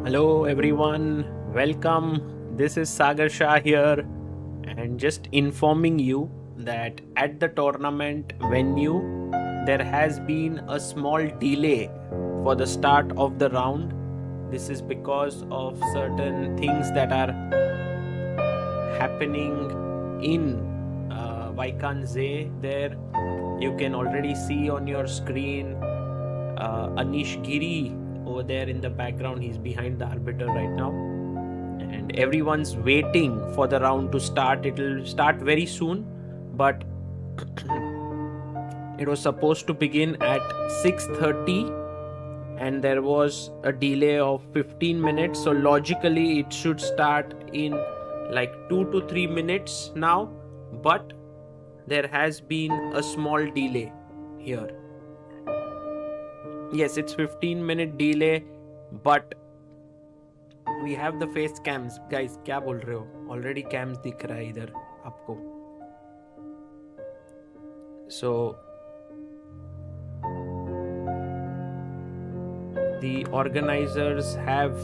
Hello everyone, welcome. This is Sagar Shah here, and just informing you that at the tournament venue there has been a small delay for the start of the round. This is because of certain things that are happening in Wijk there. You can already see on your screen Anish Giri over there in the background. He's behind the arbiter right now, and everyone's waiting for the round to start. It will start very soon, but it was supposed to begin at 6:30 and there was a delay of 15 minutes, so logically it should start in like 2 to 3 minutes now, but there has been a small delay here. Yes, it's 15-minute delay, but we have the face cams. Guys, क्या बोल रहे हो? Already cams दिख रहा है इधर आपको. So the organizers have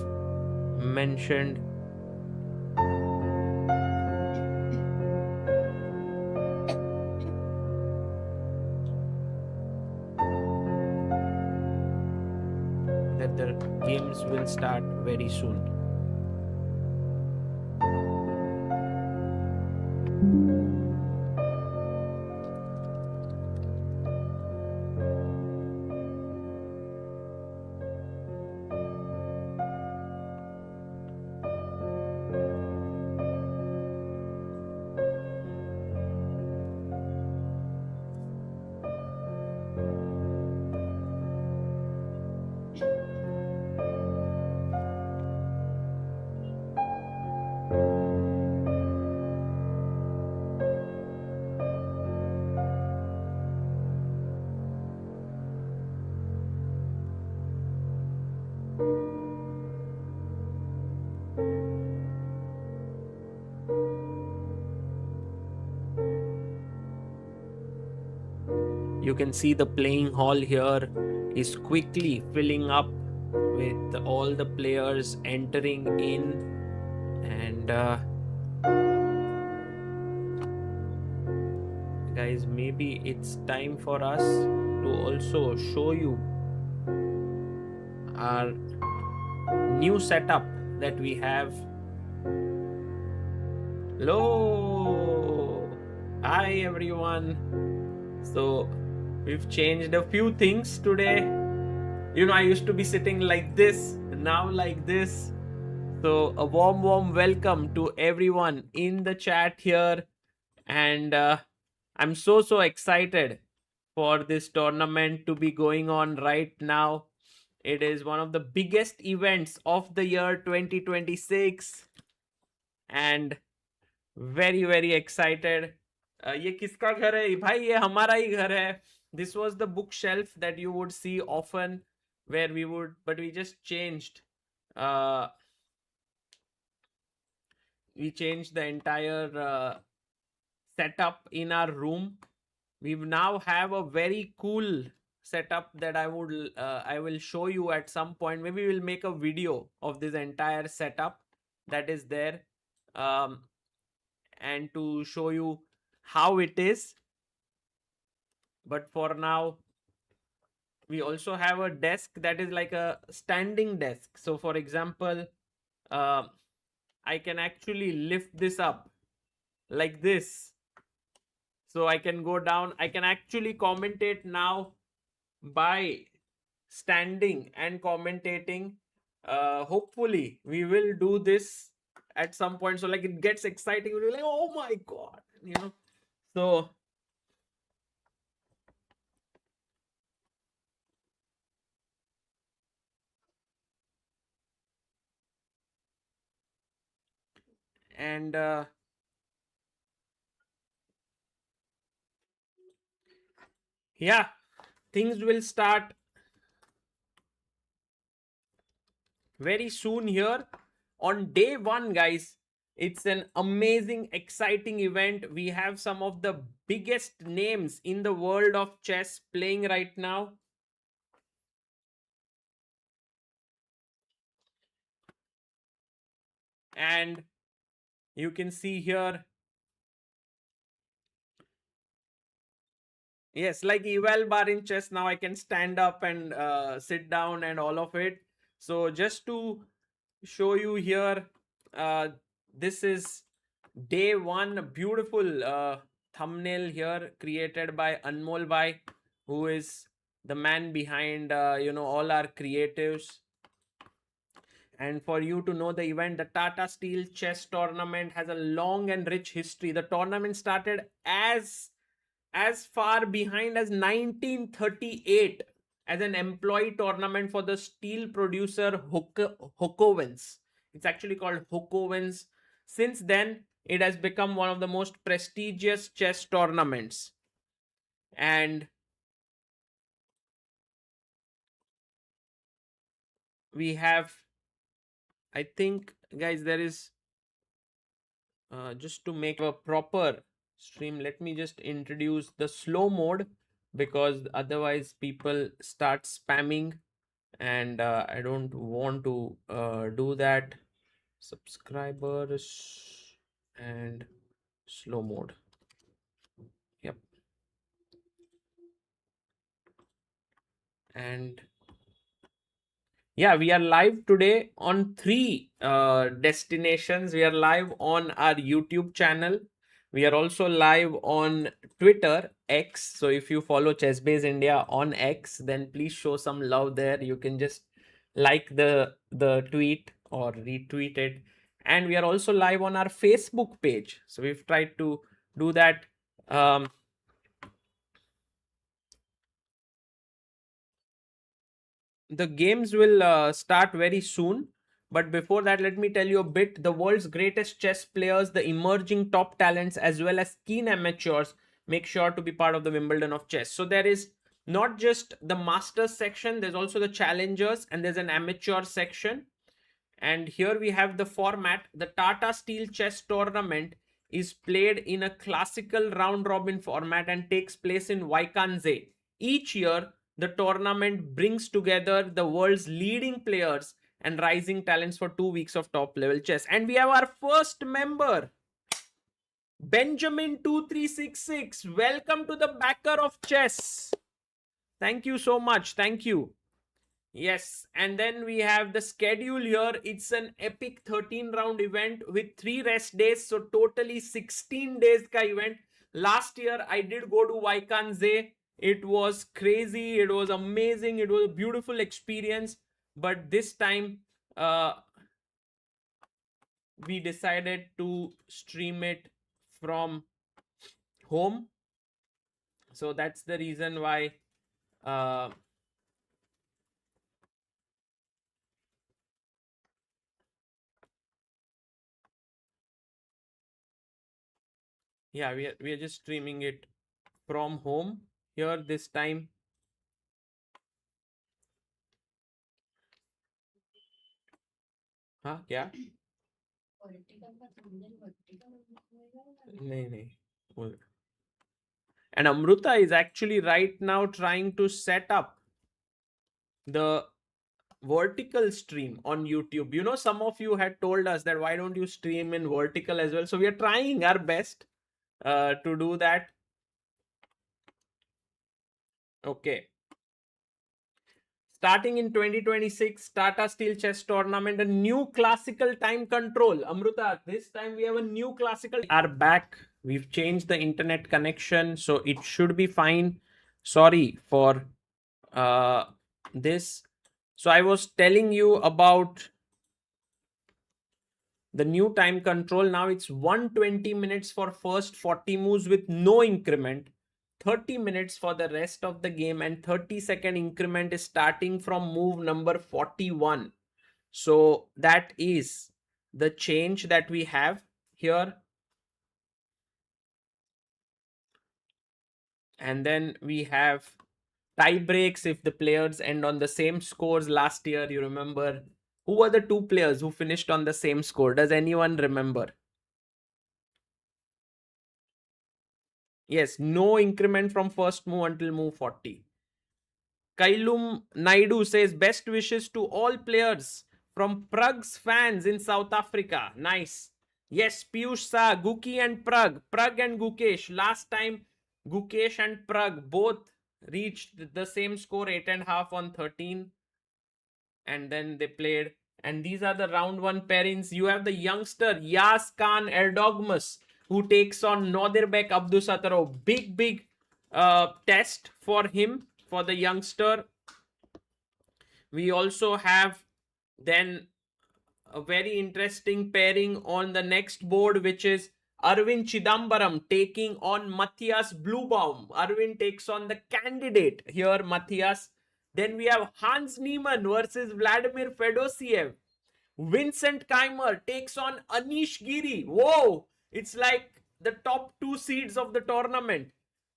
mentioned that the games will start very soon. You can see the playing hall here is quickly filling up with all the players entering in, and guys, maybe it's time for us to also show you our new setup that we have. Hello, hi everyone. So we've changed a few things today. You know, I used to be sitting like this, now like this. So a warm welcome to everyone in the chat here. And I'm so excited for this tournament to be going on right now. It is one of the biggest events of the year 2026. And very excited. ये किसका घर है भाई? ये हमारा ही घर है. This was the bookshelf that you would see often, where we would, but we just changed. We changed the entire setup in our room. We now have a very cool setup that I will show you at some point. Maybe we'll make a video of this entire setup that is there, and to show you how it is. But for now, we also have a desk that is like a standing desk. So for example, I can actually lift this up like this. So I can go down. I can actually commentate now by standing and commentating. Hopefully we will do this at some point. So like it gets exciting. We'll be like, oh my God, you know. So and yeah, things will start very soon here on day one, guys. It's an amazing, exciting event. We have some of the biggest names in the world of chess playing right now. And you can see here, yes, like eval bar in chess. Now I can stand up and sit down and all of it. So just to show you here, uh, this is day one. Beautiful thumbnail here created by Anmol Bhai, who is the man behind all our creatives. And for you to know the event, the Tata Steel Chess Tournament has a long and rich history. The tournament started as far behind as 1938 as an employee tournament for the steel producer Hoogovens. It's actually called Hoogovens. Since then, it has become one of the most prestigious chess tournaments. And we have, I think, guys, there is just to make a proper stream, let me just introduce the slow mode, because otherwise people start spamming, and I don't want to do that. Subscribers and slow mode. Yep. And yeah, we are live today on 3 destinations. We are live on our YouTube channel. We are also live on Twitter, X. So if you follow Chessbase India on X, then please show some love there. You can just like the tweet or retweet it. And we are also live on our Facebook page. So we've tried to do that. The games will start very soon. But before that, let me tell you a bit. The world's greatest chess players, the emerging top talents, as well as keen amateurs, make sure to be part of the Wimbledon of Chess. So there is not just the Masters section, there's also the Challengers, and there's an amateur section. And here we have the format. The Tata Steel Chess Tournament is played in a classical round robin format and takes place in Wijk. Each year, the tournament brings together the world's leading players and rising talents for 2 weeks of top level chess. And we have our first member, Benjamin2366. Welcome to the backer of chess. Thank you so much. Thank you. Yes, and then we have the schedule here. It's an epic 13 round event with 3 rest days, so totally 16 days ka event. Last year I did go to Wijk. It was crazy, it was amazing, it was a beautiful experience. But this time we decided to stream it from home. So that's the reason why yeah, we are just streaming it from home here this time. हाँ क्या नहीं and Amruta is actually right now trying to set up the vertical stream on YouTube. You know, some of you had told us that why don't you stream in vertical as well. So we are trying our best to do that. Okay. Starting in 2026, Tata Steel Chess Tournament, a new classical time control. Amruta, this time we have a new classical. Are back. We've changed the internet connection, so it should be fine. Sorry for this. So I was telling you about the new time control. Now it's 120 minutes for first 40 moves with no increment, 30 minutes for the rest of the game, and 30-second increment is starting from move number 41. So that is the change that we have here. And then we have tie breaks if the players end on the same scores. Last year, you remember, who were the 2 players who finished on the same score? Does anyone remember? Yes, no increment from first move until move 40. Kailum Naidu says best wishes to all players from Pragg's fans in South Africa. Nice. Yes, Piyush Shah, Guki and Pragg. Pragg and Gukesh. Last time, Gukesh and Pragg both reached the same score, 8.5 on 13. And then they played. And these are the round one pairings. You have the youngster Yas Kaan Erdogmus, who takes on Nodirbek Abdusattorov. Big test for him, for the youngster. We also have then a very interesting pairing on the next board, which is Aravindh Chithambaram taking on Matthias Bluebaum. Arvind takes on the candidate here, Matthias. Then we have Hans Niemann versus Vladimir Fedoseev. Vincent Keymer takes on Anish Giri. Whoa! It's like the top two seeds of the tournament.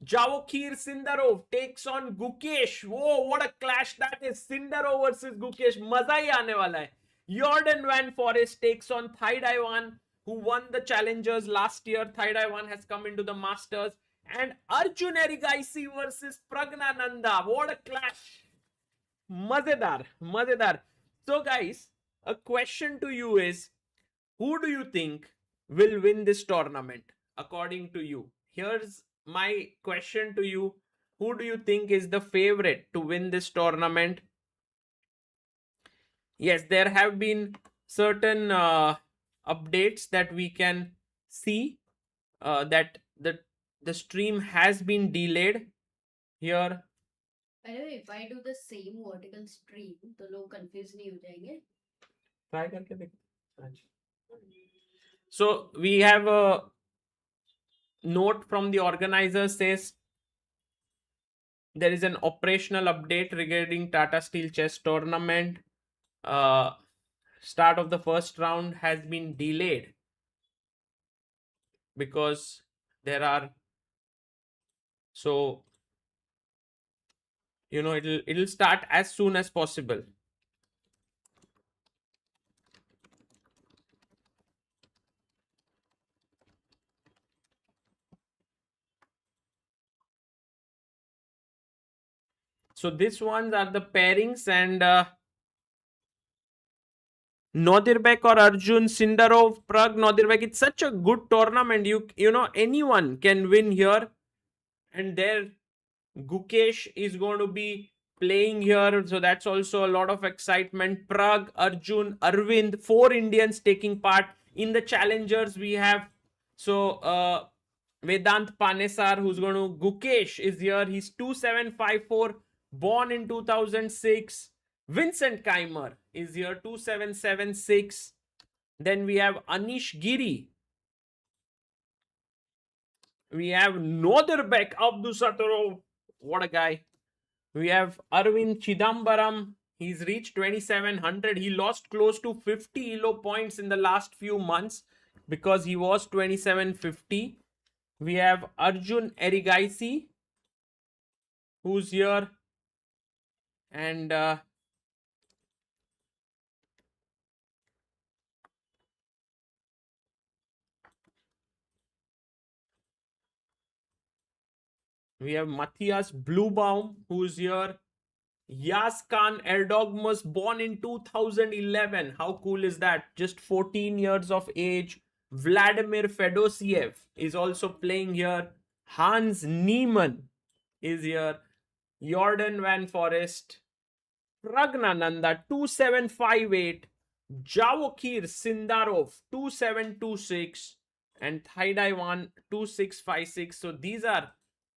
Javokhir Sindarov takes on Gukesh. Whoa, what a clash that is. Sindarov versus Gukesh. Maza hi aane wala hai. Jorden van Foreest takes on Thai Dai, who won the challengers last year. Thai Dai has come into the Masters. And Arjun Erigaisi versus Praggnanandhaa. What a clash. Mazedar. So guys, a question to you is, who do you think will win this tournament according to you? Here's my question to you. Who do you think is the favorite to win this tournament? Yes, there have been certain updates that we can see that the stream has been delayed here. If I do the same vertical stream, तो लोग confused नहीं हो जाएंगे? Try करके देख. So we have a note from the organizer says there is an operational update regarding Tata Steel Chess Tournament. Start of the first round has been delayed because there are, so you know, it'll start as soon as possible. So these ones are the pairings, and Nodirbek or Arjun, Sindarov, Pragg, Nodirbek. It's such a good tournament. You know, anyone can win here. And there Gukesh is going to be playing here. So that's also a lot of excitement. Pragg, Arjun, Arvind, 4 Indians taking part in the challengers. We have Vedant Panesar, who's going to, Gukesh is here. He's 2754, born in 2006. Vincent Keymer is here, 2776. Then we have Anish Giri. We have Nodirbek Abdusattorov. What a guy. We have Arvind Chithambaram. He's reached 2700. He lost close to 50 elo points in the last few months because he was 2750. We have Arjun Erigaisi, who's here. And we have Matthias Bluebaum, who's here. Yas Kaan Erdogmus, born in 2011. How cool is that? Just 14 years of age. Vladimir Fedoseev is also playing here. Hans Niemann is here. Jorden van Foreest. Praggnanandhaa 2758. Javokhir Sindarov 2726. And Thai Dai 2656. So these are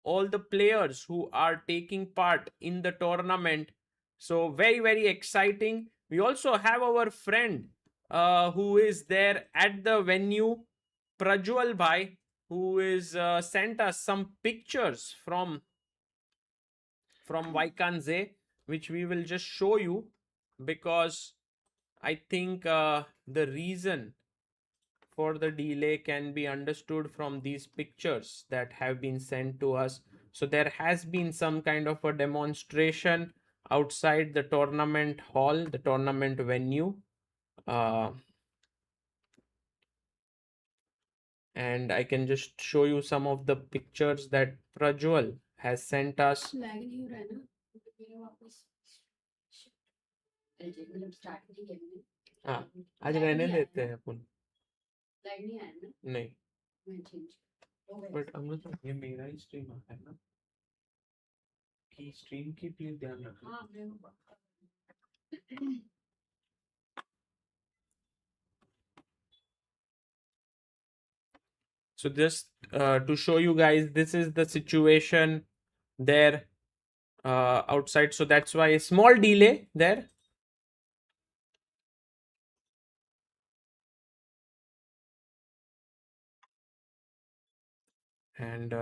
all the players who are taking part in the tournament. So very exciting. We also have our friend who is there at the venue, Prajwal Bhai, who is sent us some pictures from Wijk, which we will just show you, because I think the reason for the delay can be understood from these pictures that have been sent to us. So there has been some kind of a demonstration outside the tournament hall, the tournament venue. And I can just show you some of the pictures that Prajwal has sent us. हाँ आज रहने देते हैं अपन light नहीं आया ना, नहीं मैं चेंज हो गया। बट हम लोग ये मेरा ही स्ट्रीम है ना कि स्ट्रीम की प्लीज ध्यान रखना हाँ मैं so just to show you guys this is the situation there outside so that's why a small delay there and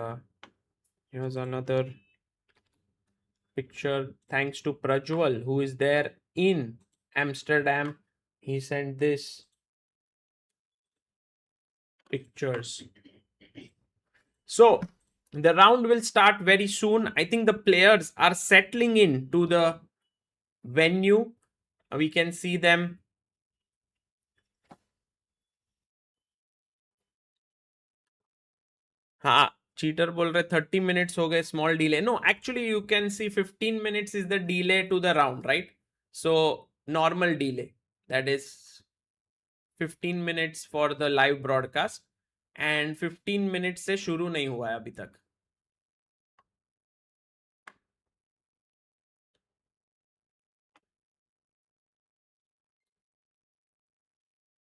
here's another picture thanks to Prajwal who is there in Amsterdam. He sent this pictures. So the round will start very soon. I think the players are settling in to the venue. We can see them. हाँ cheater बोल रहे 30 minutes हो गए small delay. No, actually you can see 15 minutes is the delay to the round, right? So normal delay. That is 15 minutes for the live broadcast and 15 minutes से शुरू नहीं हुआ है अभी तक.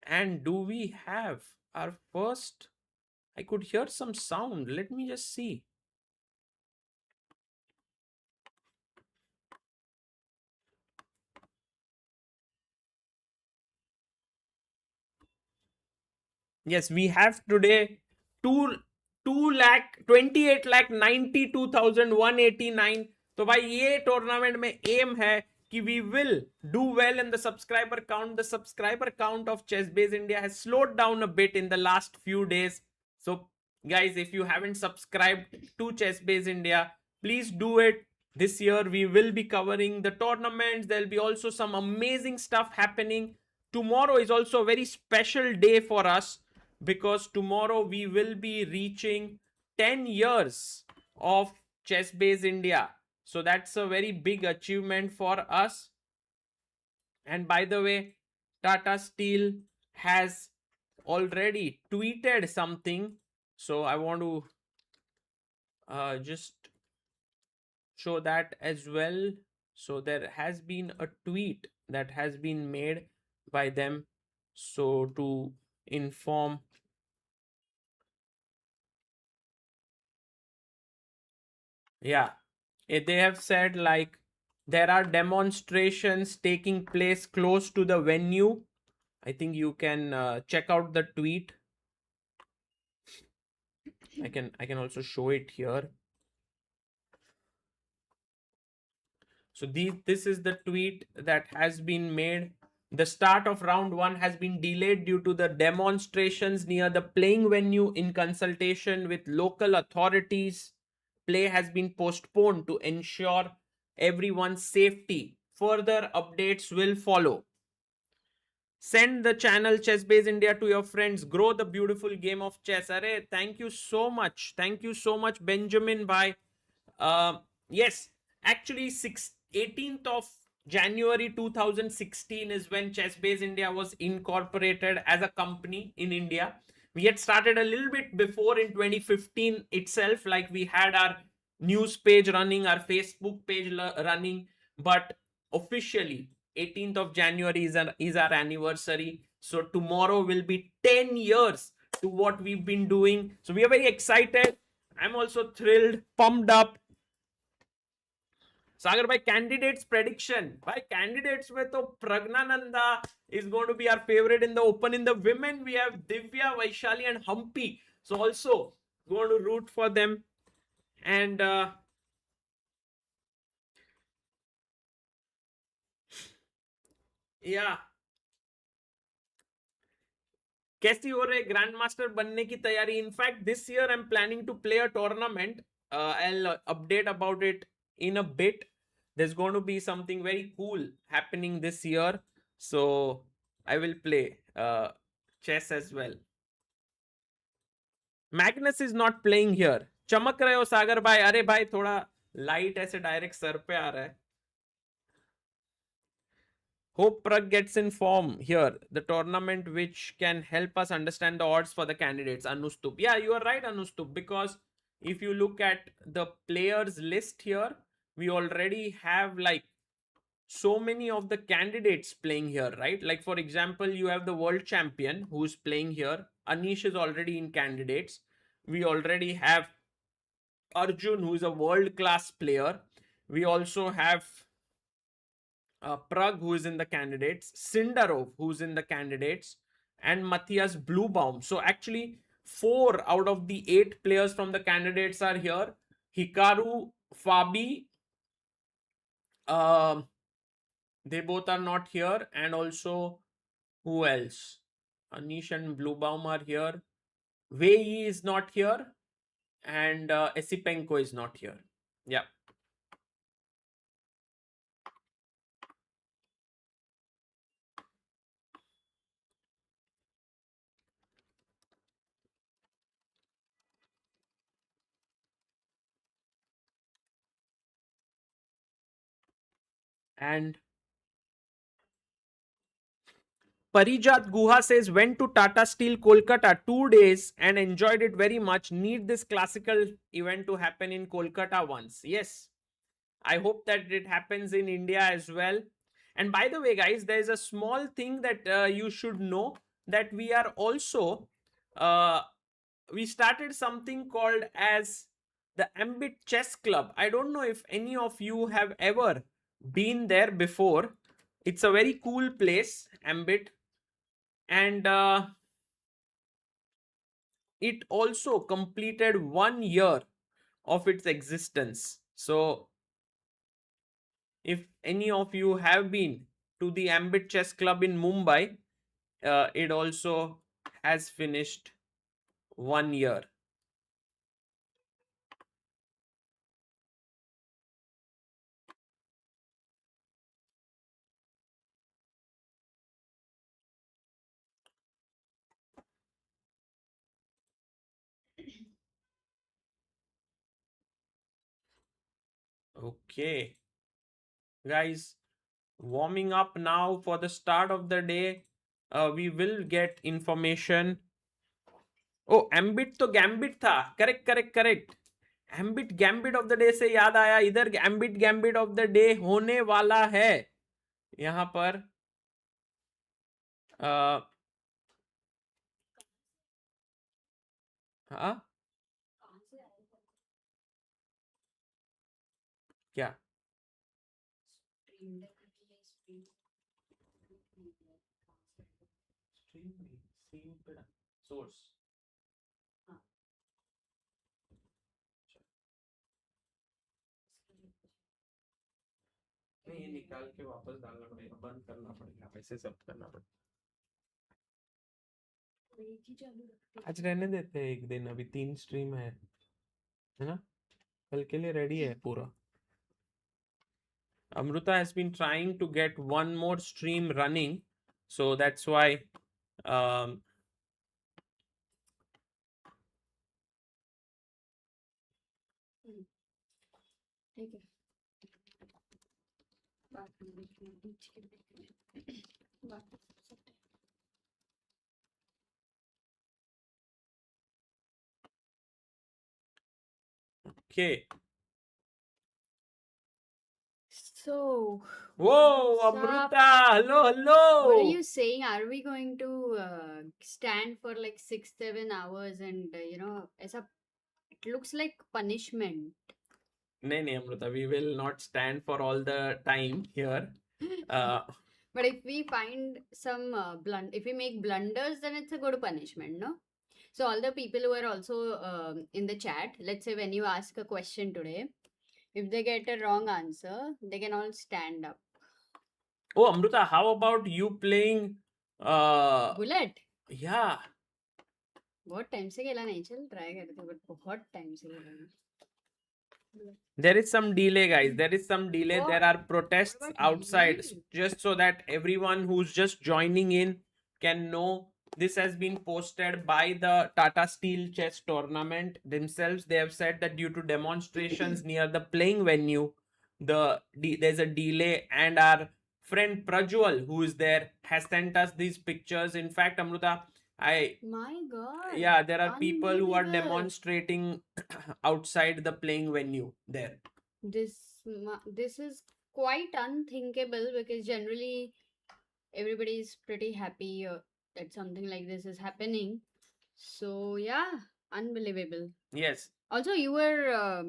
And do we have our first? I could hear some sound. Let me just see. Yes, we have today 2,28,92,189. तो भाई ये टूर्नामेंट में एम है कि we will do well in the subscriber count. The subscriber count of ChessBase India has slowed down a bit in the last few days. So guys, if you haven't subscribed to ChessBase India, please do it. This year we will be covering the tournaments. There'll be also some amazing stuff happening. Tomorrow is also a very special day for us because tomorrow we will be reaching 10 years of ChessBase India. So that's a very big achievement for us. And by the way, Tata Steel has already tweeted something. So I want to just show that as well. So there has been a tweet that has been made by them. So to inform yeah they have said like there are demonstrations taking place close to the venue. I think you can check out the tweet. I can also show it here. So this is the tweet that has been made. The start of round 1 has been delayed due to the demonstrations near the playing venue in consultation with local authorities. Play has been postponed to ensure everyone's safety. Further updates will follow. Send the channel ChessBase India to your friends. Grow the beautiful game of chess. Arey, thank you so much. Thank you so much, Benjamin. Bye. Yes, actually, 18th of January 2016 is when ChessBase India was incorporated as a company in India. We had started a little bit before in 2015 itself, like we had our news page running, our Facebook page running, but officially 18th of January is our anniversary. So tomorrow will be 10 years to what we've been doing. So we are very excited. I'm also thrilled, pumped up. सागर भाई candidates prediction भाई candidates में तो Praggnanandhaa is going to be our favorite in the open. In the women we have Divya, Vaishali and Humpy, so also going to root for them. And yeah, कैसी हो रही grand master बनने की तैयारी. In fact this year I am planning to play a tournament. I'll update about it in a bit. There's going to be something very cool happening this year, so I will play chess as well. Magnus is not playing here. चमक रहे हो सागर भाई. अरे भाई थोड़ा light ऐसे direct sir पे आ रहा है. Hope Pragg gets in form here. The tournament which can help us understand the odds for the candidates. Anustup. Yeah, you are right, Anustup. Because if you look at the players list here, we already have like so many of the candidates playing here, right? Like for example, you have the world champion who's playing here. Anish is already in candidates. We already have Arjun, who is a world class player. We also have Pragg, who is in the candidates, Sindarov, who's in the candidates, and Matthias Bluebaum. So actually, 4 out of the 8 players from the candidates are here. Hikaru, Fabi, uh, they both are not here, and also who else? Anish and Bluebaum are here. Wei is not here, and Esipenko is not here. Yeah. And Parijat Guha says, went to Tata Steel Kolkata 2 days and enjoyed it very much. Need this classical event to happen in Kolkata once. Yes, I hope that it happens in India as well. And by the way, guys, there is a small thing that you should know, that we are also, we started something called as the Ambit Chess Club. I don't know if any of you have ever been there before. It's a very cool place, Ambit. And it also completed 1 year of its existence. So if any of you have been to the Ambit Chess Club in Mumbai, it also has finished 1 year. Okay, guys, warming up now for the start of the day. We will get information. Oh, Ambit तो Gambit था. Correct, correct, correct. Ambit Gambit of the day से याद आया, इधर Ambit Gambit of the day होने वाला है यहाँ पर. हाँ, क्या सोर्स? नहीं, ये निकाल के वापस डालना पड़ेगा, बंद करना पड़ेगा, वैसे सब करना पड़ेगा. आज रहने देते हैं एक दिन, अभी 3 स्ट्रीम है ना? कल के लिए रेडी है पूरा. Amruta has been trying to get one more stream running, so that's why okay. So, Whoa, what's Amruta, up? hello, hello. What are you saying? Are we going to stand for like 6-7 hours and ऐसा? It looks like punishment. नहीं, Amruta, we will not stand for all the time here. But if we find some if we make blunders, then it's a good punishment, no? So all the people who are also in the chat, let's say when you ask a question today, if they get a wrong answer, they can all stand up. Oh, Amruta, how about you playing Bullet? Yeah. बहुत time से खेला नहीं, चल try करते हैं, but बहुत time से खेला. There is some delay, guys. There is some delay. What? There are protests What outside, delay? just so that everyone who's just joining in can know. This has been posted by the Tata Steel Chess Tournament themselves. They have said that due to demonstrations near the playing venue, there's a delay, and our friend Prajwal, who is there, has sent us these pictures. In fact, Amruta, My God. yeah, there are people who are Unbelievable. demonstrating outside the playing venue there. This is quite unthinkable because generally everybody is pretty happy that something like this is happening. So yeah, unbelievable. Yes. Also, you were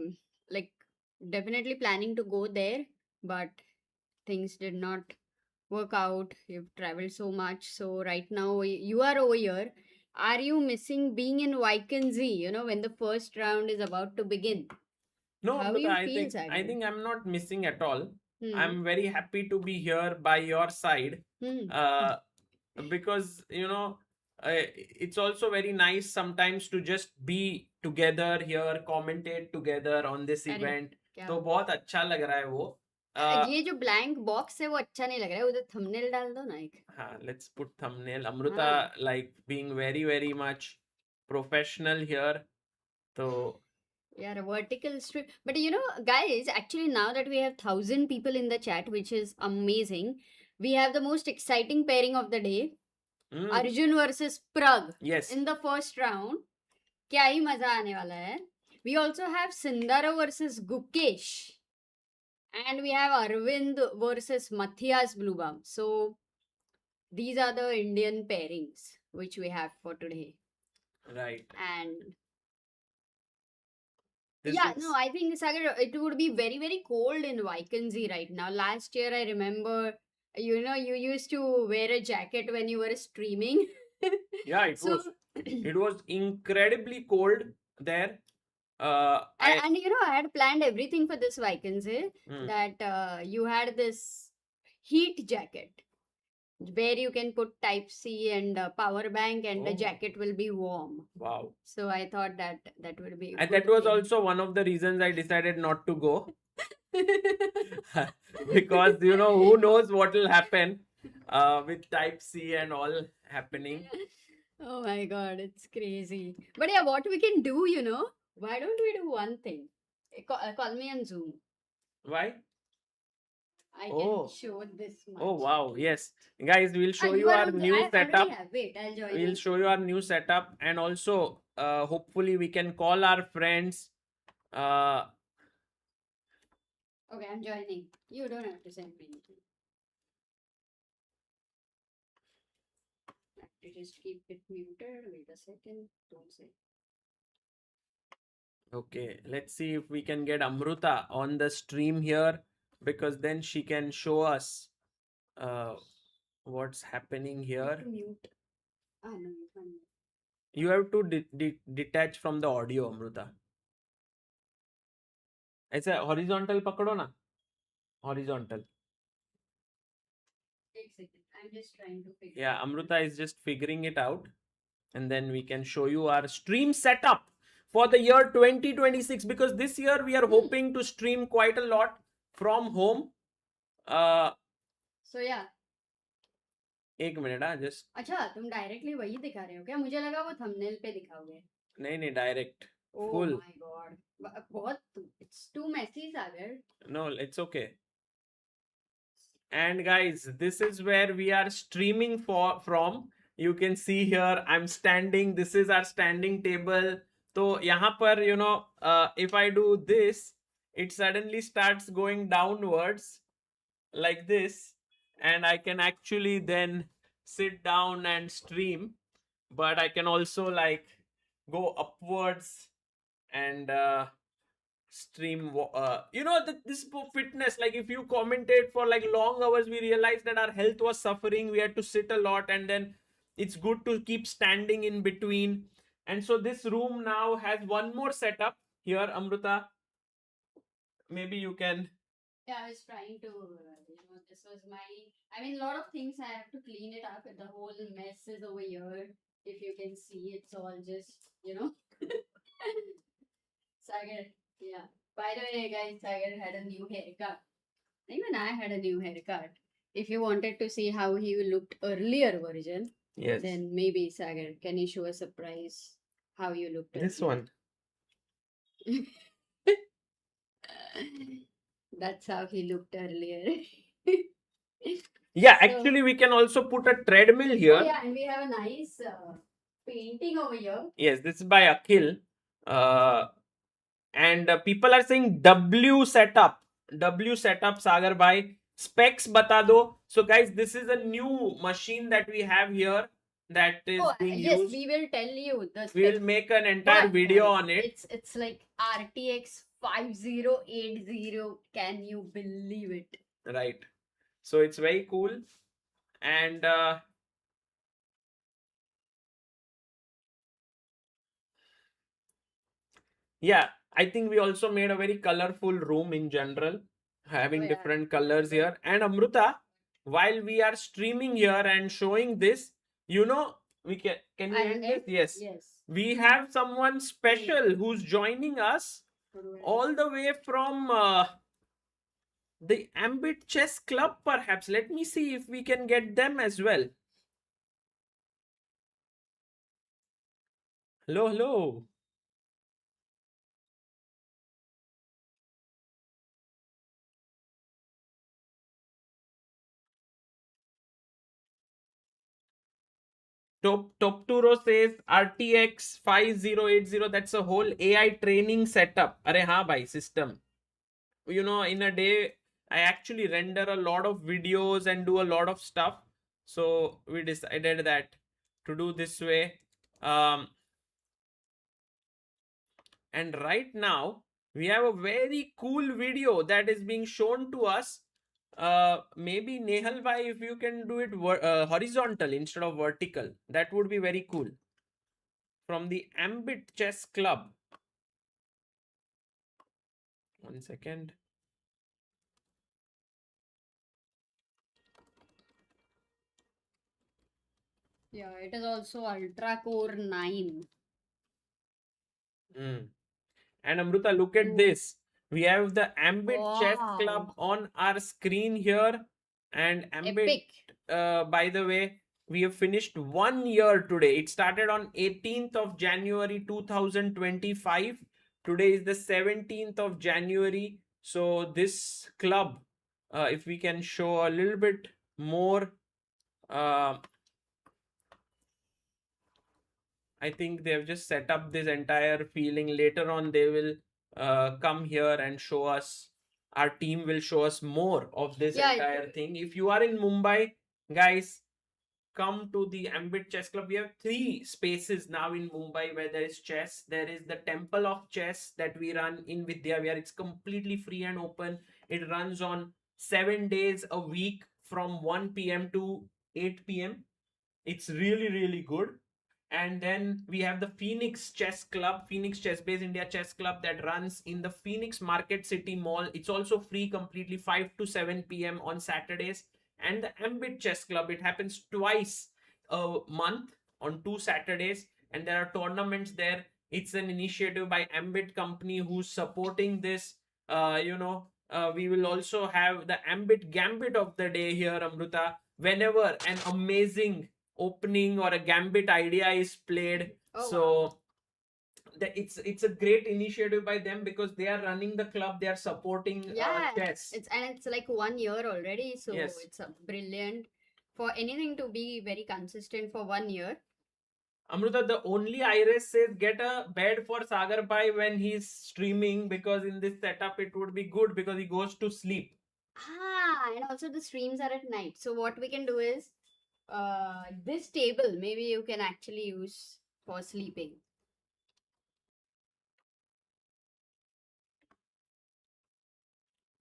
like definitely planning to go there, but things did not work out. You've traveled so much, so right now you are over here. Are you missing being in Wijk, when the first round is about to begin? No, How Amruta, you I feel, think Sagar? I'm not missing at all. Hmm. I'm very happy to be here by your side. Hmm. Because it's also very nice sometimes to just be together here, commentate together on this अरे event. क्या तो बहुत अच्छा लग रहा है वो. ये जो ब्लैंक बॉक्स है वो अच्छा नहीं लग रहा है, उधर थंबनेल डाल दो ना एक. हाँ, let's put thumbnail. Amruta हाँ. like being very very much professional here. So Yeah, a vertical strip. But guys, actually now that we have 1,000 people in the chat, which is amazing, we have the most exciting pairing of the day. Arjun versus Pragg. Yes. In the first round. क्या ही मजा आने वाला है. We also have Sindarov versus Gukesh. And we have Aravindh versus Matthias Bluebaum. So these are the Indian pairings which we have for today. Right. And this yeah, is... no, I think Sagar, it would be very, very cold in Wijk right now. Last year, I remember, you used to wear a jacket when you were streaming. Yeah, it was incredibly cold there. And I had planned everything for this Wijk that you had this heat jacket where you can put type C and power bank and the jacket will be warm. Wow. So I thought that would be and that was also one of the reasons I decided not to go. Because who knows what will happen with type C and all happening. Oh my god, it's crazy. But yeah, what we can do, why don't we do one thing? Call me on Zoom. Why? I can show this much. Oh wow, yes. Guys, we'll show you our new setup. Wait, I'll join We'll show you our new setup, and also hopefully we can call our friends. Okay, I'm joining. You don't have to send me anything. I have to just keep it muted. Wait a second. Don't say. Okay, let's see if we can get Amruta on the stream here, because then she can show us what's happening here. Mute. No, you can't. You have to detach from the audio, Amruta. ऐसा horizontal पकड़ो ना. Horizontal. Wait a second. I'm just trying to figure. Yeah, Amruta is just figuring it out, and then we can show you our stream setup for the year 2026, because this year we are hoping to stream quite a lot from home. So yeah. एक minute हाँ just. अच्छा तुम directly वही दिखा रहे हो क्या? मुझे लगा वो थंबनेल पे दिखाओगे. नहीं डायरेक्ट. Oh my god. बहुत it's too messy, Sagar. No, it's okay. And guys, this is where we are streaming from. You can see here I'm standing. This is our standing table. So यहाँ पर if I do this, it suddenly starts going downwards like this, and I can actually then sit down and stream. But I can also like go upwards and stream. This fitness, like if you commentate for like long hours, we realized that our health was suffering. We had to sit a lot, and then it's good to keep standing in between. And so this room now has one more setup here, Amruta. Maybe you can. Yeah, I was trying to, this was a lot of things I have to clean it up. The whole mess is over here. If you can see, it's all just, Sagar, yeah. By the way, guys, Sagar had a new haircut. Even I had a new haircut. If you wanted to see how he looked earlier version, yes, then maybe Sagar, can you show a surprise how you looked? This one. That's how he looked earlier. Yeah, So- actually, we can also put a treadmill here. Oh, yeah, and we have a nice painting over here. Yes, this is by Akhil. And people are saying W setup, Sagar bhai. Specs bata do. So guys, this is a new machine that we have here that is being yes, used. we will tell you the We will specs. make an entire But, video on it. It's like RTX 5080. Can you believe it? Right. So it's very cool. And yeah, I think we also made a very colorful room in general, having different colors here. And Amruta, while we are streaming here and showing this, you know, we can you end this? Yes. We have someone special who's joining us all the way from the Ambit Chess Club, perhaps. Let me see if we can get them as well. Hello, hello. Topturo says RTX 5080. That's a whole AI training setup. Are ha bhai, system. You know, in a day, I actually render a lot of videos and do a lot of stuff. So we decided that to do this way. And right now, we have a very cool video that is being shown to us. Maybe Nehal bhai, if you can do it horizontal instead of vertical, that would be very cool. From the Ambit Chess Club. 1 second. Yeah, it is also Ultra Core 9. And Amruta, look at this. We have the Ambit Chess Club on our screen here. And Ambit, by the way, we have finished 1 year today. It started on 18th of January 2025. Today is the 17th of January. So this club, if we can show a little bit more, I think they've just set up this entire feeling. Later on, they will come here and show us. Our team will show us more of this entire thing. If you are in Mumbai, guys, come to the Ambit Chess Club. We have 3 spaces now in Mumbai where there is chess. There is the Temple of Chess that we run in Vidyavihar. It's completely free and open. It runs on 7 days a week from 1 p.m. to 8 p.m. It's really, really good. And then we have the Phoenix Chess Club, Phoenix Chess Base India Chess Club, that runs in the Phoenix Market City Mall. It's also free completely, 5 to 7 p.m. on Saturdays. And the Ambit Chess Club, it happens twice a month on 2 Saturdays. And there are tournaments there. It's an initiative by Ambit Company who's supporting this. We will also have the Ambit Gambit of the day here, Amruta. Whenever an amazing opening or a gambit idea is played. It's a great initiative by them because they are running the club, they are supporting chess. It's like 1 year already, so it's brilliant for anything to be very consistent for 1 year. Amruta, the only Iris says get a bed for Sagar Bhai when he's streaming, because in this setup it would be good because he goes to sleep. And also the streams are at night. So what we can do is this table maybe you can actually use for sleeping.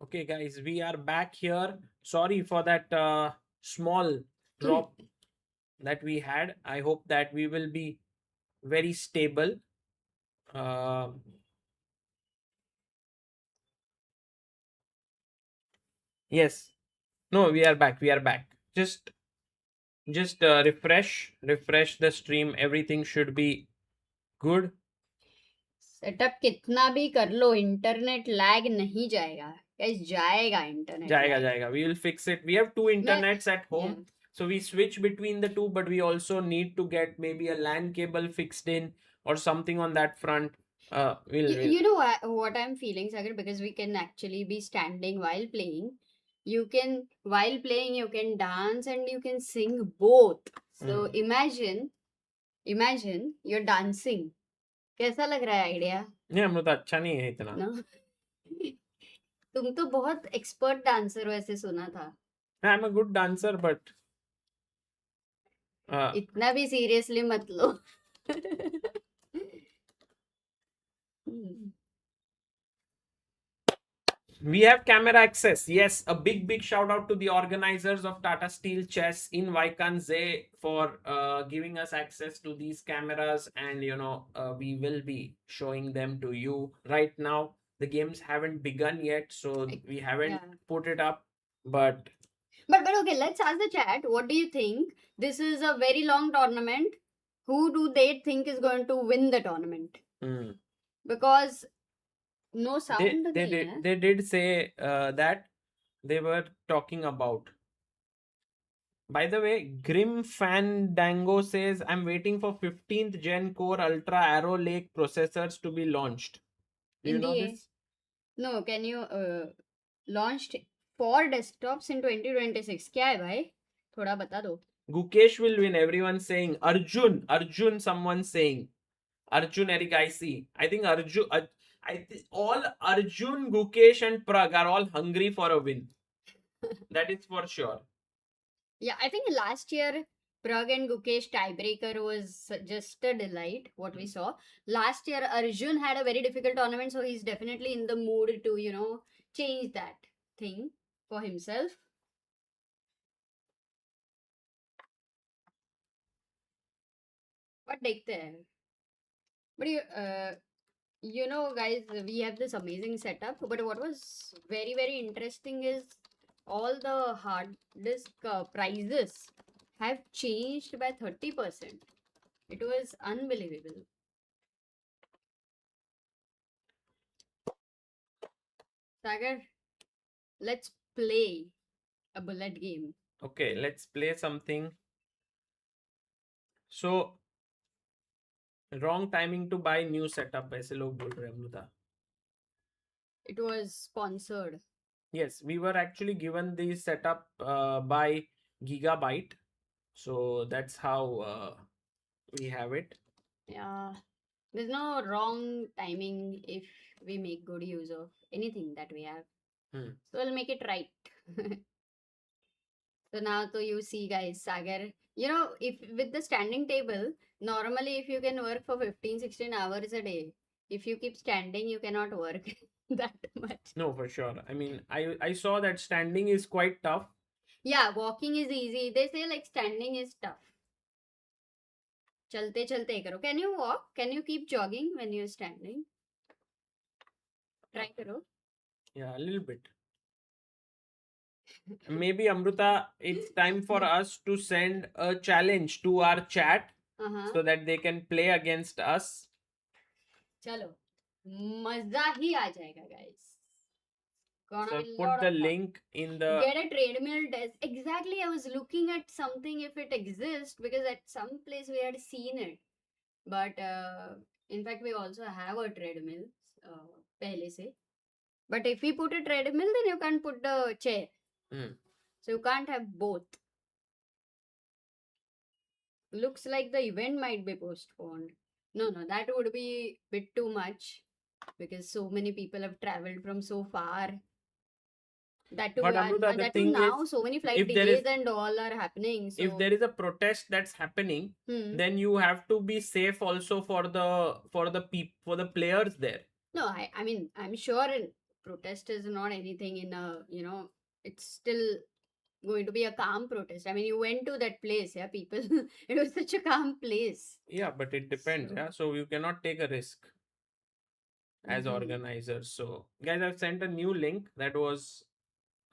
Okay, guys, we are back here. Sorry for that small drop that we had. I hope that we will be very stable. Yes. No, we are back. We are back. Just refresh the stream. Everything should be good. Setup कितना भी कर लो, internet lag नहीं जाएगा. Guys, जाएगा internet. जाएगा. We will fix it. We have 2 internets at home. Yeah. So we switch between the 2, but we also need to get maybe a LAN cable fixed in or something on that front. You know what I'm feeling, Sagar, because we can actually be standing while playing. you can, while playing, you can dance and you can sing both. So imagine you're dancing. कैसा लग रहा है idea? नहीं, अमृता अच्छा नहीं है इतना. No? तुम तो बहुत एक्सपर्ट डांसर हो ऐसे सुना था. I am a good dancer but इतना भी सीरियसली मत लो. we have camera access. Yes, a big shout out to the organizers of Tata Steel Chess in Wijk for giving us access to these cameras, and we will be showing them to you right now. The games haven't begun yet, so we haven't put it up, but okay, let's ask the chat, what do you think? This is a very long tournament. Who do they think is going to win the tournament? Because no sound they did say that they were talking about. By the way, Grim Fandango says, I'm waiting for 15th Gen Core Ultra Arrow Lake processors to be launched. Do you know this? No, can you launched 4 desktops in 2026? क्या है भाई? थोड़ा बता दो. Gukesh will win. Everyone's saying Arjun. Someone's saying Arjun Erigaisi. I think Arjun. All Arjun, Gukesh, and Pragg are all hungry for a win. That is for sure. Yeah, I think last year Pragg and Gukesh tiebreaker was just a delight, what we saw. Last year Arjun had a very difficult tournament, so he's definitely in the mood to, change that thing for himself. But देखते हैं. But guys, we have this amazing setup. But what was very, very interesting is all the hard disk prices have changed by 30%. It was unbelievable. Sagar, let's play a bullet game. Okay, let's play something. So, wrong timing to buy new setup, ऐसे लोग बोल रहे हैं Amrita. It was sponsored. Yes, we were actually given the setup by Gigabyte. So that's how we have it. Yeah. There's no wrong timing if we make good use of anything that we have. So we'll make it right. So now so you see guys, Sagar, if with the standing table, normally if you can work for 15-16 hours a day, if you keep standing, you cannot work that much. No, for sure. I mean, I saw that standing is quite tough. Yeah, walking is easy. They say like standing is tough. चलते चलते करो. Can you walk? Can you keep jogging when you're standing? Try करो. Yeah, a little bit. Maybe Amruta, it's time for us to send a challenge to our chat so that they can play against us. चलो, मजा ही आ जाएगा, guys. So put the link in the... Get a treadmill desk. Exactly, I was looking at something if it exists, because at some place we had seen it. But in fact, we also have a treadmill pehle se. But if we put a treadmill, then you can't put the chair. So you can't have both. Looks like the event might be postponed. No, that would be a bit too much, because so many people have traveled from so far. That too, now so many flight delays and all are happening. So if there is a protest that's happening, then you have to be safe also for the players there. No, I mean, I'm sure protest is not anything in a, it's still going to be a calm protest. I mean, you went to that place, yeah, people. It was such a calm place. Yeah, but it depends, yeah. So you cannot take a risk as organizers. So guys, I've sent a new link that was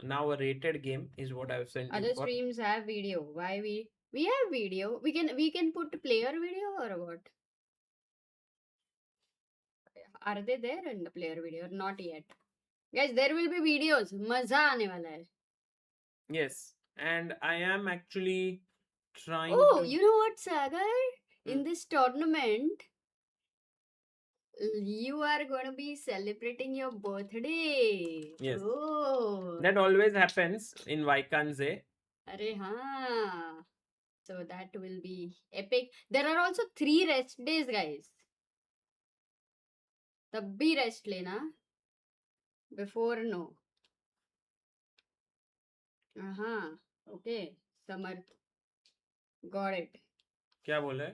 now a rated game is what I've sent. Other streams have video. Why we have video? We can put player video or what? Are they there in the player video? Not yet. Guys, there will be videos. Maza aane wala hai. Yes, and I am actually trying. Oh, you know what, Sagar? In this tournament, You are going to be celebrating your birthday. Yes. Oh. That always happens in Vaikanze. Arey haan. So that will be epic. There are also 3 rest days, guys. तब भी rest लेना. Before no. Okay. Samarth. Got it. क्या बोले?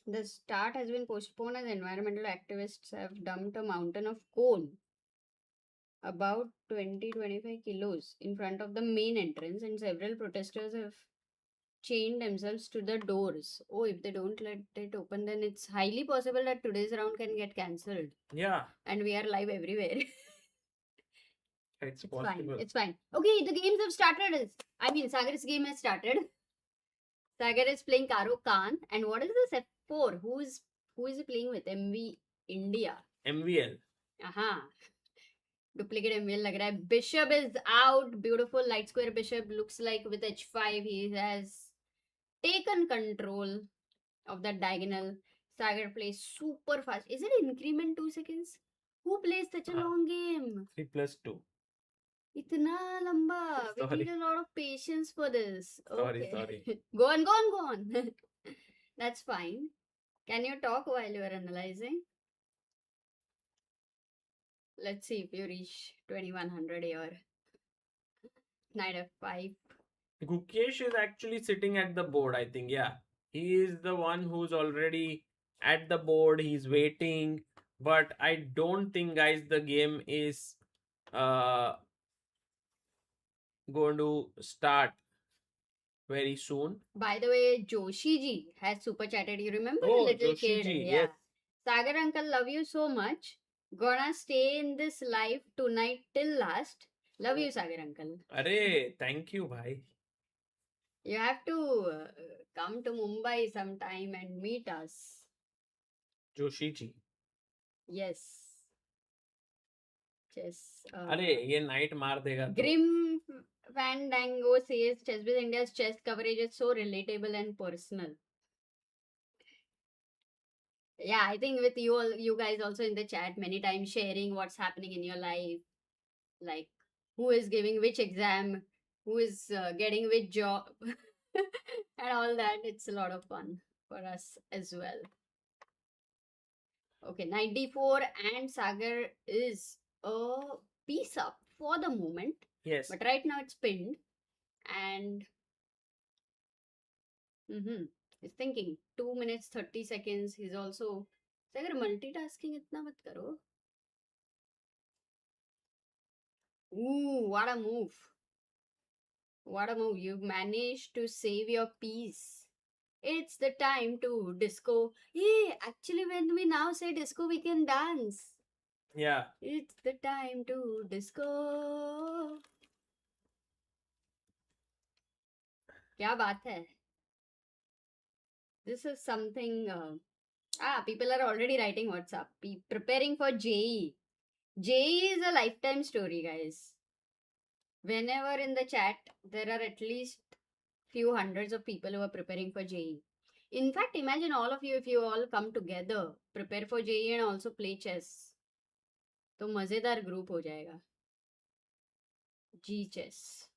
The start has been postponed as environmental activists have dumped a mountain of coal about 20-25 kilos in front of the main entrance, and several protesters have chained themselves to the doors. Oh, if they don't let it open, then it's highly possible that today's round can get cancelled. Yeah. And we are live everywhere. It's fine. possible. It's fine. Okay, the games have started. I mean, Sagar's game has started. Sagar is playing Karo Kaan. And what is this F4? Who is he playing with? MV India. MVL. Duplicate MVL lag raha hai. Bishop is out. Beautiful light square bishop. Looks like with H5 he has taken control of that diagonal. Sagar plays super fast. Is it increment 2 seconds? Who plays such a long game? 3+2. Itna lamba. We Sorry. need a lot of patience for this. Sorry. Go on. That's fine. Can you talk while you are analyzing? Let's see if you reach 2100 here. Knight F5. Gukesh is actually sitting at the board, I think. Yeah. He is the one who's already at the board. He's waiting. But I don't think, guys, the game is going to start very soon. By the way, Joshi ji has super chatted. You remember the little Joshi kid? ji, Yeah. yes. Sagar uncle, love you so much. Gonna stay in this live tonight till last. Love you, Sagar uncle. Arey, thank you, bhai. You have to come to Mumbai sometime and meet us. Joshi ji. Yes. Chess. अरे ये night मार देगा तो. Grim Fandango says Chessbiz India's chess coverage is so relatable and personal. Yeah, I think with you guys also in the chat many times sharing what's happening in your life, like who is giving which exam, who is getting which job, and all that. It's a lot of fun for us as well. Okay, 94 and Sagar is a piece up for the moment. Yes. But right now it's pinned. And he's thinking 2 minutes 30 seconds. He's also Sagar multitasking itna mat karo. Ooh, what a move. What a move. You managed to save your piece. It's the time to disco. Hey, actually, when we now say disco, we can dance. Yeah. It's the time to disco. क्या बात है? This is something. People are already writing WhatsApp. Preparing for JE. JE is a lifetime story, guys. Whenever in the chat, there are at least few hundreds of people who are preparing for JE. In fact, imagine all of you if you all come together, prepare for JE and also play chess. तो मजेदार group हो जाएगा. G chess.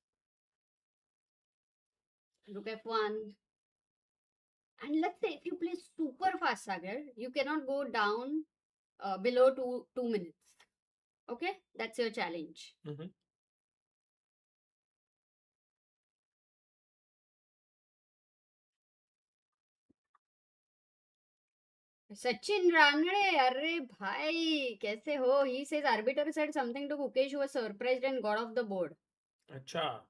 Rook F1. And let's say if you play super fast, Sagar, you cannot go down below 2 minutes. Okay? That's your challenge. Sachin Rangne, arre bhai, kaise ho? He says arbiter said something to Gukesh who was surprised and got off the board. Acha.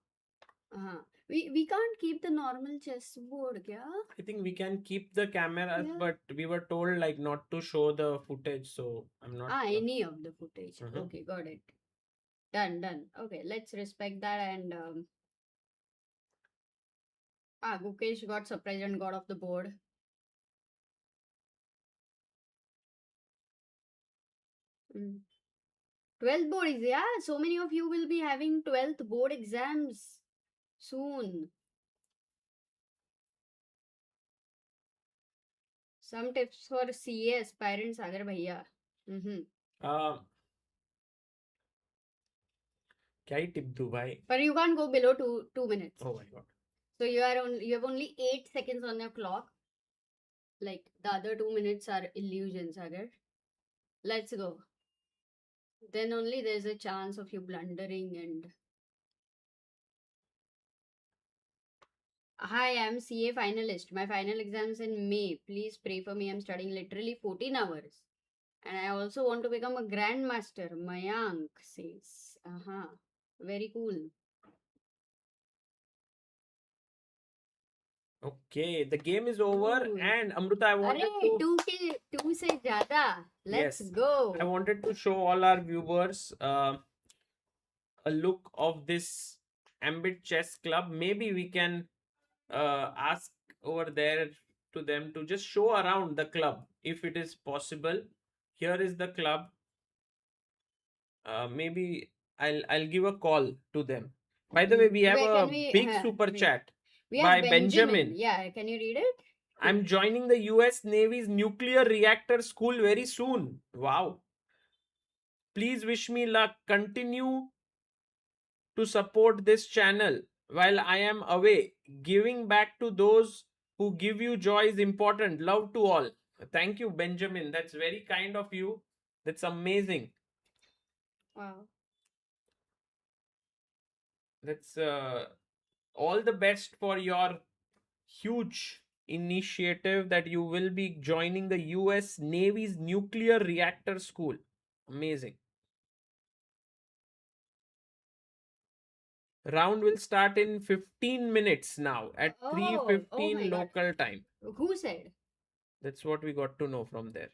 We can't keep the normal chess board, kya? I think we can keep the cameras, Yeah. but we were told like not to show the footage, so I'm not sure. Any of the footage. Okay, got it. Done. Okay, let's respect that and Gukesh got surprised and got off the board. 12th board is, yeah, so many of you will be having 12th board exams soon. Some tips for CA aspirants, Sagar Bhaiya. Mm-hmm. क्या ही tip दूं भाई? But you can't go below 2 minutes. Oh my god. So you have only 8 seconds on your clock. Like the other 2 minutes are illusions, Sagar. Let's go. Then only there's a chance of you blundering and. Hi, I'm CA finalist. My final exams in May. Please pray for me. I'm studying literally 14 hours. And I also want to become a grandmaster. Mayank says. Very cool. Okay, the game is over, Cool. and Amruta, I wanted Arey, to. 2 se zyada. Let's Yes, go. I wanted to show all our viewers a look of this Ambit Chess Club. Maybe we can ask over there to them to just show around the club if it is possible. Here is the club. Maybe I'll give a call to them. By the way, we have Where a can we? big super Wait. chat We by have Benjamin. Yeah, can you read it? I'm joining the US Navy's nuclear reactor school very soon. Wow. Please wish me luck. Continue to support this channel while I am away. Giving back to those who give you joy is important. Love to all. Thank you, Benjamin. That's very kind of you. That's amazing. Wow. That's all the best for your huge initiative that you will be joining the US Navy's nuclear reactor school. Amazing. Round will start in 15 minutes now at Oh, 3:15 my God. local time. Who said? That's what we got to know from there.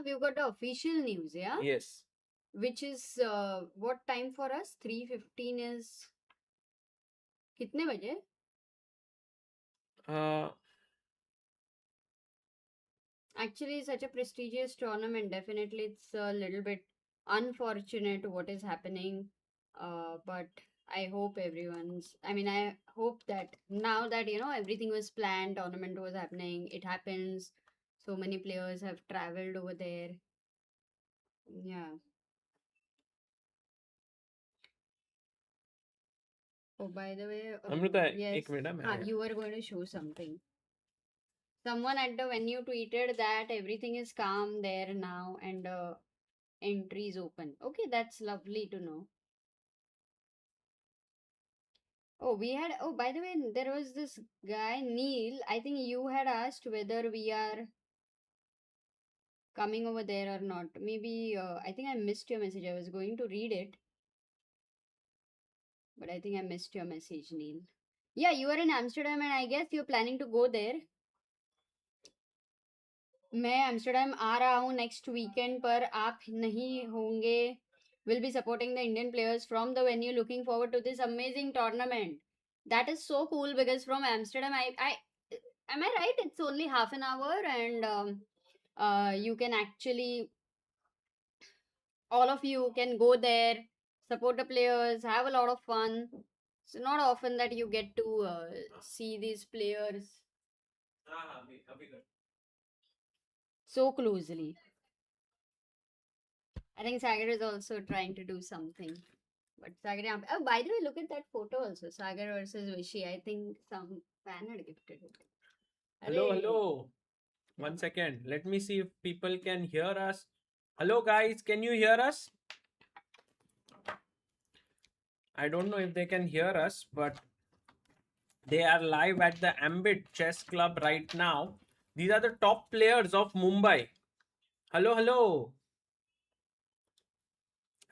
We've got the official news, yeah? Yes. Which is what time for us? 3:15 is. कितने बजे? Actually, such a prestigious tournament. Definitely, it's a little bit unfortunate what is happening. But I hope I hope that now that everything was planned, tournament was happening, it happens. So many players have traveled over there. Yeah. Oh, by the way, Amrita, yes. एक minute मैं You were going to show something. Someone at the venue tweeted that everything is calm there now and entry is open. Okay, that's lovely to know. Oh, by the way, there was this guy, Neil. I think you had asked whether we are coming over there or not. Maybe, I think I missed your message. I was going to read it, but I think I missed your message, Neil. Yeah, you are in Amsterdam and I guess you're planning to go there. मैं Amsterdam आ रहा हूँ next weekend पर आप नहीं होंगे. Will be supporting the Indian players from the venue. Looking forward to this amazing tournament. That is so cool because from Amsterdam, I am I right? It's only half an hour, and you can actually all of you can go there, support the players, have a lot of fun. It's not often that you get to see these players so closely. I think Sagar is also trying to do something. But Sagar, oh, by the way, look at that photo also. Sagar versus Vishy. I think some fan had gifted it. Hello, Arey. hello. 1 second. Let me see if people can hear us. Hello, guys. Can you hear us? I don't know if they can hear us, but they are live at the Ambit Chess Club right now. These are the top players of Mumbai. Hello, hello.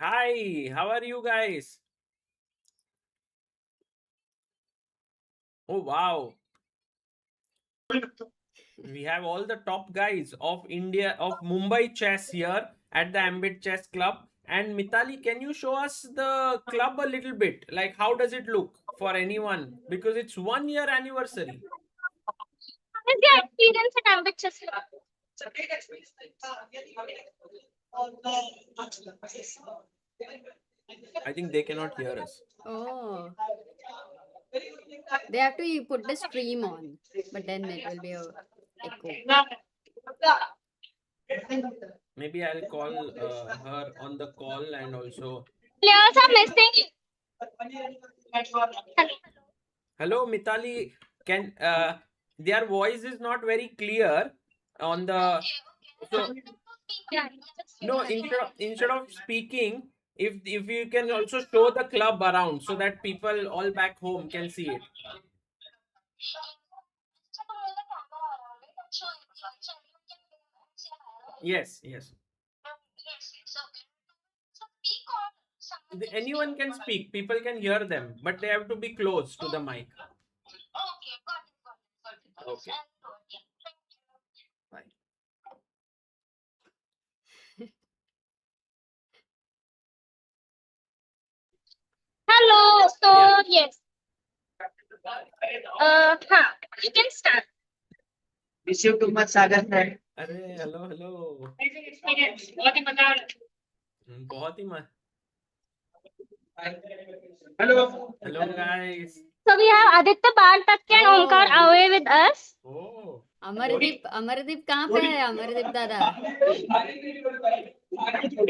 Hi, how are you guys? Oh, wow. We have all the top guys of India, of Mumbai chess here at the Ambit Chess Club. And Mitali, can you show us the club a little bit? Like, how does it look for anyone? Because it's 1 year anniversary. What is your experience at Ambit Chess Club? I think they cannot hear us. Oh. They have to put the stream on, but then it will be a echo. Maybe I'll call her on the call and also. Players are missing. Hello, Mitali. Can their voice is not very clear on the. So no, instead of speaking, if you can also show the club around so that people all back home can see it. Yes, yes. Anyone can speak. People can hear them, but they have to be close to the mic. Okay. Bye. Hello. So Yeah. yes. You can start. Miss you too much, Sagar friend. अरे hello hello. बहुत ही मस्त. Hello. Hello guys. So we have Aditya Baltakya and Omkar Oh. away with us. Oh. Amardeep कहाँ पे है अमरदीप दादा?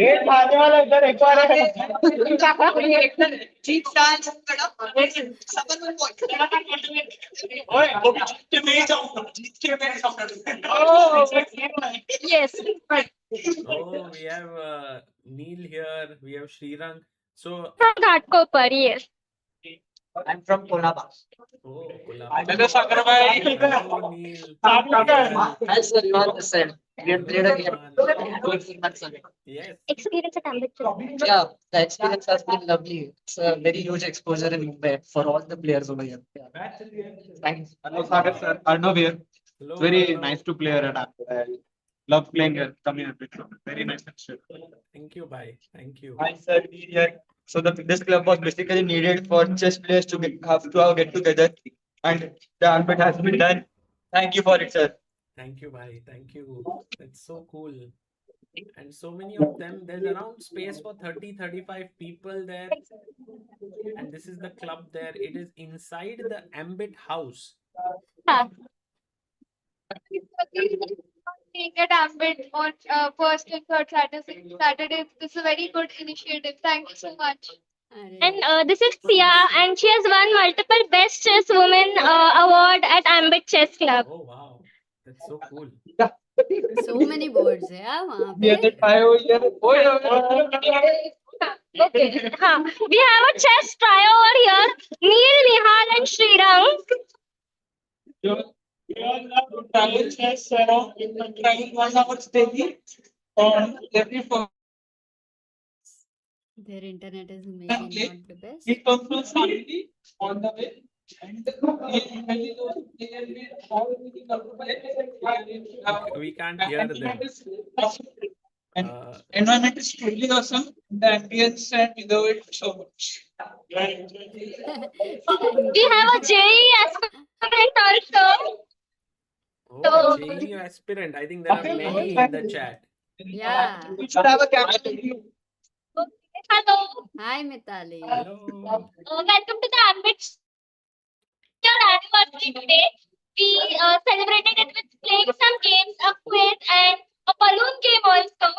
एक आने वाला इधर एक बार जीत डांस सबन ओए वो जीत के मैं जाऊंगा जीत के मैं जाऊंगा Yes. Oh, we have Neil here. We have Srirang. So. Ghatkopar, yes. I'm from Kolaba. Oh, Kolaba. Hello, Sagar bhai. Hello, Neil. Hi, sir. You are the same. We have played a game. Yes. Experience at Ambit Chess. Yeah, the experience has been lovely. It's a very huge exposure in Mumbai for all the players over here. Yeah. Thanks. Hello, Sagar sir. Arnav here. Hello. Very hello. nice to play here at Apple. Love playing here. Coming here. Very nice. Thank you, bye. Thank you. Hi, sir. Here. So this club was basically needed for chess players to get together, and the Ambit has been done. Thank you for it, sir. Thank you, bhai. Thank you. That's so cool. And so many of them. There's around space for 30-35 people there. And this is the club there. It is inside the Ambit house. Being at Ambit on first and third Saturdays. This is a very good initiative. Thank you so much. And this is Sia, and she has won multiple Best Chess Woman award at Ambit Chess Club. Oh, wow. That's so cool. So many boards है यार वहाँ We have पे. the trio here. Okay. We have a chess trio over here. Neil, Nihal, and Srirang. We all love trio chess around trying 1 hour daily on every four. Their internet is maybe not the best. He comes from Sandy on the way. And he knows how We can't hear them. environment is truly awesome. The ambience and we love it so much. We have a JE aspirant also. Oh, JEU aspirant. I think there are many in the chat. Yeah. We should have a camera. Hello. Hi Mitali. Hello. Welcome to the Ambit your anniversary today. We celebrated it with playing some games, a quiz, and a balloon game also.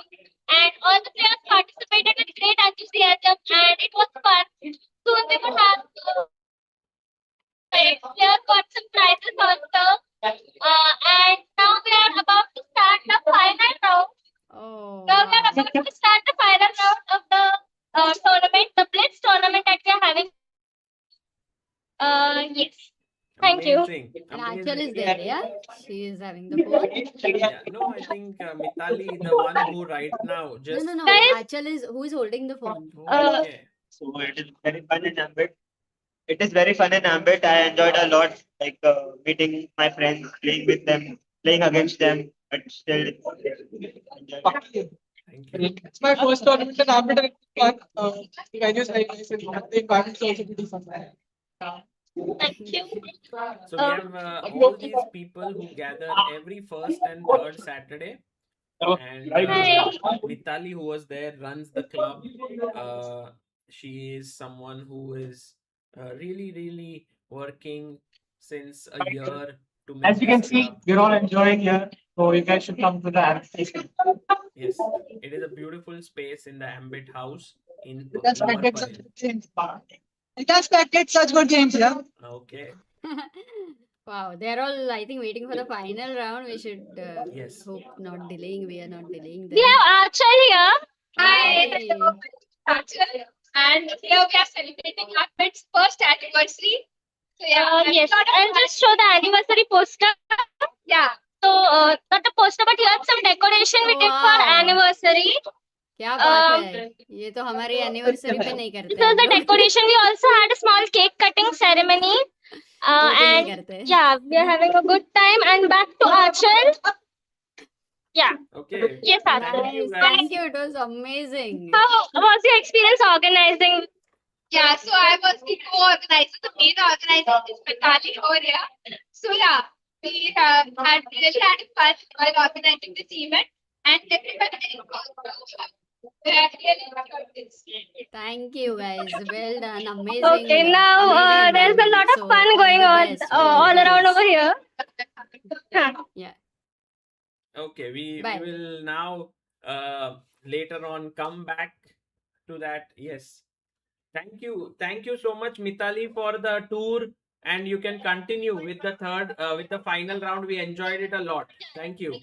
And all the players participated with great enthusiasm, and it was fun. Soon we will have players got some prizes also. And now we are about to start the final round. Oh. Now we are about to start the final round of the tournament, the Blitz tournament that we are having. Yes. Thank you. Amazing. And Achal is Amazing. there, yeah? She is having the phone. Yeah, no, I think Mitali, the one who right now just. No. Guys. Achal is who is holding the phone. Oh, okay. So it is very fun in Ambit. It is very fun in Ambit. I enjoyed a lot, like meeting my friends, playing with them, playing against them. But still, Thank you. it's my first tournament in Ambit. The venues like this and the environment is also pretty fun. Thank you. So we have all these people who gather every first and third Saturday. And Hi. Mitali, who was there, runs the club. She is someone who is really, really working since a year to make As you can this see, club. we're all enjoying here. So you guys should come to the Ambit Chess Club. Yes, it is a beautiful space in the Ambit house in It has Lower spectated such Parel. good games. It has spectated such good games here. Okay. Wow, they're all, I think, waiting for the final round. We should Yes. hope not delaying. We are not delaying We them. have Archer here. Hi. Hello, Archer. And here we are celebrating Ambit's first anniversary. So yes, I'll just show the anniversary poster. Yeah. So not the poster, but here's some decoration we did for Wow. anniversary. क्या बात है ये तो हमारी anniversary पे नहीं करते So हम the लोग। decoration, we also had a small cake cutting ceremony. वो भी नहीं And करते yeah, we are having a good time. And back to Archer. Yeah. Okay. Yes, Archer. Thank you, Nice, guys. thank you, it was amazing. How was your experience organizing? Yeah, so I was the co-organizer. The main organizer is Mitali over here. So yeah, we have had really had fun while organizing this event, and everyone really enjoyed this. Thank you guys, well done, amazing. Okay, now amazing there's a environment. lot of So, fun all going the on best, all the around best. over here. Yeah, Okay, we Bye. will now later on come back to that. Yes. Thank you so much, Mitali, for the tour, and you can continue with the with the final round. We enjoyed it a lot. Thank you. Okay,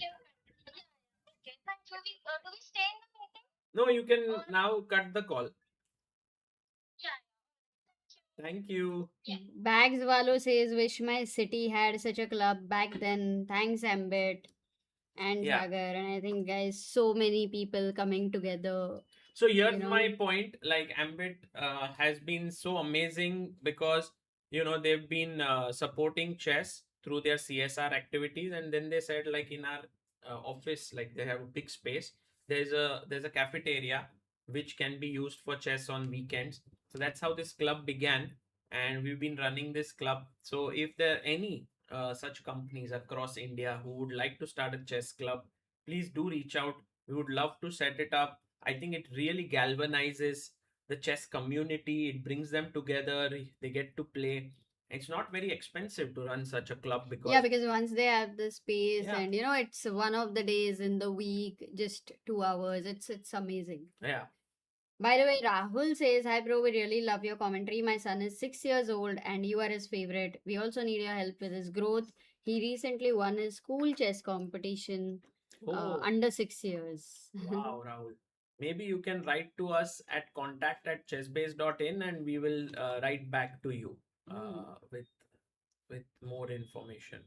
thank you. Do we stay in the meeting? No, you can now cut the call. Yeah. Thank you. Bags Walo says, wish my city had such a club back then. Thanks, Ambit and Yeah. Sagar. And I think, guys, so many people coming together. So here's You know. my point. Like Ambit has been so amazing because they've been supporting chess through their CSR activities, and then they said like in our office, like they have a big space. There's a cafeteria which can be used for chess on weekends. So that's how this club began, and we've been running this club. So if there are any such companies across India who would like to start a chess club, please do reach out. We would love to set it up. I think it really galvanizes the chess community. It brings them together. They get to play. It's not very expensive to run such a club because Yeah, because once they have the space, Yeah. and it's one of the days in the week, just 2 hours. It's amazing. yeah. By the way, Rahul says, hi bro, we really love your commentary. My son is 6 years old and you are his favorite. We also need your help with his growth. He recently won his school chess competition Oh, under 6 years. wow, Rahul. Maybe you can write to us at contact@chessbase.in and we will write back to you with more information.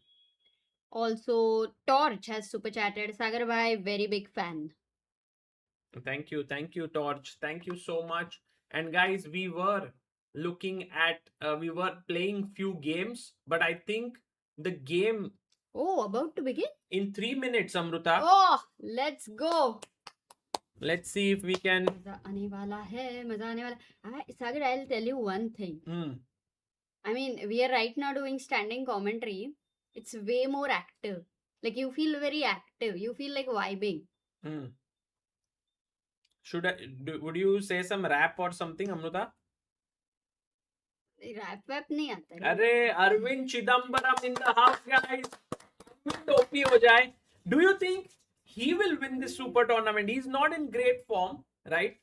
Also, Torch has super chatted. Sagar bhai, very big fan. Thank you, Torch. Thank you so much. And guys, we were looking at, we were playing few games, but I think the game Oh, about to begin? in 3 minutes, Amruta. Oh, let's go. Let's see if we can. Maza aane wala hai, maza aane wala. Sagar, I'll tell you one thing. I mean, we are right now doing standing commentary. It's way more active. Like, you feel very active. You feel like vibing. Would you say some rap or something, Amruta? Rap nahi aata hai. Arre, Arvind Chithambaram in the house, guys. Topi ho jaye. Do you think he will win this super tournament? He's not in great form, right?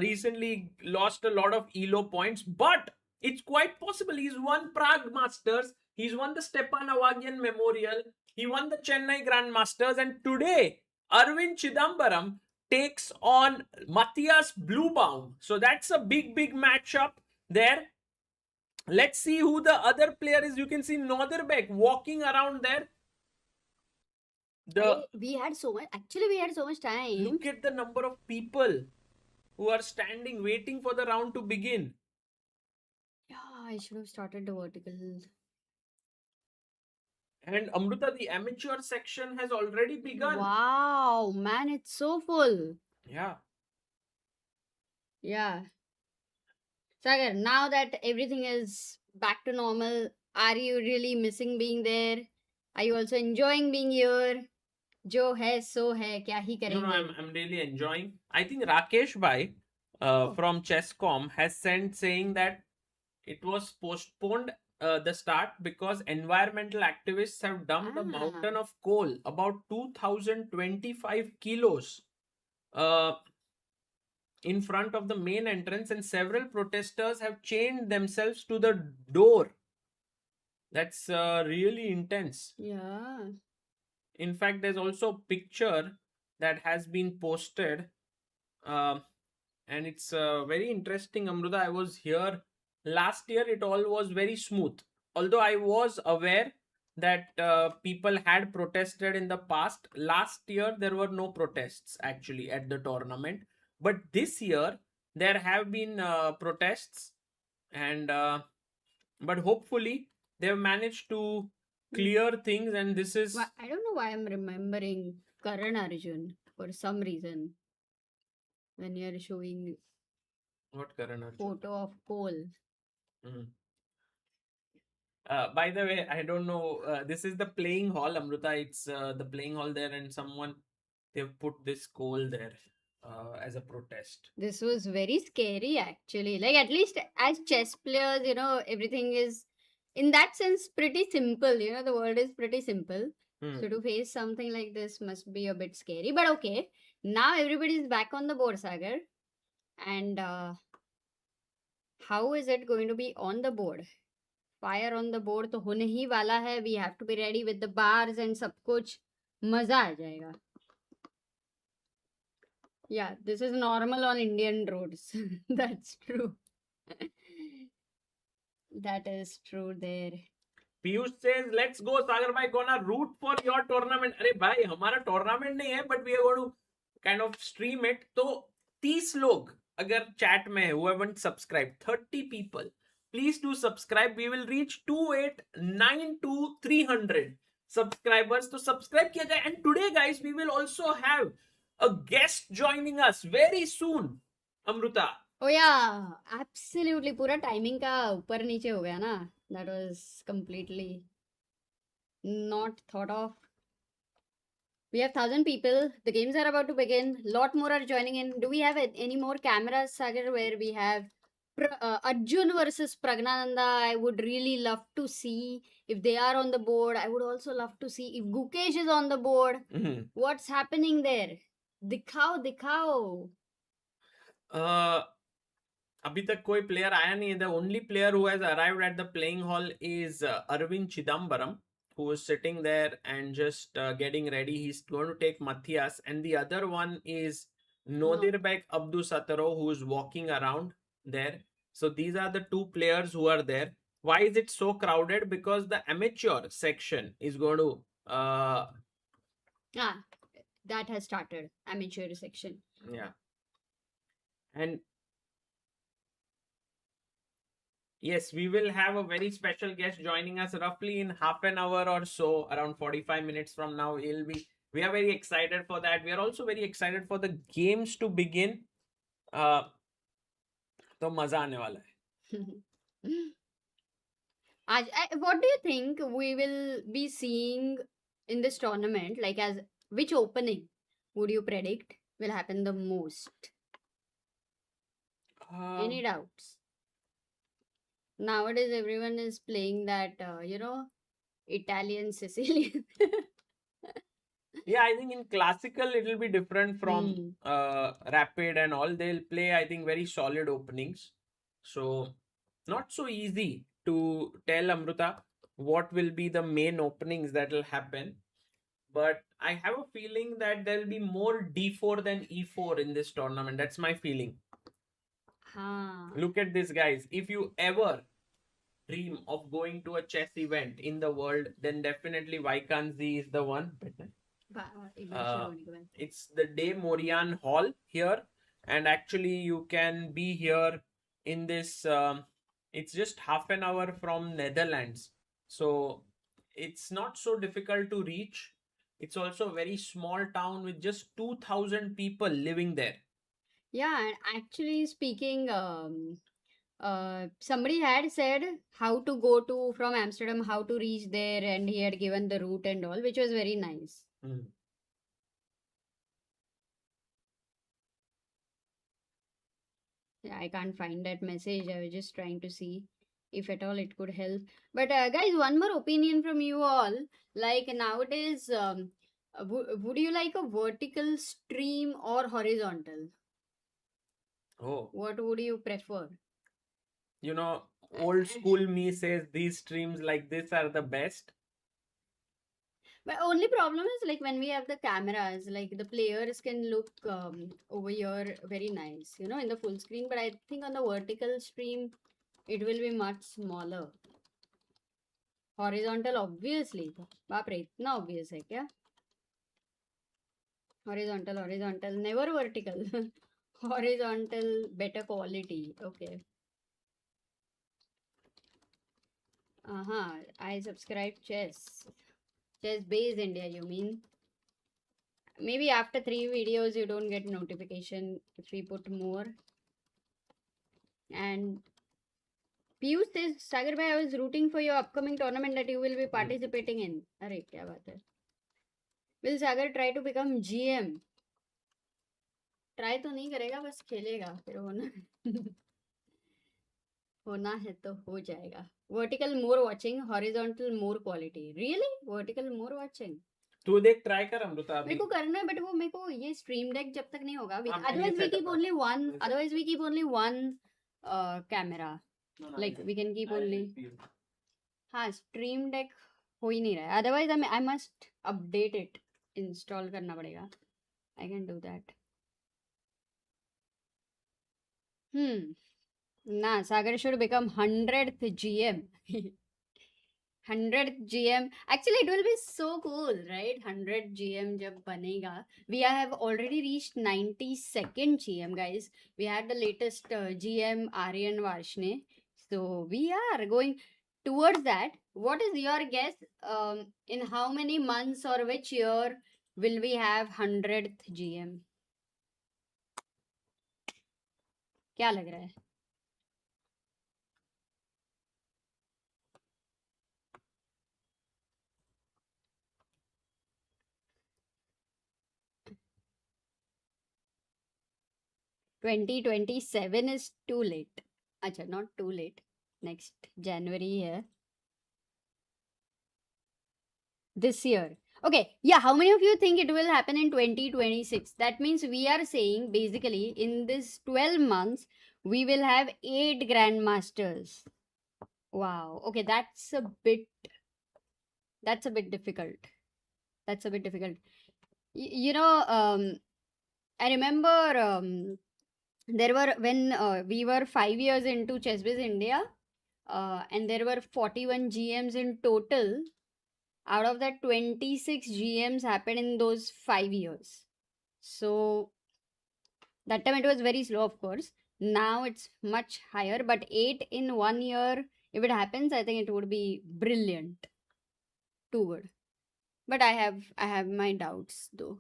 Recently lost a lot of ELO points, but it's quite possible. He's won Pragg Masters. He's won the Stepan Avagian Memorial. He won the Chennai Grand Masters. And today, Arvind Chithambaram takes on Matthias Bluebaum. So that's a big matchup there. Let's see who the other player is. You can see Nodirbek walking around there. We had so much. Actually, we had so much time. Look at the number of people who are standing, waiting for the round to begin. Yeah, I should have started the vertical. And Amruta, the amateur section has already begun. Wow, man, it's so full. Yeah. Yeah. Sagar, now that everything is back to normal, are you really missing being there? Are you also enjoying being here? Jo hai, so hai, kya hi karenge? No, I'm really enjoying. I think Rakesh Bhai from Chesscom has sent saying that it was postponed the start because environmental activists have dumped a mountain of coal, about 2025 kilos, in front of the main entrance, and several protesters have chained themselves to the door. That's really intense. Yeah. In fact, there's also a picture that has been posted, and it's very interesting, Amruta. I was here last year, it all was very smooth. Although I was aware that people had protested in the past. Last year, there were no protests actually at the tournament. But this year, there have been protests, and but hopefully, they've managed to clear things, and this is. I don't know why I'm remembering Karan Arjun for some reason when you're showing What Karan Arjun? photo of coal. By the way, I don't know. This is the playing hall, Amruta. It's the playing hall there, and someone they've put this coal there as a protest. This was very scary, actually. Like, at least as chess players, you know, everything is, in that sense, pretty simple. You know, the world is pretty simple. So to face something like this must be a bit scary. But okay, now everybody is back on the board, Sagar. And how is it going to be on the board? Fire on the board तो होने ही वाला है. We have to be ready with the bars and सब कुछ. मजा आ जाएगा. Yeah, this is normal on Indian roads. That's true. That is true there. Piyush says, let's go, Sagar bhai, gonna root for your tournament. अरे भाई, हमारा tournament नहीं है, but we are going to kind of stream it. तो 30 लोग अगर chat में है, who haven't subscribed, 30 people, please do subscribe. We will reach 2892 subscribers. So subscribe किया जाए. And today, guys, we will also have a guest joining us very soon. Amruta. Oh yeah, absolutely. पूरा timing का ऊपर नीचे हो गया ना. That was completely not thought of. We have 1,000 people. The games are about to begin. Lot more are joining in. Do we have any more cameras, Sagar, where we have Arjun versus Praggnanandhaa? I would really love to see if they are on the board. I would also love to see if Gukesh is on the board. What's happening there? दिखाओ. अभी तक कोई player आया नहीं है. The only player who has arrived at the playing hall is Aravindh Chithambaram, who is sitting there and just getting ready. He's going to take Matthias, and the other one is Nodirbek Abdusattorov, who is walking around there. So these are the two players who are there. Why is it so crowded? Because the amateur section is going to that has started. Amateur section. Yeah. And yes, we will have a very special guest joining us roughly in half an hour or so, around 45 minutes from now. We are very excited for that. We are also very excited for the games to begin. तो मजा आने वाला है. What do you think we will be seeing in this tournament? Like, as which opening would you predict will happen the most? Any doubts? Nowadays, everyone is playing that, Italian Sicilian. Yeah, I think in classical, it will be different from rapid and all. They'll play, I think, very solid openings. So, not so easy to tell, Amruta, what will be the main openings that will happen. But I have a feeling that there will be more D4 than E4 in this tournament. That's my feeling. Look at this, guys. If you ever dream of going to a chess event in the world, then definitely Wijk is the one. It's the De Morian Hall here, and actually you can be here in this. It's just half an hour from Netherlands, so it's not so difficult to reach. It's also a very small town with just 2,000 people living there. Yeah, and actually speaking, somebody had said how to go from Amsterdam, how to reach there, and he had given the route and all, which was very nice. Yeah, I can't find that message. I was just trying to see if at all it could help. But guys, one more opinion from you all. Like nowadays, would you like a vertical stream or horizontal? Oh, What would you prefer? you know, old school me says these streams like this are the best. But only problem is like when we have the cameras, like the players can look over here very nice, you know, in the full screen. But I think on the vertical stream, it will be much smaller. Horizontal, obviously. बाप रे इतना obvious है क्या? Horizontal, horizontal, never vertical. Horizontal, better quality. Okay. I subscribe chess. Chess base India, you mean? Maybe after 3 videos you don't get notification if we put more. And Piyush says, Sagar bhai, I was rooting for your upcoming tournament that you will be participating in. Arey, kya baat hai? Will Sagar try to become GM? Try तो नहीं करेगा, बस खेलेगा, फिर होना है तो हो जाएगा. Vertical more watching, horizontal more quality. Really? Vertical more watching? तू देख ट्राई कर अमृता अभी. मेरे को करना है, बट वो मेरे को ये स्ट्रीम डेक जब तक नहीं होगा, हाँ, otherwise we setup keep है. only one. ये Otherwise we keep only one camera. Like we can keep only. हाँ, स्ट्रीम डेक हो ही नहीं रहा है. Otherwise I must update it. Install करना पड़ेगा. I can do that. Nah, Sagar should become 100th GM. 100th GM. Actually, it will be so cool, right? 100 GM jab banega. We have already reached 92nd GM, guys. We had the latest GM Aryan Varshne. So we are going towards that. What is your guess? In how many months or which year will we have 100th GM? क्या लग रहा है? $2027 is too late. Acha, not too late. Next January here. This year. Okay, yeah, how many of you think it will happen in 2026? That means we are saying basically in this 12 months, we will have 8 grandmasters. Wow. Okay, that's a bit difficult. That's a bit difficult. You know, I remember there were, when we were 5 years into ChessBase India, and there were 41 GMs in total. Out of that, 26 GMs happened in those 5 years. So that time it was very slow, of course. Now it's much higher, but 8 in 1 year, if it happens, I think it would be brilliant. Too good. But I have my doubts though.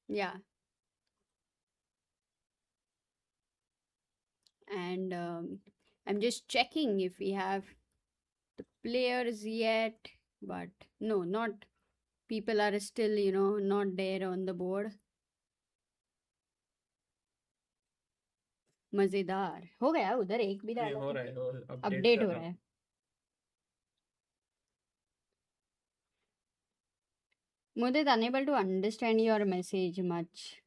Yeah. And I'm just checking if we have the players yet, but no, not. People are still, you know, not there on the board. मजेदार हो गया उधर एक भी डाला हो रहा है, अपडेट हो रहा है. Mudit, unable to understand your message much.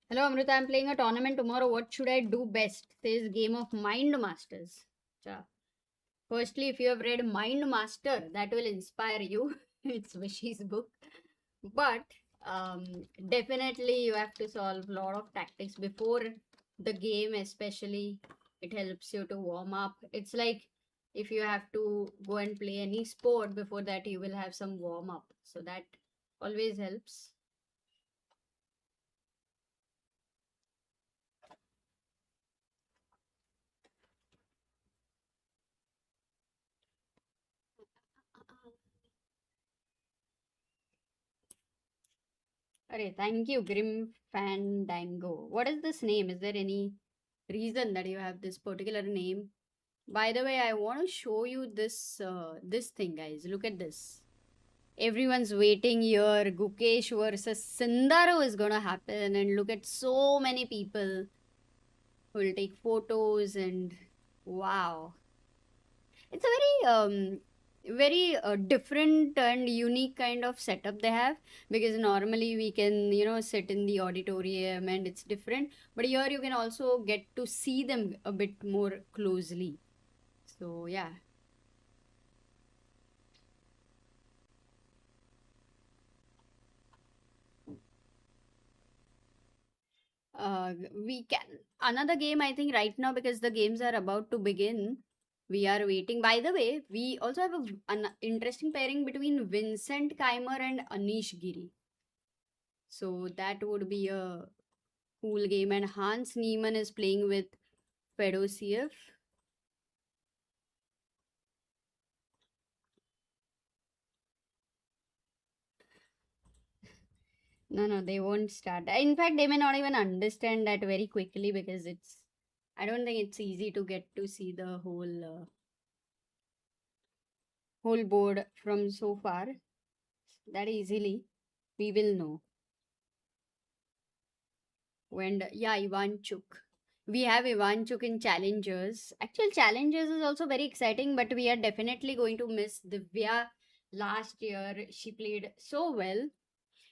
Hello Amrita, I'm playing a tournament tomorrow. What should I do best? Says Game of Mind Masters. Cha. Firstly, if you have read Mind Master, that will inspire you. It's Vishy's book. But definitely you have to solve a lot of tactics before the game, especially. It helps you to warm up. It's like if you have to go and play any sport, before that you will have some warm up. So that always helps. Arey, thank you, Grim Fandango. What is this name? Is there any reason that you have this particular name? By the way, I want to show you this thing, guys. Look at this. Everyone's waiting here. Gukesh versus Sindarov is gonna happen, and look at so many people who will take photos. And wow, it's a very different and unique kind of setup they have, because normally we can sit in the auditorium and it's different, but here you can also get to see them a bit more closely. So yeah. We can another game, I think, right now, because the games are about to begin. We are waiting. By the way, we also have an interesting pairing between Vincent Keymer and Anish Giri. So that would be a cool game. And Hans Niemann is playing with Fedoseev. No, they won't start. In fact, they may not even understand that very quickly, because I don't think it's easy to get to see the whole board from so far that easily. We will know. When, yeah, Ivanchuk. We have Ivanchuk in Challengers. Actual Challengers is also very exciting, but we are definitely going to miss Divya. Last year, she played so well.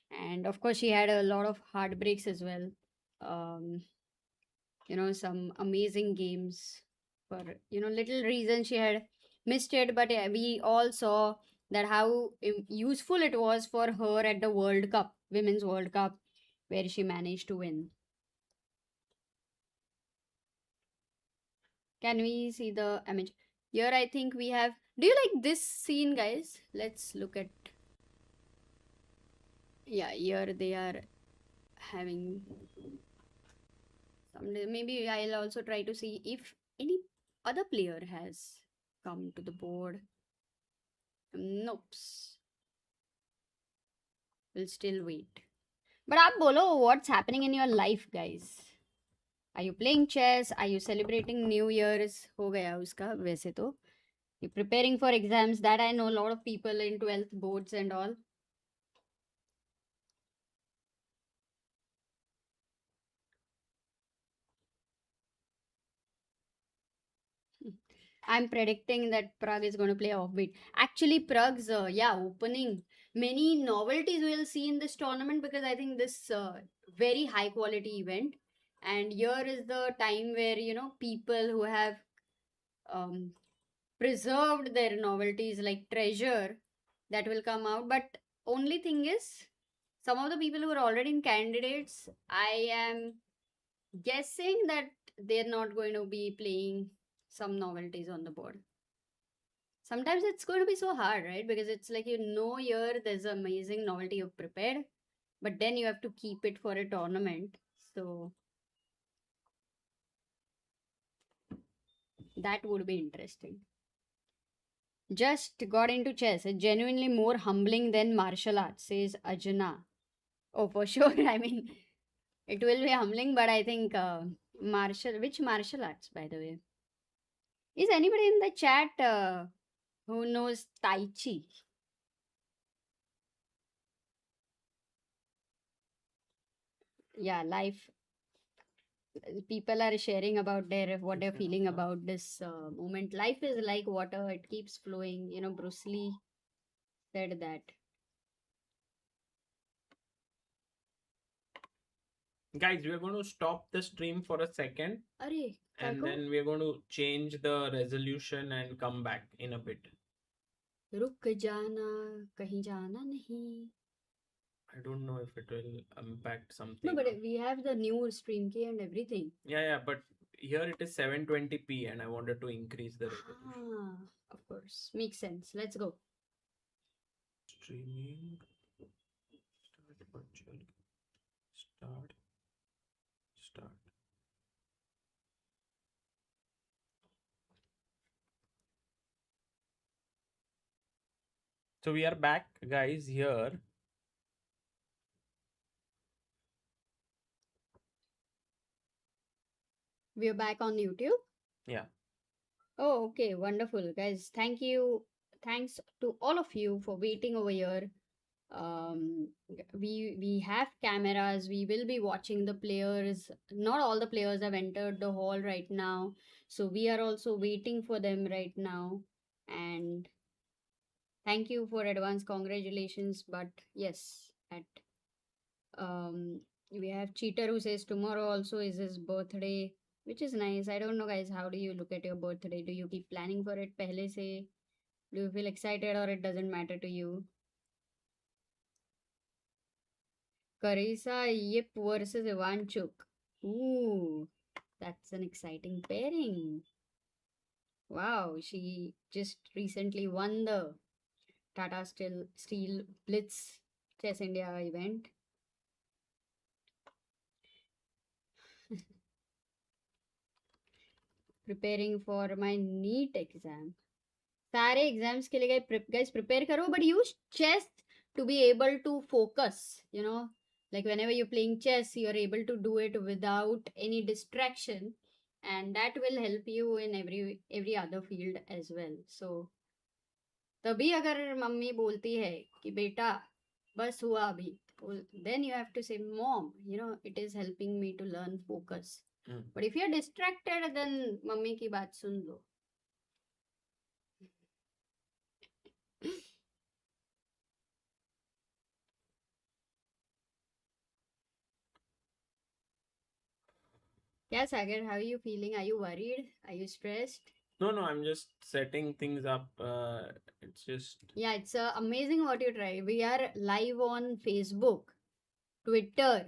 And of course, she had a lot of heartbreaks as well. Um, some amazing games. For, little reason she had missed it, but we all saw that how useful it was for her at the World Cup, Women's World Cup, where she managed to win. Can we see the image? Here I think we have... Do you like this scene, guys? Let's look at... Yeah, here they are having... Maybe I'll also try to see if any other player has come to the board. Nope. We'll still wait. But aap bolo, what's happening in your life, guys? Are you playing chess? Are you celebrating New Year's? हो गया उसका वैसे तो. You're preparing for exams. That I know a lot of people in 12th boards and all. I'm predicting that Pragg is going to play offbeat. Actually, Pragg's opening, many novelties we'll see in this tournament, because I think this very high quality event. And here is the time where people who have preserved their novelties like treasure, that will come out. But only thing is, some of the people who are already in candidates, I am guessing that they're not going to be playing some novelties on the board. Sometimes it's going to be so hard, right? Because it's like, here there's an amazing novelty you've prepared, but then you have to keep it for a tournament. So that would be interesting. Just got into chess. It's genuinely more humbling than martial arts, says Ajna. Oh, for sure. I mean, it will be humbling, but I think which martial arts, by the way? Is anybody in the chat who knows Tai Chi? Yeah, life. People are sharing about what they're feeling about this moment. Life is like water; it keeps flowing. Bruce Lee said that. Guys, we are going to stop the stream for a second, Arey, and then we are going to change the resolution and come back in a bit. रुक जाना, कहीं जाना नहीं. I don't know if it will impact something. No, but we have the new stream key and everything. Yeah, but here it is 720p and I wanted to increase the resolution. Of course. Makes sense. Let's go. Streaming. Start virtual. Start. So we are back, guys, here. We are back on YouTube. Yeah. Oh, okay, wonderful, guys. Thank you. Thanks to all of you for waiting over here. We have cameras. We will be watching the players. Not all the players have entered the hall right now, so we are also waiting for them right now. And thank you for advance congratulations. But yes, at we have Cheater who says tomorrow also is his birthday, which is nice. I don't know, guys. How do you look at your birthday? Do you keep planning for it pehle se? Do you feel excited or it doesn't matter to you? Carissa Yip versus Ivanchuk. Ooh, that's an exciting pairing. Wow, she just recently won the Tata Steel Blitz Chess India event. Preparing for my NEET exam. सारे exams के लिए guys prepare करो, but use chess to be able to focus. You know, like whenever you're playing chess, you're able to do it without any distraction, and that will help you in every other field as well. So तभी अगर mummy बोलती है कि बेटा बस हुआ अभी, then you have to say, mom, you know, it is helping me to learn focus. But if you're distracted, then mummy की बात सुन लो. Yeah, Sagar, how are you feeling? Are you worried? Are you stressed? No, I'm just setting things up. It's just. Yeah, it's amazing what you try. We are live on Facebook, Twitter.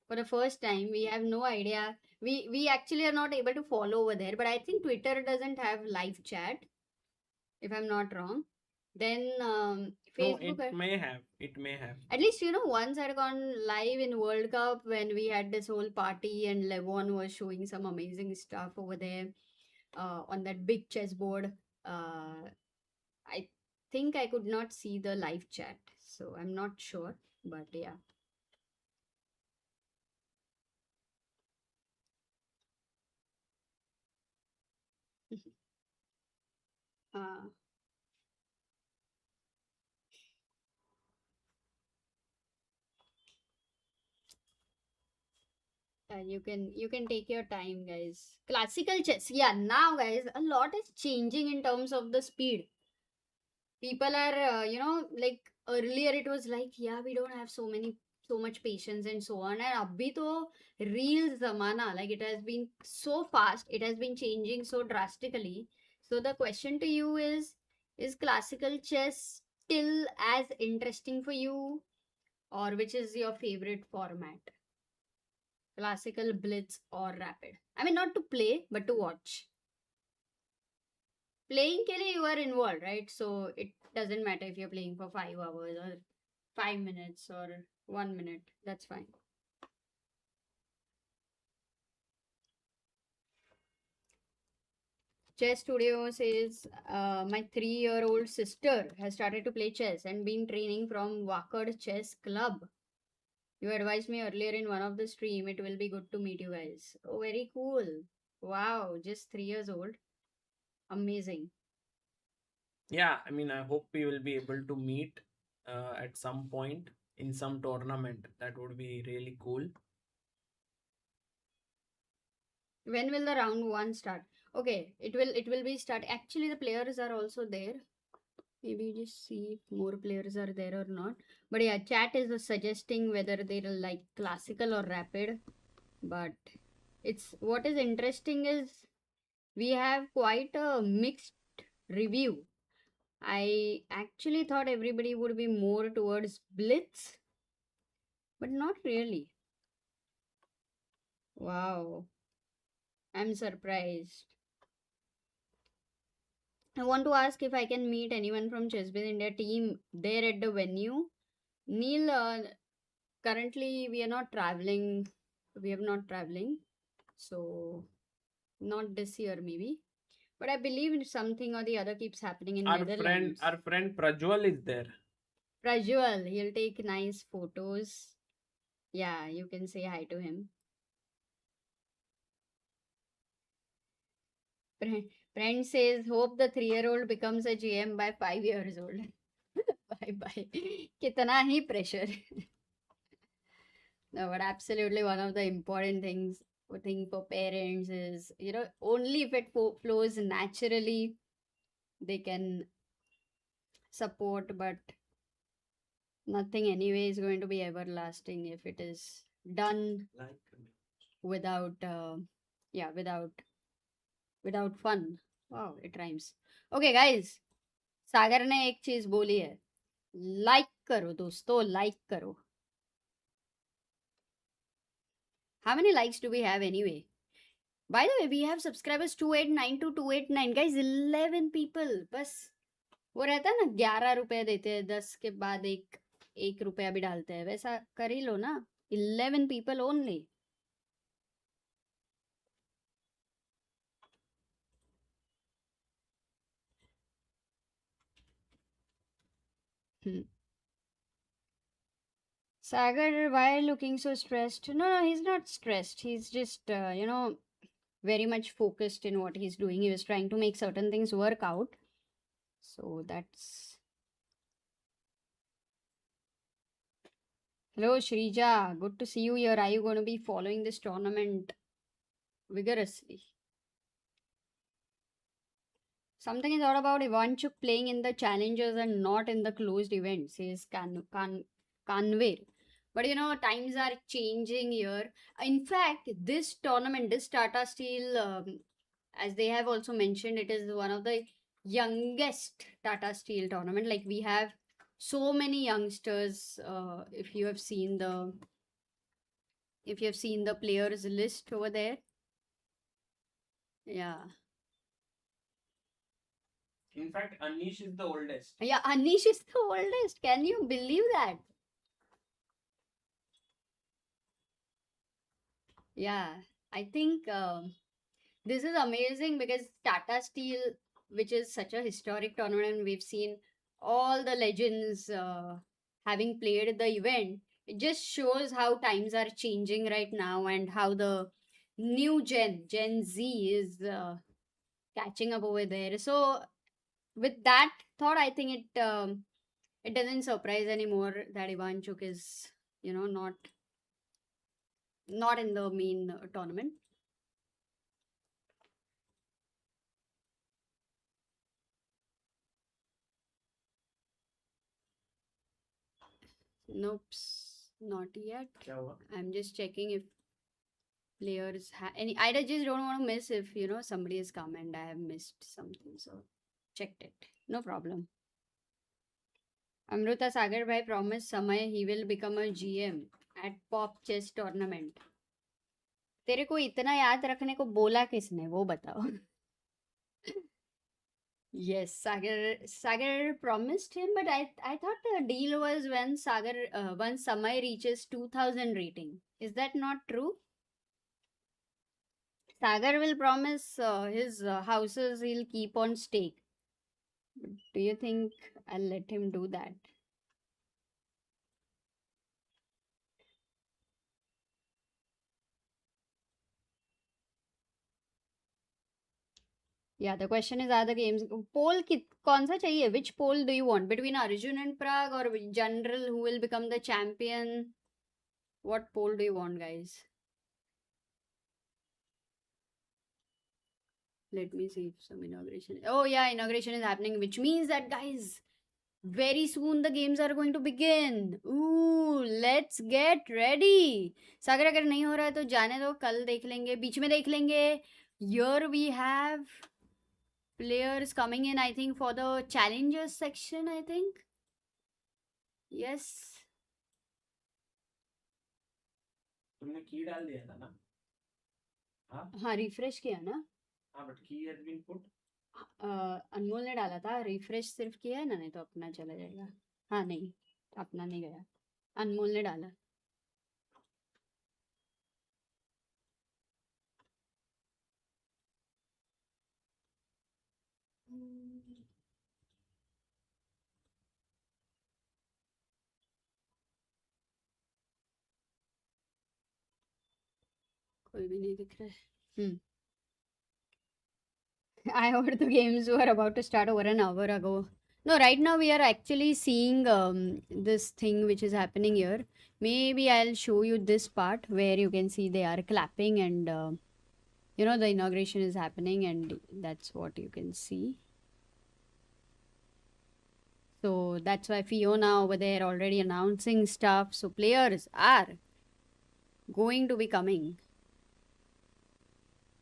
For the first time, we have no idea. We actually are not able to follow over there, but I think Twitter doesn't have live chat, if I'm not wrong. Then Facebook. No, it may have. It may have. At least, you know, once I'd gone live in World Cup when we had this whole party and Levon was showing some amazing stuff over there on that big chessboard. I think I could not see the live chat, so I'm not sure, but yeah. uh, you can take your time, guys. Classical chess, yeah. Now, guys, a lot is changing in terms of the speed. People are you know, like earlier it was like, yeah, we don't have so much patience and so on, and abhi to real zamana, like it has been so fast, it has been changing so drastically. So the question to you is classical chess still as interesting for you, or which is your favorite format? Classical, blitz, or rapid? I mean, not to play but to watch. Playing ke liye you are involved, right? So it doesn't matter if you're playing for 5 hours or 5 minutes or 1 minute. That's fine. Chess Studio says, my 3-year-old sister has started to play chess and been training from Wakad Chess Club. You advised me earlier in one of the stream. It will be good to meet you guys. Oh, very cool. Wow, just 3 years old. Amazing. Yeah, I mean, I hope we will be able to meet at some point in some tournament. That would be really cool. When will the round 1 start? Okay, it will be start. Actually, the players are also there. Maybe just see if more players are there or not. But yeah, chat is suggesting whether they're like classical or rapid. But it's what is interesting is we have quite a mixed review. I actually thought everybody would be more towards blitz, but not really. Wow, I'm surprised. I want to ask if I can meet anyone from Chessbiz India team there at the venue. Neil, currently we are not traveling. We are not traveling, so not this year maybe. But I believe something or the other keeps happening in Netherlands. Our friend Prajwal is there. Prajwal, he'll take nice photos. Yeah, you can say hi to him. Friend says, hope the 3-year-old becomes a GM by 5 years old. Bye bye. Kitana hi pressure. No, but absolutely one of the important things thing for parents is, only if it flows naturally, they can support, but nothing anyway is going to be everlasting if it is done Like without, without fun. Wow, it rhymes. Okay, guys. सागर ने एक चीज बोली है, like करो दोस्तों, like करो. How many likes do we have anyway? By the way, we have subscribers 289 to 289. Guys, 11 people. बस वो रहता है ना, 11 रुपए देते हैं, 10 के बाद एक रुपया भी डालते हैं, वैसा कर ही लो ना. 11 people only. Sagar, why are you looking so stressed? No, he's not stressed. He's just, very much focused in what he's doing. He was trying to make certain things work out. So that's. Hello, Shrija. Good to see you here. Are you going to be following this tournament vigorously? Something is all about Ivanchuk playing in the challengers and not in the closed events, says Kanver. But times are changing here. In fact, this tournament, this Tata Steel, as they have also mentioned, it is one of the youngest Tata Steel tournament. Like, we have so many youngsters. If you have seen the players list over there, yeah. in fact, Anish is the oldest. Yeah, Anish is the oldest. Can you believe that? Yeah, I think this is amazing because Tata Steel, which is such a historic tournament, and we've seen all the legends having played the event. It just shows how times are changing right now and how the new Gen Z, is catching up over there. So, with that thought, I think it doesn't surprise anymore that Ivanchuk is, not in the main tournament. Nope, not yet. क्या हुआ? I'm just checking if players any. I just don't want to miss if somebody has come and I have missed something. So checked it. No problem. Amruta Sagar bhai promised Samay he will become a GM at Pop Chess Tournament. तेरे को इतना याद रखने को बोला किसने, वो बताओ. Yes, Sagar promised him, but I thought the deal was when once Samay reaches 2000 rating. Is that not true? Sagar will promise his houses he'll keep on stake. Do you think I'll let him do that? Yeah, the question is, are the games poll kaun sa chahiye? Which poll do you want, between Arjun and Pragg, or general who will become the champion? What poll do you want, guys? Let me see if some inauguration. Oh yeah, inauguration is happening, which means that, guys, very soon the games are going to begin. Ooh, let's get ready. Sagar, अगर नहीं हो रहा है तो जाने दो, कल देख लेंगे, बीच में देख लेंगे. Here we have players coming in, I think, for the challengers section, I think. Yes. तुमने की डाल दिया था ना? हाँ, रिफ्रेश किया ना? हाँ, but key has been put. अनमोल ने डाला था, रिफ्रेश सिर्फ किया है ना, नहीं तो अपना चला जाएगा. हाँ, नहीं, अपना नहीं गया, अनमोल ने डाला. कोई भी नहीं दिख रहा है. I heard the games were about to start over an hour ago. No, right now we are actually seeing this thing which is happening here. Maybe I'll show you this part where you can see they are clapping and the inauguration is happening, and that's what you can see. So that's why Fiona over there already announcing stuff. So players are going to be coming.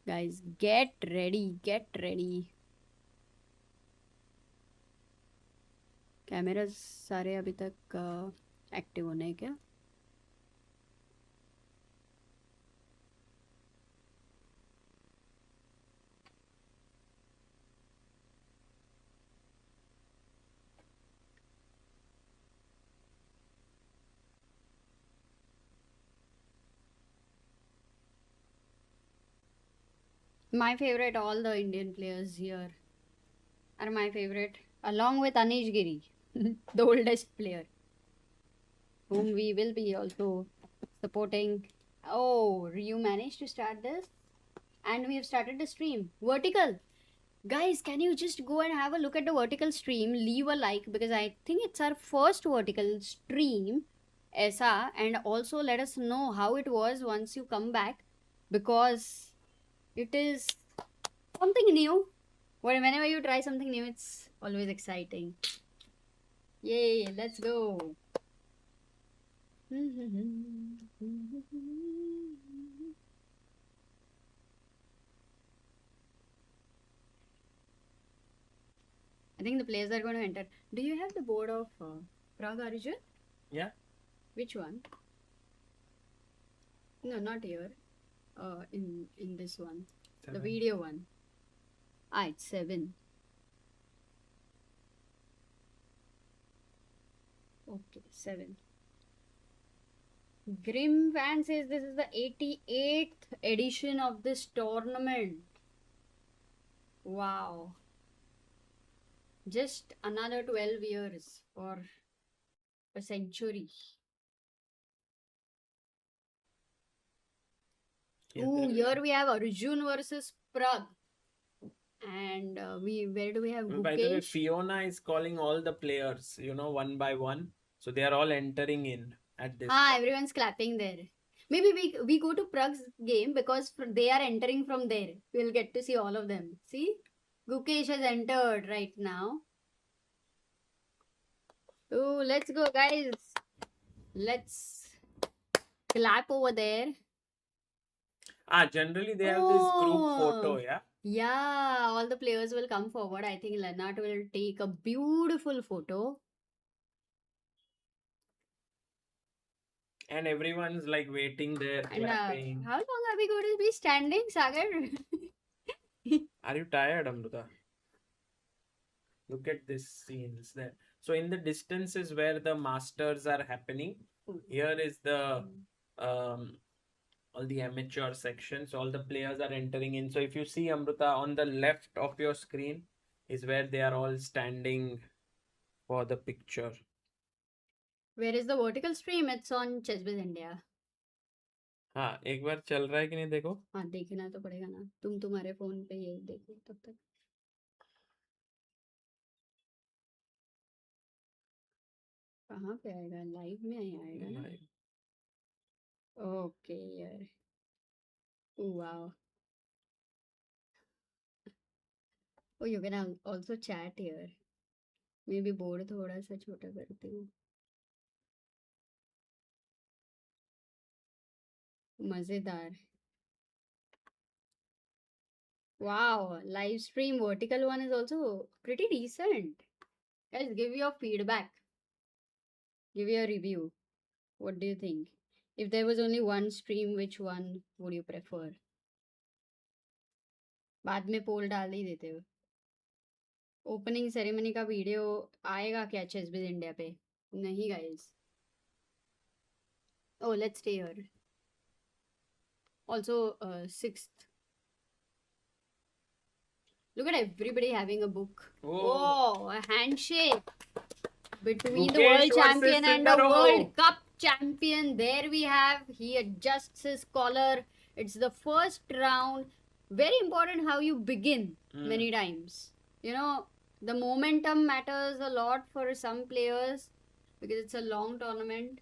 Guys, get ready, get ready. Cameras सारे अभी तक active होने हैं क्या? My favorite, all the Indian players here are my favorite, along with Anish Giri, the oldest player, whom we will be also supporting. Oh, you managed to start this, and we have started the stream. Vertical. Guys, can you just go and have a look at the vertical stream? Leave a like because I think it's our first vertical stream. Aisa, and also let us know how it was once you come back, because it is something new. Whenever you try something new, it's always exciting. Yay, let's go. I think the players are going to enter. Do you have the board of Pragg, Arjun? Yeah. Which one? No, not here. In this one. 7. The video one. Ah, it's 7. Okay, 7. Grim fan says this is the 88th edition of this tournament. Wow. Just another 12 years for a century. Ooh, here we have Arjun versus Pragg. And where do we have Gukesh? By the way, Fiona is calling all the players, one by one. So they are all entering in at this. Everyone's clapping there. Maybe we go to Pragg's game because they are entering from there. We'll get to see all of them. See? Gukesh has entered right now. Oh, let's go, guys. Let's clap over there. Generally they have this group photo, yeah? Yeah, all the players will come forward. I think Lennart will take a beautiful photo. And everyone's like waiting there, clapping. How long are we going to be standing, Sagar? Are you tired, Amruta? Look at these scenes there. So in the distance is where the masters are happening. Here is the all the amateur sections. All the players are entering in. So if you see, Amruta, on the left of your screen is where they are all standing for the picture. Where is the vertical stream? It's on ChessBiz India. हाँ, एक बार चल रहा है कि नहीं देखो. हाँ, देखना तो पड़ेगा ना. तुम तुम्हारे फोन पे ये देखो तब तक. कहाँ पे आएगा? लाइव में ही आएगा ना. ओके यार. Wow. Oh, you can also chat here. Maybe board थोड़ा सा छोटा करती हूँ. मजेदार. Wow, live stream vertical one is also pretty decent. Guys, give your feedback. Give your review. What do you think? If there was only one stream, which one would you prefer? बाद में पोल डाल ही देते हो. Opening ceremony का video आएगा क्या चेसबिज India पे? नहीं guys. Oh, let's stay here. Also, 6th. Look at everybody having a book. Oh, a handshake between Gukesh the world champion and the Sindarov. World Cup champion. There we have. He adjusts his collar. It's the first round. very important how you begin Mm. many times. You know, the momentum matters a lot for some players because it's a long tournament.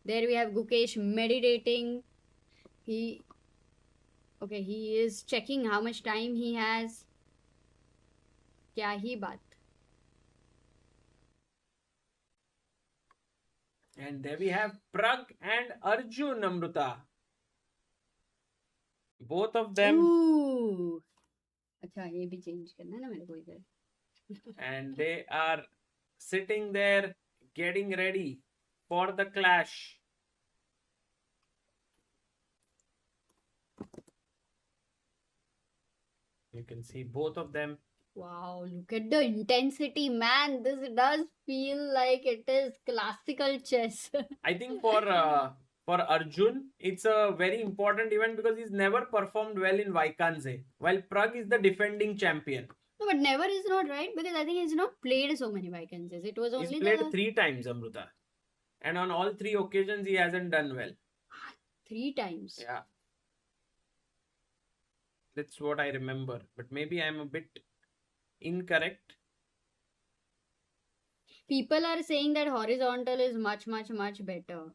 There we have Gukesh meditating. He is checking how much time he has. Kya hi baat. And there we have Pragg and Arjun, Amruta. Both of them. Ooh. अच्छा ये भी change करना है ना मेरे को इधर. And they are sitting there getting ready for the clash. You can see both of them. Wow, look at the intensity, man. This does feel like it is classical chess. I think for Arjun, it's a very important event because he's never performed well in Vaikanze, while Pragg is the defending champion. No, but never is not right because I think he's not played so many vacancies. It was only He's played 3 times, Amruta. And on all 3 occasions, he hasn't done well. 3 times. Yeah. That's what I remember. But maybe I'm a bit incorrect. People are saying that horizontal is much, much, much better.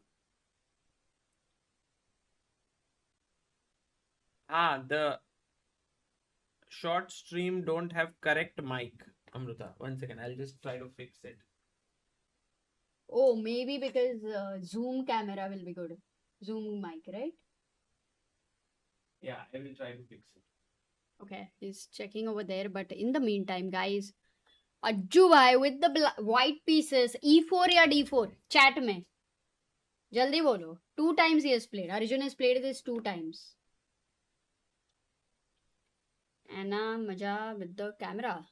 The short stream don't have correct mic. Amruta, 1 second. I'll just try to fix it. Oh, maybe because zoom camera will be good. Zoom mic, right? Yeah, I will try to fix it. Okay, he's checking over there. But in the meantime, guys, Ajju bhai with the white pieces, E4 या D4, chat में. Jaldi bolo. 2 times he has played. Arjun has played this 2 times. Anna Maja with the camera.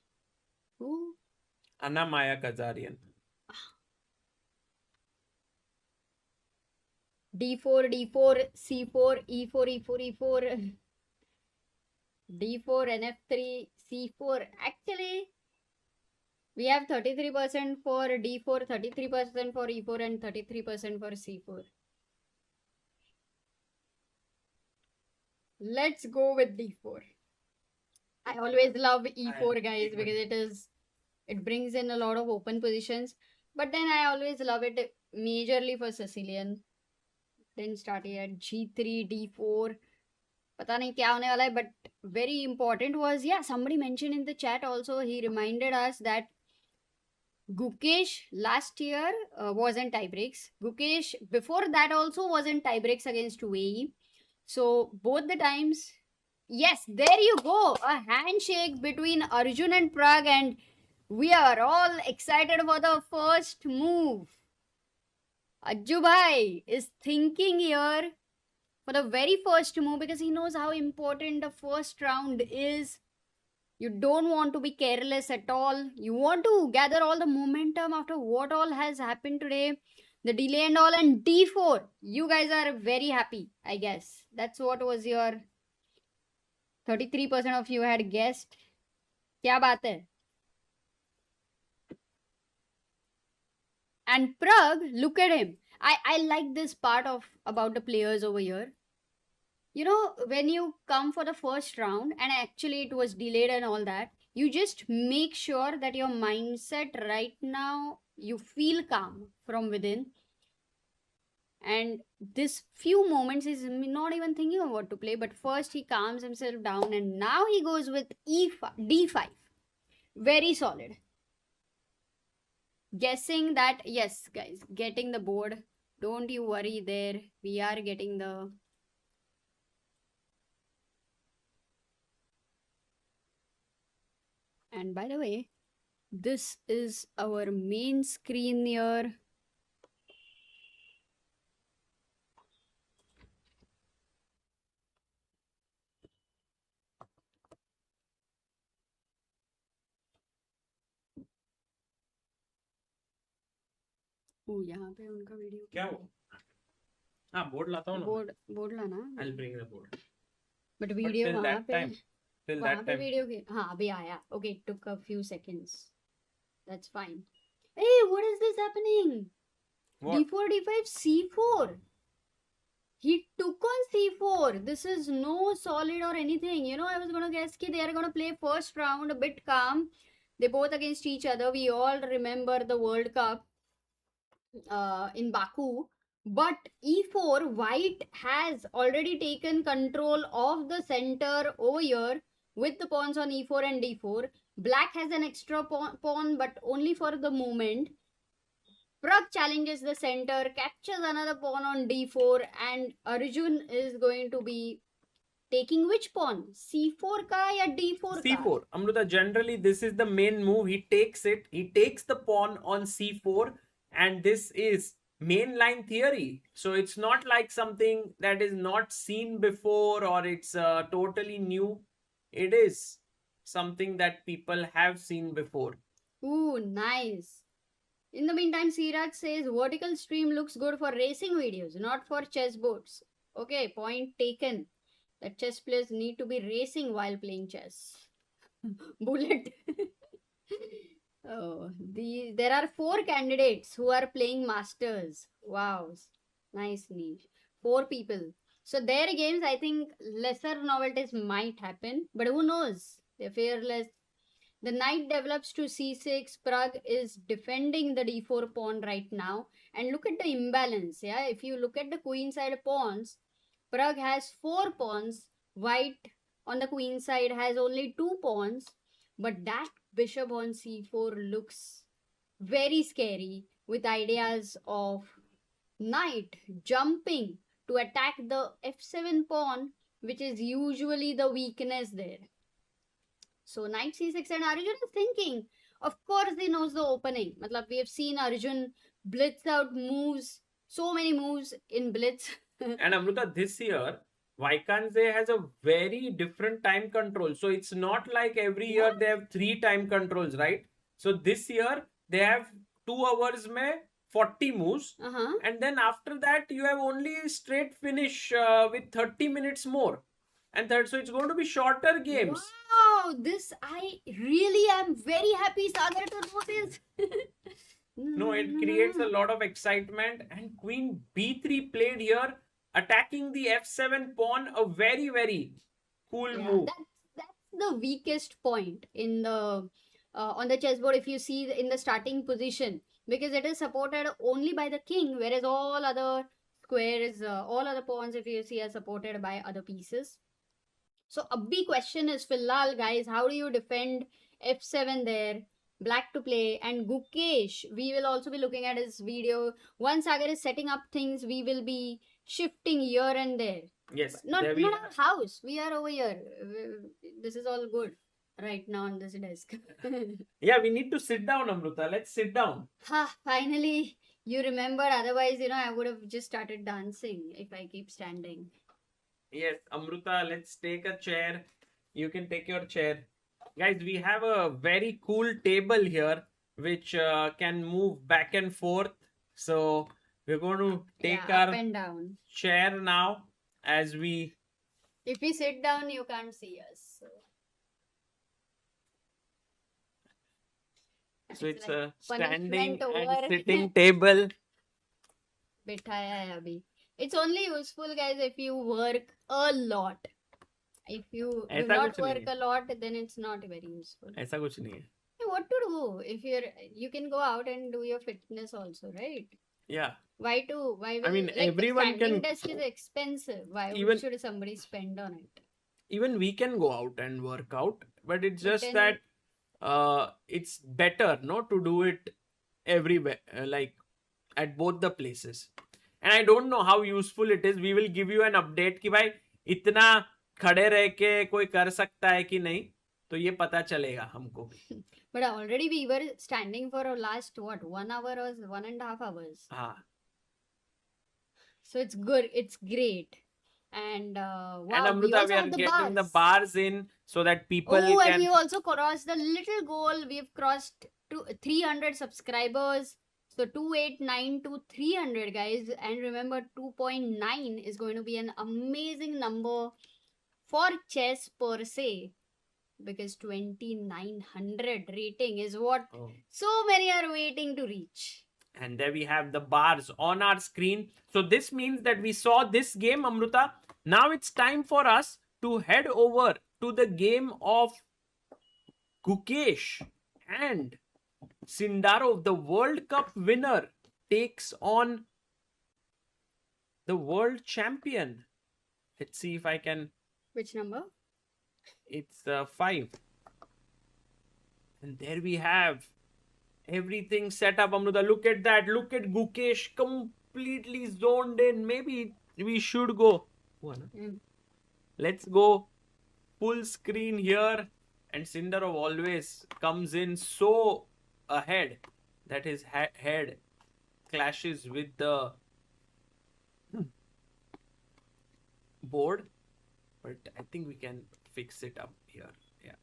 Who? Anna Maya Kazarian. D4, D4, C4, E4, E4, E4. D4, NF3, C4. Actually, we have 33% for D4, 33% for E4 and 33% for C4. Let's go with D4. I always love E4, guys, because it brings in a lot of open positions. But then I always love it majorly for Sicilian. Then start here G3, D4. पता नहीं क्या होने वाला है, but very important was, yeah, somebody mentioned in the chat also, he reminded us that Gukesh last year was in tie breaks. Gukesh before that also was in tie breaks against Wijk. So both the times, yes, there you go, a handshake between Arjun and Pragg, and we are all excited for the first move. Ajju bhai is thinking here for the very first move because he knows how important the first round is. You don't want to be careless at all. You want to gather all the momentum after what all has happened today. The delay and all, and D4. You guys are very happy, I guess. That's what was your 33% of you had guessed. Kya baat hai? And Pragg, look at him. I like this part about the players over here. You know, when you come for the first round and actually it was delayed and all that, you just make sure that your mindset right now, you feel calm from within. And this few moments is not even thinking of what to play, but first he calms himself down and now he goes with D5. Very solid. Guessing that, yes, guys, getting the board. Don't you worry there. We are getting the... And by the way, this is our main screen here. यहाँ पे उनका video क्या हो? हाँ, board लाता हूँ ना. Board लाना. I'll bring the board. But video वहाँ पे. Till वहाँ that पे time. वीडियो के हाँ अभी आया. Okay, it took a few seconds. That's fine. Hey, what is this happening? What? D4, D5, C4. He took on c4. This is no solid or anything. You know, I was gonna guess they are gonna play first round a bit calm. They both against each other. We all remember the World Cup in Baku. But e4, white has already taken control of the center over here with the pawns on e4 and d4. Black has an extra pawn, but only for the moment. Pragg challenges the center, captures another pawn on d4, and Arjun is going to be taking which pawn? c4 ka ya d4 ka? c4. Amruta, generally this is the main move. He takes it. He takes the pawn on c4, and this is mainline theory. So it's not like something that is not seen before or it's totally new. It is something that people have seen before. Ooh, nice. In the meantime, Siraj says vertical stream looks good for racing videos, not for chess boards. Okay, point taken. That chess players need to be racing while playing chess. Bullet. Oh, there are 4 candidates who are playing masters. Wow, nice niche. 4 people. So their games, I think lesser novelties might happen, but who knows? They're fearless. The knight develops to c6. Pragg is defending the d4 pawn right now. And look at the imbalance. Yeah, if you look at the queen side pawns, Pragg has 4 pawns. White on the queen side has only 2 pawns. But that bishop on c4 looks very scary with ideas of knight jumping to attack the f7 pawn, which is usually the weakness there. So knight c6, and Arjun is thinking. Of course he knows the opening. Matlab, we have seen Arjun blitz out moves, so many moves in blitz. And Amruta, this year, Vaikanze has a very different time control. So it's not like every year they have 3 time controls, right? So this year they have 2 hours mein 40 moves. And then after that you have only straight finish with 30 minutes more. And so it's going to be shorter games. Wow, this I really am very happy, Sagar, to know this. No, it creates a lot of excitement. And queen b3 played here, attacking the f7 pawn, a very, very cool move. That's the weakest point in the on the chessboard if you see in the starting position, because it is supported only by the king, whereas all other squares, all other pawns, if you see, are supported by other pieces. So a big question is, Filal, guys, how do you defend f7 there? Black to play. And Gukesh, we will also be looking at his video. Once Sagar is setting up things, we will be shifting here and there. Yes. Not our house. We are over here. This is all good right now on this desk. Yeah, we need to sit down, Amruta. Let's sit down. Finally, you remembered. Otherwise, I would have just started dancing if I keep standing. Yes, Amruta, let's take a chair. You can take your chair. Guys, we have a very cool table here which can move back and forth. So we're going to take our up and down chair now as we... If we sit down, you can't see us. So it's a like standing punishment and over. sitting table. Bithaya hai abhi. It's only useful, guys, if you work a lot. If you do not work a lot, then it's not very useful. ऐसा कुछ नहीं है. What to do? If you can go out and do your fitness also, right? Yeah. Why will, I mean, like, everyone the standing can... desk is expensive. Why Even- should somebody spend on it? Even we can go out and work out, but it's just then- that it's better not to do it everywhere, like at both the places. And I don't know how useful it is. We will give you an update कि भाई इतना खड़े रह के कोई कर सकता है कि नहीं, तो ये पता चलेगा हमको. But already we were standing for last 1 hour or 1.5 hours. हाँ. So it's good. It's great. And wow, And Amruta, we are getting the bars in so that people and can... we also crossed the little goal. We've crossed to 300 subscribers. So 289 to 300, guys. And remember, 2.9 is going to be an amazing number for chess per se. Because 2900 rating is what so many are waiting to reach. And there we have the bars on our screen. So this means that we saw this game, Amruta. Now it's time for us to head over to the game of Gukesh and Sindarov, the World Cup winner, takes on the world champion. Let's see if I can. Which number? It's 5. And there we have everything set up, Amruta. Look at that. Look at Gukesh completely zoned in. Maybe we should go. Let's go full screen here. And Sindarov always comes in so ahead that his head clashes with the board. But I think we can fix it up here. Yeah,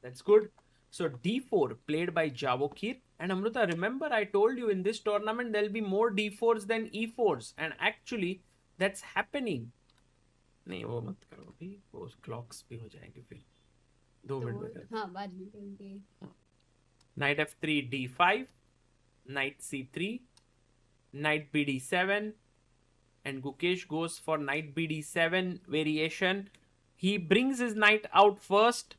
that's good. So d4 played by Javokhir. And Amruta, remember I told you in this tournament there'll be more d4s than e4s. And actually that's happening. नहीं वो मत करो अभी, वो clocks भी हो जाएंगे फिर 2 मिनट में कर. हाँ बाद में करेंगे. Knight f3 d5, knight c3, knight bd7, and Gukesh goes for knight bd7 variation. He brings his knight out first.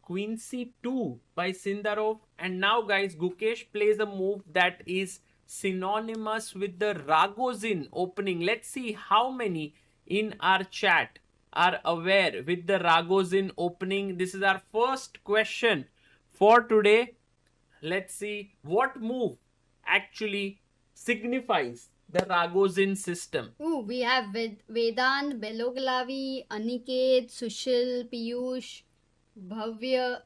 Queen c2 by Sindarov. And now guys, Gukesh plays a move that is synonymous with the Ragozin opening. Let's see how many in our chat are aware with the Ragozin opening. This is our first question for today. Let's see what move actually signifies the Ragozin system. Ooh, we have Vedant, Beloglavi, Aniket, Sushil, Piyush, Bhavya.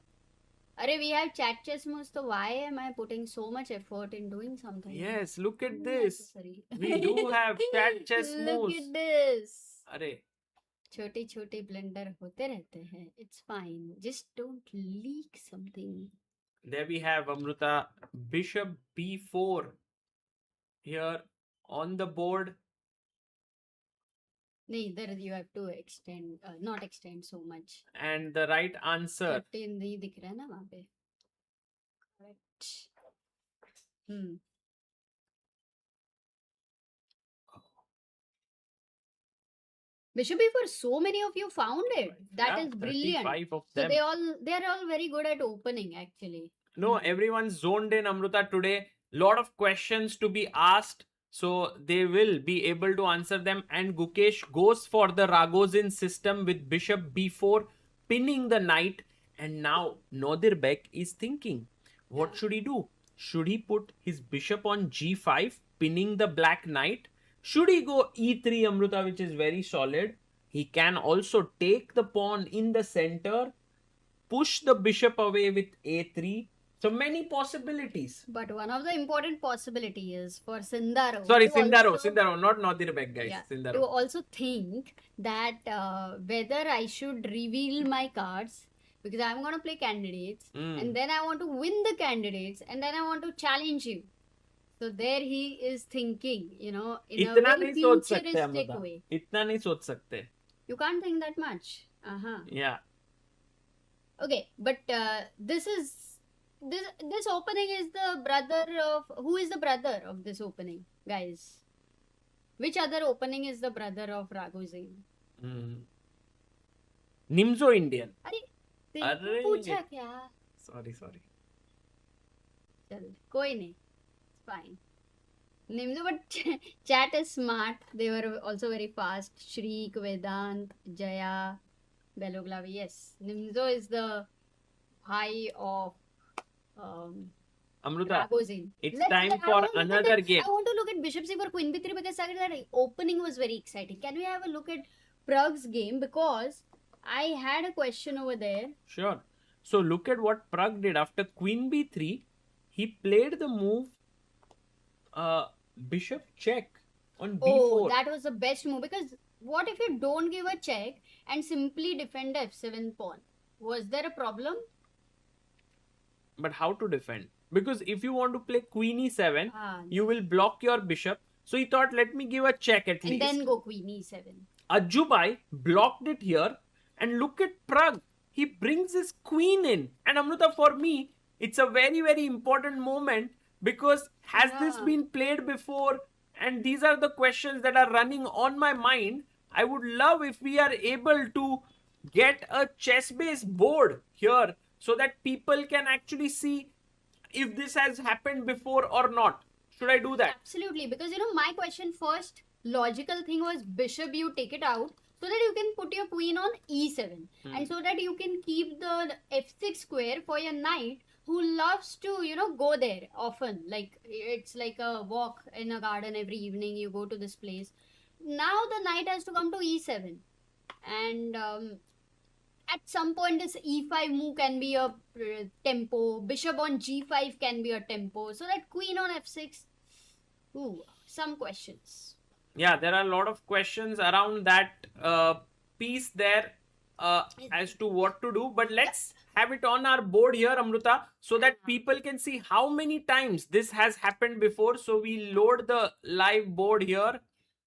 Arey, we have chat chess moves, so why am I putting so much effort in doing something? Yes, look at this. Unnecessary. We do have chat chess Look moves. at this. Arey, छोटे छोटे blunder होते रहते हैं. It's fine. Just don't leak something. there we have Amruta, bishop b4 here on the board. Neither you have to extend, not extend so much. And the right answer, 15 नहीं दिख रहा है ना वहाँ पे. Correct. Bishop B4, so many of you found it. That yeah, is brilliant. 35 of So them. they are all very good at opening actually. No, everyone's zoned in, Amruta, today. Lot of questions to be asked. So they will be able to answer them. And Gukesh goes for the Ragozin system with bishop b4, pinning the knight. And now Nodirbek is thinking, what should he do? Should he put his bishop on g5, pinning the black knight? Should he go e3, Amruta, which is very solid? He can also take the pawn in the center, push the bishop away with a3. So many possibilities. But one of the important possibility is for Sindarov. Sorry, to Sindarov, also- Sindarov, not Nodirbek, guys. Yeah, Sindarov. to also think that whether I should reveal my cards because I'm going to play candidates and then I want to win the candidates and then I want to challenge you. So there he is thinking, in a इतना very नहीं सोच सकते futuristic हम way. इतना नहीं सोच सकते. You can't think that much. Yeah. Okay, but this opening is the brother of who is the brother of this opening, guys? Which other opening is the brother of Ragozin? Nimzo Indian. अरे अरे, तेरे को पूछा क्या? Sorry. चल कोई नहीं. It's fine. Nimzo, but chat is smart. They were also very fast. Shriek, Vedant, Jaya, Beloglavi. Yes, Nimzo is the high of Amruta, Ragozin. it's Let's- time I for want to look at another that- game. I want to look at Bishop C4 Queen B3 because that opening was very exciting. Can we have a look at Pragg's game? Because I had a question over there. Sure. So look at what Pragg did after Queen b3. He played the move bishop check on b4. Oh, that was the best move because what if you don't give a check and simply defend the f7 pawn? Was there a problem? But how to defend? Because if you want to play Queen e7, Ah, you will block your bishop. So he thought, let me give a check at and least. then go Queen e7. Ajubai blocked it here. And look at Pragg. He brings his queen in. And Amruta, for me, it's a very, very important moment because has this Yeah. been played before? And these are the questions that are running on my mind. I would love if we are able to get a chess based board here so that people can actually see if this has happened before or not. Should I do that? Absolutely, because my question first logical thing was bishop, you take it out so that you can put your queen on e7, and so that you can keep the f6 square for your knight who loves to go there often, like it's like a walk in a garden every evening, you go to this place. Now the knight has to come to e7, and at some point this e5 move can be a tempo, bishop on g5 can be a tempo, so that queen on f6. Ooh, some questions. Yeah, there are a lot of questions around that piece there as to what to do. But let's have it on our board here, Amruta, so that people can see how many times this has happened before. So we load the live board here.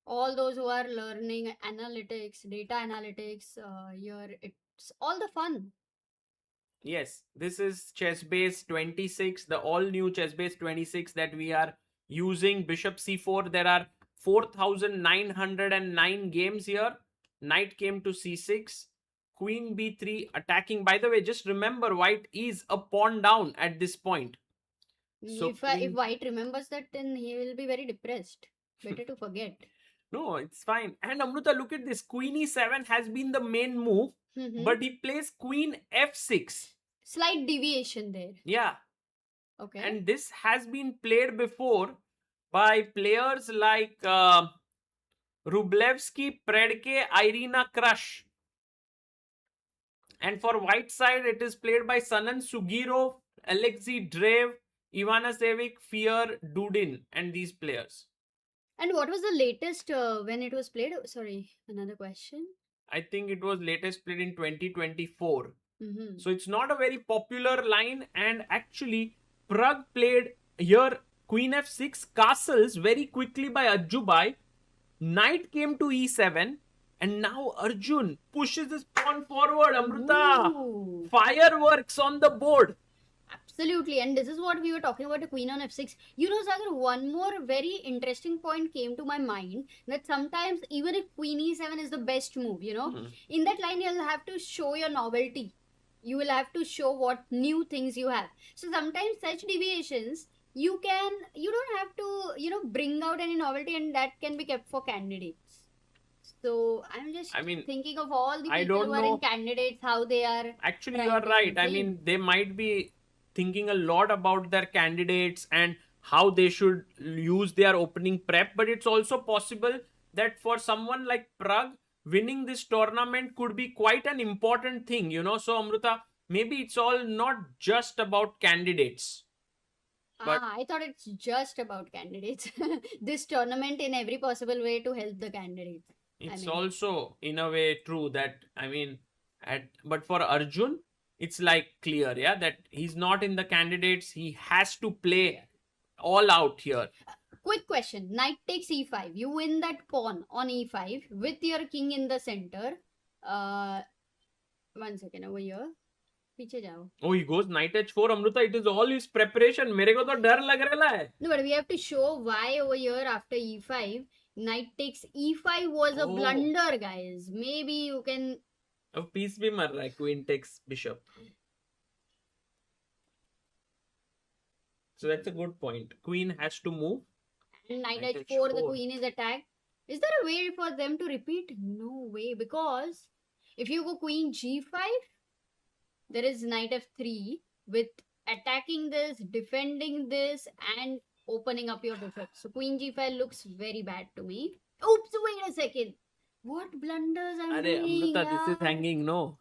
All those who are learning analytics, data analytics, here it's all the fun. Yes, this is ChessBase 26, the all new ChessBase 26 that we are using. Bishop c4. There are 4,909 games here. Knight came to c6. Queen b3 attacking. By the way, just remember white is a pawn down at this point. So If White remembers that, then he will be very depressed. Better to forget. No, it's fine. And Amruta, look at this. Queen e7 has been the main move, but he plays queen f6. Slight deviation there. Yeah. Okay. And this has been played before by players like Rublevsky, Predke, Irina Krush. And for white side, it is played by Sanan Sugirov, Alexei Drev, Ivana Sevic, Fear, Dudin, and these players. And what was the latest when it was played? Sorry, another question. I think it was latest played in 2024. Mm-hmm. So it's not a very popular line, and actually Pragg played here queen f6 castles very quickly by Ajubai. Knight came to e7, and now Arjun pushes his pawn forward. Amruta, Ooh. fireworks on the board. Absolutely, and this is what we were talking about, the queen on f6. Sagar, one more very interesting point came to my mind, that sometimes even if queen e7 is the best move, in that line you'll have to show your novelty. You will have to show what new things you have. So sometimes such deviations, you don't have to, bring out any novelty, and that can be kept for candidates. So I'm just thinking of all the people who are in candidates, how they are. Actually, you are right. They might be thinking a lot about their candidates and how they should use their opening prep, but it's also possible that for someone like Pragg, winning this tournament could be quite an important thing, So Amruta, maybe it's all not just about candidates. But I thought it's just about candidates. This tournament in every possible way to help the candidates. It's also in a way true that but for Arjun, it's like clear, that he's not in the candidates. He has to play all out here. Quick question. Knight takes e5. You win that pawn on e5 with your king in the center. 1 second, over here. पीछे जाओ. Oh, he goes knight h4, Amruta. It is all his preparation. मेरे को तो डर लग रहा है. No, but we have to show why over here after e5. Knight takes e5 was a blunder, guys. Maybe you can. अब piece भी मर रहा है. Queen takes bishop. So that's a good point. Queen has to move. Knight h4, the queen is attacked. Is there a way for them to repeat? No way, because if you go queen g5, there is knight f3 with attacking this, defending this, and opening up your bishop. So queen g5 looks very bad to me. Oops, wait a second. What blunders I'm doing? Amruta, this is hanging, no?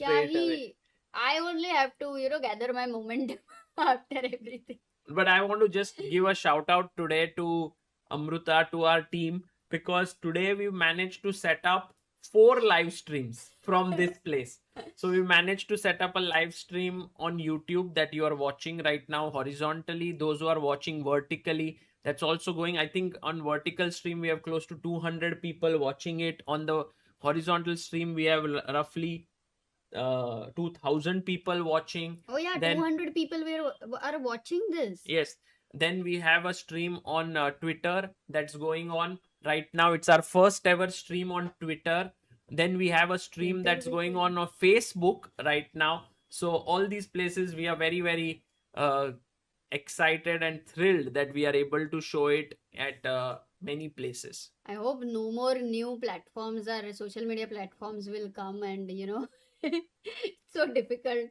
I only have to, gather my momentum after everything. But I want to just give a shout out today to Amruta, to our team, because today we managed to set up 4 live streams from this place. So we managed to set up a live stream on YouTube that you are watching right now horizontally. Those who are watching vertically, that's also going. I think on vertical stream we have close to 200 people watching it. On the horizontal stream we have roughly 2,000 people watching. Oh yeah, then 200 people are watching this. Yes. Then we have a stream on Twitter that's going on right now. It's our first ever stream on Twitter. Then we have a stream that's going on Facebook right now. So all these places we are very, very excited and thrilled that we are able to show it at many places. I hope no more new platforms or social media platforms will come, and it's so difficult.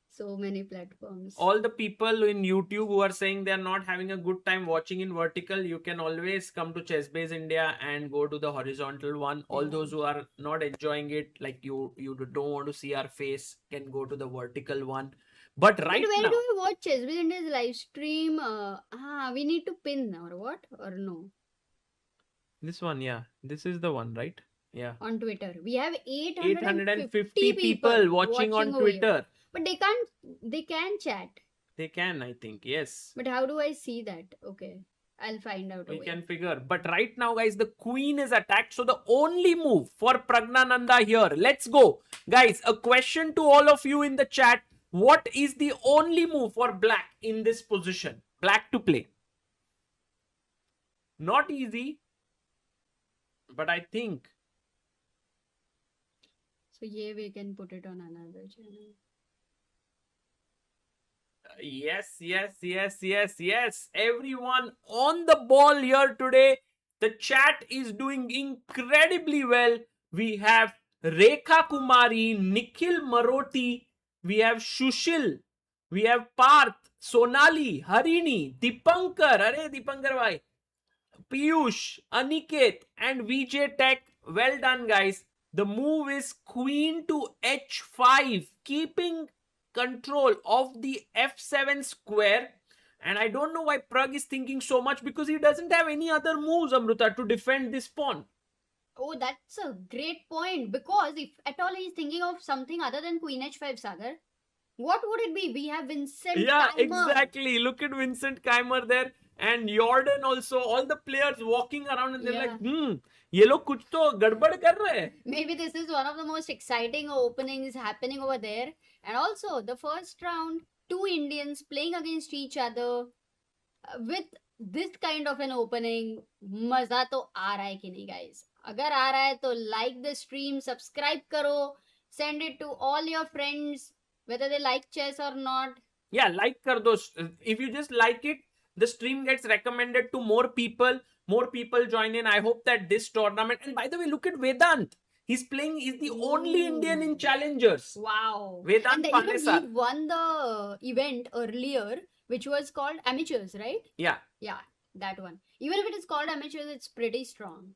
So many platforms. All the people in YouTube who are saying they are not having a good time watching in vertical, you can always come to ChessBase India and go to the horizontal one. All Yeah. those who are not enjoying it, like you don't want to see our face, can go to the vertical one. But right Wait, where now, do we watch ChessBase India's live stream? We need to pin or what? Or no? this one, yeah, this is the one, right? Yeah. On Twitter. We have 850 people watching on over here. Twitter. But they can chat. They can, I think, yes. But how do I see that? Okay. I'll find out. We over can here. figure. But right now, guys, the queen is attacked. So the only move for Praggnanandhaa here. Let's go. Guys, a question to all of you in the chat. What is the only move for black in this position? Black to play. Not easy. But I think. So yeah, we can put it on another channel. Yes. Everyone on the ball here today. The chat is doing incredibly well. We have Rekha Kumari, Nikhil Maroti, we have Shushil, we have Parth, Sonali, Harini, Dipankar, Dipankar bhai, Piyush, Aniket, and VJ Tech. Well done, guys. The move is queen to h5, keeping control of the f7 square. And I don't know why Pragg is thinking so much, because he doesn't have any other moves, Amruta, to defend this pawn. Oh, that's a great point. Because if at all he's thinking of something other than Queen H5, Sagar, what would it be? We have Vincent Yeah, Keymer. exactly. Look at Vincent Keymer there. And Jorden also. All the players walking around and they're like, ये लोग कुछ तो गड़बड़ कर रहे हैं. Maybe this is one of the most exciting openings happening over there. And also, the first round, two Indians playing against each other with this kind of an opening. मजा तो आ रहा है कि नहीं, guys? अगर आ रहा है तो like the stream, subscribe करो, send it to all your friends, whether they like chess or not. Yeah, like kar do. If you just like it, the stream gets recommended to more people. More people join in. I hope that this tournament. And by the way, look at Vedant. He's playing. He's the only Indian in challengers. Wow. Vedant And Panesar. he won the event earlier, which was called amateurs, right? Yeah. Yeah, that one. Even if it is called amateurs, it's pretty strong.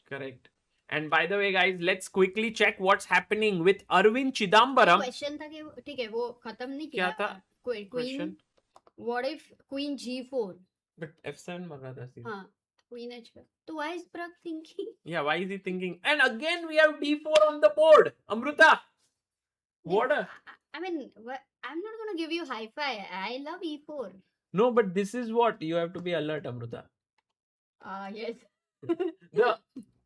Correct. And by the way, guys, let's quickly check what's happening with Aravindh Chithambaram. Question था कि ठीक है वो खत्म नहीं क्या किया. था? Queen. Question? What if Queen G4? But F7 मर रहा था सीधा. हाँ. Queen H5. So why is Pragg thinking? Yeah, why is he thinking? And again, we have D4 on the board. Amruta. What a... I mean, I'm not gonna give you hi-fi. I love E4. No, but this is what you have to be alert, Amruta. Yes.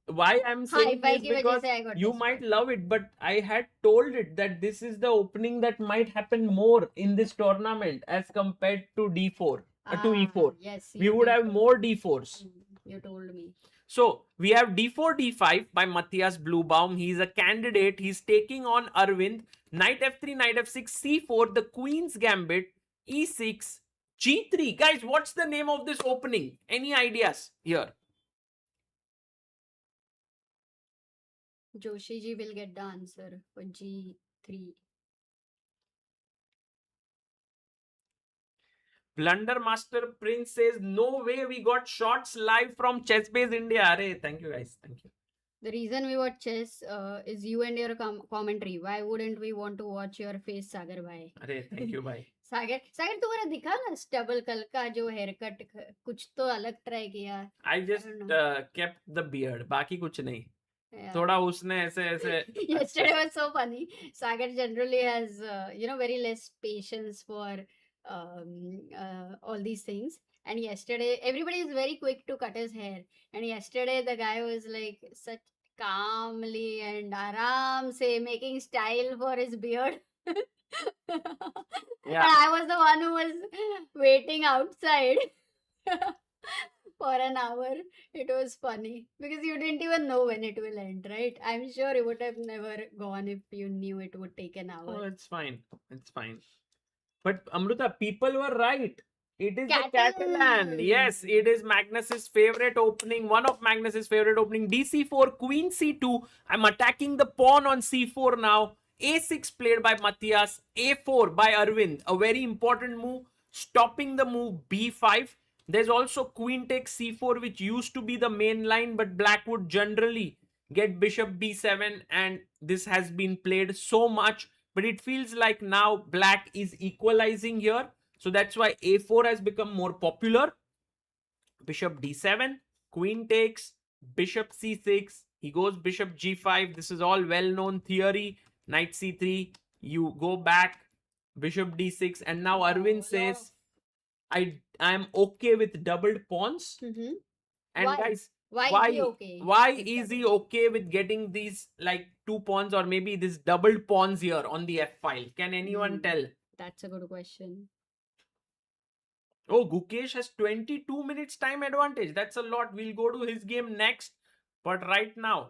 Why I'm saying Hi-fi this की वजह because से I got you this might one. love it, but I had told it that this is the opening that might happen more in this tournament as compared to D4 to E4. Yes. We you would did have tell more me. D4s. You told me. So we have D4, D5 by Matthias Bluebaum. He's a candidate. He's taking on Arvind. Knight F3, Knight F6, C4, the Queen's Gambit, E6, G3. Guys, what's the name of this opening? Any ideas here? Joshi ji will get the answer for G3. Blunder Master Prince says, no way, we got shots live from ChessBase India. Arey, thank you guys. Thank you. The reason we watch chess is you and your commentary. Why wouldn't we want to watch your face, Sagar bhai? Arey, thank you, bhai. सागर तुम्हारा दिखा ना stubble कल का जो hair cut कुछ तो अलग try किया. I just don't know. kept the beard. बाकी कुछ नहीं. Yeah. थोड़ा उसने ऐसे Yesterday was so funny. Sagar generally has very less patience for all these things. And yesterday everybody is very quick to cut his hair. And yesterday the guy was like such calmly and aram se making style for his beard. Yeah. And I was the one who was waiting outside. For an hour. It was funny because you didn't even know when it will end, right? I'm sure you would have never gone if you knew it would take an Oh, hour. it's fine. It's fine. But Amruta, people were right. It is the Catalan. Catalan. Yes, it is Magnus's favorite opening. One of Magnus's favorite opening. DC4, Queen C2. I'm attacking the pawn on C4 now. A6 played by Matthias. A4 by Arvind. A very important move. Stopping the move B5. There's also Queen takes C4, which used to be the main line, but Black would generally get Bishop B7, and this has been played so much. But it feels like now Black is equalizing here. So that's why A4 has become more popular. Bishop D7, Queen takes, Bishop C6, he goes Bishop G5. This is all well-known theory. Knight C3, you go back, Bishop D6, and now Arvind says, I am okay with doubled pawns. Mm-hmm. And Why? guys, Why is he okay? why with is he double? okay with getting these like 2 pawns or maybe this doubled pawns here on the F file? Can anyone tell? That's a good question. Oh, Gukesh has 22 minutes time advantage. That's a lot. We'll go to his game next. But right now,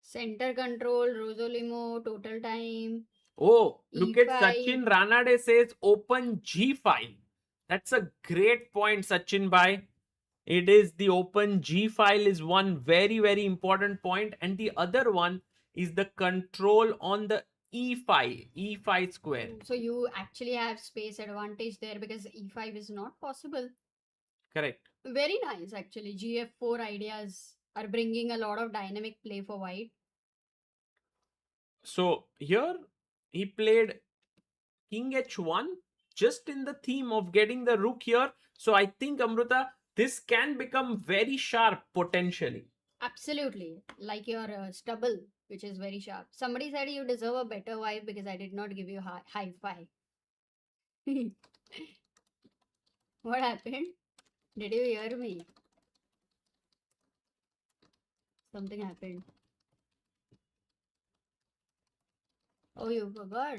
Center control, Rosolimo, total time. oh, look at E5. Sachin Ranade says open G file. That's a great point, Sachin bhai. It is the open G file is one very, very important point. And the other one is the control on the E5 square. So you actually have space advantage there because E5 is not possible. Correct. Very nice actually. GF4 ideas are bringing a lot of dynamic play for white. So here he played King H1 just in the theme of getting the rook here. So I think, Amruta, this can become very sharp potentially. Absolutely. Like your stubble, which is very sharp. Somebody said you deserve a better wife because I did not give you high five. What happened? Did you hear me? Something happened. Oh, you forgot.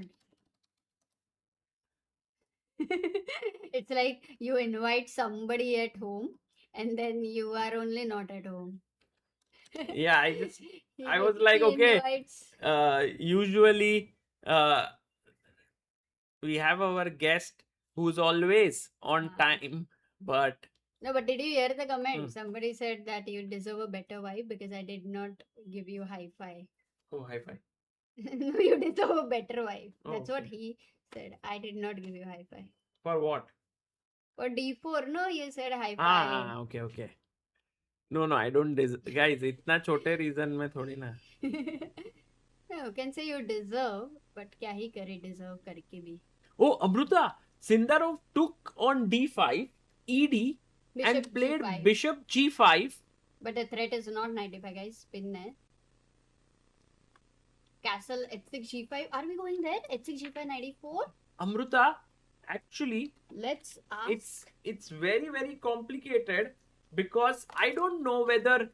It's like you invite somebody at home and then you are only not at home. Yeah, I He was like, literally okay, invites- usually we have our guest who's always on Ah. time, but No, but did you hear the comment? Hmm. Somebody said that you deserve a better wife because I did not give you high five. oh, high five. No, you deserve a better wife. Oh, That's what okay. he said. I did not give you high five. For what? For D4, no, you said high five. Ah, okay, okay. No, I don't guys, इतना छोटे reason में थोड़ी ना. No, you can say you deserve, but क्या ही करे deserve करके भी. Oh, Amruta, Sindarov took on D5, ED, and Bishop played G5. Bishop G5. But the threat is not knight d5, guys. Spin है. Castle h6 g5. Are we going there? h6 g5 knight e4. Amruta, actually, Let's ask. it's very, very complicated because I don't know whether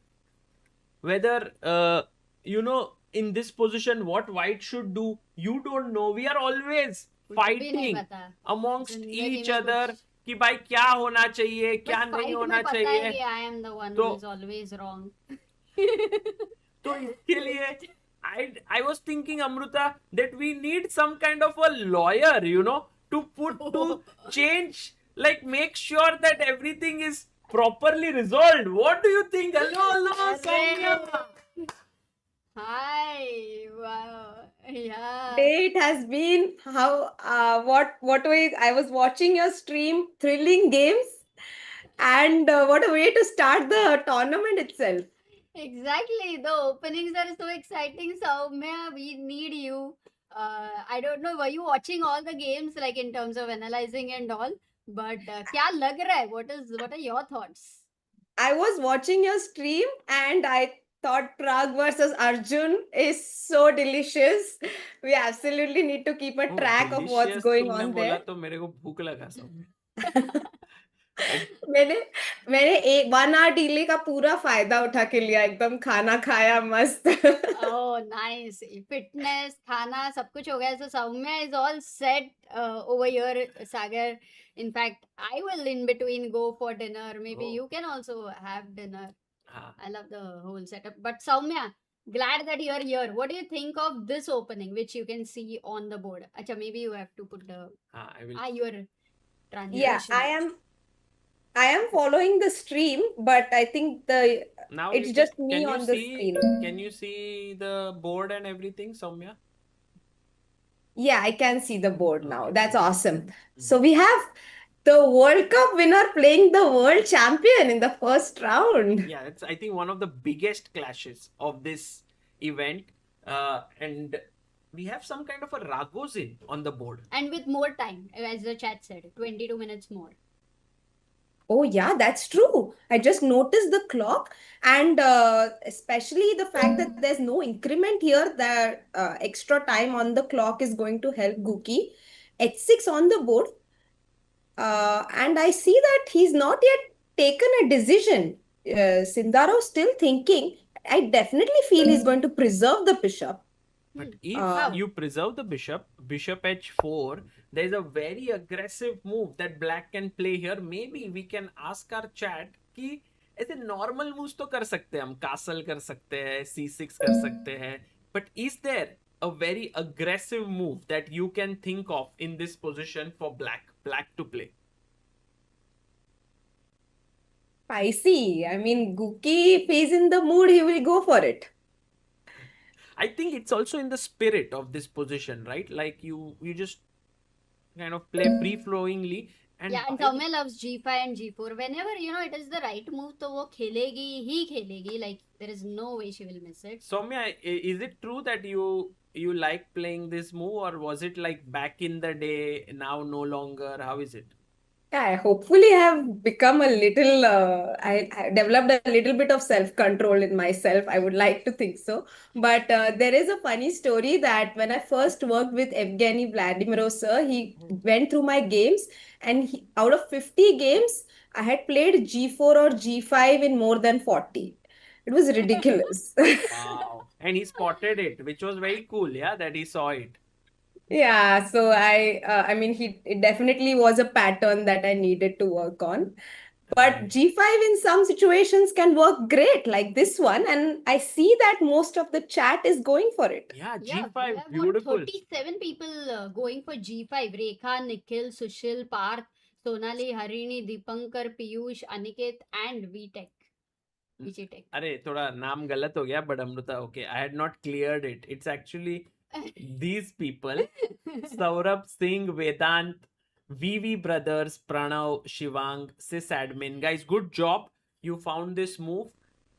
you know, in this position what white should do. You don't know. We are always कुछ भी नहीं fighting पता. amongst जिंदगी each में other कुछ- कि भाई क्या होना चाहिए, क्या बस नहीं fight होना में पता है चाहिए. कि I am the one तो- who is always wrong. तो इसके लिए I was thinking, Amruta, that we need some kind of a lawyer, you know, to change, like make sure that everything is properly resolved. What do you think? Hello, Soumya. Hi. Wow. Yeah. Day it has been. How what way I was watching your stream, thrilling games, and what a way to start the tournament itself. Exactly. The openings are so exciting. Soumya, we need you. I don't know, were you watching all the games like in terms of analyzing and all? But क्या लग रहा है? What are your thoughts? I was watching your stream and I thought Pragg versus Arjun is so delicious. We absolutely need to keep a Oh, track of what's delicious going तुमने on बोला there. तो मेरे को भूख लगा, सौम्या. मैंने मैंने एक 1 hour डिले का पूरा फायदा उठा के लिया, एकदम खाना खाया मस्त. Oh, nice. Fitness, khana, सब कुछ हो गया. So Soumya is all set over here, Sagar. In fact, I will in between go for dinner. Maybe Oh. you can also have dinner. हाँ. I love the whole setup. But Soumya, glad that you're here. What do you think of this opening, which you can see on the board? Acha, maybe you have to put the I will. your Yeah, translation. I am following the stream, but I think Now it's you just me can you on the see screen. can you see the board and everything, Soumya? Yeah, I can see the board now. Okay. That's awesome. So we have the World Cup winner playing the world champion in the first round. Yeah, it's I think one of the biggest clashes of this event, and we have some kind of a Ragozin on the board. And with more time, as the chat said, 22 minutes more. Oh, yeah, that's true. I just noticed the clock, and especially the fact that there's no increment here, that extra time on the clock is going to help Guki. H6 on the board, and I see that he's not yet taken a decision. Sindarov still thinking. I definitely feel he's going to preserve the bishop. But if How? you preserve the bishop h4, there is a very aggressive move that black can play here. Maybe we can ask our chat कि ऐसे normal moves तो कर सकते हैं हम, castle कर सकते हैं, c6 कर सकते हैं. But is there a very aggressive move that you can think of in this position for black to play? Spicy. I mean, Guki, if he's in the mood, he will go for it. I think it's also in the spirit of this position, right? Like you just kind of play free flowingly. And Yeah, and Soumya loves g5 and g4. Whenever it is the right move, तो वो खेलेगी ही खेलेगी. Like there is no way she will miss it. Soumya, is it true that you like playing this move, or was it like back in the day, now no longer? How is it? Yeah, I hopefully have become a little, I developed a little bit of self-control in myself. I would like to think so. But there is a funny story that when I first worked with Evgeny Vladimirov sir, he went through my games, and out of 50 games, I had played G4 or G5 in more than 40. It was ridiculous. Wow. And he spotted it, which was very cool, yeah, that he saw it. Yeah, so I mean, it definitely was a pattern that I needed to work on. But G5 in some situations can work great, like this one, and I see that most of the chat is going for it. Yeah, Yeah, G5, we have what, beautiful. 37 people going for g5. Rekha, Nikhil, Sushil, Parth, Sonali, Harini, Dipankar, Piyush, Aniket, and VTech. VGTech. अरे थोड़ा नाम गलत हो गया, but Amruta, okay, I had not cleared it. It's actually these people: Saurabh Singh, Vedant, VV Brothers, Pranav, Shivang, sysadmin. Guys, good job. You found this move,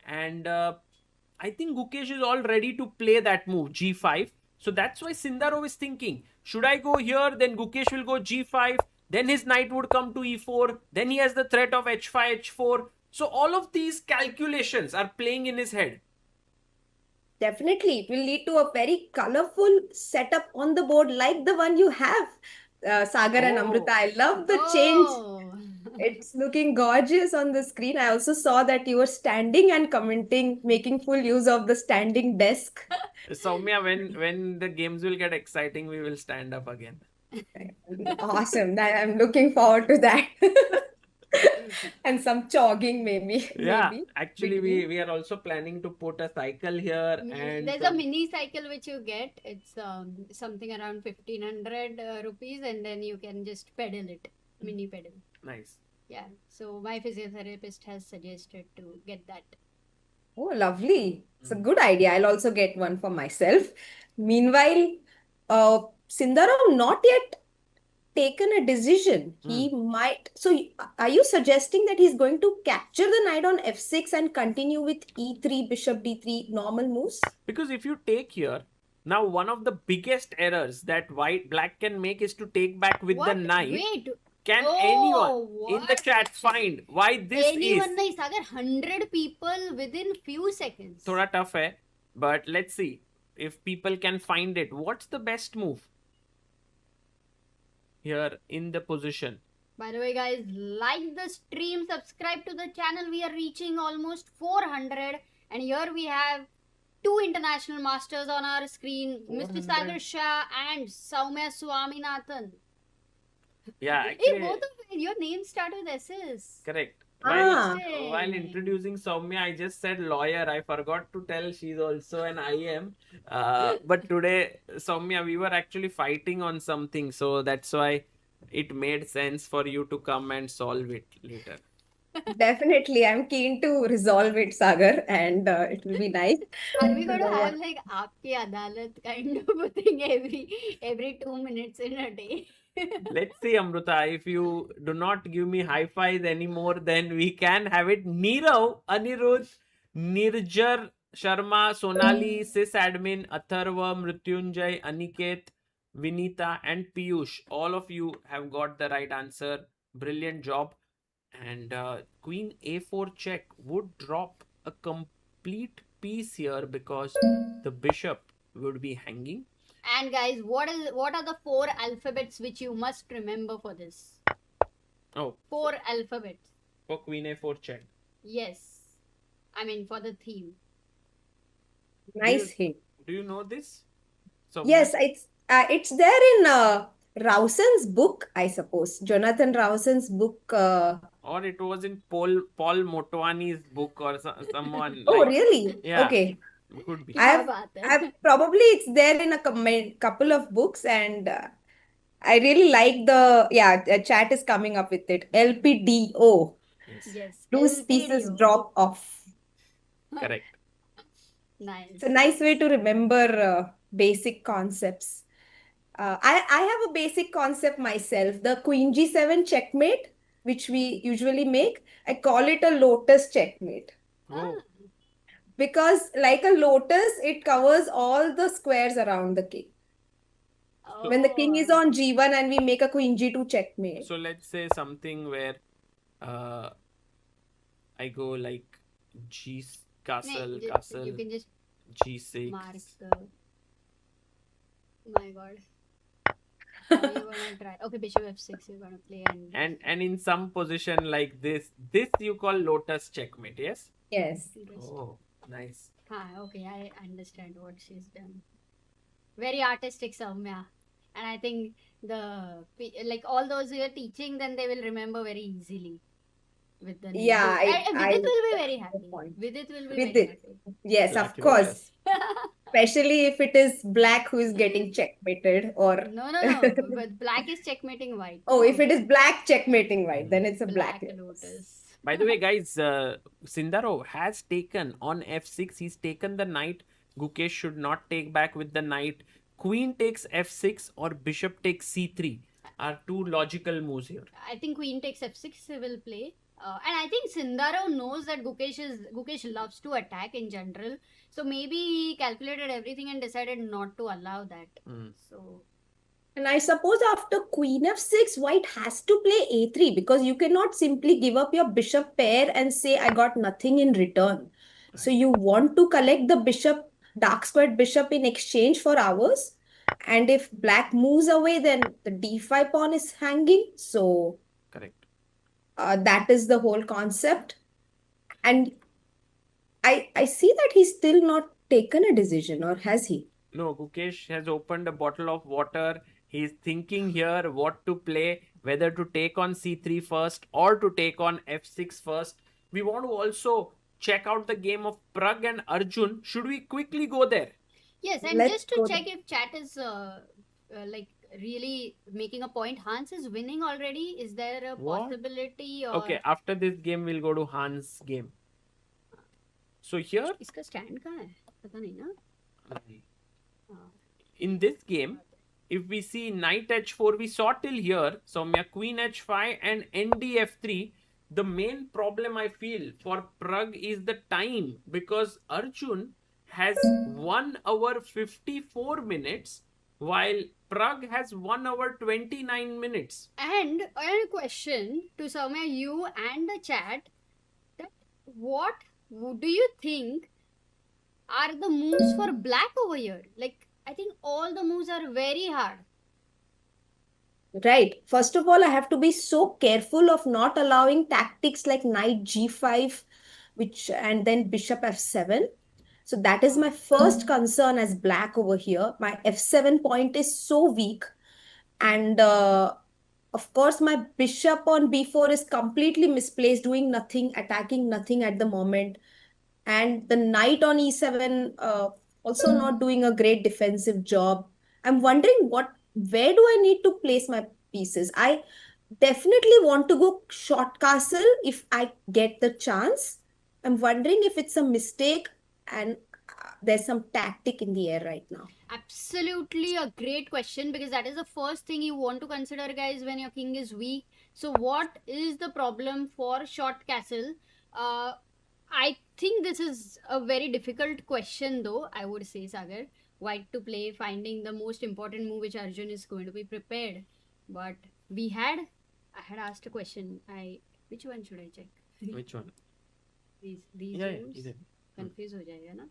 and I think Gukesh is all ready to play that move, G5. So that's why Sindarov is thinking, should I go here? Then Gukesh will go G5. Then his knight would come to E4. Then he has the threat of H5, H4. So all of these calculations are playing in his head. Definitely, it will lead to a very colorful setup on the board like the one you have, Sagar and Amrita. I love the change. Oh. It's looking gorgeous on the screen. I also saw that you were standing and commenting, making full use of the standing desk. Soumya, when the games will get exciting, we will stand up again. Awesome. I'm looking forward to that. And some jogging maybe. Yeah, maybe. actually we are also planning to put a cycle here, and There's a mini cycle which you get. It's something around 1500 rupees, and then you can just pedal it. Mini pedal. nice. Yeah. So my physiotherapist has suggested to get that. Oh, lovely. It's a good idea. I'll also get one for myself. Meanwhile, Sindarov not yet taken a decision. He might. So, are you suggesting that he's going to capture the knight on f6 and continue with e3, bishop d3, normal moves? Because if you take here, now one of the biggest errors that black can make is to take back with the knight. Wait. Can Oh, anyone in the what? chat find why this Anyone is? nahi, Sagar, 100 people within few seconds. Thoda tough hai, but let's see if people can find it. What's the best move here in the position? By the way, guys, like the stream, subscribe to the channel. We are reaching almost 400, and here we have two international masters on our screen, Mr. 400. Sagar Shah and Soumya Swaminathan. Yeah, Hey, actually, both of your names start with S's. correct. Ah. While introducing Soumya, I just said lawyer. I forgot to tell she's also an IM. But today, Soumya, we were actually fighting on something, so that's why it made sense for you to come and solve it later. Definitely, I'm keen to resolve it, Sagar, and it will be nice. Are we going to So, have like Aapki Adalat kind of a thing every 2 minutes in a day? Let's see, Amruta. If you do not give me high fives anymore, then we can have it. Nirav, Anirudh, Nirjar, Sharma, Sonali, Sysadmin, Atharva, Mrityunjay, Aniket, Vinita, and Piyush. All of you have got the right answer. Brilliant job. And Queen A4 check would drop a complete piece here because the bishop would be hanging. And guys, what are the 4 alphabets which you must remember for this? Oh, 4 alphabets. for Queen A4 check. Yes. I mean, for the theme. nice hint. Do you know this? So Yes, it's there in Rowson's book, I suppose. Jonathan Rowson's book. or it was in Paul Motwani's book or someone. Oh, like, really? yeah. Okay. Could be. I've probably it's there in a couple of books, and I really like the chat is coming up with it. LPDO. Yes. Yes. Loose pieces LPDO. drop off. Correct. Nice. It's a nice way to remember basic concepts. I have a basic concept myself. The Queen G7 checkmate, which we usually make, I call it a lotus checkmate. Oh, Because like a lotus, it covers all the squares around the king. When the king is on G1 and we make a Queen G2 checkmate. so let's say something where I go like G castle, castle, You can just G6. mark the. My God. You're gonna try. Okay, bishop f6. You're gonna play And in some position like this you call lotus checkmate, yes? Yes. Oh, nice. Okay, I understand what she's done. Very artistic, Soumya. And I think like all those you're teaching, then they will remember very easily with the name. Yeah, Vidit will be very happy. point. Vidit will be Vidit. very happy. Yes, Black of course. lotus. Especially if it is black who is getting checkmated or No. But black is checkmating white. oh, if it is black checkmating white, then it's a black lotus. By the way, guys, Sindarov has taken on f6. He's taken the knight. Gukesh should not take back with the knight. Queen takes f6 or bishop takes c3 are two logical moves here. I think queen takes f6 will play. And I think Sindarov knows that Gukesh loves to attack in general. So maybe he calculated everything and decided not to allow that. So. And I suppose after Queen f6, white has to play a3 because you cannot simply give up your bishop pair and say, I got nothing in return. Right. So you want to collect the bishop, dark squared bishop in exchange for ours. And if black moves away, then the d5 pawn is hanging. So correct. That is the whole concept. And I see that he's still not taken a decision, or has he? No, Gukesh has opened a bottle of water. He's thinking here what to play, whether to take on c3 first or to take on f6 first. We want to also check out the game of Pragg and Arjun. Should we quickly go there? Yes, and Let's just to go check if chat is like really making a point. Hans is winning already. Is there a possibility? Or... Okay, after this game, we'll go to Hans' game. So here... इसका stand कहाँ है? पता नहीं ना? In this game, if we see knight h4, we saw till here, Soumya, queen h5 and ndf3. The main problem I feel for Pragg is the time, because Arjun has 1 hour 54 minutes while Pragg has 1 hour 29 minutes. And a question to Soumya, you and the chat, that what do you think are the moves for black over here? Like, I think all the moves are very hard. Right. First of all, I have to be so careful of not allowing tactics like knight g5, which and then bishop f7. So that is my first concern as black over here. My f7 point is so weak. And of course, my bishop on b4 is completely misplaced, doing nothing, attacking nothing at the moment. And the knight on e7 also not doing a great defensive job. I'm wondering where do I need to place my pieces? I definitely want to go short castle if I get the chance. I'm wondering if it's a mistake and there's some tactic in the air right now. Absolutely a great question, because that is the first thing you want to consider, guys, when your king is weak. So what is the problem for short castle? I think this is a very difficult question, though, I would say, Sagar. White to play, finding the most important move which Arjun is going to be prepared. But I had asked a question. Which one should I check? Which one? These Yeah, moves? either. Confuse ho jayega na?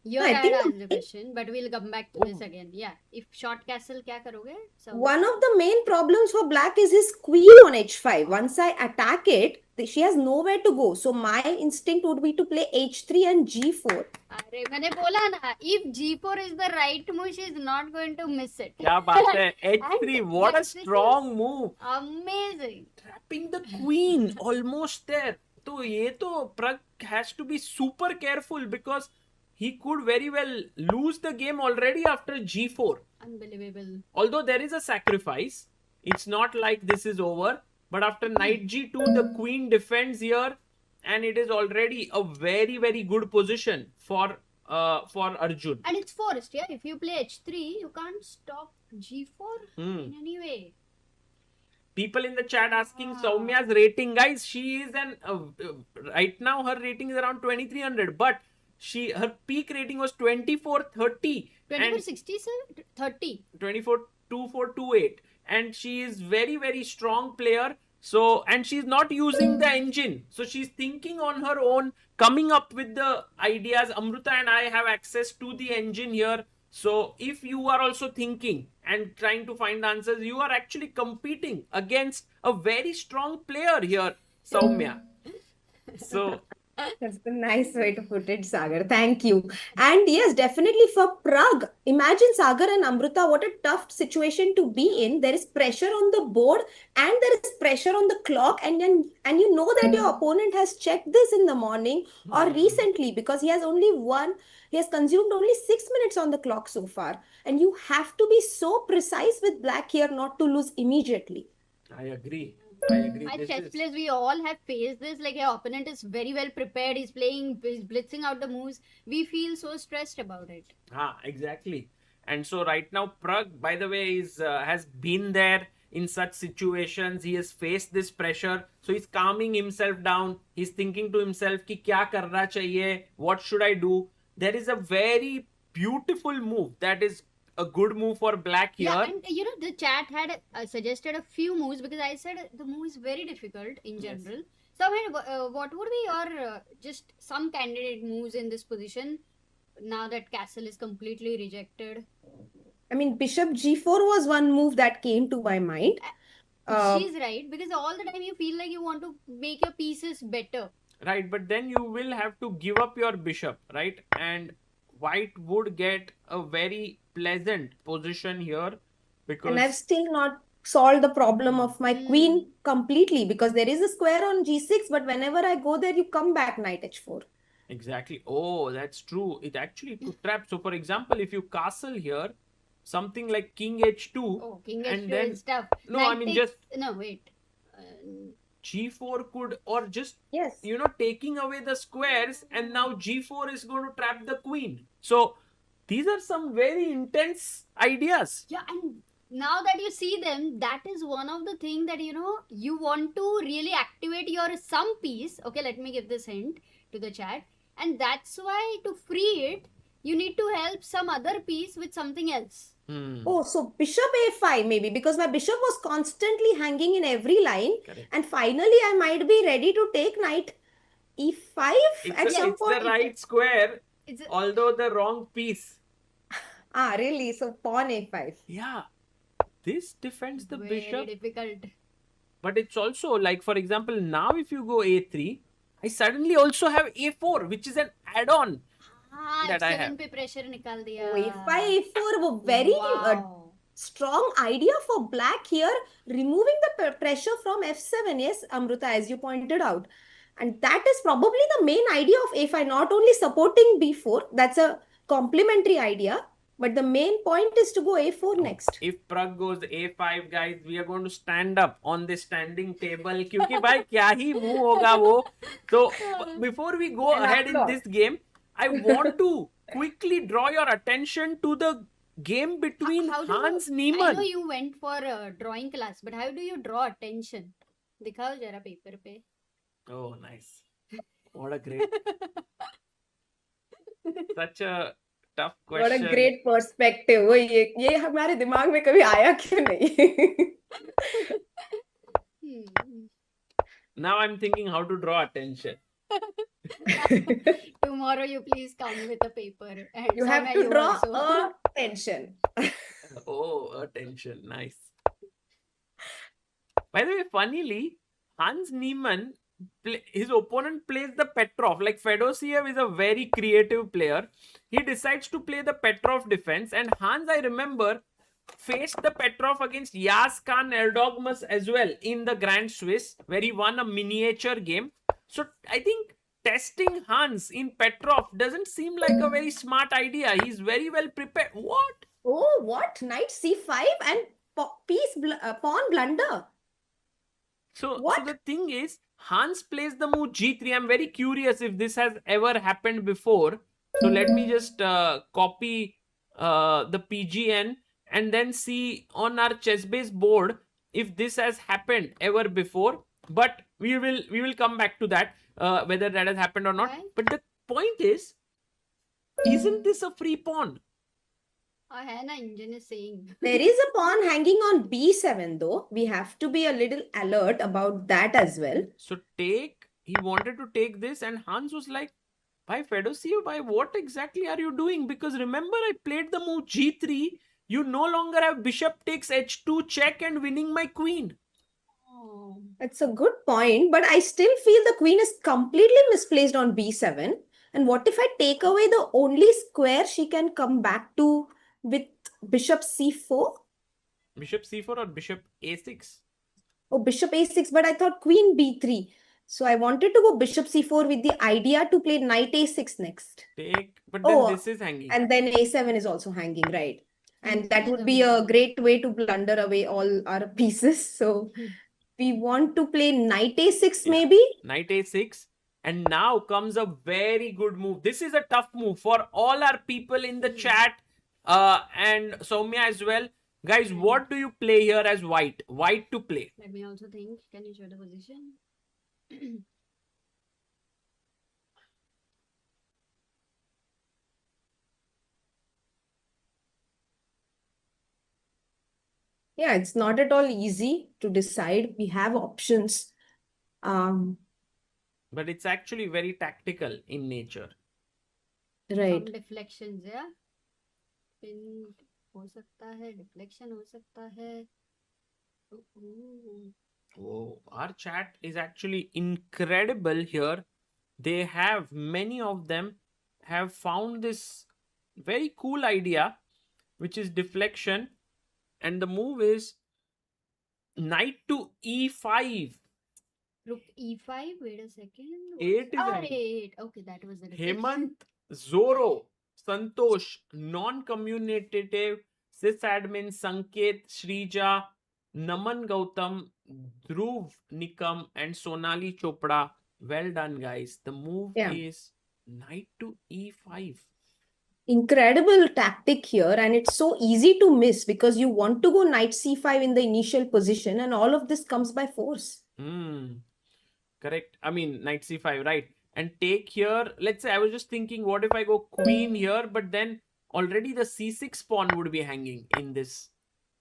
Your I had think asked the question, but we'll come back to this again. Yeah. If short castle, kya karoge? one of the main problems for black is his queen on h5. Once I attack it, she has nowhere to go. So my instinct would be to play h3 and g4. अरे मैंने बोला ना, if g4 is the right move, she is not going to miss it. क्या बात है? H3, And what a this is strong move. Amazing. Trapping the queen, almost there. तो ये तो Pragg has to be super careful because he could very well lose the game already after g4. Unbelievable. Although there is a sacrifice, it's not like this is over. But after knight g2, the queen defends here, and it is already a very, very good position for Arjun. And it's forced, yeah. If you play h3, you can't stop g4 in any way. People in the chat asking Soumya's rating, guys. She is right now her rating is around 2300, but her peak rating was 2430. 2460, sir? 30. 242428, and she is very, very strong player. So, and she's not using the engine, so she's thinking on her own, coming up with the ideas. Amruta and I have access to the engine here. So if you are also thinking and trying to find answers, you are actually competing against a very strong player here, Soumya. So That's a nice way to put it, Sagar. Thank you. And yes, definitely for Pragg, imagine Sagar and Amruta, what a tough situation to be in. There is pressure on the board and there is pressure on the clock. And you know that your opponent has checked this in the morning or recently, because he has consumed only 6 minutes on the clock so far. And you have to be so precise with black here not to lose immediately. I agree. As chess players, we all have faced this. Like, your opponent is very well prepared. He's blitzing out the moves. We feel so stressed about it. Exactly. And so right now, Pragg, by the way, has been there in such situations. He has faced this pressure. So he's calming himself down. He's thinking to himself, ki kya karna chahiye? What should I do? There is a very beautiful move that is a good move for black here. Yeah, and the chat had suggested a few moves, because I said the move is very difficult in general. Yes. So, what would be your just some candidate moves in this position now that castle is completely rejected? I mean, bishop g4 was one move that came to my mind. She's right, because all the time you feel like you want to make your pieces better. Right, but then you will have to give up your bishop, right? And white would get a very pleasant position here, because... And I've still not solved the problem of my queen completely, because there is a square on g6, but whenever I go there, you come back knight h4. Exactly. Oh, that's true. It actually could trap. So, for example, if you castle here, something like king h2. Oh, king h2 is tough. No, I mean just... No, wait. G4 could, or just, yes, taking away the squares, and now G4 is going to trap the queen. So, these are some very intense ideas. Yeah, and now that you see them, that is one of the things that, you want to really activate your some piece. Okay, let me give this hint to the chat. And that's why to free it, you need to help some other piece with something else. Oh, so bishop a5 maybe, because my bishop was constantly hanging in every line. Correct. And finally I might be ready to take knight e5 at some point. It's the right square, although the wrong piece. Really? So pawn a5. Yeah. this defends the Very bishop. difficult. But it's also like, for example, now if you go a3, I suddenly also have a4, which is an add-on that I have. F7 पे pressure निकाल दिया. Oh, a5, a4 were very Wow. strong idea for black here, removing the pressure from f7. Yes, Amruta, as you pointed out. And that is probably the main idea of a5, not only supporting b4, that's a complementary idea, but the main point is to go a4 next. If Pragg goes a5, guys, we are going to stand up on this standing table. क्योंकि भाई क्या ही move होगा वो. So before we go An ahead in applause. this game, I want to quickly draw your attention to the game between How do you- Hans I know Niemann. you went for a drawing class, but how do you draw attention? दिखाओ जरा paper पे. Oh, nice. What a great, such a tough What question. a great perspective. वो ये हमारे दिमाग में कभी आया क्यों नहीं? Now I'm thinking how to draw attention. Tomorrow you please come with a paper. And You have Soumya, to you draw also. attention. Nice. By the way, funnily, Hans Niemann, his opponent plays the Petrov. Like Fedoseev is a very creative player. He decides to play the Petrov defense, and Hans, I remember, faced the Petrov against Yagiz, Kaan, Erdogmus as well in the Grand Swiss, where he won a miniature game. So I think testing Hans in Petrov doesn't seem like a very smart idea. He's very well prepared. What? Oh, what? Knight c5 and pawn blunder. So What? the thing is, Hans plays the move g3. I'm very curious if this has ever happened before. So let me just copy the PGN and then see on our chess-based board if this has happened ever before. But we will come back to that, whether that has happened or not. Right. But the point is, isn't this a free pawn? है ना, engine is saying. There is a pawn hanging on b7 though. We have to be a little alert about that as well. So he wanted to take this, and Hans was like, by Fedoseev, by what exactly are you doing? Because remember, I played the move g3. You no longer have bishop takes h2 check and winning my queen. Oh. That's a good point, but I still feel the queen is completely misplaced on b7. And what if I take away the only square she can come back to with bishop c4? Bishop c4 or bishop a6? Oh, bishop a6, but I thought queen b3. So I wanted to go bishop c4 with the idea to play knight a6 next. But then Oh, this is hanging. And then a7 is also hanging, right? And that would be Together. a great way to blunder away all our pieces. So we want to play knight a6 Yeah. maybe? Knight a6. And now comes a very good move. This is a tough move for all our people in the chat and Soumya as well. Guys, what do you play here as white? White to play. Let me also think. Can you show the position? Yeah, it's not at all easy to decide. We have options. But it's actually very tactical in nature. Right. Some deflections, yeah. Pin हो सकता है, deflection हो सकता है. Ooh. Oh, our chat is actually incredible here. They have, many of them have found this very cool idea, which is deflection. And the move is knight to e5. Rook e5. Wait a second. 8 is Oh, hanging. 8. Okay, that was the deflection. Hemant, Zoro, Santosh, non-communicative, sysadmin, Sanket, Shrija, Naman Gautam, Dhruv Nikam, and Sonali Chopra. Well done, guys. The move Yeah. is knight to e5. Incredible tactic here, and it's so easy to miss because you want to go knight c5 in the initial position, and all of this comes by force. Correct. I mean, knight c5, right? And take here. Let's say I was just thinking, what if I go queen here, but then already the c6 pawn would be hanging in this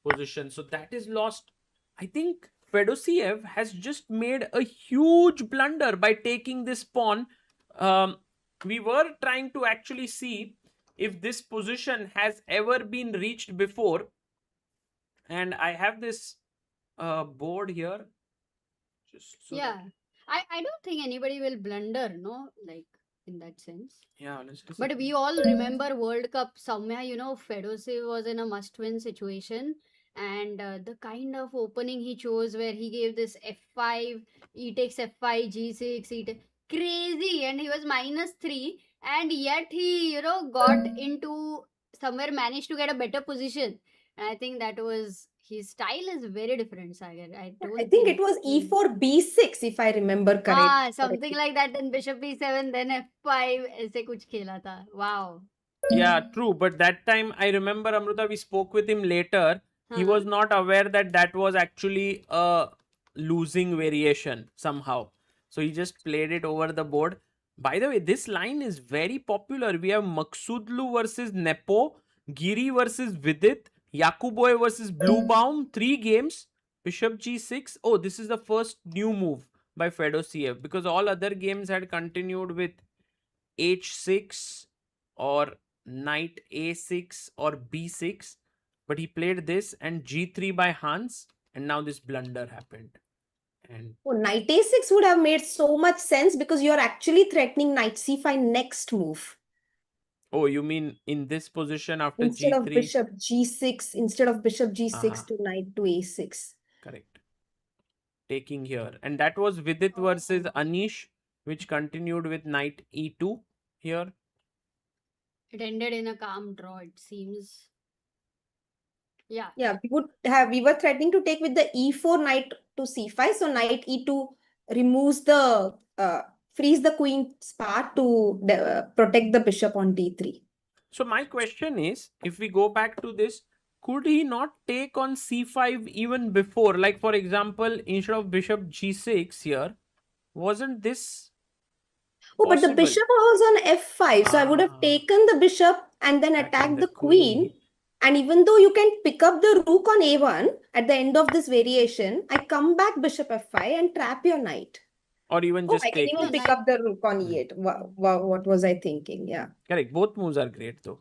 position. So that is lost. I think Fedoseev has just made a huge blunder by taking this pawn. We were trying to actually see if this position has ever been reached before. And I have this board here. Just so Yeah. I don't think anybody will blunder, no? Like, in that sense. Yeah, let's just. But we all remember World Cup somewhere, Fedoseev was in a must-win situation, and the kind of opening he chose where he gave this F5, he takes F5, G6, crazy, and he was -3, and yet he, got into somewhere, managed to get a better position. And I think that was his style is very different, Sagar. I don't I think it think was E4 B6 if I remember correctly. something like that. Then Bishop E7, then F5, ऐसे कुछ खेला था. Wow. Yeah, true. But that time, I remember, Amruta, we spoke with him later. He was not aware that that was actually a losing variation somehow. So he just played it over the board. By the way, this line is very popular. We have Maksudlu versus Nepo, Giri versus Vidit, Yakuboy versus Bluebaum, 3 games, Bishop G6. Oh, this is the first new move by Fedoseev because all other games had continued with H6 or Knight A6 or B6. But he played this and G3 by Hans, and now this blunder happened. And Oh, Knight A6 would have made so much sense because you're actually threatening Knight C5 next move. oh, you mean in this position after Instead of G3? Bishop G6, instead of Bishop G6 to Knight to A6. Correct. Taking here. And that was Vidit versus Anish, which continued with Knight E2 here. It ended in a calm draw, it seems. Yeah. Yeah, we were threatening to take with the E4 Knight to C5. So Knight E2 removes the frees the queen's path to protect the bishop on D3. So my question is, if we go back to this, could he not take on C5 even before? Like, for example, instead of Bishop G6 here, wasn't this Oh, but the possible? bishop was on F5. So I would have taken the bishop and then attacked the queen. And even though you can pick up the rook on A1 at the end of this variation, I come back Bishop F5 and trap your knight. Or even just I can take even this. pick up the rook on E8. What was I thinking? Yeah. Correct. Both moves are great though.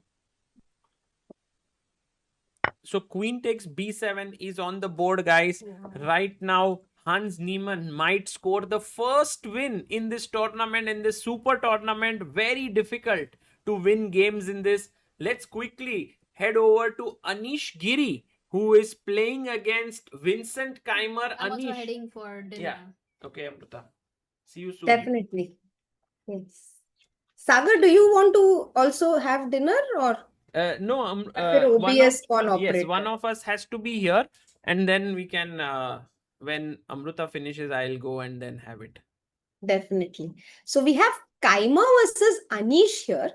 So queen takes B7 is on the board, guys. Right now, Hans Niemann might score the first win in this tournament, in this super tournament. Very difficult to win games in this. Let's quickly head over to Anish Giri, who is playing against Vincent Keymer. I'm Anish. also heading for dinner. Yeah. Okay, Amrita. See you soon. Definitely. Yes. Sagar, do you want to also have dinner or? No, OBS yes, one of us has to be here, and then we can, when Amruta finishes, I'll go and then have it. Definitely. So we have Keymer versus Anish here,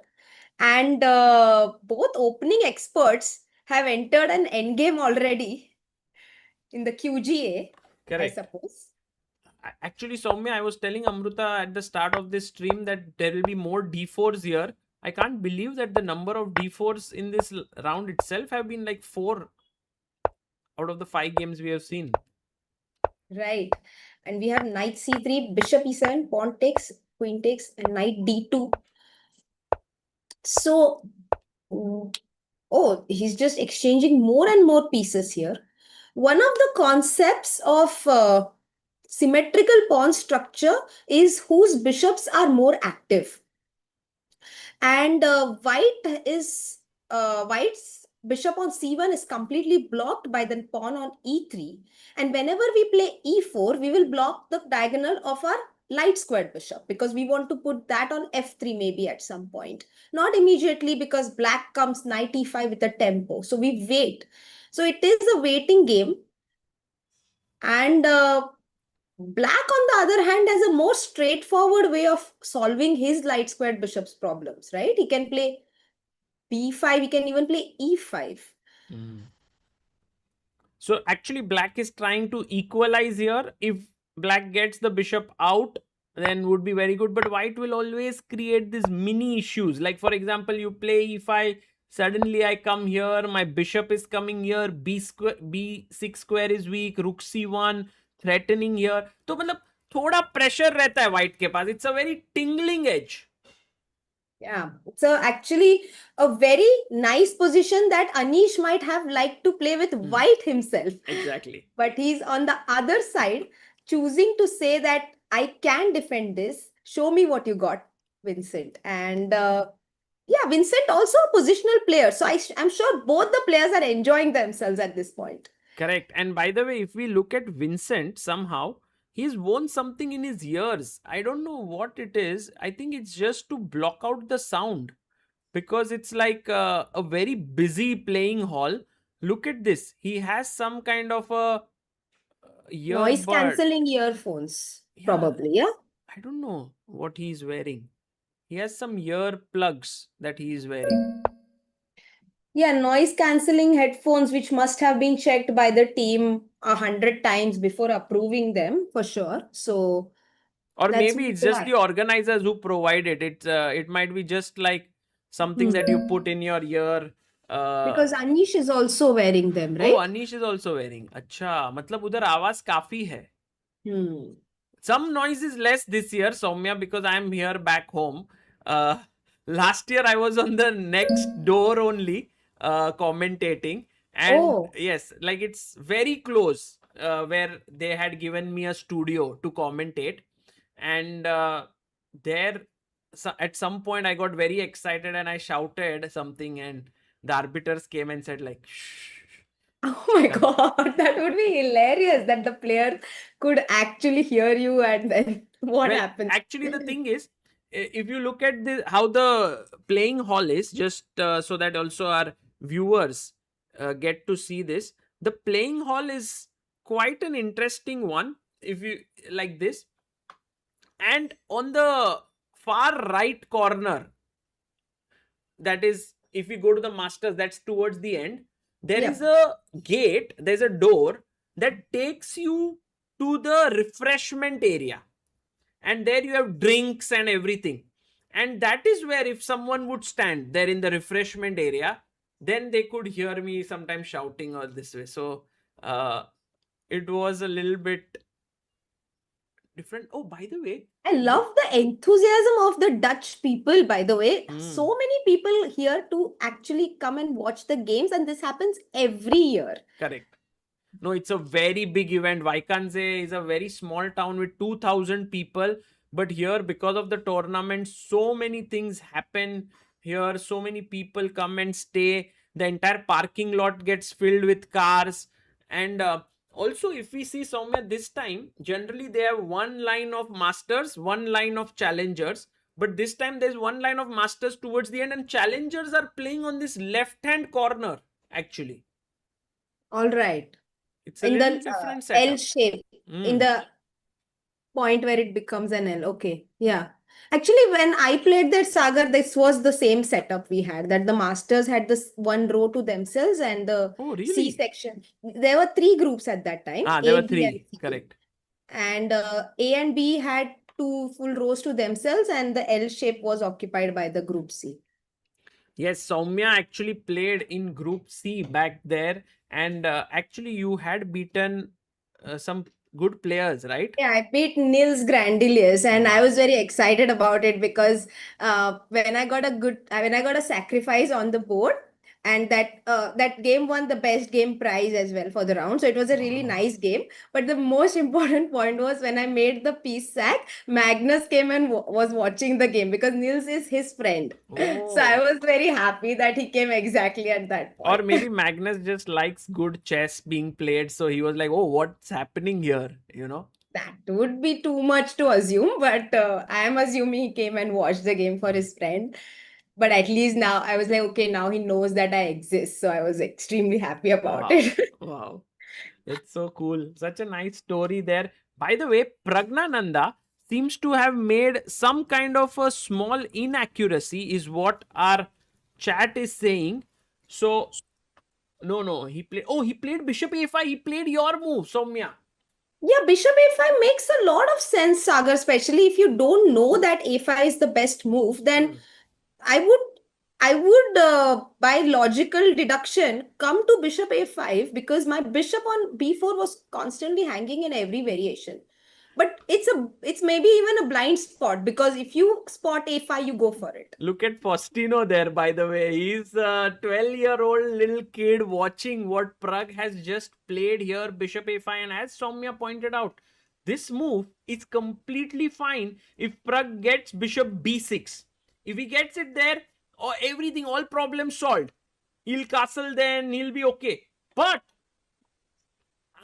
and both opening experts have entered an endgame already in the QGA, Correct. I suppose. Actually, Soumya, I was telling Amruta at the start of this stream that there will be more D4s here. I can't believe that the number of D4s in this round itself have been like 4 out of the 5 games we have seen. Right. And we have Knight C3, Bishop E7, pawn takes, Queen takes, and Knight D2. So, oh, he's just exchanging more and more pieces here. One of the concepts of symmetrical pawn structure is whose bishops are more active. And White's bishop on C1 is completely blocked by the pawn on E3. And whenever we play E4, we will block the diagonal of our light squared bishop because we want to put that on F3 maybe at some point. Not immediately because black comes Knight E5 with a tempo. So we wait. So it is a waiting game. And black, on the other hand, has a more straightforward way of solving his light squared bishop's problems, right? He can play B5, he can even play E5. So actually, black is trying to equalize here. If black gets the bishop out, then would be very good. But white will always create these mini issues. Like, for example, you play E5, suddenly I come here, my bishop is coming here, B6 square is weak, rook C1, threatening here. तो मतलब थोड़ा pressure रहता है white के पास. It's a very tingling edge. Yeah. So actually, a very nice position that Anish might have liked to play with White himself. Exactly. But he's on the other side, choosing to say that I can defend this. Show me what you got, Vincent. And yeah, Vincent also a positional player. So I'm sure both the players are enjoying themselves at this point. Correct. And by the way, if we look at Vincent, somehow he's worn something in his ears. I don't know what it is. I think it's just to block out the sound, because it's like a very busy playing hall. Look at this. He has some kind of a Noise earbud. cancelling earphones, Yeah, probably. Yeah. I don't know what he's wearing. He has some ear plugs that he is wearing. Yeah, noise cancelling headphones, which must have been checked by the team 100 times before approving them for sure. So Or that's maybe it's just why. the organizers who provide it. It might be just like something that you put in your ear. Because Anish is also wearing them, Oh, right? Anish is also wearing. अच्छा, मतलब उधर आवाज काफी है. Hmm. Some noise is less this year, Soumya, because I am here back home. Last year I was on the next door only, commentating, and Oh, yes, like it's very close, where they had given me a studio to commentate, and there, at some point I got very excited and I shouted something, and the arbiters came and said like, shh. oh my God, that would be hilarious that the player could actually hear you and then what Well, happens? actually, the thing is, if you look at how the playing hall is, just so that also our viewers get to see this, the playing hall is quite an interesting one. If you like this, and on the far right corner, that is, if you go to the masters, that's towards the end. There is a gate. There's a door that takes you to the refreshment area. And there you have drinks and everything, and that is where if someone would stand there in the refreshment area, then they could hear me sometimes shouting or this way. So it was a little bit different. Oh, by the way, I love the enthusiasm of the Dutch people, by the way. So Hmm. many people here to actually come and watch the games, and this happens every year. Correct. No, it's a very big event. Vaikanse is a very small town with 2,000 people. But here, because of the tournament, so many things happen here. So many people come and stay. The entire parking lot gets filled with cars. And also, if we see somewhere this time, generally they have one line of masters, one line of challengers. But this time there's one line of masters towards the end, and challengers are playing on this left-hand corner, actually. All right. It's a In little the different L setup. shape, in Mm. the point where it becomes an L. Okay. Yeah. Actually, when I played that Sagar, this was the same setup we had, that the masters had this one row to themselves and the Oh, C really? section. There were three groups at that time, Ah, there A, were B, and three. C. Correct. And A and B had two full rows to themselves, and the L shape was occupied by the group C. Yes, Soumya actually played in Group C back there, and actually you had beaten some good players, right? Yeah, I beat Nils Grandelius, and I Wow. was very excited about it because when I got a sacrifice on the board, and that game won the best game prize as well for the round. So it was a really Wow. nice game. But the most important point was when I made the piece sack, Magnus came and was watching the game because Nils is his friend. So I Oh. was very happy that he came exactly at that Or point. maybe Magnus just likes good chess being played, so he was like, "Oh, what's happening here?" You know? That would be too much to assume, but I am assuming he came and watched the game for his friend. But at least now I was like, okay, now he knows that I exist. So I was extremely happy about Wow. it. Wow. It's so cool. Such a nice story there. By the way, Praggnanandhaa seems to have made some kind of a small inaccuracy, is what our chat is saying. So, no, he played Bishop A5. He played your move, Soumya. Yeah, Bishop A5 makes a lot of sense, Sagar, especially if you don't know that A5 is the best move, then I would by logical deduction come to Bishop A5 because my bishop on B4 was constantly hanging in every variation. But it's maybe even a blind spot, because if you spot a5, you go for it. Look at Faustino there, by the way. He's a 12-year-old little kid watching what Pragg has just played here, bishop a5. And as Soumya pointed out, this move is completely fine if Pragg gets bishop b6. If he gets it there, everything, all problems solved. He'll castle, then he'll be okay. But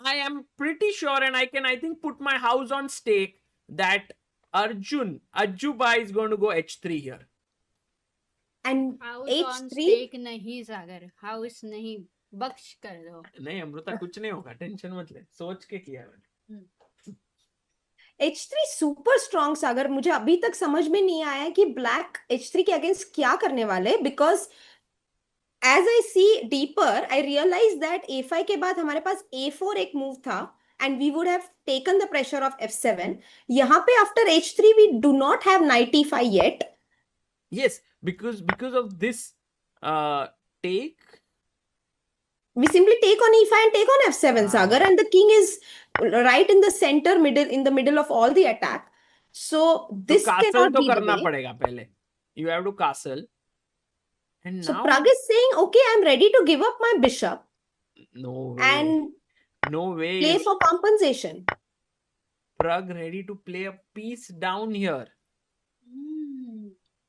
I am pretty sure, and I think, put my house on stake that Ajuba is going to go h3 here. And house h3, on stake नहीं सागर, house नहीं, बख्श कर दो. नहीं अमृता, कुछ नहीं होगा, tension मत ले, सोच के किया मैंने. h3 सुपर स्ट्रॉन्ग सागर. मुझे अभी तक समझ में नहीं आया कि ब्लैक h3 के अगेंस्ट क्या करने वाले, because as I see deeper, I realize that a5 के बाद हमारे पास a4 एक मूव था, and we would have taken the pressure of f7. यहाँ पे after h3 we do not have knight e5 yet. Yes, because of this take. We simply take on e5 and take on f7, Sagar, and the king is right in the center, in the middle of all the attack. So this castle cannot तो be the करना way. पड़ेगा पहले. You have to castle. And So now Pragg is saying, okay, I'm ready to give up my bishop no way. and No way. play is for compensation. Pragg ready to play a piece down here.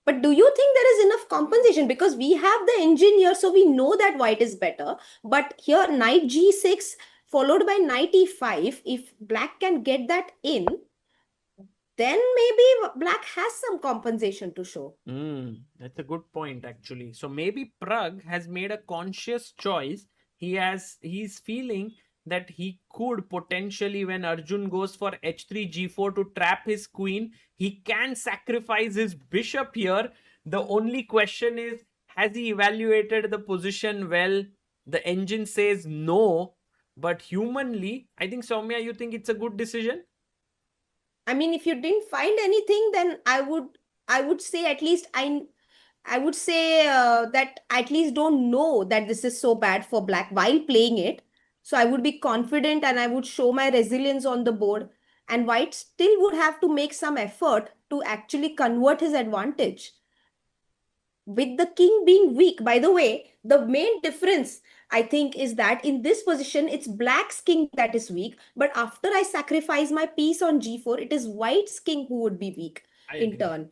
But do you think there is enough compensation? Because we have the engine here, so we know that white is better. But here, knight g6 followed by knight e5. If black can get that in, then maybe black has some compensation to show. That's a good point, actually. So maybe Pragg has made a conscious choice. He's feeling that he could potentially, when Arjun goes for h3 g4 to trap his queen, he can sacrifice his bishop here. The only question is, has he evaluated the position well? The engine says no, but humanly, I think, Soumya, you think it's a good decision? I mean, if you didn't find anything, then I would say at least I would say that at least don't know that this is so bad for black while playing it. So I would be confident and I would show my resilience on the board. And white still would have to make some effort to actually convert his advantage. With the king being weak, by the way, the main difference, I think, is that in this position, it's black's king that is weak. But after I sacrifice my piece on g4, it is white's king who would be weak in turn.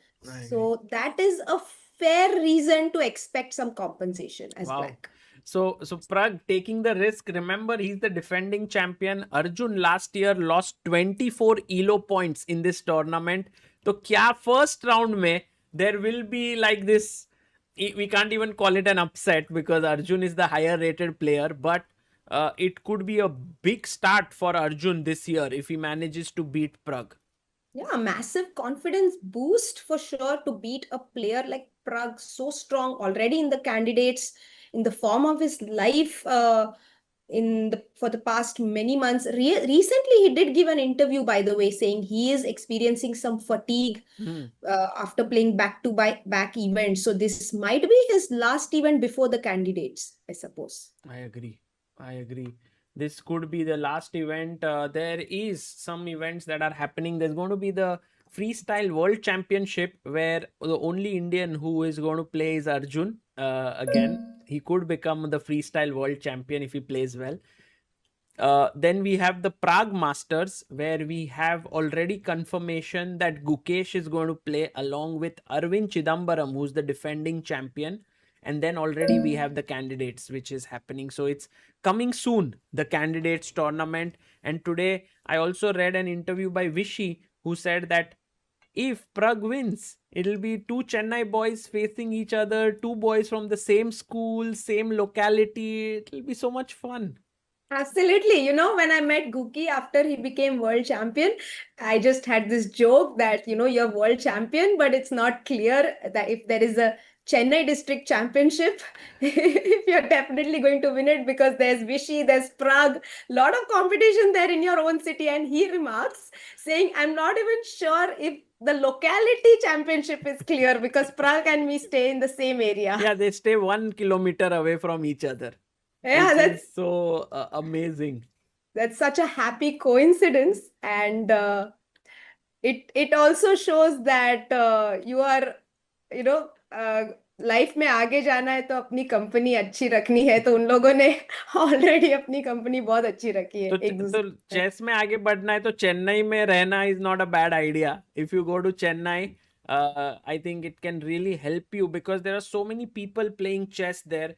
So that is a fair reason to expect some compensation as black. So Pragg taking the risk. Remember, he's the defending champion. Arjun last year lost 24 ELO points in this tournament. So kya first round mein there will be like this, we can't even call it an upset because Arjun is the higher rated player, but it could be a big start for Arjun this year if he manages to beat Pragg. Yeah, massive confidence boost for sure to beat a player like Pragg, so strong already in the candidates, in the form of his life for the past many months. Recently, he did give an interview, by the way, saying he is experiencing some fatigue after playing back-to-back events. So this might be his last event before the candidates, I suppose. I agree. This could be the last event. There is some events that are happening. There's going to be the Freestyle World Championship where the only Indian who is going to play is Arjun. Again, he could become the Freestyle World Champion if he plays well. Then we have the Pragg Masters where we have already confirmation that Gukesh is going to play along with Aravindh Chithambaram, who's the defending champion. And then already we have the candidates, which is happening. So it's coming soon, the candidates tournament. And today I also read an interview by Vishy who said that if Pragg wins, it'll be two Chennai boys facing each other, two boys from the same school, same locality. It'll be so much fun. Absolutely. You know, when I met Guki after he became world champion, I just had this joke that, you're world champion, but it's not clear that if there is a Chennai district championship, if you're definitely going to win it, because there's Vishy, there's Pragg, lot of competition there in your own city. And he remarks saying, I'm not even sure if the locality championship is clear because Pragg and me stay in the same area. Yeah, they stay 1 kilometer away from each other. Yeah, that's so amazing. That's such a happy coincidence. And it also shows that you are, you know, life में आगे जाना है तो अपनी company अच्छी रखनी है, तो उन लोगों ने ऑलरेडी अपनी कंपनी बहुत अच्छी रखी है एक तो दूसरे में। चेस में आगे बढ़ना है तो चेन्नई में रहना is not a bad idea. If you go to Chennai, I think it can really help you because there are so many people playing chess there,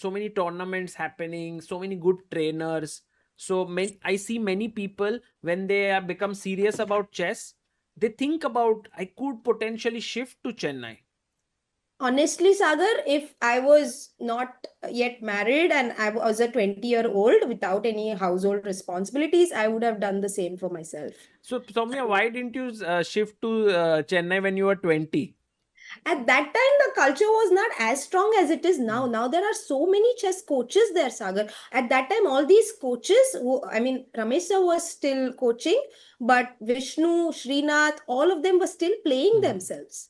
so many tournaments happening, so many good trainers. So I see many people when they have become serious about chess, they think about I could potentially shift to Chennai. Honestly, Sagar, if I was not yet married and I was a 20-year-old without any household responsibilities, I would have done the same for myself. So Soumya, why didn't you shift to Chennai when you were 20? At that time, the culture was not as strong as it is now. Now there are so many chess coaches there, Sagar. At that time, all these coaches, I mean, Ramesh sir was still coaching, but Vishnu, Srinath, all of them were still playing themselves.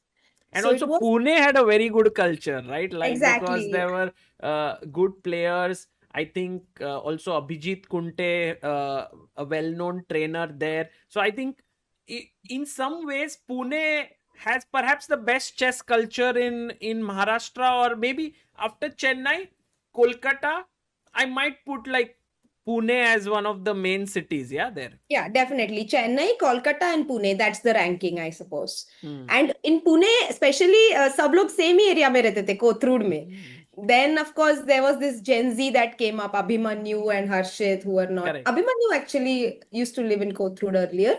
And So also it was Pune had a very good culture, right? Like because exactly. there were good players. I think also Abhijit Kunte, a well-known trainer there. So I think in some ways Pune has perhaps the best chess culture in Maharashtra, or maybe after Chennai, Kolkata. I might put like Pune as one of the main cities. Yeah, there. Yeah, definitely. Chennai, Kolkata, and Pune. That's the ranking, I suppose. And in Pune, especially, सब लोग same ही area में रहते थे, कोथरूड में. Then, of course, there was this Gen Z that came up, Abhimanyu and Harshit, who were not. Correct. Abhimanyu actually used to live in Kothrood earlier.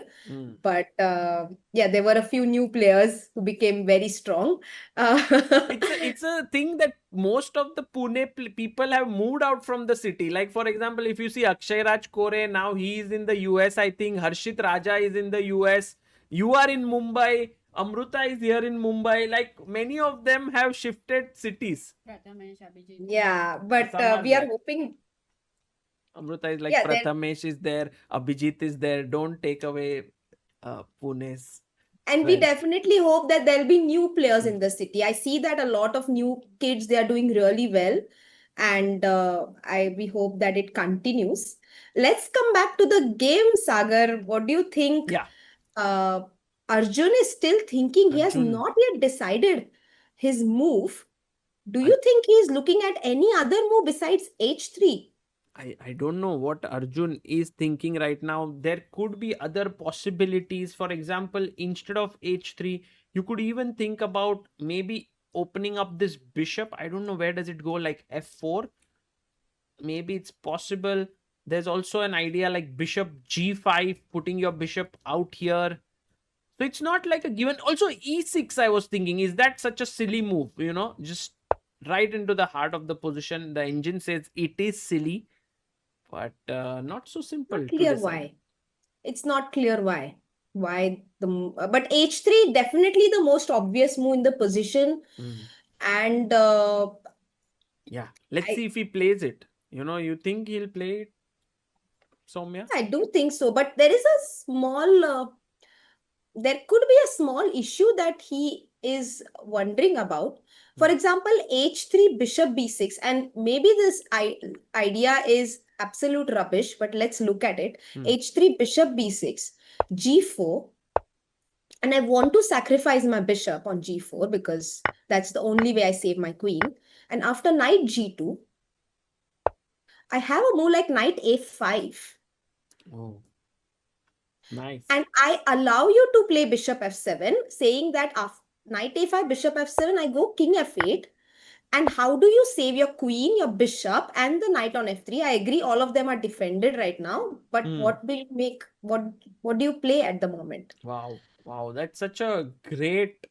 But yeah, there were a few new players who became very strong. It's a thing that most of the Pune people have moved out from the city. Like for example, if you see Akshay Raj Kore, now he is in the US. I think Harshit Raja is in the US. You are in Mumbai. Amruta is here in Mumbai. Like many of them have shifted cities. Yeah, but we are hoping. Amruta is like Yeah, Prathamesh is there. Abhijit is there. Don't take away Pune's. And we definitely hope that there'll be new players in the city. I see that a lot of new kids, they are doing really well. And we hope that it continues. Let's come back to the game, Sagar. What do you think? Yeah. Arjun is still thinking. He has not yet decided his move. Do you think he is looking at any other move besides h3? I don't know what Arjun is thinking right now. There could be other possibilities. For example, instead of h3, you could even think about maybe opening up this bishop. I don't know where does it go, like f4. Maybe it's possible. There's also an idea like bishop g5, putting your bishop out here. So it's not like a given. Also e6, I was thinking, is that such a silly move? You know, just right into the heart of the position. The engine says it is silly. But not so simple. Not clear why. It's not clear why. Why the but h3 definitely the most obvious move in the position. And yeah, let's see if he plays it. You know, you think he'll play it, Soumya? I do think so, but there is a small there could be a small issue that he is wondering about. For example, h3 bishop b6, and maybe this idea is absolute rubbish, but let's look at it. h3 bishop b6, g4, and I want to sacrifice my bishop on g4 because that's the only way I save my queen. And after knight g2, I have a move like knight a5. Oh, nice. And I allow you to play bishop f7, saying that after knight a5, bishop f7, I go king f8. And how do you save your queen, your bishop, and the knight on f3? I agree, all of them are defended right now. But what will you make? What do you play at the moment? Wow, that's such a great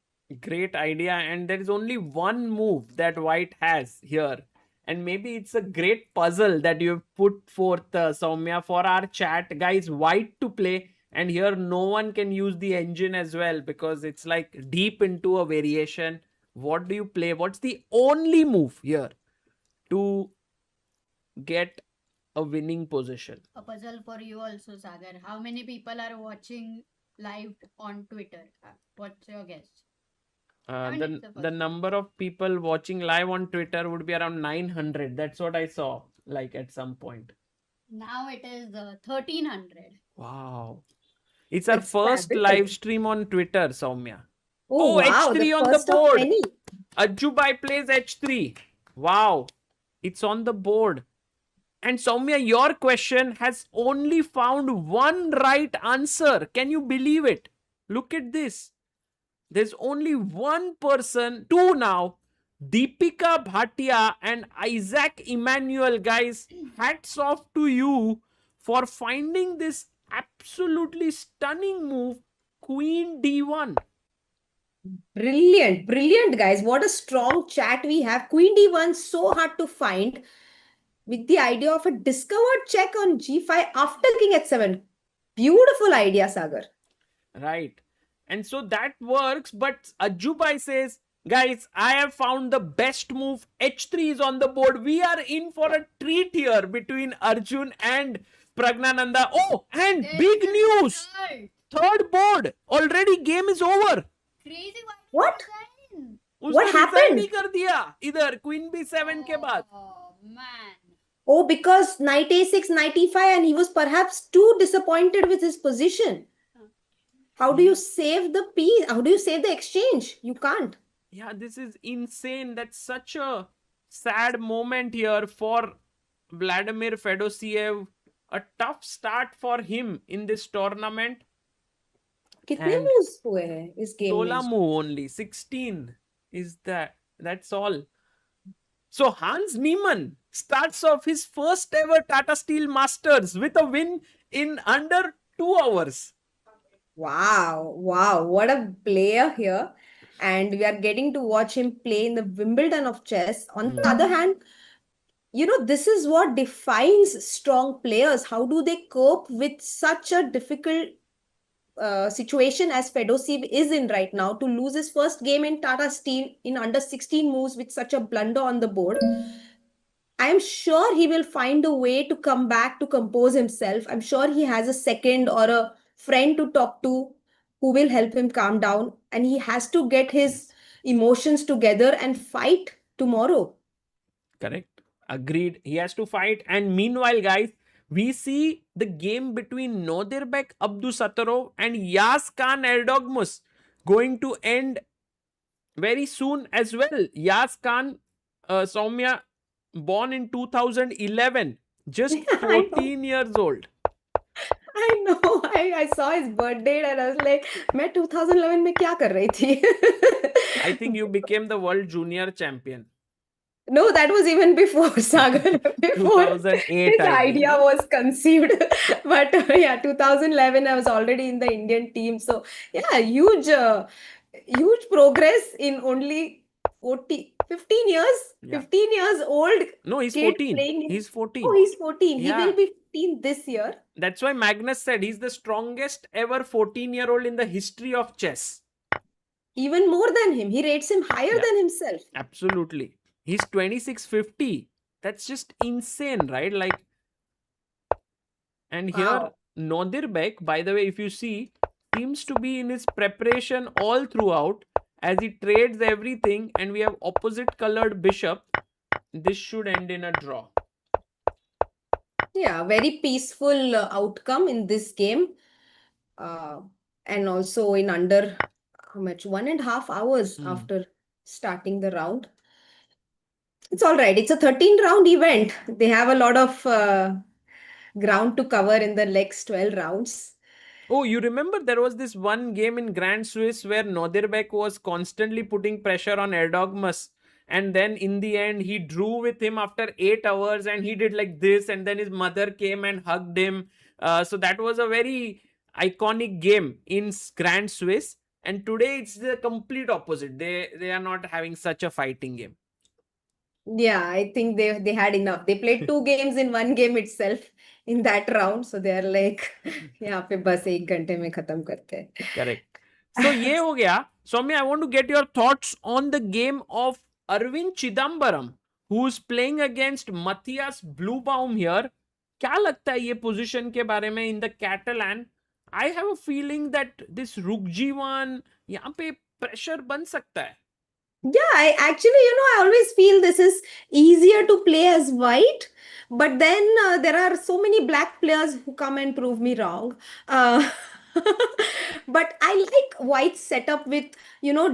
idea. And there is only one move that White has here. And maybe it's a great puzzle that you've put forth, Soumya, for our chat. Guys, White to play. And here no one can use the engine as well because it's like deep into a variation. What do you play? What's the only move here to get a winning position? A puzzle for you also, Sagar. How many people are watching live on Twitter? What's your guess? The number of people watching live on Twitter would be around 900. That's what I saw, like at some point. Now it is 1300. Wow. It's our It's first fabulous. live stream on Twitter, Soumya. Oh, wow, the H3 on the first of board. many. Ajubai plays H3. Wow. It's on the board. And Soumya, your question has only found one right answer. Can you believe it? Look at this. There's only one person, two now. Deepika Bhatia and Isaac Emmanuel, guys, hats off to you for finding this absolutely stunning move, Queen D1. Brilliant, brilliant, guys. What a strong chat we have. Queen D1, so hard to find. With the idea of a discovered check on G5 after King H7. Beautiful idea, Sagar. Right. And so that works, but Ajubai says, guys, I have found the best move. H3 is on the board. We are in for a treat here between Arjun and Praggnanandhaa. Oh, and There's big the news. result. Third board. Already game is over. Crazy What? design. What उसने happened? decide ही कर दिया इधर Queen B7 के बाद. Oh man. Oh, because knight a6, knight e5, and he was perhaps too disappointed with his position. How do you save the piece? How do you save the exchange? You can't. Yeah, this is insane. That's such a sad moment here for Vladimir Fedoseev. A tough start for him in this tournament. कितने And moves हुए हैं इस game 16 में? move only. 16 is that's all. So Hans Niemann starts off his first ever Tata Steel Masters with a win in under 2 hours. Wow, wow, what a player here. And we are getting to watch him play in the Wimbledon of chess. On the other hand, this is what defines strong players. How do they cope with such a difficult situation as Fedoseev is in right now, to lose his first game in Tata Steel in under 16 moves with such a blunder on the board? I am sure he will find a way to come back to compose himself. I'm sure he has a second or a friend to talk to who will help him calm down. And he has to get his emotions together and fight tomorrow. Correct. Agreed. He has to fight. And meanwhile, guys, we see the game between Nodirbek Abdusattorov and Kaan Erdogmus going to end very soon as well. Kaan, Soumya, born in 2011, just Yeah, I know. 14 years old. I know. I saw his birthday and I was like, मैं 2011 में क्या कर रही थी? I think you became the world junior champion. No, that was even before, Sagar. Before 2008, this I think, idea no? was conceived. But yeah, 2011, I was already in the Indian team. So yeah, huge progress in only 15 years. Yeah. 15 years old No, he's kid 14. playing in. He's 14. Oh, he's 14. He Yeah. will be 15 this year. That's why Magnus said he's the strongest ever 14-year-old in the history of chess. Even more than him. He rates him higher Yeah. than himself. Absolutely. He's 2650. That's just insane, right? Like, and here, Wow. Nodirbek, by the way, if you see, seems to be in his preparation all throughout as he trades everything, and we have opposite colored bishop. This should end in a draw. Yeah, very peaceful outcome in this game. And also in under how much? 1.5 hours after starting the round. It's all right. It's a 13-round event. They have a lot of ground to cover in the next 12 rounds. Oh, you remember there was this one game in Grand Swiss where Nodirbek was constantly putting pressure on Erdogmus, and then in the end he drew with him after 8 hours and he did like this, and then his mother came and hugged him. So that was a very iconic game in Grand Swiss, and today it's the complete opposite. They are not having such a fighting game. Yeah, I think they had enough. They played 2 games in 1 game itself in that round. So they are like, यहाँ पे बस 1 घंटे में खत्म करते हैं. Correct. So ये हो गया. Soumya, I want to get your thoughts on the game of Aravindh Chithambaram, who's playing against Matthias Bluebaum here. क्या लगता है ये position के बारे में in the Catalan? I have a feeling that this Rook G1 यहाँ पे pressure बन सकता है. Yeah, I always feel this is easier to play as white, but then there are so many black players who come and prove me wrong. But I like White's setup with,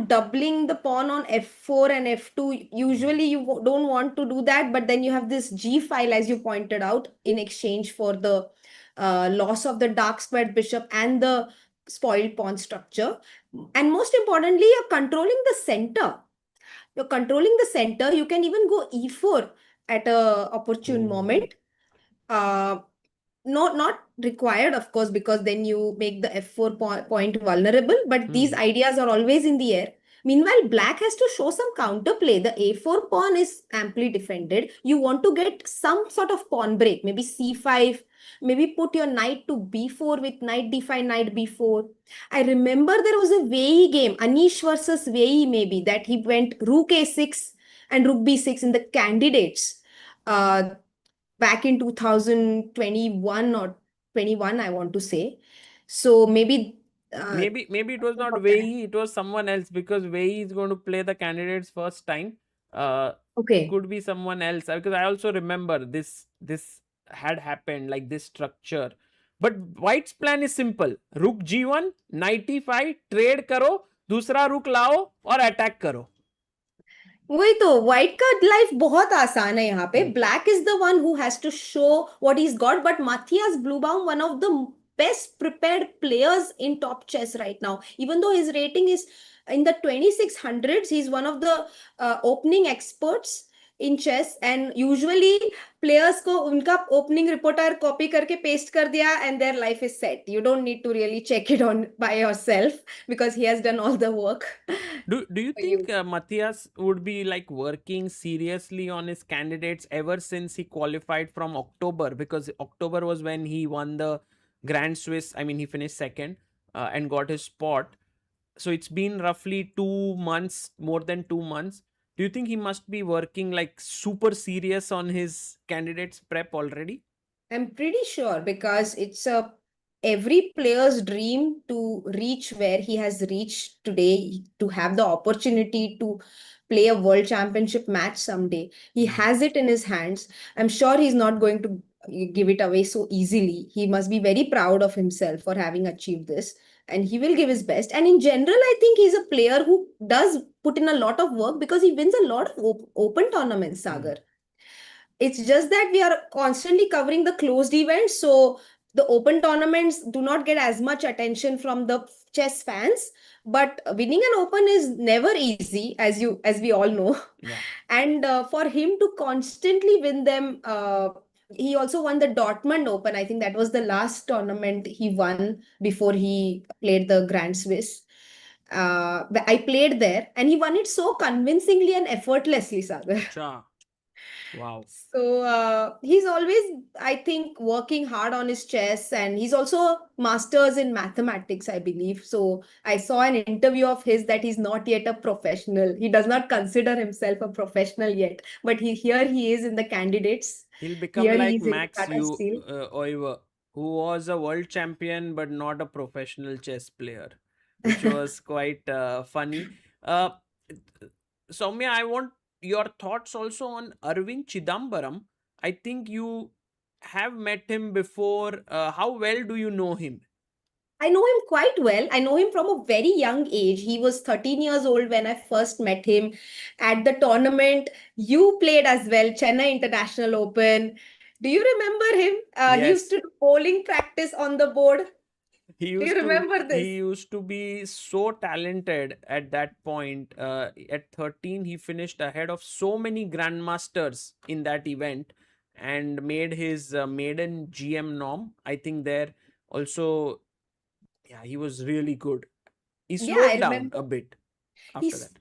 doubling the pawn on f4 and f2. Usually you don't want to do that, but then you have this g file, as you pointed out, in exchange for the loss of the dark squared bishop and the spoiled pawn structure. And most importantly, you're controlling the center. You're controlling the center. You can even go e4 at a opportune moment. Uh, not required, of course, because then you make the f4 point vulnerable, but these ideas are always in the air. Meanwhile, black has to show some counterplay. The a4 pawn is amply defended. You want to get some sort of pawn break, maybe c5, maybe put your knight to b4 with knight d5, knight b4. I remember there was a Wei game, Anish versus Wei, maybe, that he went rook a6 and rook b6 in the candidates. Back in 2021 or 21, I want to say. So maybe Maybe it was not Wei, it was someone else, because Wei is going to play the candidates first time. okay. Could be someone else, because I also remember this had happened, like this structure. But White's plan is simple: rook g1, knight e5, trade करो, दूसरा rook लाओ और attack करो. वही तो white का life बहुत आसान है यहाँ पे. Black is the one who has to show what he's got, but Matthias Bluebaum, one of the best prepared players in top chess right now, even though his rating is in the 2600s, he's one of the opening experts in chess, and usually players को उनका opening repertoire copy करके paste कर दिया and their life is set. You don't need to really check it on by yourself because he has done all the work. Do you think Matthias would be like working seriously on his candidates ever since he qualified from October? Because October was when he won the Grand Swiss. I mean, he finished second and got his spot. So it's been roughly 2 months, more than 2 months. Do you think he must be working like super serious on his candidates prep already? I'm pretty sure, because it's every player's dream to reach where he has reached today, to have the opportunity to play a world championship match someday. He has it in his hands. I'm sure he's not going to give it away so easily. He must be very proud of himself for having achieved this, and he will give his best. And in general, I think he's a player who does put in a lot of work because he wins a lot of open tournaments, Sagar. It's just that we are constantly covering the closed events, so the open tournaments do not get as much attention from the chess fans. But winning an open is never easy, as we all know. Yeah. And for him to constantly win them, he also won the Dortmund Open. I think that was the last tournament he won before he played the Grand Swiss. I played there, and he won it so convincingly and effortlessly, Sagar. Cha. Wow. So he's always, I think, working hard on his chess, and he's also masters in mathematics, I believe. So I saw an interview of his that he's not yet a professional. He does not consider himself a professional yet, but here he is in the candidates. He'll become Here like he's in Max Tata Steel. Oiver, who was a world champion but not a professional chess player, which was quite funny. Soumya, I want your thoughts also on Aravindh Chithambaram. I think you have met him before. How well do you know him? I know him quite well. I know him from a very young age. He was 13 years old when I first met him at the tournament. You played as well, Chennai International Open. Do you remember him? He used Yes. to do bowling practice on the board. He Do you used to remember this? he used to be so talented at that point. At 13, he finished ahead of so many grandmasters in that event and made his maiden GM norm. I think there also, yeah, he was really good. He Yeah, slowed I down remember. a bit after He's that.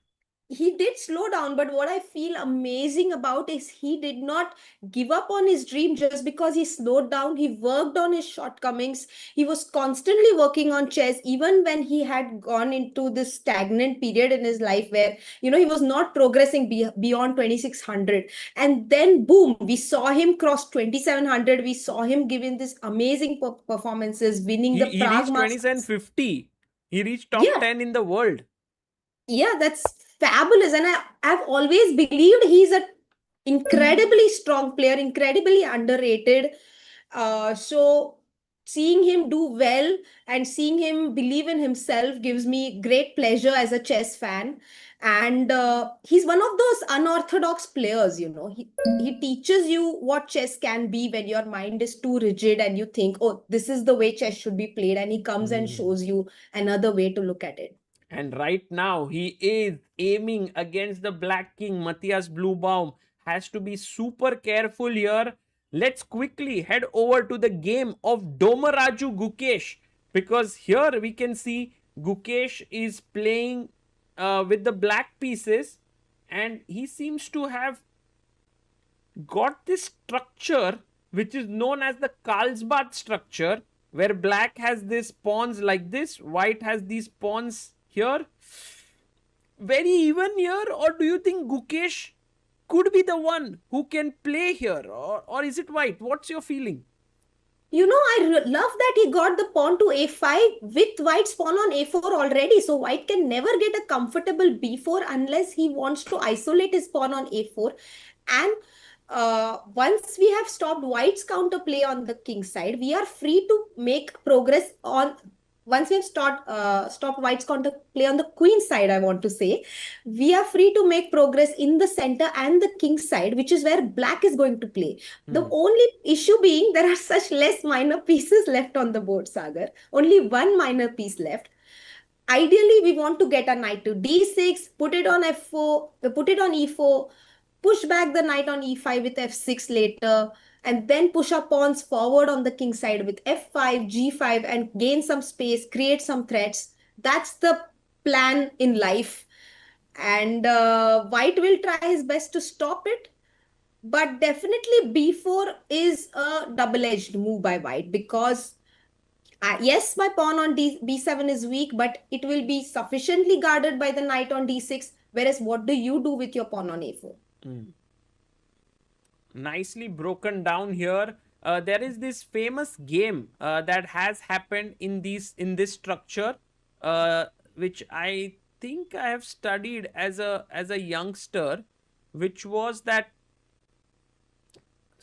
He did slow down, but what I feel amazing about is he did not give up on his dream just because he slowed down. He worked on his shortcomings. He was constantly working on chess, even when he had gone into this stagnant period in his life where, he was not progressing beyond 2600. And then, boom, we saw him cross 2700. We saw him giving this amazing performances, winning the He Pragg reached Masters. 2750. He reached top Yeah. 10 in the world. Yeah, that's fabulous. And I've always believed he's an incredibly strong player, incredibly underrated. So seeing him do well and seeing him believe in himself gives me great pleasure as a chess fan. And he's one of those unorthodox players, he teaches you what chess can be when your mind is too rigid and you think, oh, this is the way chess should be played, and he comes and shows you another way to look at it. And right now, he is aiming against the Black King. Matthias Bluebaum has to be super careful here. Let's quickly head over to the game of Domaraju Gukesh, because here we can see Gukesh is playing with the black pieces, and he seems to have got this structure which is known as the Carlsbad structure, where black has this pawns like this, white has these pawns here. Very even here, or do you think Gukesh could be the one who can play here, or is it white? What's your feeling? I love that he got the pawn to a5 with white's pawn on a4 already. So white can never get a comfortable b4 unless he wants to isolate his pawn on a4. And once we have stopped white's counterplay on the king side, we are free to make progress on. Once we have stopped white's counterplay on the queen side, I want to say, we are free to make progress in the center and the king side, which is where black is going to play. The only issue being there are such less minor pieces left on the board, Sagar. Only one minor piece left. Ideally, we want to get a knight to d6, put it on f4, put it on e4, push back the knight on e5 with f6 later, and then push our pawns forward on the king side with f5, g5, and gain some space, create some threats. That's the plan in life. And white will try his best to stop it. But definitely b4 is a double-edged move by white, because yes, my pawn on b7 is weak, but it will be sufficiently guarded by the knight on d6. Whereas what do you do with your pawn on a4? Nicely broken down here. There is this famous game that has happened in this structure, which I think I have studied as a youngster, which was that.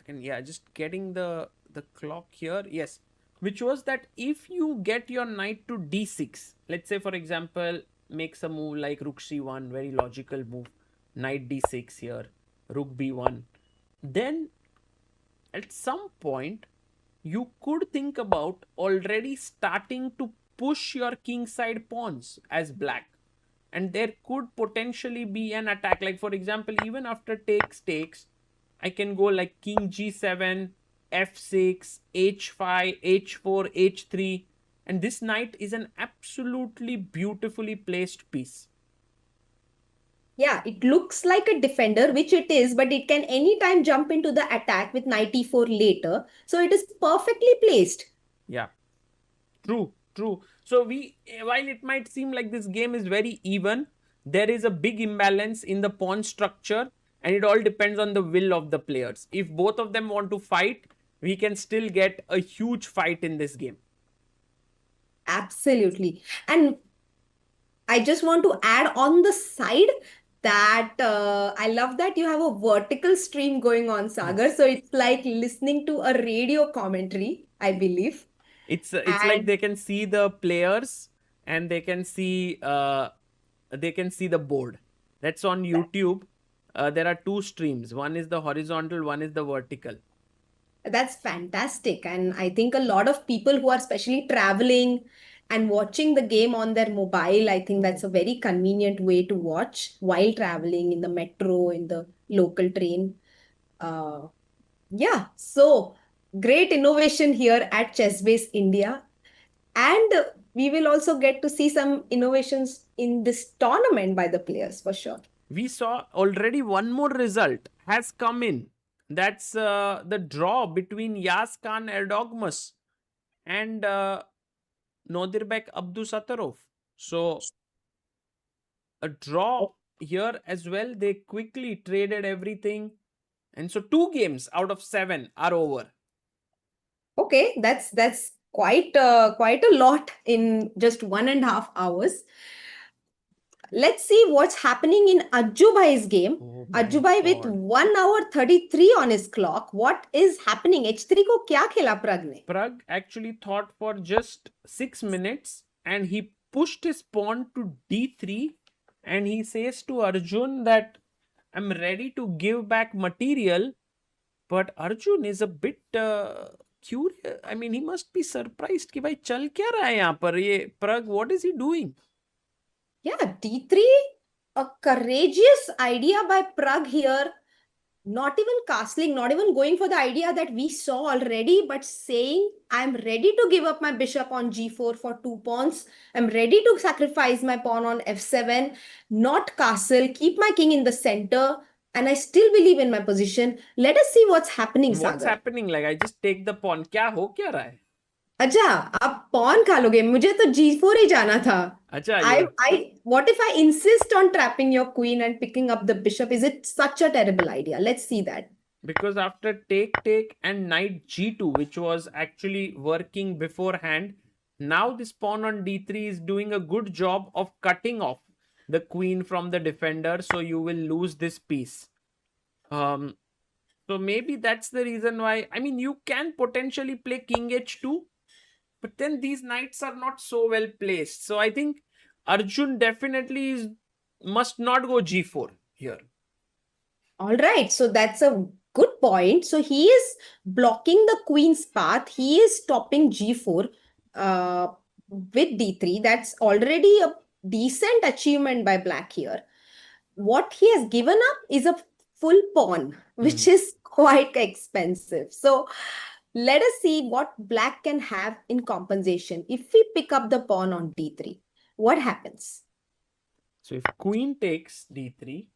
Yeah, just getting the clock here. Yes, which was that if you get your knight to d6, let's say for example, makes a move like rook c1, very logical move, knight d6 here, rook b1, then at some point you could think about already starting to push your king side pawns as black, and there could potentially be an attack. Like for example, even after takes, I can go like king g7, f6, h5, h4, h3, and this knight is an absolutely beautifully placed piece. Yeah, it looks like a defender, which it is, but it can anytime jump into the attack with knight e4 later. So it is perfectly placed. Yeah, true. So while it might seem like this game is very even, there is a big imbalance in the pawn structure, and it all depends on the will of the players. If both of them want to fight, we can still get a huge fight in this game. Absolutely. And I just want to add on the side that I love that you have a vertical stream going on, Sagar. So it's like listening to a radio commentary, I believe. It's like they can see the players and they can see the board. That's on YouTube. There are two streams. One is the horizontal, one is the vertical. That's fantastic. And I think a lot of people who are especially traveling and watching the game on their mobile, I think that's a very convenient way to watch while traveling in the metro, in the local train. Yeah, so great innovation here at ChessBase India. And we will also get to see some innovations in this tournament by the players for sure. We saw already one more result has come in. That's the draw between Yagiz Kaan Erdogmus and Nodirbek Abdusattorov. So a draw here as well. They quickly traded everything. And so 2 games out of 7 are over. Okay, that's quite a lot in just 1.5 hours. Let's see what's happening in Ajubhai's game. Oh My Ajubhai with God. 1 hour 33 on his clock. What is happening? H3 को क्या खेला Pragg ने? Pragg actually thought for just 6 minutes and he pushed his pawn to d3 and he says to Arjun that I'm ready to give back material, but Arjun is a bit curious. I mean, he must be surprised कि भाई चल क्या रहा है यहाँ पर ये Pragg, what is he doing? Yeah, D3, a courageous idea by Pragg here. Not even castling, not even going for the idea that we saw already, but saying, I'm ready to give up my bishop on G4 for 2 pawns. I'm ready to sacrifice my pawn on F7, not castle, keep my king in the center. And I still believe in my position. Let us see what's happening, What's Sagar. happening? Like, I just take the pawn. क्या हो क्या रहा है? अच्छा, आप pawn खा लोगे, मुझे तो G4 ही जाना था. अच्छा, What if I insist on trapping your queen and picking up the bishop? Is it such a terrible idea? Let's see that. because after take and knight g2, which was actually working beforehand, now this pawn on d3 is doing a good job of cutting off the queen from the defender, so you will lose this piece. So maybe that's the reason why. I mean, you can potentially play king h2, but then these knights are not so well placed. So I think Arjun definitely must not go g4 here. All right, so that's a good point. So he is blocking the queen's path. He is stopping G4 with D3. That's already a decent achievement by Black here. What he has given up is a full pawn, which is quite expensive. So let us see what Black can have in compensation. If we pick up the pawn on D3, what happens? So if queen takes d3,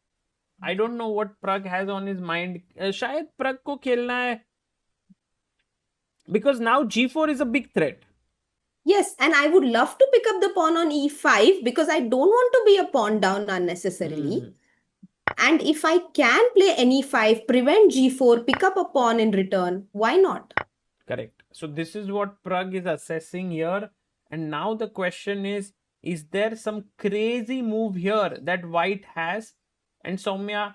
I don't know what Pragg has on his mind. शायद Pragg को खेलना है, because now g4 is a big threat. Yes, and I would love to pick up the pawn on e5 because I don't want to be a pawn down unnecessarily. And if I can play ne5, prevent g4, pick up a pawn in return, why not? Correct. So this is what Pragg is assessing here. And now the question is there some crazy move here that White has? And Soumya,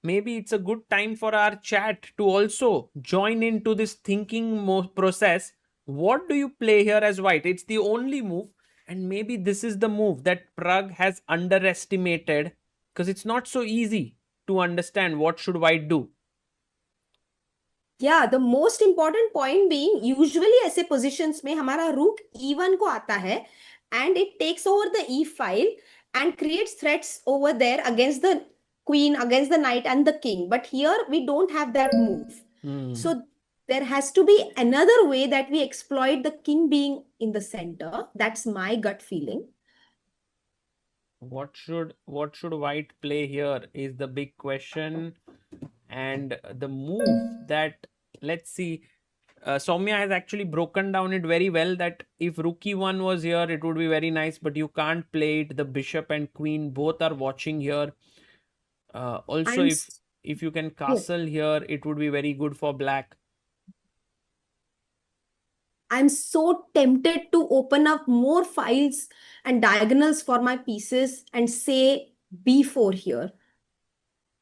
maybe it's a good time for our chat to also join into this thinking process. What do you play here as White? It's the only move. And maybe this is the move that Pragg has underestimated, because it's not so easy to understand what should White do. Yeah, the most important point being, usually ऐसे positions में हमारा rook e1 को आता है and it takes over the e file and creates threats over there against the queen, against the knight and the king. But here we don't have that move. So there has to be another way that we exploit the king being in the center. That's my gut feeling. What should White play here is the big question. And the move that, let's see, Soumya has actually broken down it very well, that if rook e1 was here, it would be very nice, but you can't play it. The bishop and queen both are watching here. Also, if you can castle here, it would be very good for Black. I'm so tempted to open up more files and diagonals for my pieces and say b4 here.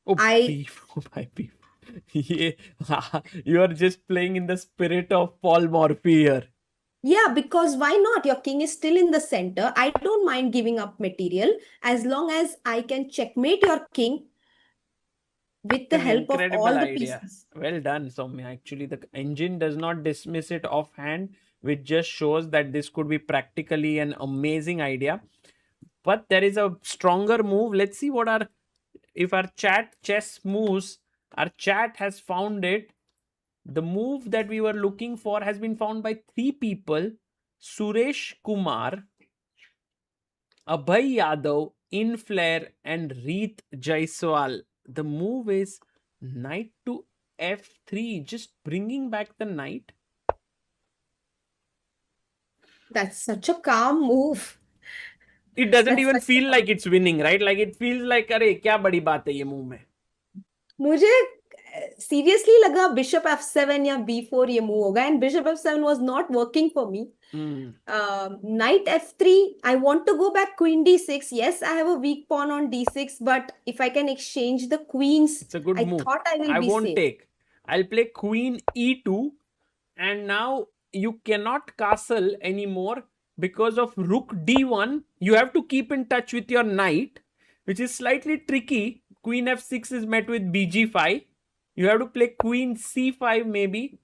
Oh, b4 by b4. Yeah, you are just playing in the spirit of Paul Morphy here. Yeah, because why not? Your king is still in the center. I don't mind giving up material as long as I can checkmate your king with the help of all the pieces. Well done, Soumya. Actually, the engine does not dismiss it offhand, which just shows that this could be practically an amazing idea. But there is a stronger move. Let's see if our chat chess moves. Our chat has found it. The move that we were looking for has been found by 3 people: Suresh Kumar, Abhay Yadav, Inflare, and Reet Jaiswal. The move is knight to f3, just bringing back the knight. That's such a calm move. It doesn't even feel like it's winning, right? Like it feels like, अरे क्या बड़ी बात है ये move में. मुझे seriously लगा bishop f7 या b4 ये move होगा, and bishop f7 was not working for me. Knight f3, I want to go back queen d6. Yes, I have a weak pawn on d6, but if I can exchange the queens, It's a good I move. thought I will I be won't safe. take. I'll play queen e2, and now you cannot castle anymore because of rook d1. You have to keep in touch with your knight, which is slightly tricky. Queen f6 is met with bg5. You have to play queen c5 maybe.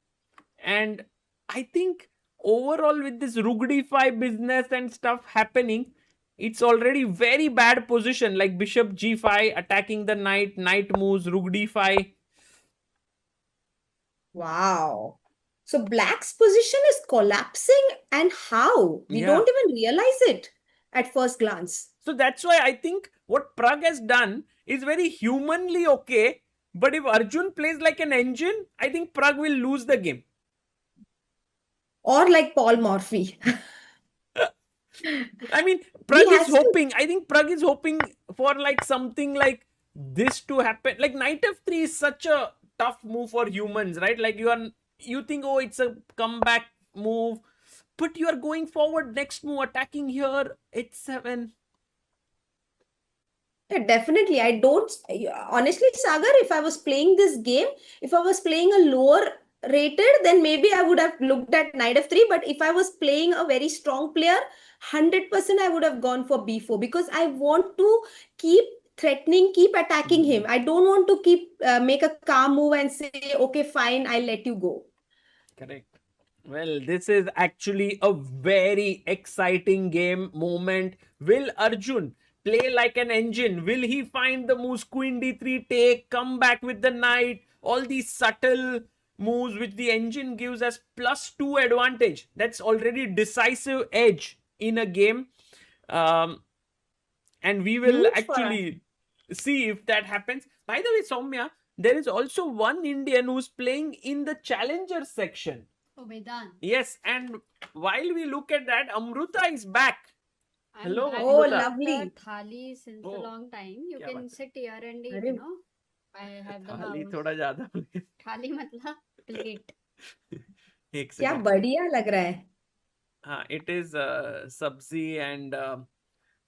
And I think overall with this rook d5 business and stuff happening, it's already very bad position, like bishop g5 attacking the knight, knight moves, rook d5. Wow. So black's position is collapsing, and how? We Yeah. don't even realize it at first glance. So that's why I think what Pragg has done is very humanly okay. But if Arjun plays like an engine, I think Pragg will lose the game. Or like Paul Morphy. I mean, Pragg has is to- hoping. I think Pragg is hoping for like something like this to happen. Like knight f3 is such a tough move for humans, right? Like you think, oh, it's a comeback move, but you are going forward. Next move, attacking here, h7. Yeah, definitely. I don't, honestly, Sagar, if I was playing this game, if I was playing a lower rated, then maybe I would have looked at knight f3. But if I was playing a very strong player, 100% I would have gone for b4, because I want to keep threatening, keep attacking him. I don't want to keep make a calm move and say, okay, fine, I'll let you go. Correct. Well, this is actually a very exciting game moment. Will Arjun play like an engine? Will he find the moves queen d3 take, come back with the knight, all these subtle moves which the engine gives us +2 advantage? That's already decisive edge in a game. And we will Huge for actually see if that happens. By the way, Soumya, there is also one Indian who's playing in the challenger section. Oh, Vedant. Yes, and while we look at that, Amruta is back. I'm Hello, back Oh, with the lovely. thali since Oh, a long time. You kya can baat hai. sit here and eat, Arre. you know. I have the थाली mouse. थोड़ा ज्यादा Thali matlab plate. एक क्या second. बढ़िया लग रहा है. It is sabzi and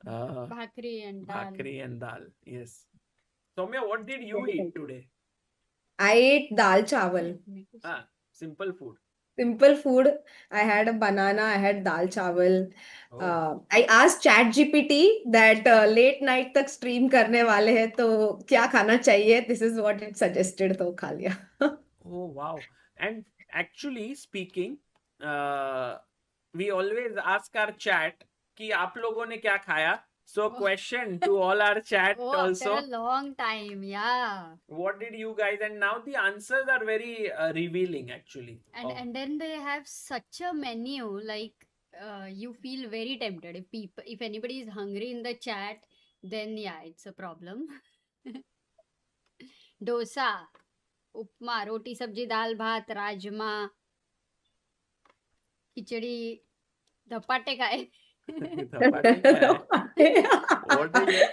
Bhakri and dal. bhakri and dal. Yes. Soumya, what did you eat today? I ate dal chawal. Simple food. Simple food. I had a banana, I had dal chawal. Oh. I asked ChatGPT that late night तक stream करने वाले हैं तो क्या खाना चाहिए. This is what it suggested, तो खा लिया. Oh, wow. And actually speaking, we always ask our chat कि आप लोगों ने क्या खाया? So question to all our chat Oh, also. after a long time, yeah. What did you guys? And now the answers are very revealing actually. And then they have such a menu, like you feel very tempted. If anybody is hungry in the chat, then yeah, it's a problem. Dosa, upma, roti sabji, dal bhat, rajma, खिचड़ी, धपाटे खाए. धपाटे क्या है? What is it?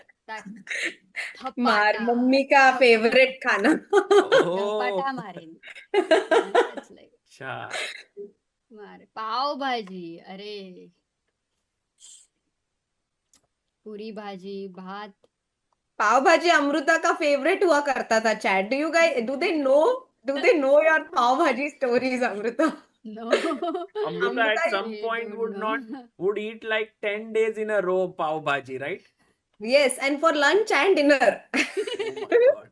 मार धपाटा. Mummy का favorite खाना. Oh, धपाटा मारेन. That's like अच्छा. मारे पाव भाजी. अरे पूरी भाजी, भात. पाव भाजी अमृता का favorite हुआ करता था. Chat, do they know your पाव भाजी stories, Amrita? No. Amrita at some I point don't would eat like 10 days in a row pav bhaji, right? Yes, and for lunch and dinner. Oh my god.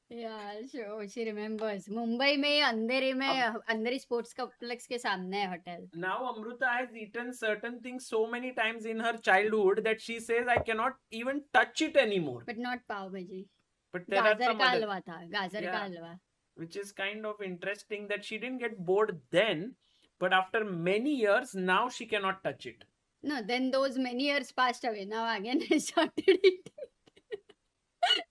Yeah, sure. She remembers. Mumbai में अंधेरी sports complex के सामने है hotel. Now Amrita has eaten certain things so many times in her childhood that she says I cannot even touch it anymore. But not pav bhaji. But there are गाजर some का other, हलवा था. गाजर का Yeah. Halwa. which is kind of interesting that she didn't get bored then, but after many years now she cannot touch it. No, then those many years passed away. Now again I started eating.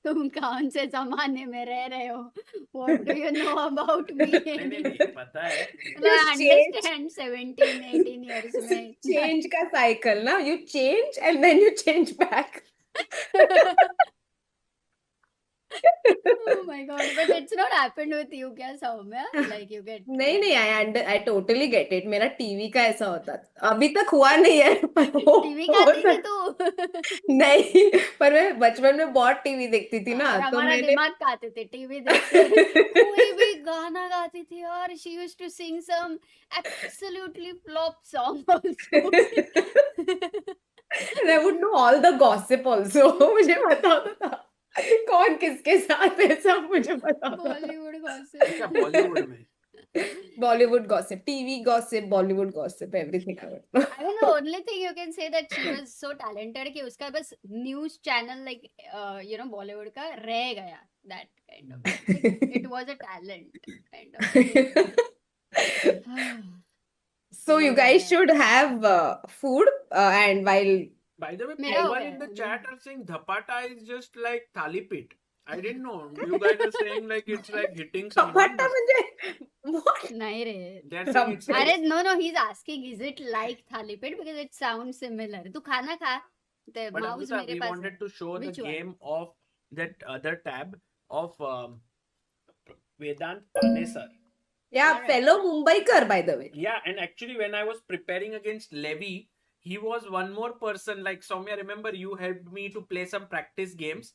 तुम कौन से जमाने में रह रहे हो? What do you know about me? नहीं, पता है. I change. understand 17, 18 years में. Change का cycle, ना? You change and then you change back. Oh my god, but it's not happened with you, kya Soumya? Like you get नहीं I totally get it. मेरा TV का ऐसा होता था. अभी तक हुआ नहीं है पर टीवी हो खाती थी सकता. तू? नहीं पर मैं बचपन में बहुत टीवी देखती थी ना और तो हमारा मैंने दिमाग खाते थे टीवी देख के. कोई भी गाना गाती थी और she used to sing some absolutely flop song also. and I would know all the gossip also. मुझे पता होता था कौन किसके साथ है सब मुझे पता होता था. Bollywood gossip. अच्छा बॉलीवुड में Bollywood gossip, TV gossip, Bollywood gossip, everything I would know. I mean, the only thing you can say that she was so talented कि उसका बस news channel like Bollywood का रह गया, that kind of thing. It was a talent kind of thing. So you guys should have food and while By the way, मेरा people हो in गया. the chat are saying dhapata is just like thali pit. I didn't know. You guys are saying like it's like hitting someone. Chapata म्हणजे what? नहीं रे. They're saying it's अरे like, no, he's asking is it like थाली पीठ because it sounds similar. तू खाना खा. The but mouse Amrita, मेरे we पास wanted है. to show the Which one? game of that other tab of Vedant Panesar. Yeah, Alright. fellow Mumbaikar by the way. Yeah, and actually when I was preparing against Levy, he was one more person. Like Soumya, remember you helped me to play some practice games.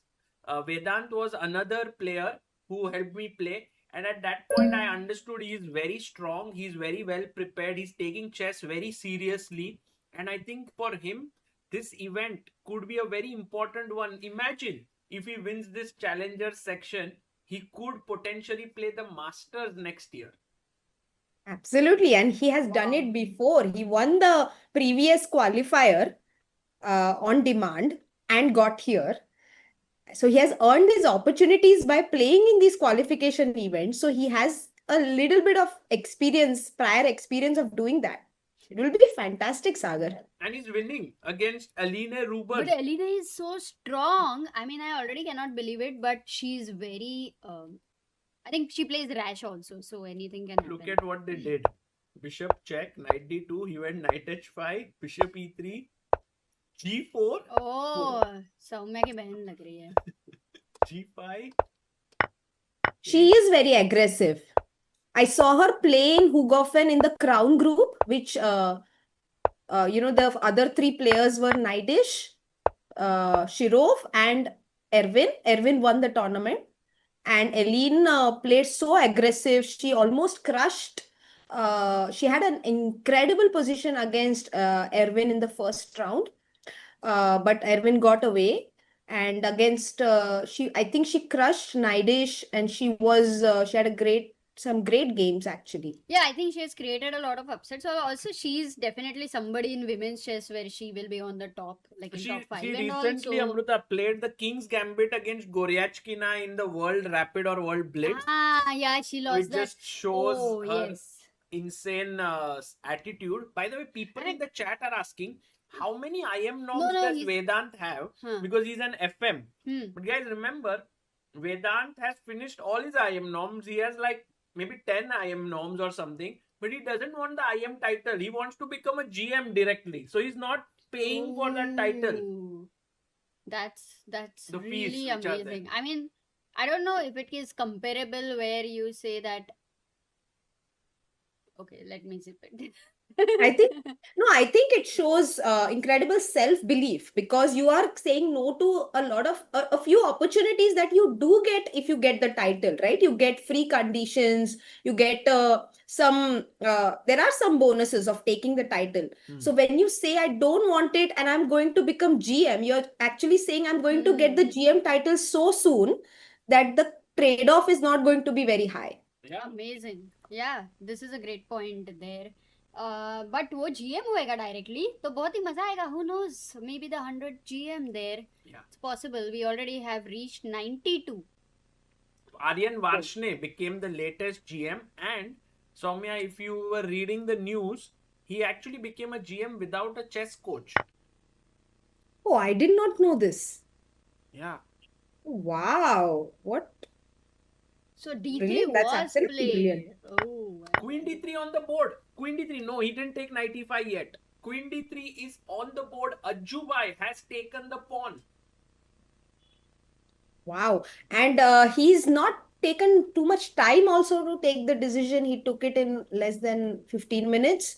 Vedant was another player who helped me play. And at that point, I understood he is very strong. He's very well prepared. He's taking chess very seriously. And I think for him, this event could be a very important one. Imagine if he wins this challenger section, he could potentially play the Masters next year. Absolutely, and he has done it before. He won the previous qualifier on demand and got here. So he has earned his opportunities by playing in these qualification events. So he has a little bit of experience, prior experience of doing that. It will be fantastic, Sagar. And he's winning against Aline Ruben. But Elena is so strong. I mean, I already cannot believe it, but she's very. I think she plays rash also, so anything can happen. Look at what they did. Bishop check, knight d2, he went knight h5, bishop e3, g4, Oh, Saumya की बहन लग रही है. g5. She is very aggressive. I saw her playing Hoogoven in the Crown group, which, the other three players were Naidish, Shirov, and Erwin. Erwin won the tournament. And Eileen played so aggressive. She almost crushed. She had an incredible position against Erwin in the first round. But Erwin got away. And against, I think she crushed Naidish and she had some great games actually. Yeah, I think she has created a lot of upsets. So also she's definitely somebody in women's chess where she will be on the top, like in She top 5. recently, And also, Amrita, played the King's Gambit against Goryachkina in the World Rapid or World Blitz. yeah, she lost Which that. just shows Oh, her yes. insane attitude. By the way, people in And- the chat are asking, how many IM norms No, does he's- Vedant have? Huh. Because he's an FM. Hmm. But guys, remember, Vedant has finished all his IM norms. He has like maybe 10 IM norms or something. But he doesn't want the IM title. He wants to become a GM directly. So he's not paying for that title. Ooh. That's The fees really which are there. amazing. I mean, I don't know if it is comparable where you say that. Okay, let me zip it. I think it shows incredible self-belief because you are saying no to a few opportunities that you do get if you get the title, right? You get free conditions, you get there are some bonuses of taking the title. So when you say I don't want it and I'm going to become GM, you're actually saying I'm going to get the GM title so soon that the trade-off is not going to be very high. Yeah. Amazing. Yeah, this is a great point there. But वो GM होएगा directly तो बहुत ही मजा आएगा. Who knows? Maybe the 100 GM there. Yeah. It's possible. We already have reached 92. Aryan Varshne became the latest GM, and Soumya, if you were reading the news, he actually became a GM without a chess coach. Oh, I did not know this. Yeah. Wow. What? So D3 Brilliant. That's was absolutely played. brilliant. Oh, Queen D3 on the board. Queen D3. No, he didn't take knight E5 yet. Queen D3 is on the board. Ajubai has taken the pawn. Wow. And he's not taken too much time also to take the decision. He took it in less than 15 minutes.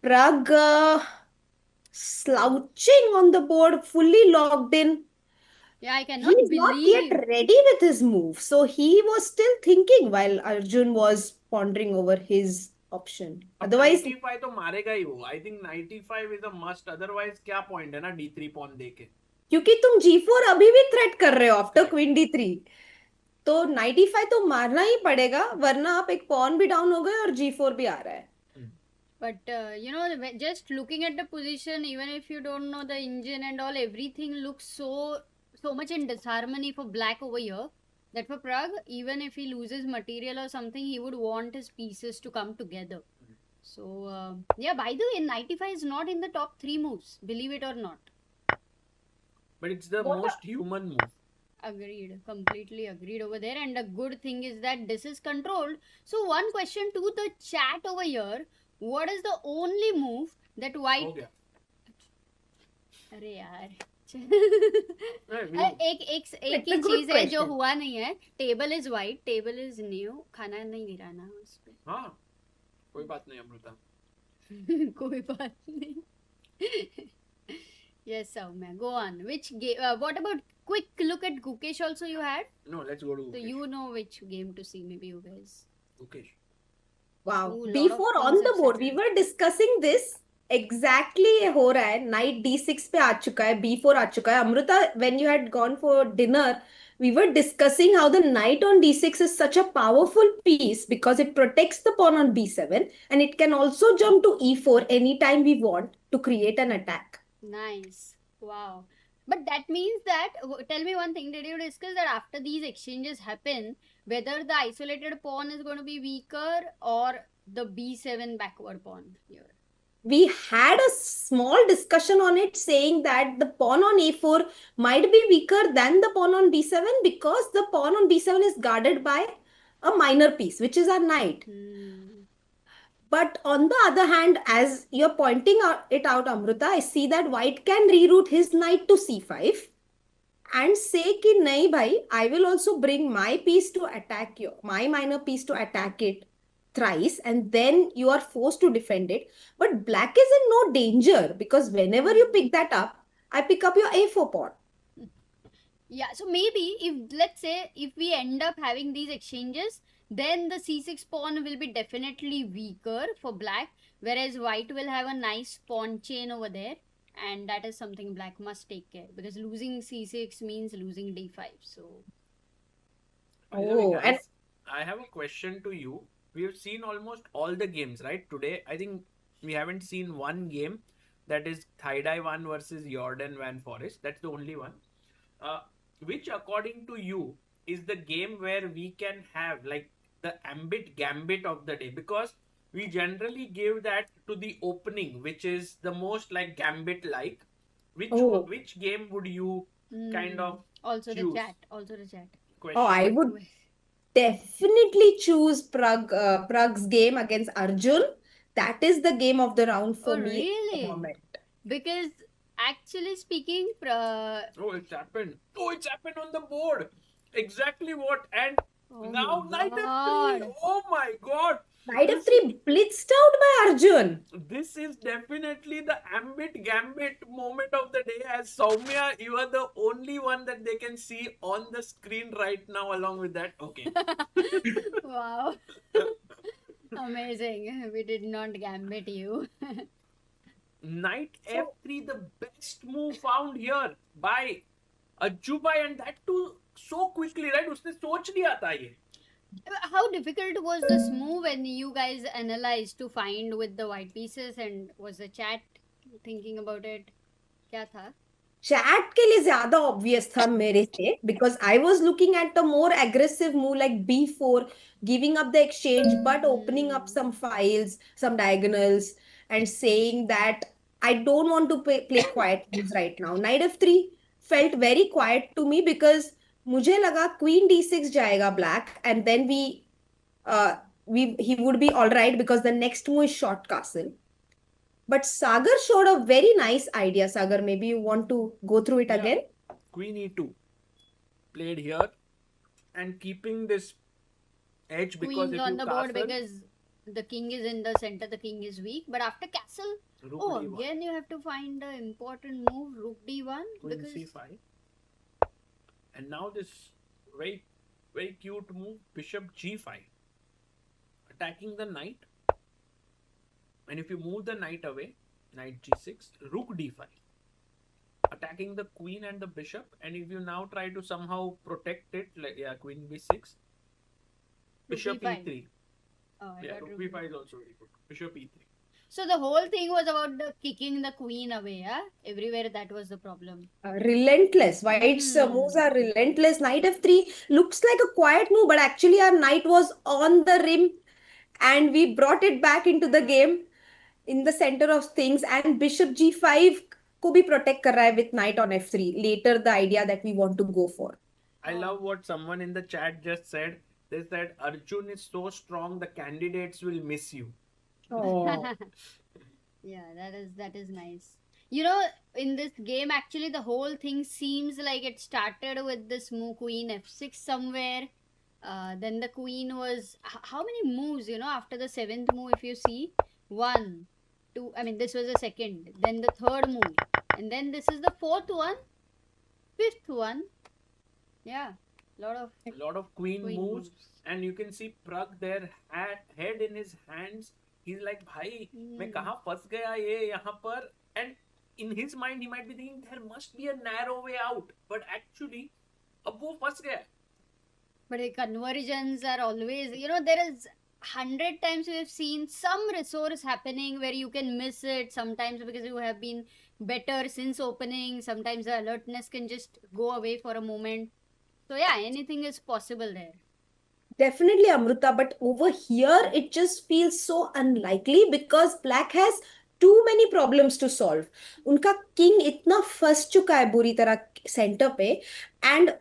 Pragg slouching on the board, fully locked in. Yeah, I He cannot is not yet believe. ready with his move. So he was still thinking while Arjun was pondering over his option. अब Otherwise, 95 तो मारेगा ही वो. I think 95 is a must. Otherwise क्या point है ना D3 pawn देके. क्योंकि तुम G4 अभी भी थ्रेट कर रहे हो आफ्टर क्वीन D3, तो 95 तो मारना ही पड़ेगा, वरना आप एक पॉन भी डाउन हो गए और G4 भी आ रहा है. But just looking at the position, even if you don't know the engine and all, everything looks so much in disharmony for black over here, that for Pragg, even if he loses material or something, he would want his pieces to come together. So yeah, by the way, 95 is not in the top 3 moves, believe it or not. But it's the most human move. Agreed, completely agreed over there. And the good thing is that this is controlled. So one question to the chat over here: what is the only move that White? हो गया. अरे यार नहीं, एक ही चीज है जो हुआ नहीं है. Table is white, table is new. खाना नहीं गिराना उस पे. हाँ, कोई बात नहीं अमृता. कोई बात नहीं. Yes, Soumya, go on. Which game? What about quick look at Gukesh? Also, you had. No, let's go to So Gukesh. you know which game to see, maybe you guys. Gukesh. Wow. Ooh, lot of B4 on the concepts board. We are were discussing this. Exactly हो रहा है. Knight D6 पे आ चुका है. B4 आ चुका है. Amrita, when you had gone for dinner, we were discussing how the knight on D6 is such a powerful piece because it protects the pawn on B7 and it can also jump to E4 anytime we want to create an attack. Nice. Wow. But that means that, tell me one thing, did you discuss that after these exchanges happen, whether the isolated pawn is going to be weaker or the B7 backward pawn here? We had a small discussion on it, saying that the pawn on A4 might be weaker than the pawn on B7 because the pawn on B7 is guarded by a minor piece, which is our knight. But on the other hand, as you're pointing it out, Amrita, I see that White can reroute his knight to C5 and say ki nahi bhai, I will also bring my piece to attack you, my minor piece to attack it thrice, and then you are forced to defend it. But black is in no danger because whenever you pick that up, I pick up your A4 pawn. Yeah, so maybe if, let's say, if we end up having these exchanges, then the C6 pawn will be definitely weaker for black, whereas white will have a nice pawn chain over there, and that is something black must take care, because losing C6 means losing D5. So By the way, Oh, guys, and I have a question to you. We have seen almost all the games, right? Today, I think we haven't seen one game, that is Thai Dai 1 versus Jorden van Foreest. That's the only one. Which, according to you, is the game where we can have like the Ambit Gambit of the day? Because we generally give that to the opening, which is the most like Gambit like. Oh. Which game would you kind of also choose? the chat. Oh, I would definitely choose Pragg's game against Arjun. That is the game of the round for me at the Really? moment. Because actually speaking, Oh, it's happened. Oh, it's happened on the board. Exactly what. And now my Knight F3. God. Oh my God. Knight F3 blitzed out by Arjun. This is definitely the Ambit Gambit moment of the day. As Soumya, you are the only one that they can see on the screen right now along with that. Okay. Wow. Amazing. We did not gambit you. Knight F3, the best move found here by Ajubai, and that too so quickly, right? उसने सोच लिया था ये. How difficult was this move when you guys analyzed to find with the white pieces, and was the chat thinking about it? क्या था? Chat के लिए ज्यादा obvious था मेरे से, because I was looking at a more aggressive move like B4, giving up the exchange but opening up some files, some diagonals, and saying that I don't want to play quiet moves right now. Knight F3 felt very quiet to me because मुझे लगा Queen D6 जाएगा black, and then he would be all right because the next move is short castle. But Sagar showed a very nice idea. Sagar, maybe you want to go through it again? Queen E2 played here. and keeping this edge, because Queens if on you the board castle, because the king is in the center, the king is weak. But after castle, rook oh, d1, again you have to find the important move, rook d1, queen because c5, and now this very very cute move, bishop g5, attacking the knight. And if you move the knight away, knight g6, rook d5, attacking the queen and the bishop. And if you now try to somehow protect it, like queen b6, bishop e5. e3. Oh, I Yeah, got rook rook b5 is also very good. Bishop e3. So the whole thing was about the kicking the queen away, yeah? Everywhere that was the problem. Relentless. White's moves Hmm. are relentless. Knight f3 looks like a quiet move, but actually our knight was on the rim and we brought it back into the game in the center of things. And bishop g5 को भी protect कर रहा है with knight on f3. Later the idea that we want to go for. I love what someone in the chat just said. They said Arjun is so strong, the candidates will miss you. Oh. Yeah, that is nice. You know, in this game, actually, the whole thing seems like it started with this move queen f6 somewhere. Then the queen was how many moves? You know, after the seventh move, if you see, 1, 2. I mean, this was the second. Then the third move, and then this is the fourth one, fifth one. Yeah, A lot of queen queen moves, moves. and you can see Pragg there, head in his hands. He's like, भाई मैं कहाँ फंस गया ये यहाँ पर? And in his mind he might be thinking there must be a narrow way out, but actually अब वो फंस गया. But the conversions are always, you know, there is 100 times we have seen some resource happening where you can miss it sometimes because you have been better since opening. Sometimes the alertness can just go away for a moment. So yeah, anything is possible there. Definitely, Amruta, but over here it just feels so unlikely because black has too many problems to solve. उनका king इतना फंस चुका है बुरी तरह center पे, and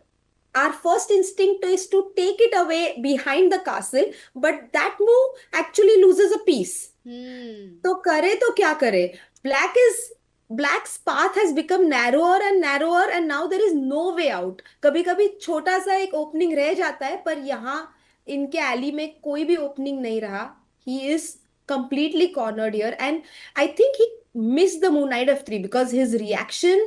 our first instinct is to take it away behind the castle, but that move actually loses a piece. तो करे तो क्या करे? Black's path has become narrower and narrower, and now there is no way out. कभी कभी छोटा सा एक opening रह जाता है, पर यहाँ इनके alley में कोई भी opening नहीं रहा. He is completely cornered here, and I think he missed the move knight f3 because his reaction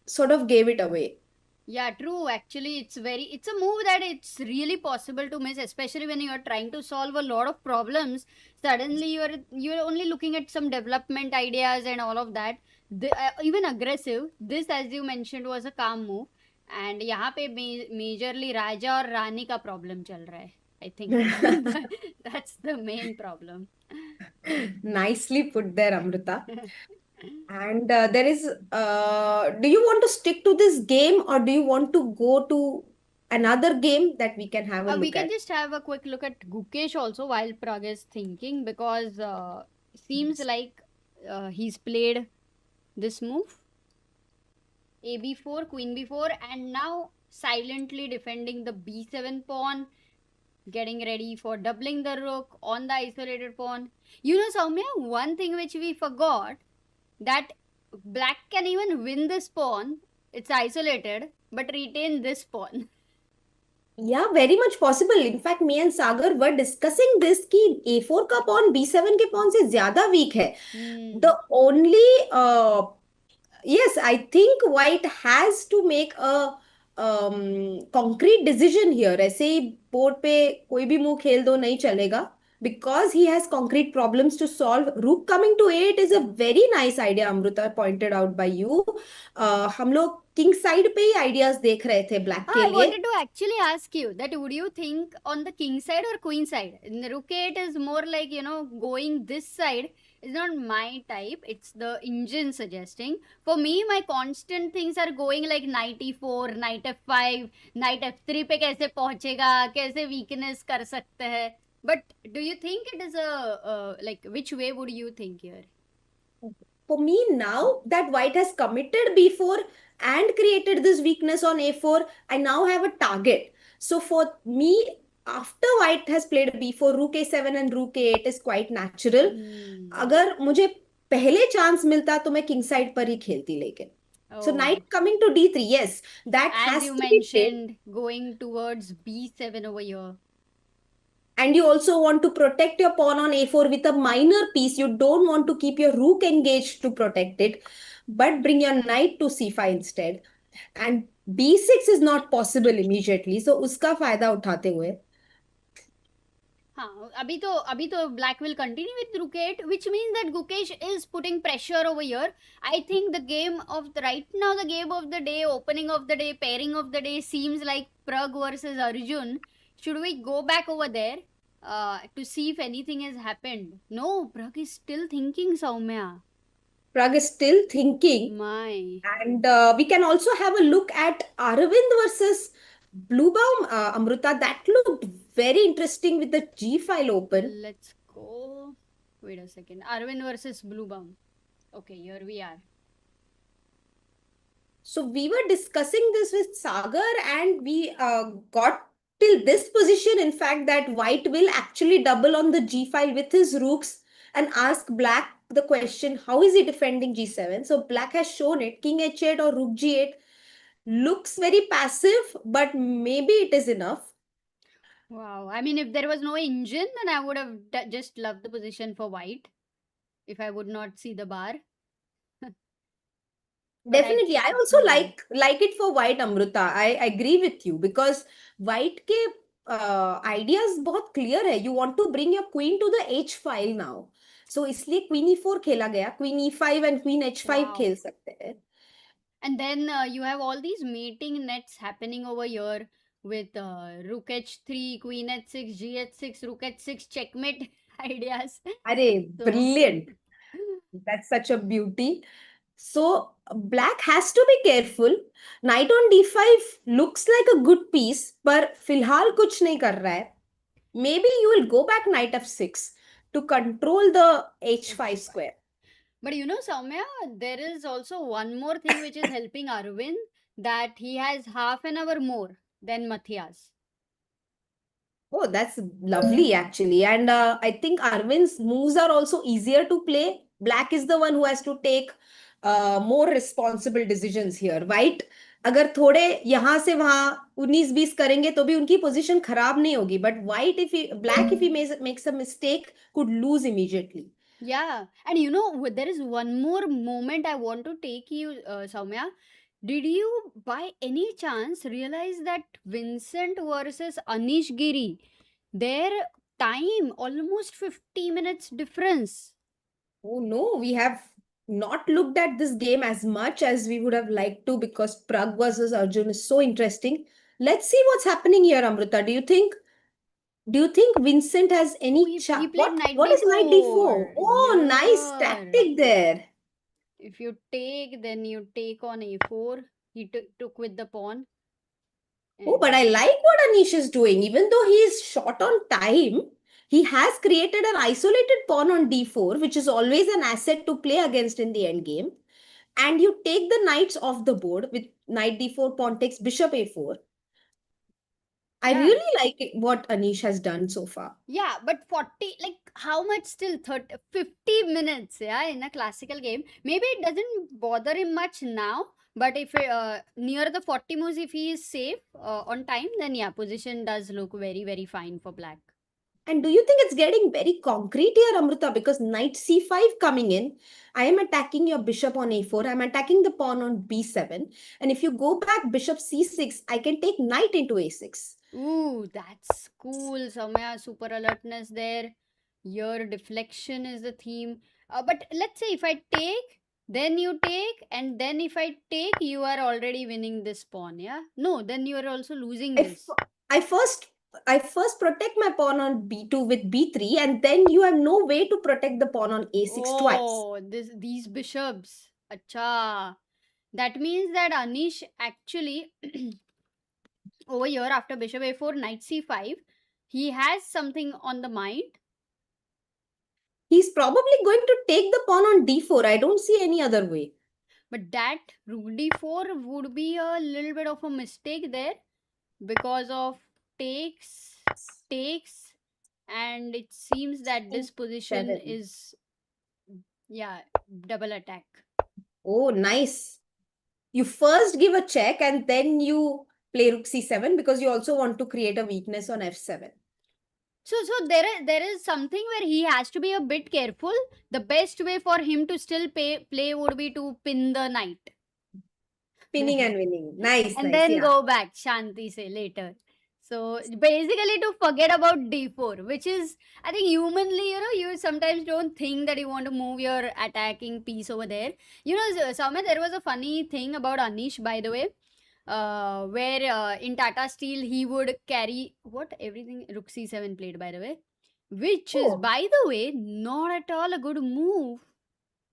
sort of gave it away. Yeah, true. Actually, it's a move that it's really possible to miss, especially when you are trying to solve a lot of problems. Suddenly, you're only looking at some development ideas and all of that. Even aggressive. This, as you mentioned, was a calm move. And यहाँ पे majorly राजा और रानी का problem चल रहा है. I think that's the main problem. Nicely put there, Amrita. And there is, do you want to stick to this game or do you want to go to another game that we can have a We look can at? just have a quick look at Gukesh also while Pragg is thinking, because seems like he's played this move. AB4, queen b4, and now silently defending the b7 pawn, getting ready for doubling the rook on the isolated pawn. You know, Soumya, one thing which we forgot, that black can even win this pawn. It's isolated, but retain this pawn. Yeah, very much possible. In fact, me and Sagar were discussing this कि A4 का pawn B7 के pawn से ज़्यादा weak है. The only yes, I think white has to make a concrete decision here. ऐसे ही board पे कोई भी move खेल दो नहीं चलेगा, because he has concrete problems to solve. Rook coming to 8 is a very nice idea, Amruta, pointed out by you. हम लोग king side पे ही ideas देख रहे थे black के I लिए. wanted to actually ask you that would you think on the king side or queen side? In the rook 8 is more like, you know, going this side is not my type. It's the engine suggesting. For me, my constant things are going like knight e4, knight f5, knight f3 पे कैसे पहुंचेगा, कैसे weakness कर सकते हैं. But do you think it is a like which way would you think here? For me, now that white has committed b4 and created this weakness on a4, I now have a target. So for me, after white has played b4, rook a7 and rook a8 is quite natural. अगर मुझे पहले chance मिलता तो मैं king side पर ही खेलती लेकिन. So Oh, knight coming to d3, yes, that as has you to be played. mentioned, going towards b7 over here. And you also want to protect your pawn on a4 with a minor piece. You don't want to keep your rook engaged to protect it, but bring your knight to c5 instead. And b6 is not possible immediately. So uska fayda uthate hue. हाँ अभी तो black will continue with rook 8, which means that Gukesh is putting pressure over here. I think the game of the right now, the game of the day, opening of the day, pairing of the day seems like Pragg versus Arjun. Should we go back over there to see if anything has happened? No, Pragg is still thinking, Soumya. Pragg is still thinking. My. And we can also have a look at Aravindh versus Bluebaum, Amruta. That looked very interesting with the G file open. Let's go. Wait a second. Arvind versus Bluebaum. Okay, here we are. So we were discussing this with Sagar, and we got till this position, in fact, that white will actually double on the G file with his rooks and ask black the question, how is he defending G7? So black has shown it, King H8 or Rook G8 looks very passive, but maybe it is enough. Wow. I mean, if there was no engine, then I would have just loved the position for white. If I would not see the bar. Definitely, I also like it for white, Amruta. I agree with you because white के ideas बहुत clear है. You want to bring your queen to the h file now. So इसलिए queen e4 खेला गया. Queen e5 and queen h5 Wow. खेल सकते हैं. And then you have all these mating nets happening over here with rook h3, queen h6, g h6, rook h6, checkmate ideas. अरे So- brilliant. That's such a beauty. So black has to be careful. Knight on d5 looks like a good piece, पर फिलहाल कुछ नहीं कर रहा है. Maybe you will go back knight f6 to control the h5 square. But you know, Soumya, there is also one more thing which is helping Arvind, that he has half an hour more than Matthias. Oh, that's lovely actually. And I think Arvind's moves are also easier to play. Black is the one who has to take more responsible decisions here. White, अगर थोड़े यहाँ से वहाँ 19-20 करेंगे तो भी उनकी position खराब नहीं होगी. But white, black, if he makes a mistake, could lose immediately. Yeah, and you know, there is one more moment I want to take you, Soumya. Did you by any chance realize that Vincent versus Anish Giri, their time almost 50 minutes difference? Oh no, we have not looked at this game as much as we would have liked to because Pragg versus Arjun is so interesting. Let's see what's happening here, Amrita. Do you think Vincent has any He played knight what is knight d4? d4. Oh, nice Yeah. tactic there. If you take, then you take on a4. He took with the pawn. Oh, but I like what Anish is doing. Even though he is short on time, he has created an isolated pawn on d4, which is always an asset to play against in the endgame. And you take the knights off the board with knight d4, pawn takes bishop a4. I Yeah. really like what Anish has done so far. Yeah, but 40, like how much still? 50 minutes, yeah, in a classical game. Maybe it doesn't bother him much now, but if near the 40 moves, if he is safe on time, then yeah, position does look very, very fine for black. And do you think it's getting very concrete here, Amrita? Because knight c5 coming in, I am attacking your bishop on a4. I'm attacking the pawn on b7. And if you go back bishop c6, I can take knight into a6. Ooh, that's cool. Soumya, super alertness there. Your deflection is the theme. But let's say if I take, then you take, and then if I take, you are already winning this pawn, yeah? No, then you are also losing this. I first protect my pawn on b2 with b3, and then you have no way to protect the pawn on a6 twice. Oh, these bishops. Acha. That means that Anish actually over here after bishop a4, knight c5, he has something on the mind. He's probably going to take the pawn on d4. I don't see any other way. But that rook d4 would be a little bit of a mistake there because of takes, and it seems that this position 7. is, yeah, double attack. Oh, nice. You first give a check and then you play rook c7 because you also want to create a weakness on f7. So there is something where he has to be a bit careful. The best way for him to still play would be to pin the knight. Pinning and winning. Nice, And nice. then Yeah. go back, Shanti say later. So basically to forget about d4, which is, I think humanly, you sometimes don't think that you want to move your attacking piece over there. Soumya, there was a funny thing about Anish, by the way, where in Tata Steel he would carry everything rook c7 played, by the way, which is, Oh. by the way, not at all a good move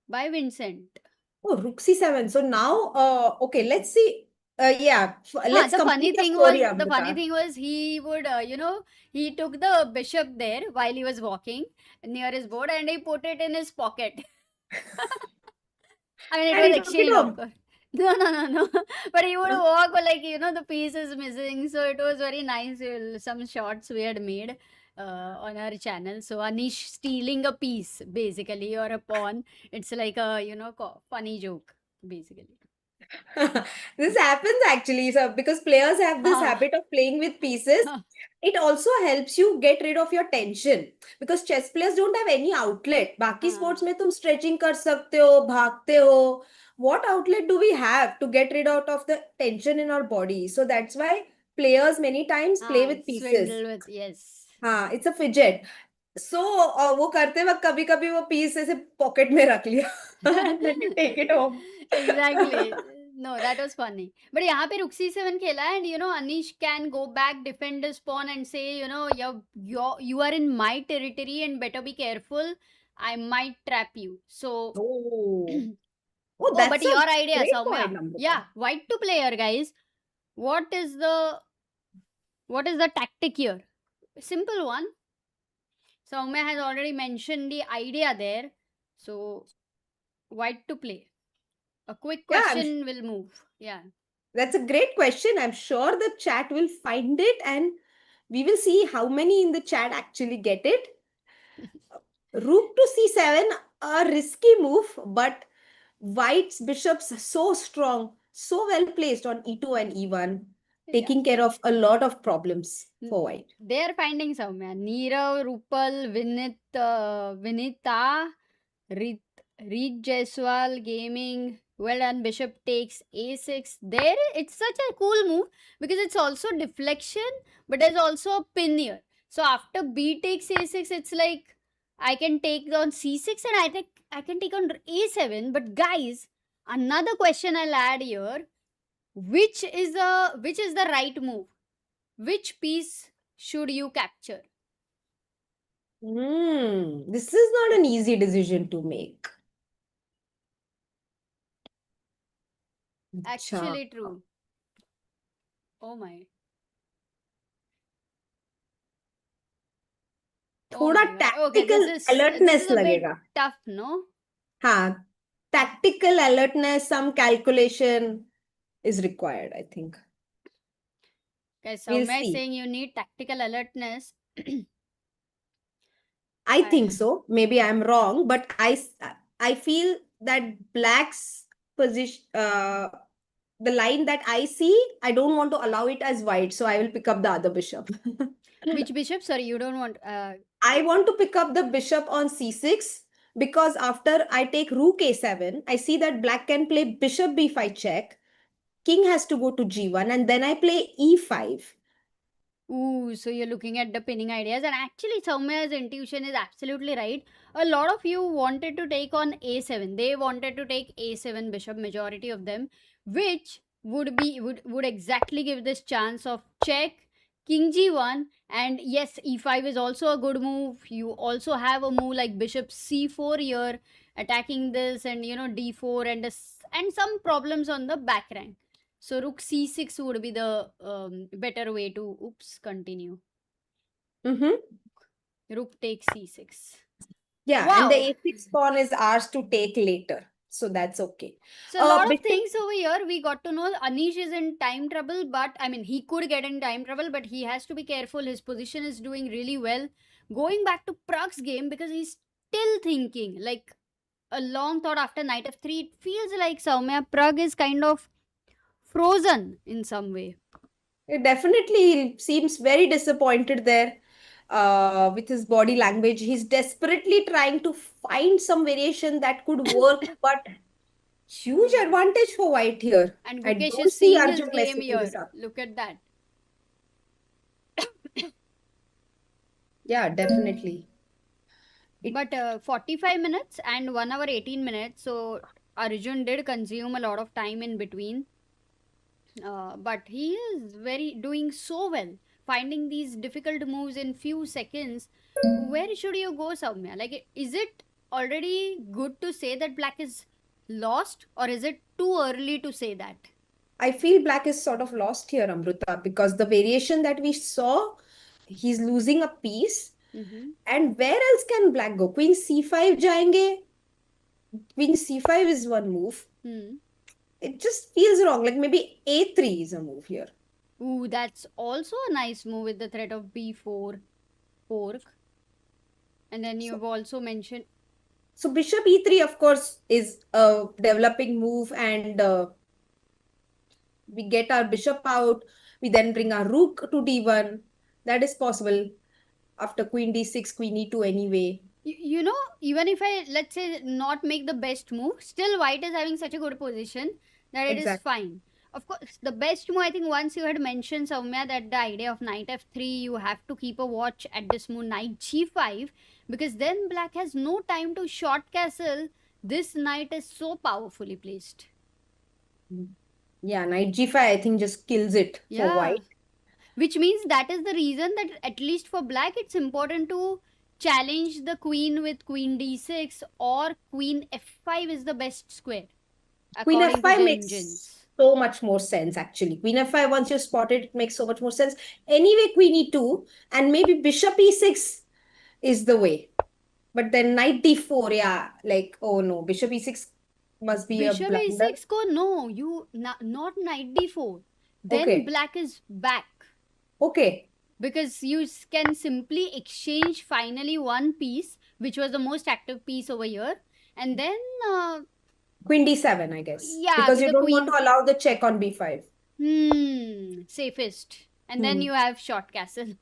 by Vincent. Oh, rook c7. So now, okay, let's see. Yeah, let's The funny complete the thing story, was, Amrita. he would, he took the bishop there while he was walking near his board and he put it in his pocket. I mean, And it he was took it exchange, of home. course. No. But he would walk like, the piece is missing. So it was very nice. Some shots we had made on our channel. So Anish stealing a piece, basically, or a pawn. It's like a, funny joke, basically. This happens actually, so because players have this habit of playing with pieces. It also helps you get rid of your tension because chess players don't have any outlet. बाकी sports में तुम stretching कर सकते हो, भागते हो. What outlet do we have to get rid of the tension in our body? So that's why players many times play with pieces. Swindle with, yes. हाँ, it's a fidget. So वो करते वक्त कभी कभी वो piece ऐसे pocket में रख लिया and then you take it home. Exactly. No, that was funny. But यहाँ पे rook c7 खेला and Anish can go back, defend his pawn and say, you are in my territory and better be careful. I might trap you. So Oh, that's but a your idea, great Soumya. point, Amrita. Yeah, white to player, guys. What is the tactic here? Simple one. Soumya has already mentioned the idea there. So white to play. A quick question will move. Yeah. That's a great question. I'm sure the chat will find it and we will see how many in the chat actually get it. Rook to c7, a risky move, but white's bishops so strong, so well placed on e2 and e1, taking care of a lot of problems for white. They are finding Soumya. Neerav, Rupal, Vinita, Reed Jaiswal Gaming. Well done. Bishop takes a6. There, it's such a cool move because it's also deflection, but there's also a pin here. So after b takes a6, it's like I can take on c6 and I can take on a7. But guys, another question I'll add here: which is the right move? Which piece should you capture? This is not an easy decision to make. Actually true. Oh my. थोड़ा tactical alertness लगेगा. Tough, no? हाँ, tactical alertness, some calculation is required, I think. Guys, Soumya is saying you need tactical alertness. I think so. Maybe I'm wrong, but I feel that black's position, the line that I see, I don't want to allow it as white, so I will pick up the other bishop. Which bishop? Sorry, you don't want... I want to pick up the bishop on c6 because after I take rook a7, I see that black can play bishop b5 check, king has to go to g1, and then I play e5. Ooh, so you're looking at the pinning ideas, and actually Soumya's intuition is absolutely right. A lot of you wanted to take on a7. They wanted to take a7 bishop, majority of them, which would exactly give this chance of check, king g1, and yes, e5 is also a good move. You also have a move like bishop c4 here, attacking this, and d4 and some problems on the back rank. So rook c6 would be the better way to continue. Rook takes c6. Yeah, wow. And the a6 pawn is ours to take later. So that's okay. So a lot of things over here we got to know. Anish is in time trouble, but I mean he could get in time trouble, but he has to be careful. His position is doing really well. Going back to Pragg's game, because he's still thinking, like a long thought after knight f3, it feels like Soumya, Pragg is kind of frozen in some way. It definitely seems very disappointed there with his body language. He's desperately trying to find some variation that could work, but huge advantage for White here. And I Gukesh don't is see seeing his Arjun game messing this here. up. Look at that. Yeah, definitely. But 45 minutes and 1 hour 18 minutes. So Arjun did consume a lot of time in between. But he is doing so well, finding these difficult moves in few seconds. Where should you go, Soumya? Like, is it already good to say that Black is lost, or is it too early to say that? I feel Black is sort of lost here, Amrita, because the variation that we saw, he's losing a piece. And where else can Black go? Queen c5 jayenge. Queen c5 is one move. It just feels wrong. Like maybe a3 is a move here. Ooh, that's also a nice move with the threat of b4 fork. And then you've also mentioned. So bishop e3, of course, is a developing move, and we get our bishop out. We then bring our rook to d1. That is possible after queen d6, queen e2 anyway. You know, even if I, let's say, not make the best move, still White is having such a good position that it is fine. Of course, the best move, I think once you had mentioned, Soumya, that the idea of knight f3, you have to keep a watch at this move, knight g5, because then Black has no time to short castle. This knight is so powerfully placed. Yeah, knight g5, I think, just kills it for White. Which means that is the reason that at least for Black, it's important to challenge the queen with queen d6, or queen f5 is the best square. Queen f5 makes so much more sense, actually. Queen f5, once you spot it, it makes so much more sense. Anyway, queen e2, and maybe bishop e6 is the way. But then knight d4, yeah, like, oh no, bishop e6 must be a blunder. Bishop e6 ko no, not knight d4. Then Black is back. Okay. Because you can simply exchange finally one piece, which was the most active piece over here, and then queen d7, I guess. Yeah, because you don't want to allow the check on b5. Safest. And then you have short castle.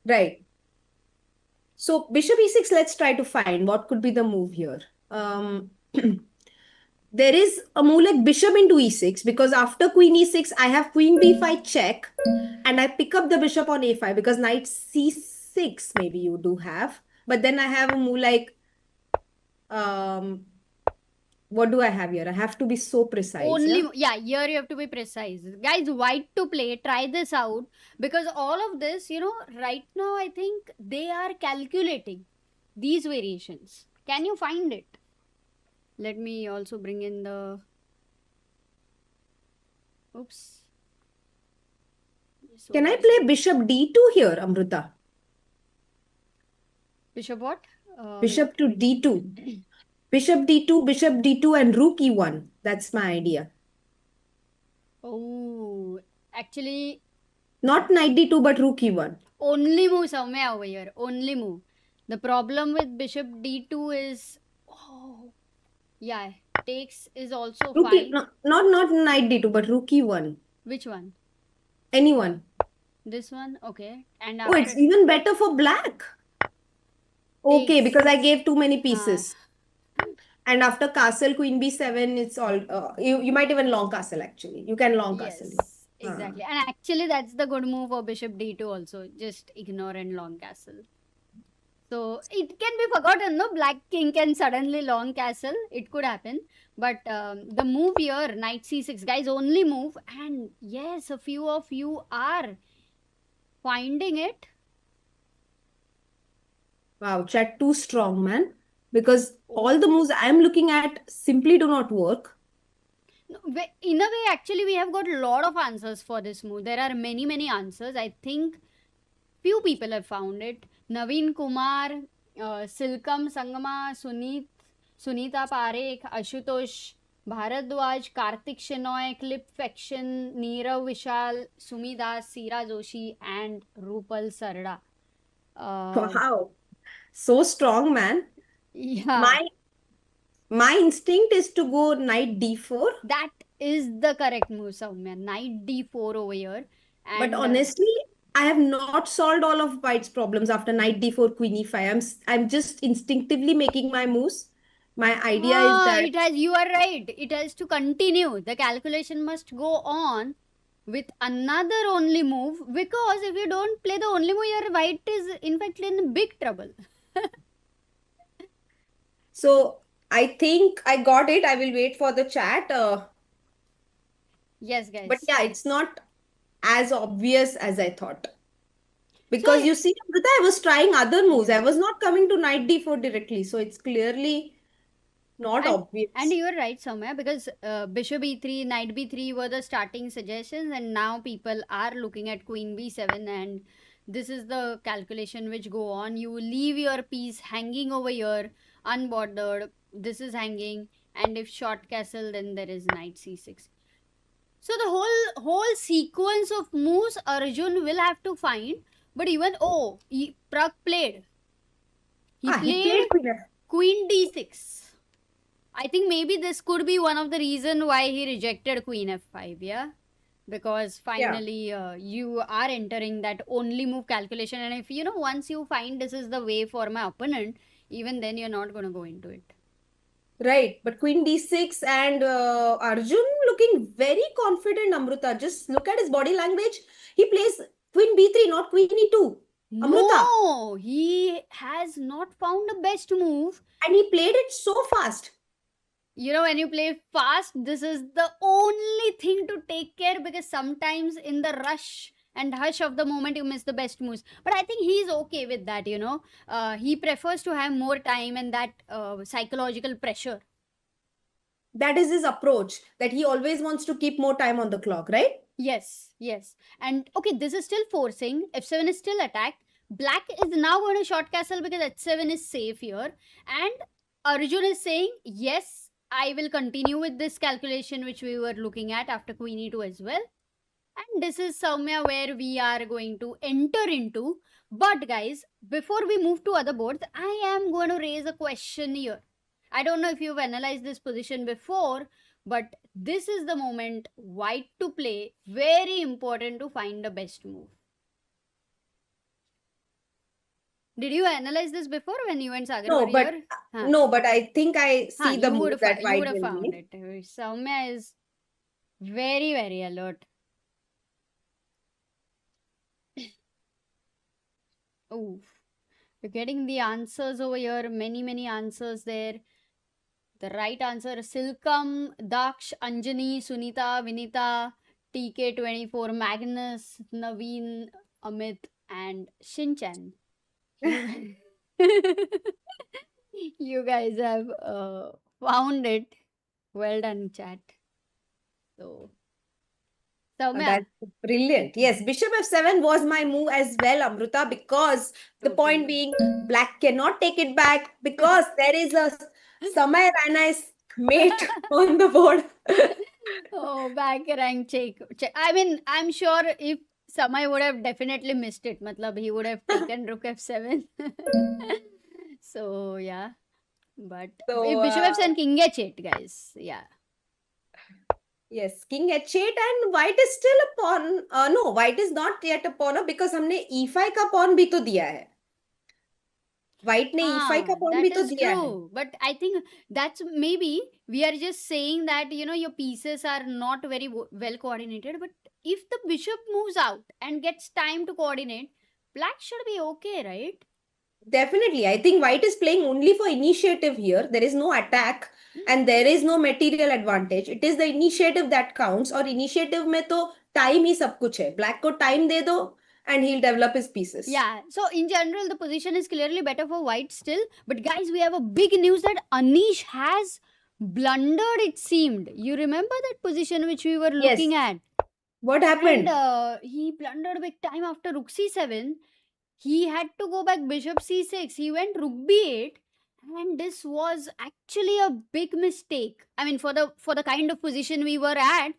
Right. So bishop e6, let's try to find what could be the move here. There is a move like bishop into e6, because after queen e6, I have queen b5 check, and I pick up the bishop on a5, because knight c6 maybe you do have. But then I have a move like, what do I have here? I have to be so precise. Here you have to be precise. Guys, White to play, try this out, because all of this, right now I think they are calculating these variations. Can you find it? Let me also bring in the... Oops. Can I play bishop d2 here, Amrita? Bishop what? Bishop to d2. Bishop d2, and rook e1. That's my idea. Oh, actually... Not knight d2, but rook e1. Only move Soumya over here. Only move. The problem with bishop d2 is... Yeah, takes is also fine. Not knight d2, but rook e1. Which one? Anyone. This one? Okay. And it's even better for Black. Okay, because I gave too many pieces. And after castle, queen b7, it's all... you might even long castle, actually. You can long castle. Exactly. And actually, that's the good move for bishop d2 also. Just ignore and long castle. So, it can be forgotten, no? Black king can suddenly long castle. It could happen. But the move here, knight c6, guys, only move. And yes, a few of you are finding it. Wow, chat too strong, man. Because all the moves I'm looking at simply do not work. In a way, actually, we have got a lot of answers for this move. There are many, many answers. I think few people have found it. Naveen Kumar, Silkam Sangama, Sunita Parekh, Ashutosh Bharadwaj, Karthik Shenoy, Clip Faction, Neerav Vishal, Sumidas, Sira Joshi, and Rupal Sarda. Wow. So strong, man. Yeah. My instinct is to go knight d4. That is the correct move, Soumya. Knight d4 over here. But And honestly, I have not solved all of White's problems after knight d4, queen e5. I'm just instinctively making my moves. My idea is that you are right. It has to continue. The calculation must go on with another only move, because if you don't play the only move, your white is in fact in big trouble. so I think I got it. I will wait for the chat. Yes, guys. But yeah, it's not as obvious as I thought. Because you see, Amrita, I was trying other moves. I was not coming to knight d4 directly. So it's clearly not obvious. And you're right, Soumya, because bishop e3, knight b3 were the starting suggestions, and now people are looking at queen b7, and this is the calculation which go on. You leave your piece hanging over here, unbordered. This is hanging, and if short castle, then there is knight c6. So the whole sequence of moves Arjun will have to find. But even Pragg played. He played queen d6. I think maybe this could be one of the reason why he rejected queen f5, yeah? Because finally you are entering that only move calculation, and if once you find this is the way for my opponent, even then you're not going to go into it. Right, but queen d6 and Arjun looking very confident, Amrita. Just look at his body language. He plays queen b3, not queen e2. Amrita. No, he has not found the best move. And he played it so fast. When you play fast, this is the only thing to take care, because sometimes in the rush and hush of the moment you miss the best moves. But I think he's okay with that, he prefers to have more time and that psychological pressure. That is his approach, that he always wants to keep more time on the clock, right? Yes. And okay, this is still forcing. f7 is still attacked. Black is now going to short castle because h7 is safe here. And Arjun is saying, yes, I will continue with this calculation which we were looking at after queen e2 as well. And this is Soumya where we are going to enter into. But guys, before we move to other boards, I am going to raise a question here. I don't know if you've analyzed this position before, but this is the moment white to play. Very important to find the best move. Did you analyze this before when you and Sagar were here? No, but I think I see the move that white you would have will found make. it. Soumya is very, very alert. Oh, you're getting the answers over here. Many answers there. The right answer is Silkam, Daksh, Anjani, Sunita, Vinita, TK24, Magnus, Naveen, Amit, and Shinchan. You guys have found it. Well done, chat. So, That's brilliant. Yes, bishop f7 was my move as well, Amrita, because the point being black cannot take it back because there is a Samay Ranai's mate on the board. Back rank check. I mean, I'm sure if Samay would have definitely missed it. Matlab, he would have taken rook f7. So, yeah. But if bishop f7, king h8, guys. Yeah. Yes, king h8 and white is still a pawn. No, white is not yet a pawn because हमने e5 का pawn भी तो दिया है. White ने e5 का pawn भी तो दिया है. But I think that's maybe we are just saying that your pieces are not very well coordinated. But if the bishop moves out and gets time to coordinate, black should be okay, right? Definitely. I think white is playing only for initiative here. There is no attack and there is no material advantage. It is the initiative that counts. और initiative में तो time ही सब कुछ है. Black को time दे दो and he'll develop his pieces. Yeah. So in general, the position is clearly better for white still. But guys, we have a big news that Anish has blundered, it seemed. You remember that position which we were looking at? What happened? And he blundered big time after rook c7. He had to go back bishop c6. He went rook b8. And this was actually a big mistake. I mean, for the kind of position we were at.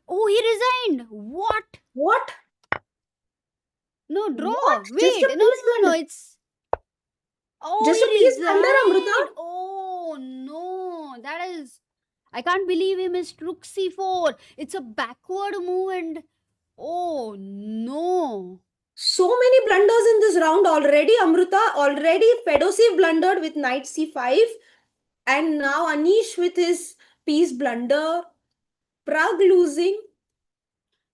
Oh, he resigned. What? No, draw. What? Wait, no. It's... just a piece blunder, Amrita. Oh, no. that is... I can't believe he missed rook c4. It's a backward move and... Oh, no. So many blunders in this round already, Amrita. Already Fedoseev blundered with knight c5. And now Anish with his piece blunder. Pragg losing.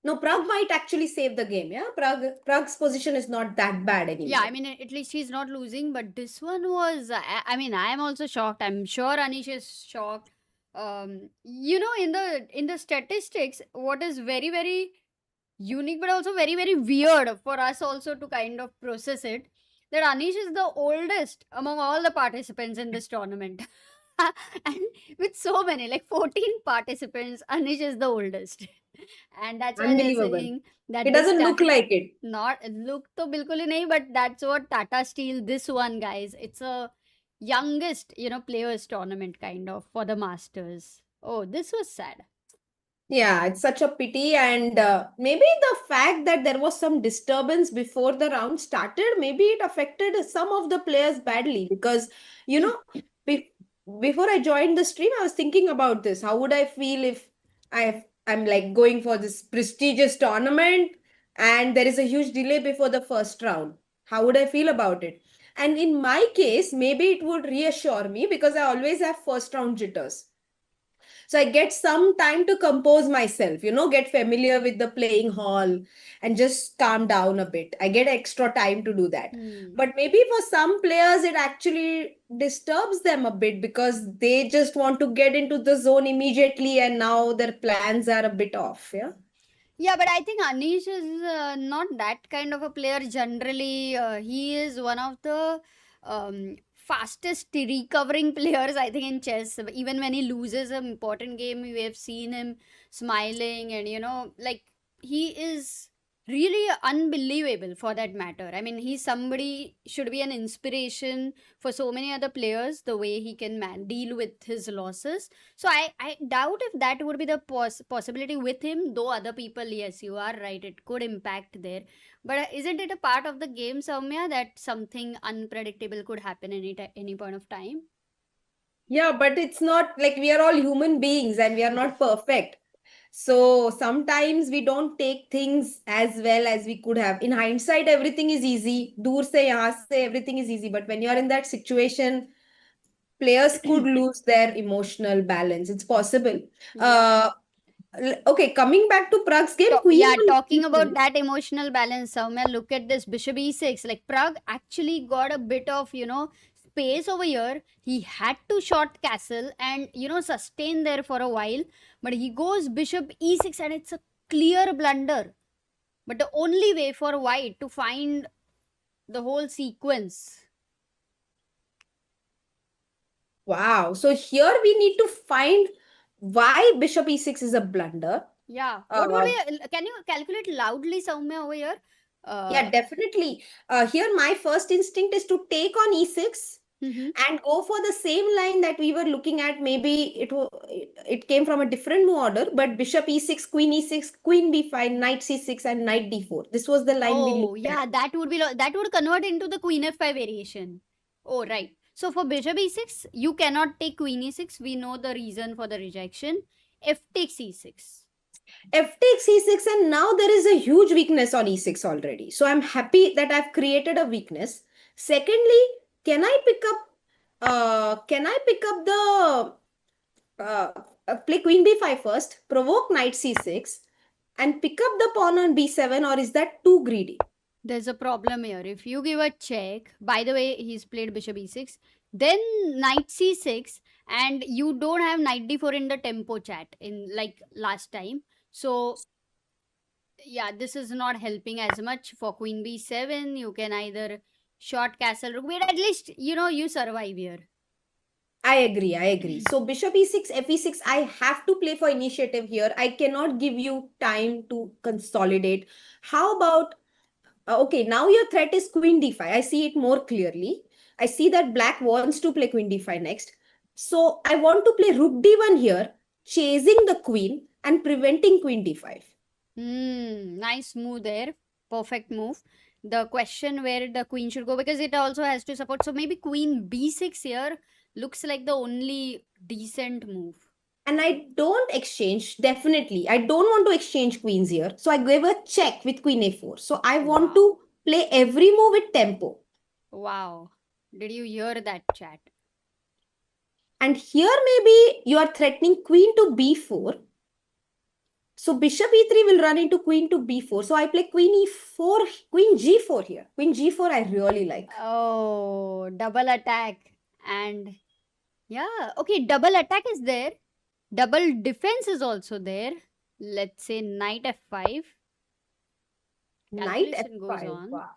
No, Pragg might actually save the game, yeah? Pragg's position is not that bad anymore. Yeah, I mean, at least he's not losing, but this one was... I mean, I am also shocked. I'm sure Anish is shocked. You know, in the statistics, what is very, very unique, but also very, very weird for us also to kind of process it, that Anish is the oldest among all the participants in this tournament. And with so many, like 14 participants, Anish is the oldest. And that's why they're Unbelievable. saying that It this doesn't look time... like it. Not look to bilkul hi nahi, but that's what Tata Steel, this one, guys. It's a youngest, players tournament kind of for the Masters. Oh, this was sad. Yeah, it's such a pity. And maybe the fact that there was some disturbance before the round started, maybe it affected some of the players badly. Because, be before I joined the stream, I was thinking about this. How would I feel if I'm like going for this prestigious tournament and there is a huge delay before the first round? How would I feel about it? And in my case, maybe it would reassure me because I always have first round jitters. So I get some time to compose myself, get familiar with the playing hall and just calm down a bit. I get extra time to do that. But maybe for some players, it actually disturbs them a bit because they just want to get into the zone immediately and now their plans are a bit off. Yeah. Yeah, but I think Anish is not that kind of a player generally. He is one of the fastest recovering players, I think, in chess. Even when he loses an important game, we have seen him smiling and, like, he is really unbelievable for that matter. I mean, he's somebody, should be an inspiration for so many other players, the way he can deal with his losses. So I doubt if that would be the possibility with him, though other people, yes, you are right, it could impact there. But isn't it a part of the game, Soumya, that something unpredictable could happen any point of time? Yeah, but it's not like we are all human beings and we are not perfect. So sometimes we don't take things as well as we could have. In hindsight, everything is easy. Dur se yahan se, everything is easy. But when you're in that situation, players could lose their emotional balance. It's possible. Okay, coming back to Pragg's game, Talking about that emotional balance, Soumya, look at this bishop e6. Like, Pragg actually got a bit of, space over here. He had to short castle and sustain there for a while, but he goes bishop e6 and it's a clear blunder. But the only way for white to find the whole sequence. Wow. So here we need to find why bishop e6 is a blunder. Yeah. What would we... Can you calculate loudly, Soumya, over here? Yeah, definitely. Here my first instinct is to take on e6 and go for the same line that we were looking at. Maybe it came from a different move order, but bishop e6, queen e6, queen b5, knight c6 and knight d4. This was the line we looked at. That would convert into the queen f5 variation. Oh, right. So for bishop e6, you cannot take queen e6. We know the reason for the rejection. F takes e6. F takes e6, and now there is a huge weakness on e6 already. So I'm happy that I've created a weakness. Secondly, can I pick up the play queen b5 first, provoke knight c6 and pick up the pawn on b7, or is that too greedy? There's a problem here. If you give a check, by the way, he's played bishop e6, then knight c6, and you don't have knight d4 in the tempo chat in like last time. So yeah, this is not helping as much. For queen b7, you can either short castle rook, but at least you survive here. I agree. So bishop e6, f e6, I have to play for initiative here. I cannot give you time to consolidate. How about, okay, now your threat is queen d5. I see it more clearly. I see that black wants to play queen d5 next. So I want to play rook d1 here, chasing the queen and preventing queen d5. Nice move there. Perfect move. The question where the queen should go, because it also has to support. So maybe queen b6 here. looks like the only decent move. And I don't exchange, definitely. I don't want to exchange queens here. So I gave a check with queen a4. So I want Wow. to play every move with tempo. Wow. Did you hear that, chat? And here maybe you are threatening queen to b4. So bishop e3 will run into queen to b4. So I play queen e4, queen g4 here. Queen g4 I really like. Oh, double attack. And yeah, okay, double attack is there. Double defense is also there. Let's say knight f5. Knight Calculation goes f5. on. Wow.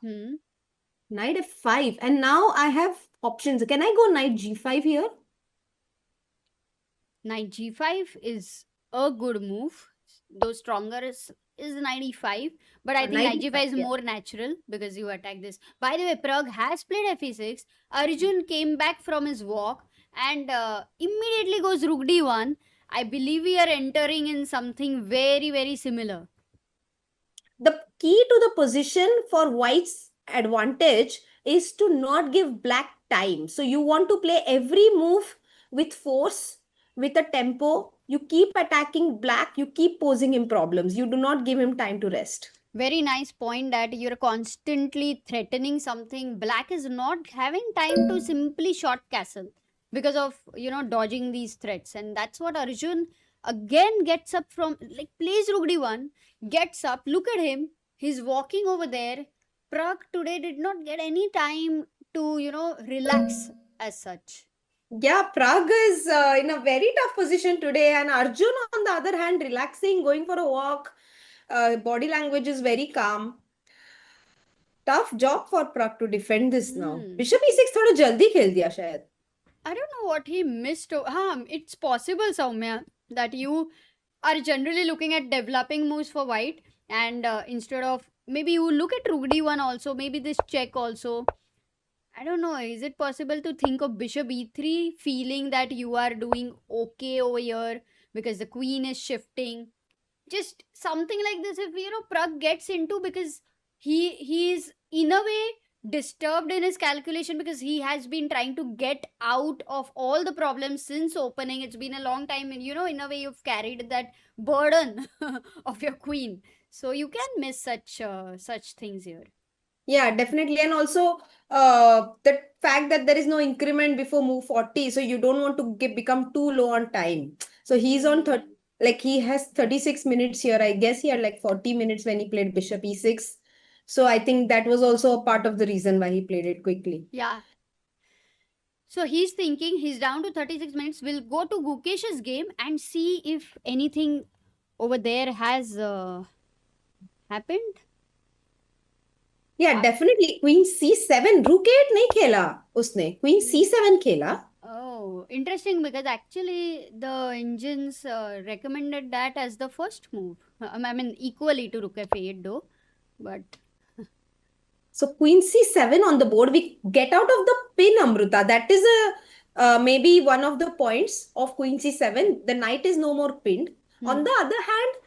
Knight f5. And now I have options. Can I go knight g5 here? Knight g5 is a good move. Though stronger is knight e5. But I think knight g5 is more natural because you attack this. By the way, Pragg has played f6. Arjun came back from his walk and immediately goes rook d1. I believe we are entering in something very, very similar. The key to the position for white's advantage is to not give black time. So you want to play every move with force, with a tempo. You keep attacking black, you keep posing him problems. You do not give him time to rest. Very nice point that you're constantly threatening something. Black is not having time to simply short castle because of, dodging these threats. And that's what Arjun again gets up from, like, plays rook d1, gets up, look at him, he's walking over there. Pragg today did not get any time to, relax as such. Yeah, Pragg is in a very tough position today, and Arjun, on the other hand, relaxing, going for a walk. Body language is very calm. Tough job for Pragg to defend this now. Bishop e6 थोड़ा जल्दी खेल दिया शायद. I don't know what he missed. It's possible, Soumya, that you are generally looking at developing moves for white, and instead of maybe you look at rook d1 also, maybe this check also. I don't know. Is it possible to think of bishop e3, feeling that you are doing okay over here because the queen is shifting? Just something like this. If Pragg gets into, because he is in a way disturbed in his calculation because he has been trying to get out of all the problems since opening. It's been a long time, and in a way you've carried that burden of your queen, so you can miss such things here. Yeah, definitely. And also the fact that there is no increment before move 40, so you don't want to become too low on time. So he's on he has 36 minutes here. I guess he had like 40 minutes when he played bishop e6. So I think that was also a part of the reason why he played it quickly. Yeah. So he's thinking he's down to 36 minutes. We'll go to Gukesh's game and see if anything over there has happened. Yeah, definitely. Queen c7. Rook 8 नहीं खेला उसने. Queen c7 खेला. Oh, interesting, because actually the engines recommended that as the first move. I mean, equally to rook f8 though, but... So queen c7 on the board. We get out of the pin, Amruta. That is maybe one of the points of queen c7. The knight is no more pinned. On the other hand,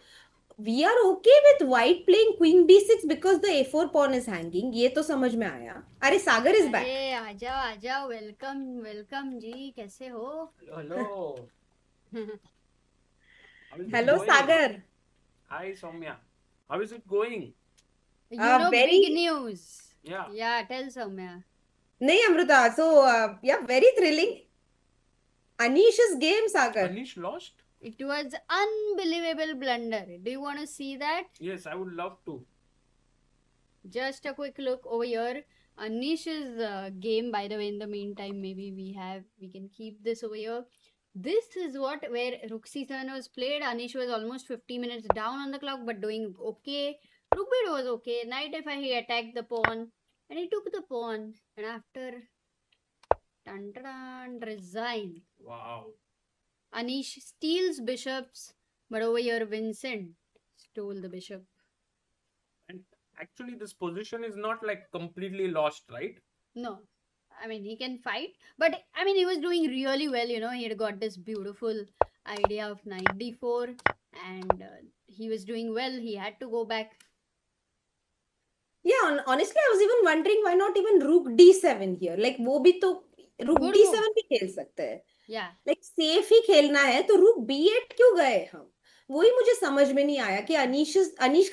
we are okay with white playing queen b6 because the a4 pawn is hanging. ये तो समझ में आया. अरे सागर is back. अरे आजाओ welcome जी, कैसे हो? Hello. Hello Sagar. Hi Soumya. How is it going? Big news. Yeah, tell Soumya. नहीं Amruta. So yeah, very thrilling. Anish's game, Sagar. Anish lost? It was unbelievable blunder. Do you want to see that? Yes, I would love to. Just a quick look over here. Anish's game, by the way. In the meantime, maybe we can keep this over here. This is where rook c7 was played. Anish was almost 50 minutes down on the clock, but doing okay. Rook b8 was okay. Knight f5, he attacked the pawn and he took the pawn. And after resign. Wow. Anish steals bishops, but over here Vincent stole the bishop. And actually this position is not like completely lost, right? No. I mean, he can fight, but I mean, he was doing really well, He had got this beautiful idea of knight d4 and he was doing well. He had to go back. Yeah, honestly, I was even wondering why not even rook d7 here. Like, wo bhi to रुक Good D7 move. भी खेल सकते हैं, Yeah. Like safe ही खेलना है, तो रुक B8 क्यों गए हम? वही मुझे समझ में नहीं आया कि अनीश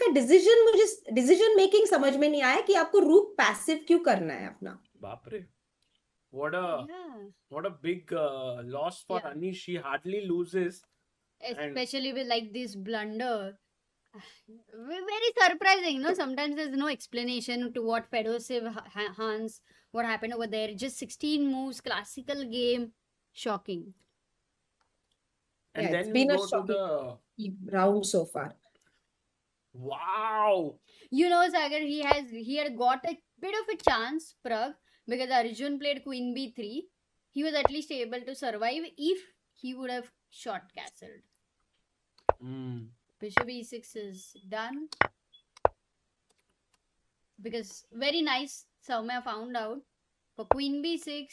का डिसीजन मेकिंग समझ में नहीं आया कि आपको रुक पैसिव क्यों करना है अपना. बाप रे. What a big loss for Yeah. Anish. She hardly loses. Especially with like this blunder. Very surprising, no? Sometimes there's no explanation to what Fedoseev, Hans, what happened over there. Just 16 moves, classical game. Shocking. And Yeah, then it's we been a go to the round so far. wow. You know, Sagar, he had got a bit of a chance, Pragg, because Arjun played Queen B3. He was at least able to survive if he would have short castled. Bishop E6 is done. Because very nice, Soumya found out. For Queen B6,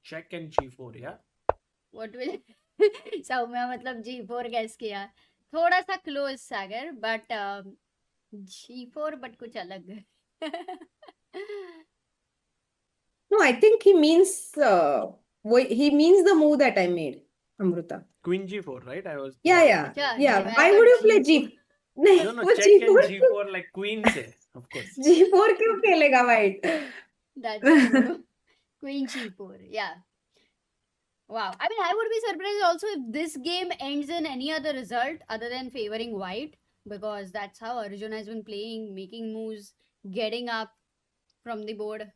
Check and G4, yeah. what will Soumya मतलब G4 guess किया. थोड़ा सा close Sagar, but G4 but कुछ अलग. No, I think he means the move that I made, Amruta. Queen G4, right? I was. Yeah. I Why thought would you play G4. G? No, वो check and G4 G4 like queen se, of course. G4 क्यों खेलेगा white? That's true. Queen G4, yeah. Wow. I mean, I would be surprised also if this game ends in any other result other than favoring white, because that's how Arjun has been playing, making moves, getting up from the board.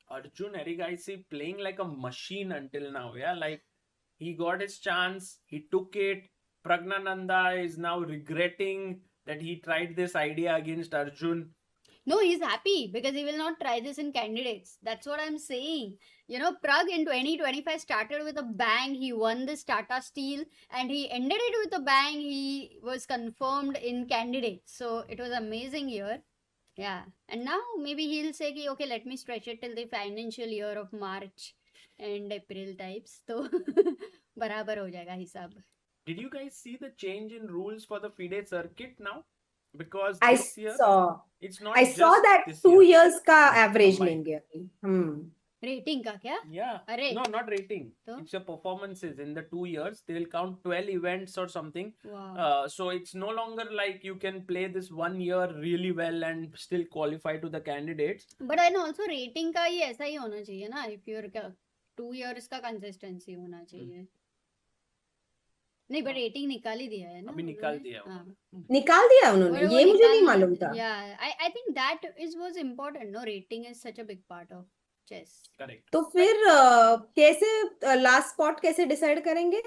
Arjun Erigaisi playing like a machine until now, yeah. Like he got his chance, he took it. Praggnanandhaa is now regretting that he tried this idea against Arjun. No, he's happy because he will not try this in candidates. That's what I'm saying. You know, Pragg in 2025 started with a bang. He won this Tata Steel and he ended it with a bang. He was confirmed in candidates. So it was amazing year. Yeah. And now maybe he'll say, okay, let me stretch it till the financial year of March and April types. So, barabar ho jayega hisab. Did you guys see the change in rules for the FIDE circuit now? Because I this year saw. it's not I just saw that this 2 year. years का average Combined. लेंगे. Rating का क्या? Yeah. Array. No, not rating. So? It's your performances in the 2 years. They'll count 12 events or something. Wow. So it's no longer like you can play this 1 year really well and still qualify to the candidates. But then also rating का ही ऐसा ही होना चाहिए ना. If you're 2 years का consistency होना चाहिए. नहीं, but rating निकाल ही दिया है ना. अभी निकाल दिया हाँ. निकाल दिया उन्होंने, वो ये मुझे नहीं निकालना- मालूम था. Yeah, I think that was important. No, rating is such a big part of chess. Correct. तो फिर कैसे लास्ट स्पॉट कैसे डिसाइड करेंगे?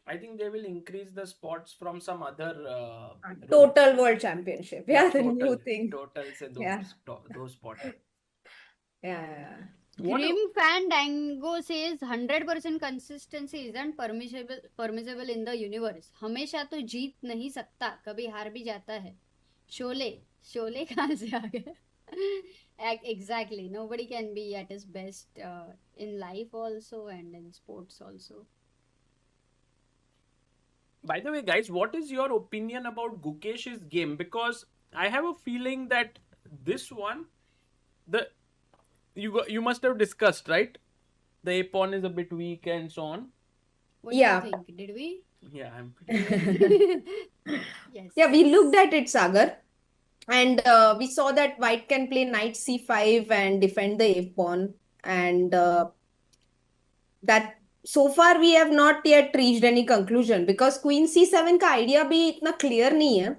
I think they will increase the spots from some other Total World Championship. Yeah, the total, new thing. Total se Yeah. those spots. Yeah. Grim Fandango says 100% consistency isn't permissible in the universe. हमेशा तो जीत नहीं सकता, कभी हार भी जाता है. शोले कहाँ से आ गए? Exactly. Nobody can be at his best in life also and in sports also. By the way, guys, what is your opinion about Gukesh's game? Because I have a feeling that this one, you must have discussed, right? The A pawn is a bit weak and so on. What do Yeah. you think? Did we? Yeah, I'm pretty Yes. Yeah, we looked at it, Sagar, and we saw that white can play knight c5 and defend the A pawn, and that so far we have not yet reached any conclusion because queen c7 का idea भी इतना clear नहीं है.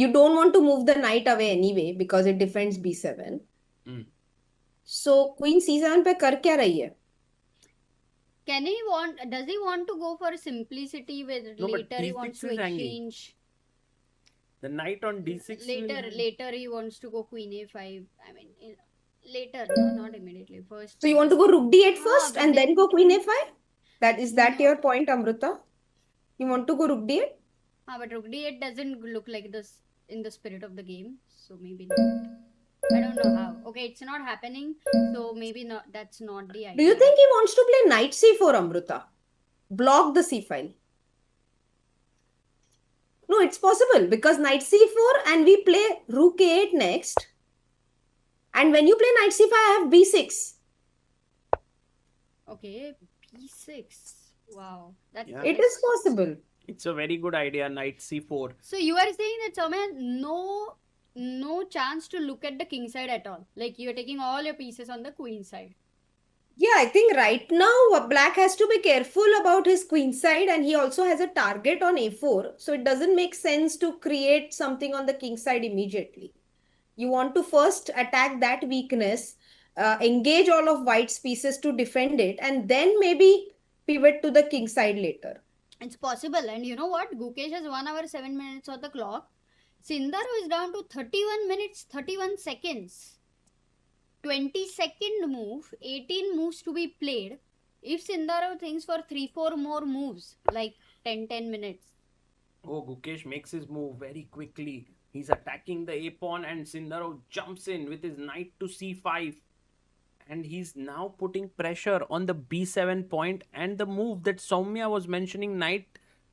You don't want to move the knight away anyway because it defends b7. So queen c7 पे कर क्या रही है? Does he want to go for simplicity with No, but later he wants to D6 is hanging. exchange? The knight on d6. Later he wants to go queen a5. I mean, later, no, not immediately. First. So you want to go rook d8 first but and then then- go queen a5? Is that your point, Amruta? You want to go rook d8? But rook d8 doesn't look like this in the spirit of the game, so maybe not. I don't know how. Okay, it's not happening, so maybe not. That's not the idea. Do you think he wants to play knight c4, Amruta? Block the c file. No, it's possible because knight c4 and we play rook a8 next. And when you play knight c5, I have b6. Okay, b6. Wow, that's Yeah. It is possible. It's a very good idea, knight c4. So you are saying that Soumya, no chance to look at the king side at all. Like you are taking all your pieces on the queen side. Yeah, I think right now black has to be careful about his queen side, and he also has a target on a4. So it doesn't make sense to create something on the king side immediately. You want to first attack that weakness, engage all of white's pieces to defend it, and then maybe pivot to the king side later. It's possible. And you know what? Gukesh has 1 hour 7 minutes on the clock. Sindarov is down to 31 minutes 31 seconds. 22nd move, 18 moves to be played. If Sindarov thinks for 3-4 more moves, like 10 minutes. Oh, Gukesh makes his move very quickly. He's attacking the a pawn, and Sindarov jumps in with his knight to c5. And he's now putting pressure on the b7 point, and the move that Soumya was mentioning, knight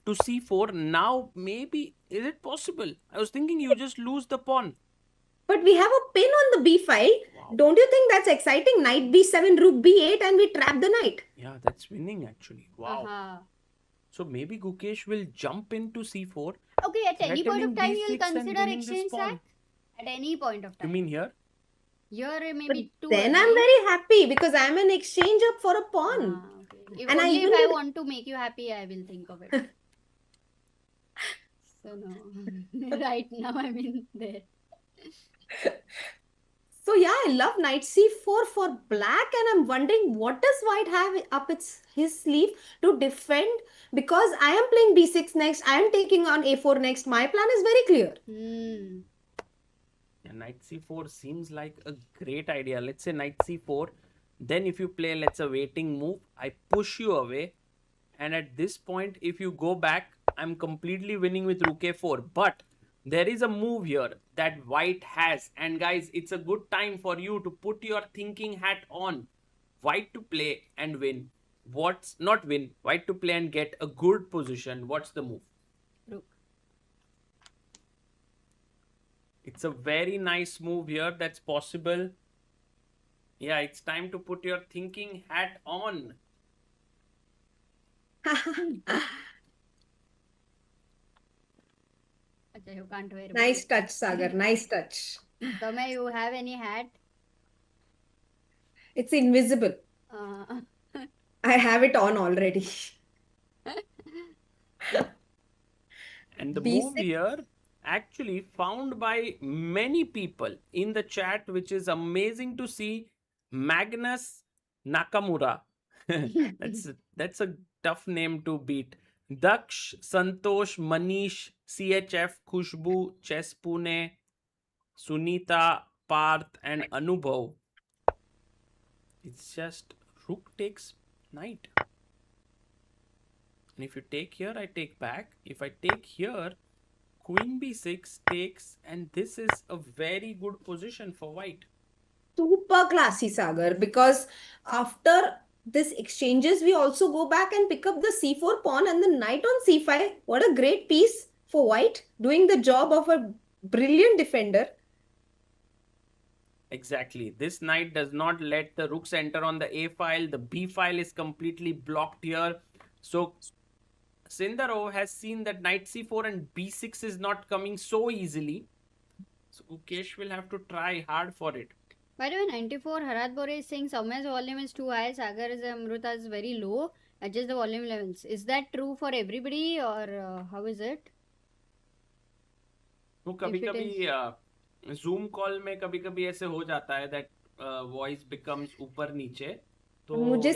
to c4. Now, maybe, is it possible? I was thinking you just lose the pawn. But we have a pin on the b file. Wow. Don't you think that's exciting? Knight b7, rook b8, and we trap the knight. Yeah, that's winning actually. Wow. Uh-huh. So maybe Gukesh will jump into c4. Okay, at any point of time, you'll threatening b6 and consider winning this exchange pawn. sack? At any point of You time. mean here? You're But maybe too then early. I'm very happy because I'm an exchange up for a pawn. Okay. If And I only even if I did- want to make you happy, I will think of it. So no. Right now I'm in there. So yeah, I love knight c4 for black, and I'm wondering what does white have up his sleeve to defend, because I am playing b6 next, I am taking on a4 next. My plan is very clear. Yeah, knight c4 seems like a great idea. Let's say knight c4. Then if you play, let's say, waiting move, I push you away. And at this point, if you go back, I'm completely winning with rook a4. But there is a move here that white has. And guys, it's a good time for you to put your thinking hat on. White to play and win. What's not win? White to play and get a good position. What's the move? Rook. It's a very nice move here that's possible. Yeah, it's time to put your thinking hat on. Okay, you can't wear Nice touch, Sagar. Nice touch. Soumya, you have any hat? It's invisible. I have it on already. And the B6. move here actually found by many people in the chat, which is amazing to see. Magnus Nakamura. That's a tough name to beat. Daksh, Santosh, Manish, CHF, Khushbu, Chess Pune, Sunita, Parth, and Anubhav. It's just rook takes knight. And if you take here, I take back. If I take here, queen b6 takes, and this is a very good position for white. Super classy, Sagar, because after this exchanges, we also go back and pick up the c4 pawn and the knight on c5. What a great piece for white, doing the job of a brilliant defender. Exactly. This knight does not let the rooks enter on the a file. The b file is completely blocked here. So Sindarov has seen that knight c4 and b6 is not coming so easily. So Gukesh will have to try hard for it. By the way, 94 Harat Bore is saying Soumya's volume is too high, Sagar's Amrita is very low. Adjust the volume levels. Is that true for everybody, or how is it? तो कभी-कभी Zoom call में कभी-कभी ऐसे हो जाता है that voice becomes ऊपर नीचे. तो मुझे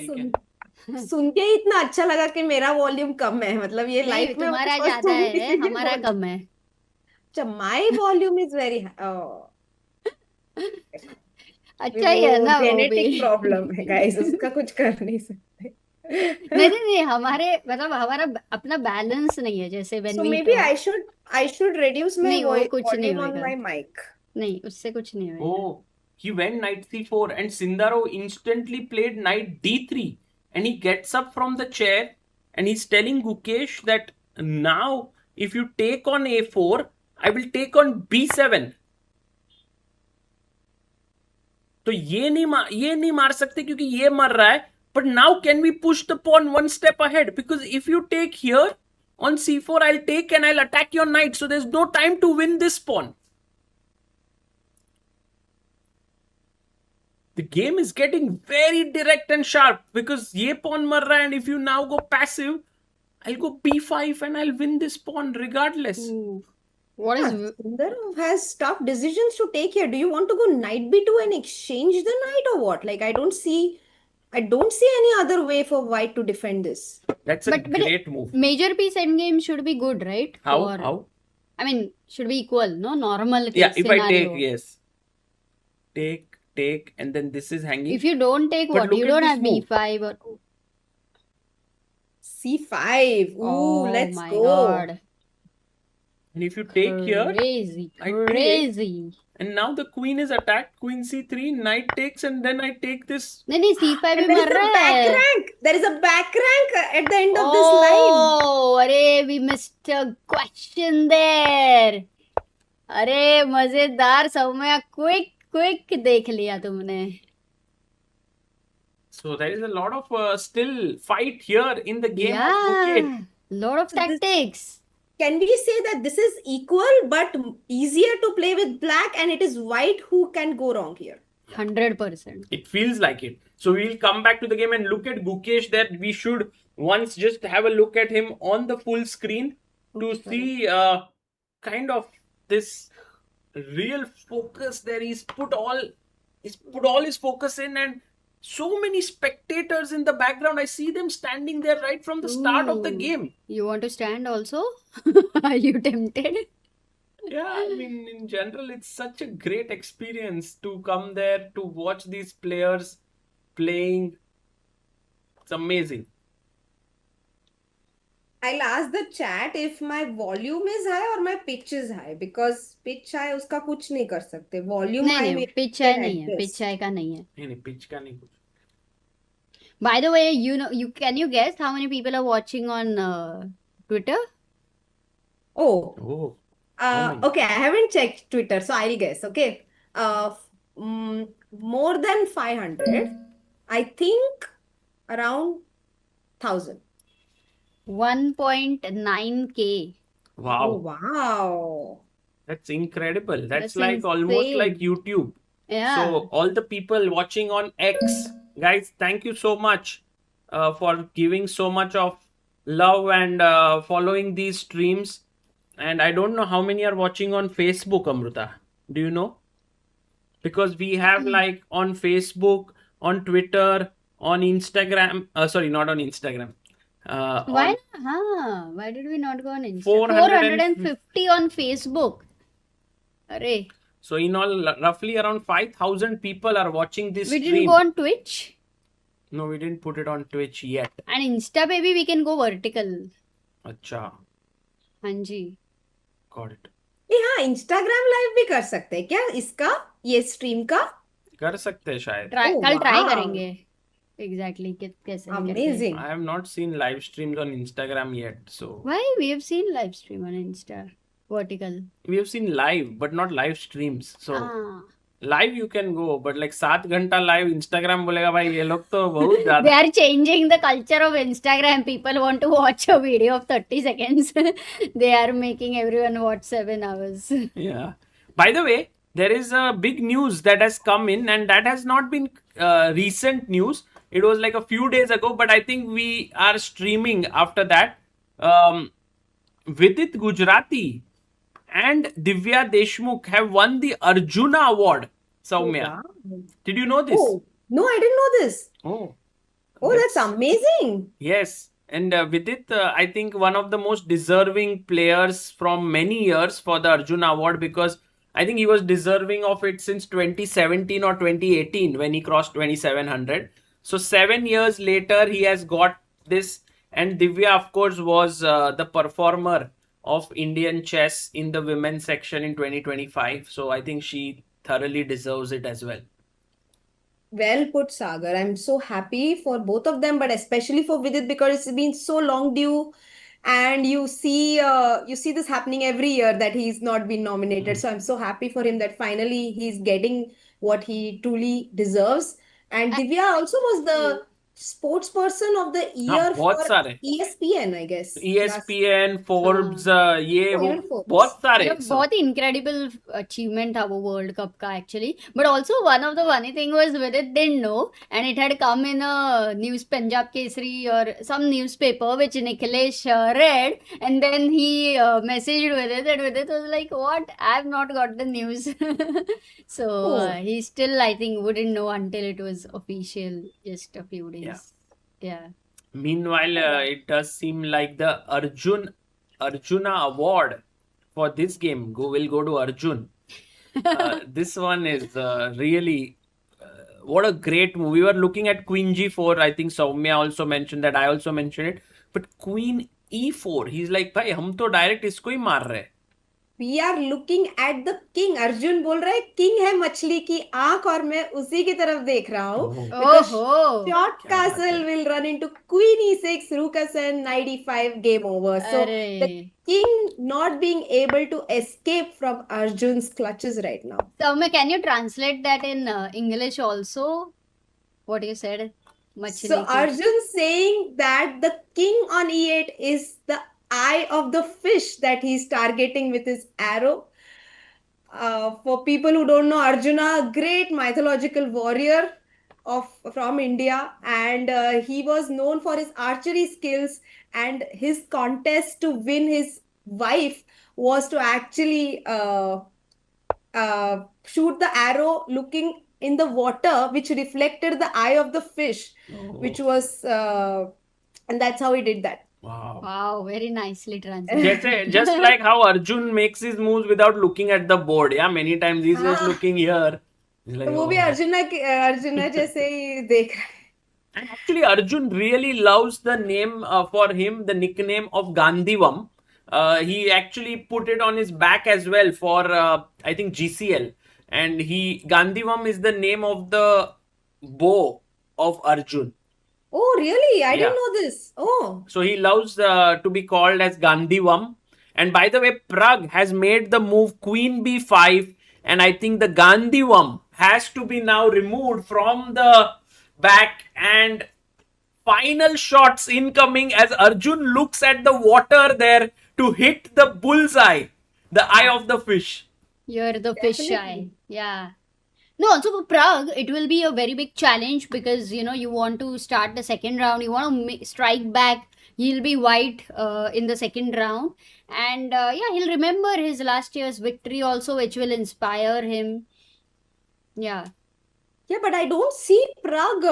सुन के ही इतना अच्छा लगा कि मेरा वॉल्यूम कम है, मतलब ये लाइफ में तुम्हारा ज्यादा है, हमारा कम है. अच्छा, my volume is very high. अच्छा ही है ना, वो जेनेटिक भी. प्रॉब्लम है गाइस, उसका कुछ कर नहीं सकते. नहीं, हमारे मतलब हमारा अपना बैलेंस नहीं है, जैसे when So we maybe talk. I should reduce my नहीं, वो कुछ नहीं volume on होएगा. my mic. नहीं, उससे कुछ नहीं होएगा. Oh, he went knight c4 and Sindarov instantly played knight d3 and he gets up from the chair and he's telling Gukesh that now if you take on a4, I will take on b7. तो ये नहीं मार सकते क्योंकि ये मर रहा है. But now can we push the pawn one step ahead? Because if you take here on c4, I'll take and I'll attack your knight. So there's no time to win this pawn. The game is getting very direct and sharp because ye pawn mar raha, and if you now go passive, I'll go b5 and I'll win this pawn regardless. Ooh. What Yeah, is Sindarov has tough decisions to take here. Do you want to go knight b2 and exchange the knight or what? Like I don't see any other way for white to defend this. That's a But great move. major piece endgame should be good, right? How? I mean, should be equal, no? Normal Yeah, case if I scenario. take, yes. Take, and then this is hanging. If you don't take, But what? look You at don't this have move. b5 or... c5. Ooh, Oh let's my go. God. And if you take here, Crazy, I take. crazy. And now the queen is attacked, queen c3, knight takes, and then I take this. नहीं c5 And भी there मर is a रहा back है. rank. There is a back rank at the end of this line. Oh, अरे we missed a question there. अरे मजेदार Saumya, quick देख लिया तुमने. So there is a lot of still fight here in the game of Gukesh. Yeah, lot of So this- tactics. Can we say that this is equal but easier to play with black, and it is white who can go wrong here? 100%. It feels like it. So we'll come back to the game and look at Gukesh. That we should once just have a look at him on the full screen to see kind of this real focus there. He's put all his focus in, and so many spectators in the background. I see them standing there right from the start of the Ooh. game. You want to stand also? Are you tempted? Yeah, I mean, in general, it's such a great experience to come there to watch these players playing. It's amazing. I'll ask the chat if my volume is high or my pitch is high, because pitch high उसका कुछ नहीं कर सकते. Volume high नहीं we pitch can नहीं है, adjust. Pitch का नहीं है. नहीं pitch का नहीं कुछ. By the way, can you guess how many people are watching on Twitter? Oh, Oh, how many? okay. I haven't checked Twitter, so I'll guess. Okay, more than 500. I think around 1,000. 1.9K. Oh, Wow, wow. that's incredible. That's That's like almost like insane. YouTube. Yeah. So all the people watching on X, guys, thank you so much for giving so much of love and following these streams. And I don't know how many are watching on Facebook, Amruta. Do you know? Because we have like on Facebook, on Twitter, on Instagram. Sorry, not on Instagram. Why? Why did we not go on Insta? 450 450 on Facebook. Array. So in all, roughly around 5,000 people are watching this We didn't stream. go on Twitch. No, we didn't put it on Twitch yet. And Insta maybe we can go vertical. Acha, हाँ जी. got it. ये हाँ, Instagram live भी कर सकते हैं क्या इसका, ये stream का? कर सकते हैं शायद. Oh, कल ट्राई wow. करेंगे. Exactly. कैसे करते हैं. Amazing. I have not seen live streams on Instagram yet. So Why? We have seen live stream on Insta. Vertical. we have seen live, but not live streams. So Ah. live you can go, but like 7 घंटा live Instagram बोलेगा भाई ये लोग तो बहुत They ज्यादा. are changing the culture of Instagram. People want to watch a video of 30 seconds. They are making everyone watch 7 hours. Yeah. By the way, there is a big news that has come in, and that has not been recent news. It was like a few days ago, but I think we are streaming after that. Vidit Gujarati and Divya Deshmukh have won the Arjuna Award. Soumya, Wow. did you know this? Oh, no, I didn't know this. Oh, Oh, that's amazing. yes. And Vidit, I think one of the most deserving players from many years for the Arjuna Award, because I think he was deserving of it since 2017 or 2018 when he crossed 2700. So 7 years later, he has got this. And Divya, of course, was the performer of Indian chess in the women's section in 2025. So I think she thoroughly deserves it as well. Well put, Sagar. I'm so happy for both of them, but especially for Vidit because it's been so long due, and you see this happening every year that he's not been nominated. So I'm so happy for him that finally he's getting what he truly deserves. And Divya also was the sports person of the year बहुत for सारे ESPN, I guess. ESPN, Forbes, ये Oh, वो even Forbes. बहुत सारे मतलब so बहुत ही incredible achievement था वो World Cup का actually. But also one of the funny thing was Vidit didn't know, and it had come in a news Punjab Kesari or some newspaper which Nikhilesh read, and then he messaged Vidit, and Vidit was like, "What? I've not got the news." So Oh. he still, I think, wouldn't know until it was official just a few days. Yeah. Meanwhile, it does seem like the Arjuna award for this game will go to Arjun. This one is really what a great move. We were looking at Queen G4. I think Soumya also mentioned that. I also mentioned it. But Queen E4, he's like, भाई हम तो direct इसको ही मार रहे हैं. We are looking at the king. Arjun बोल रहा है किंग है मछली की आंख और मैं उसी की तरफ देख रहा हूँ. Because Oh. short castle will run into queen e6, rook s7, knight e5, game over. So the king not being able to escape from Arjun's clutches right now. Soumya, can you translate that in English also? What you said? So Arjun saying that the king on e8 is the eye of the fish that he's targeting with his arrow. For people who don't know, Arjuna, great mythological warrior from India, and he was known for his archery skills, and his contest to win his wife was to actually shoot the arrow looking in the water, which reflected the eye of the fish, which was and that's how he did that. Wow, very nicely translated. Just like how Arjun makes his moves without looking at the board. Yeah, many times he's just looking here. He's like, वो भी अर्जुना जैसे ही देख रहा है. And actually, Arjun really loves the name for him, the nickname of Gandhivam. He actually put it on his back as well for, I think, GCL. And Gandhivam is the name of the bow of Arjun. Oh, really? I didn't know this. Oh. So he loves to be called as Gandhivam. And by the way, Pragg has made the move Queen B5. And I think the Gandhivam has to be now removed from the back, and final shots incoming as Arjun looks at the water there to hit the bullseye, the eye of the fish. You're the fish eye. Yeah. No, also for Pragg, it will be a very big challenge because, you want to start the second round. You want to strike back. He'll be white in the second round. And he'll remember his last year's victory also, which will inspire him. Yeah. Yeah, but I don't see Pragg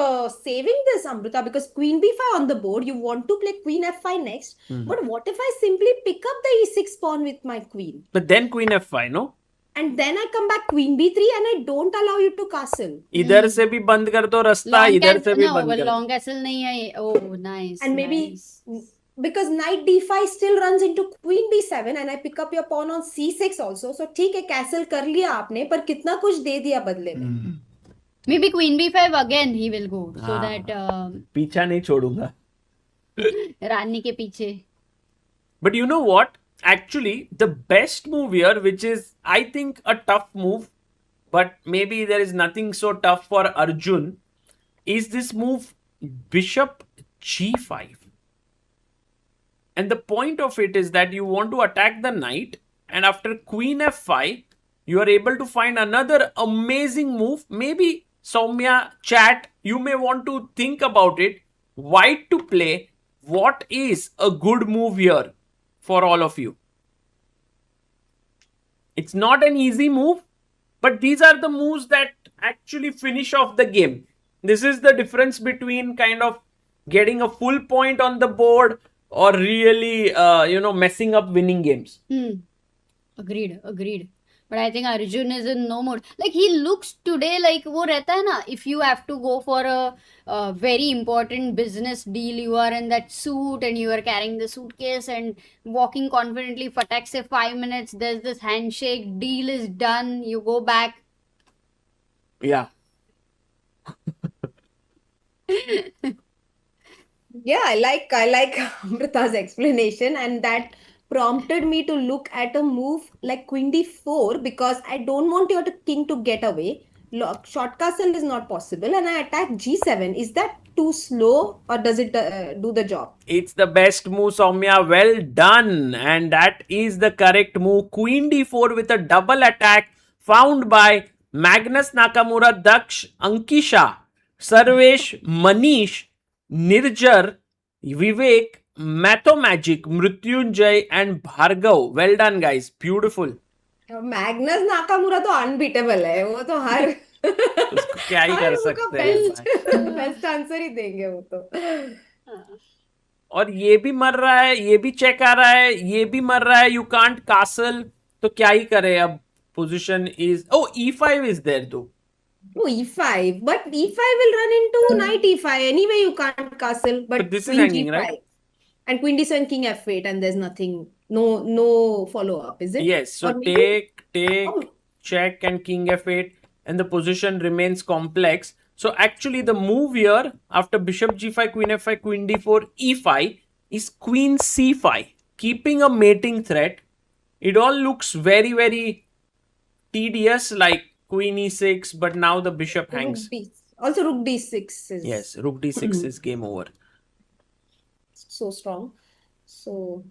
saving this, Amrita, because queen b5 on the board, you want to play queen f5 next. But what if I simply pick up the e6 pawn with my queen? But then queen f5, no? And then I come back queen b3 and I don't allow you to castle. इधर से भी बंद कर दो रास्ता, इधर से भी बंद कर दो. Long castle नहीं है. Oh, nice. And maybe because knight d5 still runs into queen b7 and I pick up your pawn on c6 also. So ठीक है, castle कर लिया आपने, पर कितना कुछ दे दिया बदले में. Maybe queen b5 again he will go, so that पीछा नहीं छोड़ूंगा. रानी के पीछे. But you know what? Actually, the best move here, which is, I think, a tough move, but maybe there is nothing so tough for Arjun, is this move bishop g5. And the point of it is that you want to attack the knight, and after queen f5, you are able to find another amazing move. Maybe Soumya, chat, you may want to think about it. White to play. What is a good move here for all of you? It's not an easy move, but these are the moves that actually finish off the game. This is the difference between kind of getting a full point on the board or really, messing up winning games. Agreed. But I think Arjun is in no mood. Like, he looks today like वो रहता है ना, if you have to go for a very important business deal, you are in that suit and you are carrying the suitcase and walking confidently. Fatak say 5 minutes, there's this handshake, deal is done, you go back. Yeah. Yeah, I like Amrita's explanation, and that prompted me to look at a move like queen d4 because I don't want your king to get away. short castle is not possible, and I attack g7. Is that too slow, or does it do the job? It's the best move, Soumya. Well done. And that is the correct move. Queen d4 with a double attack found by Magnus Nakamura, Daksh, Ankisha, Sarvesh, Manish, Nirjar, Vivek, Mathomagic, Mrityunjay and Bhargav. Well done, guys. Beautiful. Magnus Nakamura तो unbeatable है, वो तो हर उसको क्या ही कर सकते हैं। Best answer ही देंगे वो तो। और ये भी मर रहा है, ये भी चेक आ रहा है, ये भी मर रहा है, यू कांट कासल, तो क्या ही करे अब। Position is e5 is there though. Oh, e5, but e5 will run into knight e5 anyway. You can't castle, But this is queen hanging, g5 right? and queen d7 king f8, and there's nothing, no follow up, is it? Yes, so Or maybe- take, Oh. check and king f8, and the position remains complex. So actually the move here after bishop g5, queen f5, queen d4, e5 is queen c5, keeping a mating threat. It all looks very, very tedious, like queen e6, but now the bishop hangs. Also rook d6 is Yes, rook d6 is game over. so strong. So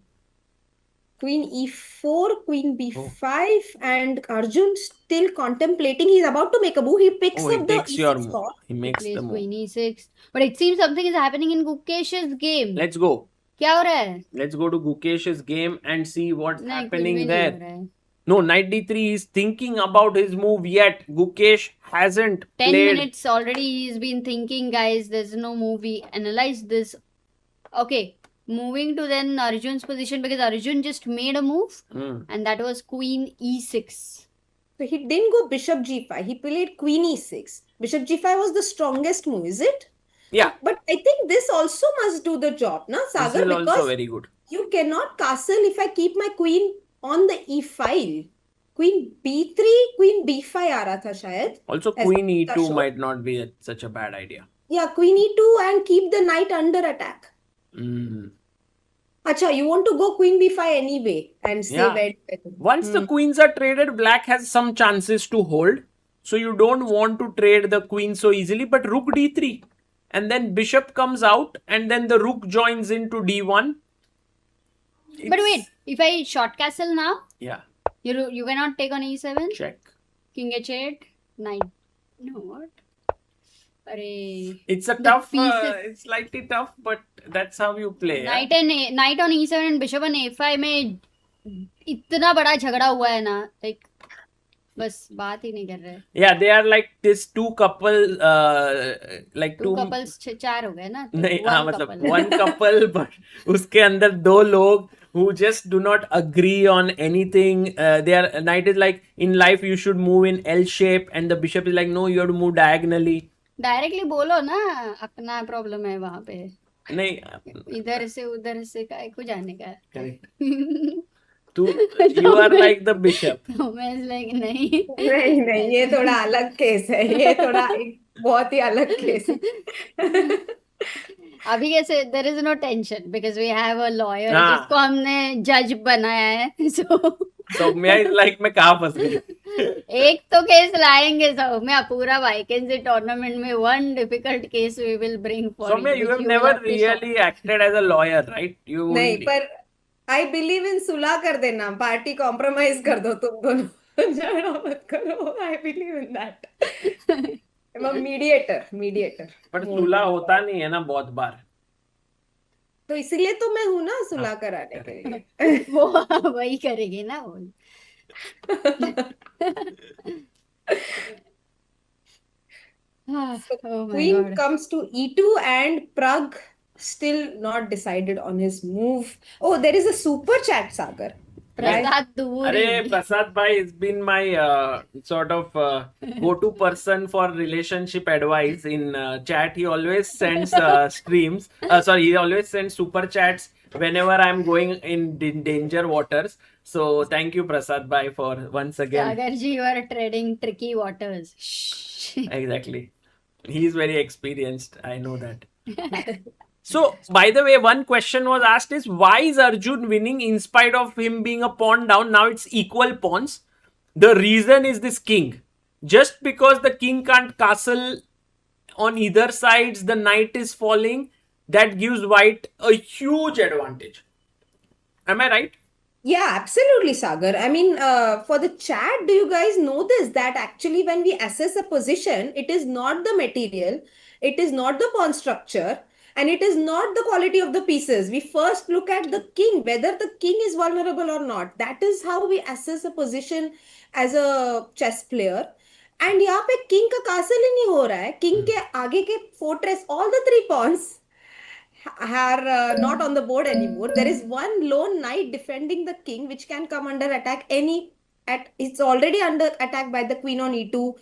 queen e4, queen b5, and Arjun still contemplating. He's about to make a move. He picks He up the takes your e6 move. pawn. He makes Plays the move. queen e6. But it seems something is happening in Gukesh's game. Let's go. क्या हो रहा है? Let's go to Gukesh's game and see what's नहीं, कुछ happening भी नहीं हो there. रहा है. No, knight d3 is thinking about his move yet. Gukesh hasn't 10 played. minutes already he's been thinking, guys. There's no move. We analyzed this. Okay, moving to then Arjun's position, because Arjun just made a move, and that was queen e6. So he didn't go bishop g5. He played queen e6. Bishop g5 was the strongest move, is it? Yeah, But I think this also must do the job, na, this Sagar? is also Because very good. you cannot castle if I keep my queen on the e file. Queen b3, queen b5 आ रहा था शायद. Also, As queen Gita e2 showed. might not be such a bad idea. Yeah, queen e2 and keep the knight under attack. Acha, you want to go queen b5 anyway and say Yeah. where. Once the queens are traded, black has some chances to hold. So you don't want to trade the queen so easily. But rook d3. And then bishop comes out. And then the rook joins into d1. But wait, if I short castle now, Yeah, you cannot take on e7, check. king h8, knight. No, what? Arey. It's a The tough, pieces- it's slightly tough, but that's how you play. Knight on e7 and bishop on a5 में इतना बड़ा झगड़ा हुआ है ना, like बस बात ही नहीं कर रहे. Yeah, they are like this two couple, like Two couples चार हो गए ना. तो नहीं, one हाँ, मतलब couple. one couple, but उसके अंदर दो लोग who just do not agree on anything. Their knight is like, in life you should move in L shape, and the bishop is like, no, you have to move diagonally. Directly बोलो ना, अपना problem है वहां पे. नहीं, इधर से उधर से काय को जाने का. तू, you are like the bishop. तो मैं लाइक नहीं. नहीं, ये थोड़ा अलग केस है. ये थोड़ा एक बहुत ही अलग केस है. अभी कैसे there is no tension because we have a lawyer हाँ. जिसको हमने जज बनाया है. So मैं like मैं कहाँ फंस गई? एक तो केस लाएंगे सौम्या पूरा वैकेंसी टूर्नामेंट में. One difficult case we will bring for Soumya, you have never really acted as a lawyer, right? You नहीं, only- पर आई बिलीव इन सुलह कर देना. पार्टी कॉम्प्रोमाइज कर दो तुम दोनों. झगड़ा मत करो. I believe in that. Mediator. पर सुलह होता नहीं है ना बहुत बार. तो इसीलिए तो मैं हूं ना सुलह कराने के लिए. वो वही करेगी ना वो. Oh my Queen God. comes to e2 and Pragg still not decided on his move. Oh, there is a super chat, Sagar. Right? प्रसाद दूरी. अरे प्रसाद भाई has been my sort of go-to person for relationship advice in chat. He always sends streams. He always sends super chats whenever I'm going in danger waters. So thank you Prasad bhai for once again. Sagar ji, you are treading tricky waters. Shh. Exactly. He's very experienced. I know that. So, by the way, one question was asked is, why is Arjun winning in spite of him being a pawn down? Now it's equal pawns. The reason is this king. just because the king can't castle on either sides, the knight is falling, that gives white a huge advantage. Am I right? Yeah, absolutely, Sagar. I mean, for the chat, do you guys know this? That actually, when we assess a position, it is not the material, it is not the pawn structure, and it is not the quality of the pieces. We first look at the king, whether the king is vulnerable or not. That is how we assess a position as a chess player. And यहाँ पे king का castle ही नहीं हो रहा है. King के आगे के fortress, all the three pawns are not on the board anymore. There is one lone knight defending the king, which can come under attack it's already under attack by the queen on e2.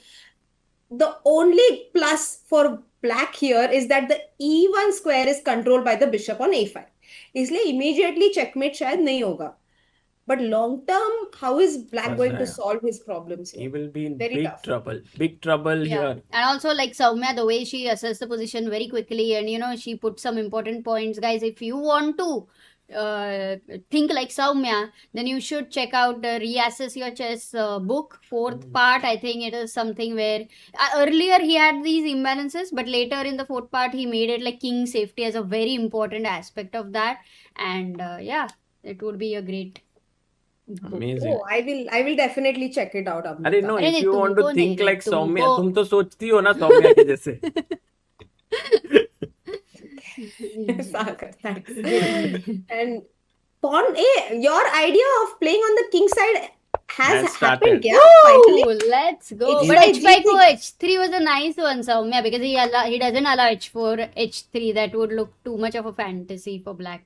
The only plus for black here is that the e1 square is controlled by the bishop on a5. इसलिए immediately checkmate शायद नहीं होगा. But long term, how is black going to solve his problems here? He will be in Very big tough. trouble. Big trouble here. And also, like Soumya, the way she assessed the position very quickly, and she put some important points. Guys, if you want to think like Soumya, then you should check out the Reassess Your Chess book, fourth part. I think it is something where earlier he had these imbalances, but later in the fourth part, he made it like king safety as a very important aspect of that. And yeah, it would be a great book. Amazing. Oh, I will definitely check it out. अरे Amrita. no, अरे if नहीं, you want to तुमको think नहीं, like Saumya, तुमको- तुम तो सोचती हो ना सौम्या के जैसे. Sagar, thanks. And pawn A, your idea of playing on the king side has started. happened, yeah, finally. Ooh, let's go. It's But like h5 to G6. h3 was a nice one, Soumya, because he doesn't allow h4, h3. That would look too much of a fantasy for black.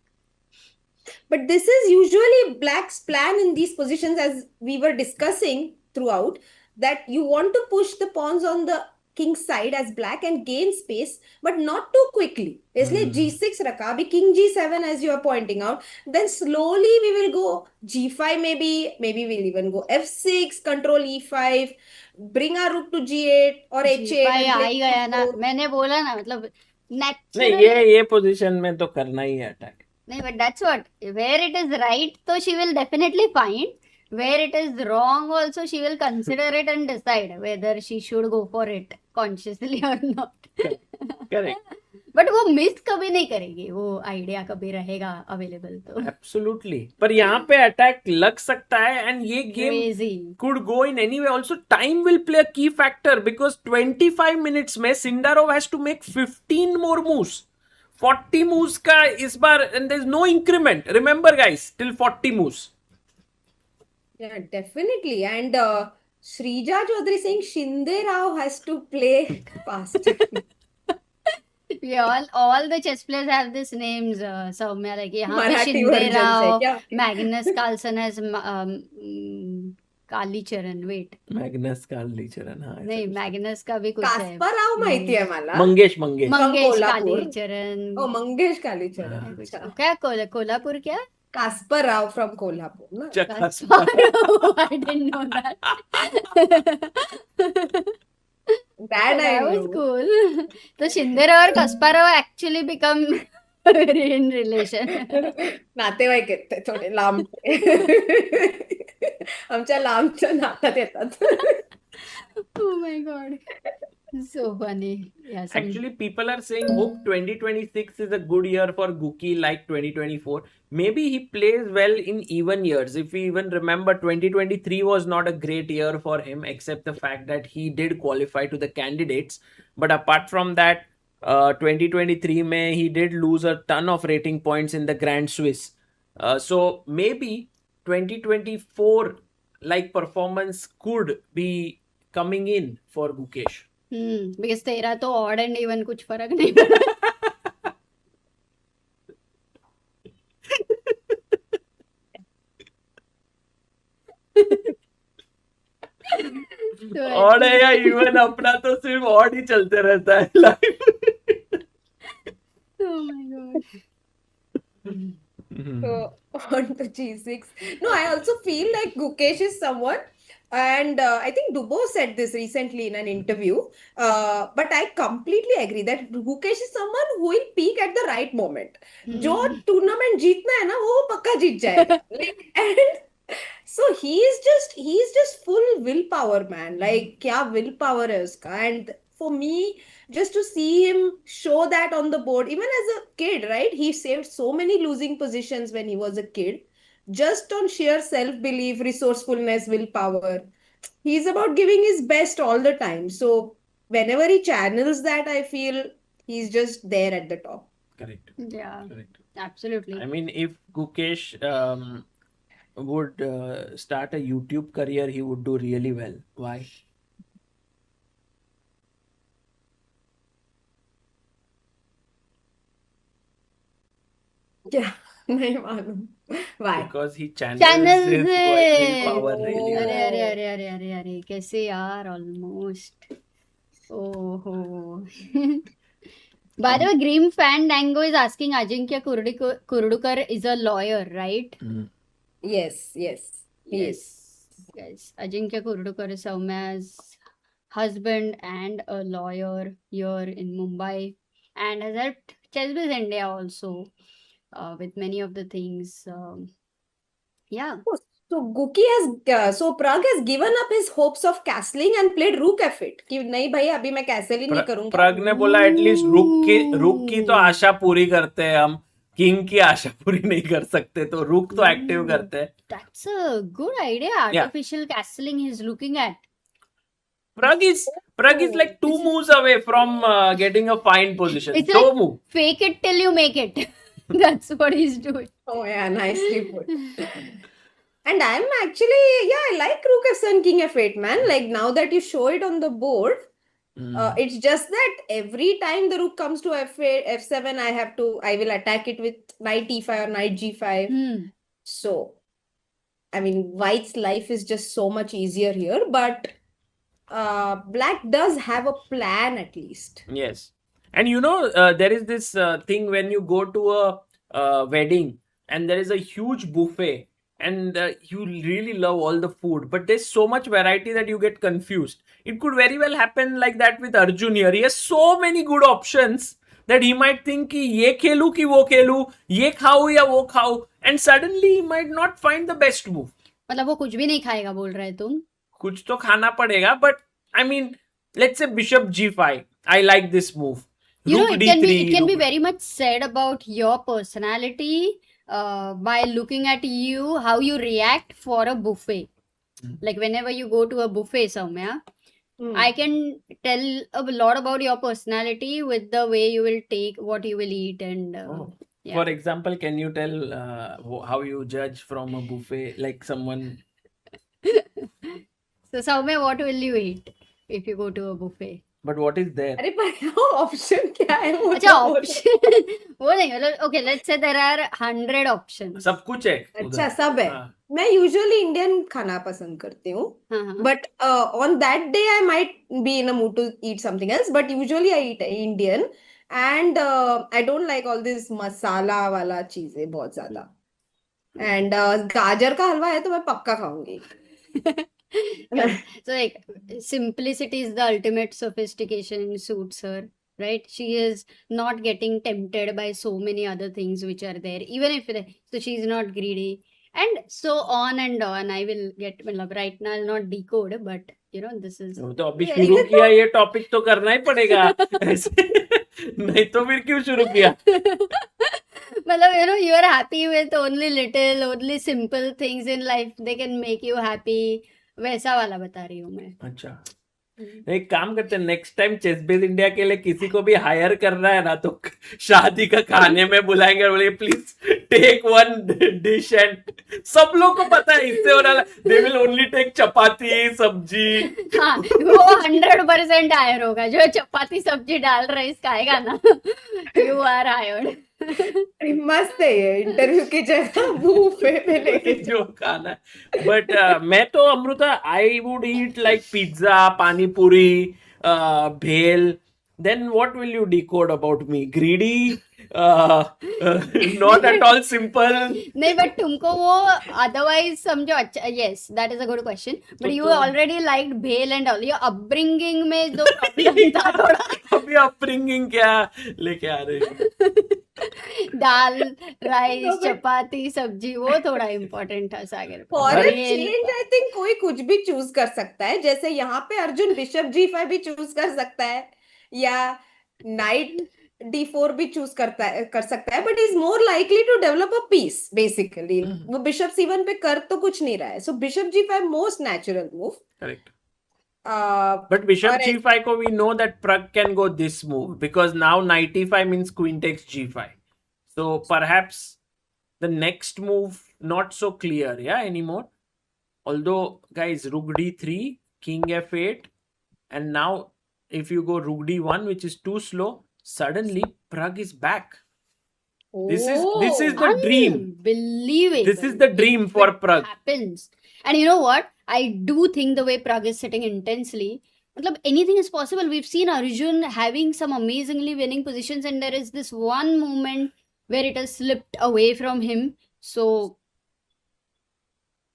But this is usually black's plan in these positions, as we were discussing throughout, that you want to push the pawns on the king side as black and gain space, but not too quickly. इसलिए g6 रखा, अभी king g7 as you are pointing out. Then slowly we will go g5 maybe we'll even go f6, control e5, bring our rook to g8 or h8. g5 and uh play ही गया ना, f4. मैंने बोला ना, मतलब नहीं, naturally. ये position में तो करना ही है attack. No, but that's what. Where it is right, so she will definitely find. Where it is wrong, also she will consider it and decide whether she should go for it consciously or not. Correct. But वो miss कभी नहीं करेगी, वो idea कभी रहेगा available तो. Absolutely. पर यहाँ पे अटैक लग सकता है and ये game Crazy. could go in any way. Also, time will play a key factor because 25 minutes में Sindarov has to make 15 more moves. 40 moves का इस बार, and there's no increment. Remember guys, till 40 moves. Yeah, definitely. And Shrija Chaudhary saying Shinde Rao has to play faster. Yeah, all the chess players have these names, Soumya, like यहाँ पे Marathi Shinde versions Rao, है क्या? Magnus Carlsen has Kalicharan, wait, Magnus Carlsen, हाँ. नहीं, Magnus का भी कुछ है. Kasparov माहिती है मला. Mangesh. Mangesh Kolhapur. Kalicharan. Oh, Mangesh Kalicharan. हाँ. अच्छा. क्या कोल्हापुर क्या? Kasparov from Kolhapur. Na? Kasparov. I didn't know that. That I That was knew. cool. So Shindera और Kasparov actually become in relation. नातेवाईक आहेत ते थोडे लांब. आमच्या लांबच्या नात्यात येतात. Oh my god. So funny. Yeah, Actually, people are saying hope 2026 is a good year for Guki like 2024. Maybe he plays well in even years. If we even remember, 2023 was not a great year for him, except the fact that he did qualify to the candidates. But apart from that, 2023 May he did lose a ton of rating points in the Grand Swiss. So maybe 2024 like performance could be coming in for Gukesh. because तेरा तो odd and even कुछ फर्क नहीं पड़ा. और है या even अपना तो सिर्फ ऑड ही चलते रहता है life. Oh my god. So on to G6. No, I also feel like Gukesh is someone, and I think Dubo said this recently in an interview. But I completely agree that Gukesh is someone who will peak at the right moment. जो tournament जीतना है ना वो पक्का जीत जाएगा. And So he's just full willpower, man. Like, kya willpower hai uska. And for me, just to see him show that on the board, even as a kid, right? He saved so many losing positions when he was a kid, just on sheer self-belief, resourcefulness, willpower. He's about giving his best all the time. So whenever he channels that, I feel he's just there at the top. Correct. Yeah, Correct. absolutely. I mean, if Gukesh would start a YouTube career, he would do really well. Why? Yeah, नहीं मालूम. Why? Because he channels Channels his it. willpower really अरे well. अरे अरे अरे अरे अरे कैसे यार almost. Oh. By the way, Grim Fan Dango is asking Ajinkya Kurdukar is a lawyer, right? Yes, he is. Yes. Guys, Ajinkya Kurdukar is Soumya's husband and a lawyer here in Mumbai and has helped ChessBiz India also with many of the things. Yeah. Oh, so Pragg has given up his hopes of castling and played rook f8. कि नहीं भाई अभी मैं castle ही नहीं करूंगा. प्रग ने बोला at least रुक की तो आशा पूरी करते हैं हम, किंग की आशा पूरी नहीं कर सकते, तो रुक तो एक्टिव करते हैं. That's a good idea. Artificial castling he's looking at. Pragg is like 2 moves away from getting a fine position. It's Don't like move. fake it till you make it. That's what he's doing. Oh yeah, nicely put. And I'm actually, I like rook f7, king f8, man. Like now that you show it on the board, it's just that every time the rook comes to f8, f7, I will attack it with knight e5 or knight g5. So, I mean, White's life is just so much easier here, but Black does have a plan at least. Yes. And you know, there is this thing when you go to a wedding and there is a huge buffet and you really love all the food, but there's so much variety that you get confused. It could very well happen like that with Arjun here. He has so many good options that he might think कि ये खेलूं कि वो खेलूं, ये खाऊं या वो खाऊं, and suddenly he might not find the best move. मतलब वो कुछ भी नहीं खाएगा बोल रहे तुम? कुछ तो खाना पड़ेगा, but I mean, let's say bishop g5. I like this move. You know, Rook it can d3, be very much said about your personality by looking at you, how you react for a buffet. Like whenever you go to a buffet somewhere, I can tell a lot about your personality with the way you will take what you will eat and. Yeah. For example, can you tell how you judge from a buffet, like someone? So Soumya, what will you eat if you go to a buffet? But what is there? अरे पर option क्या है वो अच्छा option वो नहीं मतलब okay, let's say there are 100 options. सब कुछ है. अच्छा सब है. मैं usually Indian खाना पसंद करती हूँ. But on that day I might be in a mood to eat something else. But usually I eat Indian and I don't like all this मसाला वाला चीजें बहुत ज्यादा. And गाजर का हलवा है तो मैं पक्का खाऊंगी. So like simplicity is the ultimate sophistication suits her, right? She is not getting tempted by so many other things which are there, even if so she's not greedy and so on and on. I will get right now I'll not decode, but you know this is तो अभी शुरू किया ये topic तो करना ही पड़ेगा. नहीं तो फिर क्यों शुरू किया? मतलब you know you are happy with only simple things in life, they can make you happy. वैसा वाला बता रही हूँ मैं. अच्छा, एक काम करते हैं, नेक्स्ट टाइम चेसबेज इंडिया के लिए किसी को भी हायर करना है ना तो शादी का खाने में बुलाएंगे, बोले please take one dish and सब लोग को पता है इससे हो रहा, they will only take chapati sabzi. हाँ वो 100% हायर होगा जो चपाती सब्जी डाल राइस खाएगा ना. You are hired. मस्त है ये इंटरव्यू की जगह बुफे पे लेके जो खाना है. बट मैं तो Amrita I would eat like pizza, पानी पूरी, भेल. Then what will you decode about me? Greedy, not at all simple. नहीं बट तुमको वो otherwise समझो. अच्छा yes that is a good question, but you already liked भेल and all. your upbringing में जो problem था थोड़ा. अभी upbringing क्या लेके आ रहे हो? दाल राइस No, but- चपाती सब्जी वो थोड़ा इम्पोर्टेंट था सागर पे। For a Real- change I think कोई कुछ भी चूज कर सकता है, जैसे यहाँ पे अर्जुन बिशप G5 भी चूज कर सकता है, या नाइट D4 भी चूज कर सकता है, but is more likely to develop a piece basically. वो बिशप C1 पे कर तो कुछ नहीं रहा है, सो bishop G5 most natural move. Correct. But bishop और g5 ko we know that Pragg can go this move because now knight e5 means queen takes g5. So perhaps the next move not so clear, yeah, anymore. Although guys, rook d3, king f8, and now if you go rook d1, which is too slow, suddenly Pragg is back. This is the dream. Unbelievable. This is the dream If for it Pragg. happens. And you know what? I do think the way Pragg is sitting intensely, matlab, anything is possible. We've seen Arjun having some amazingly winning positions, and there is this one moment where it has slipped away from him. So,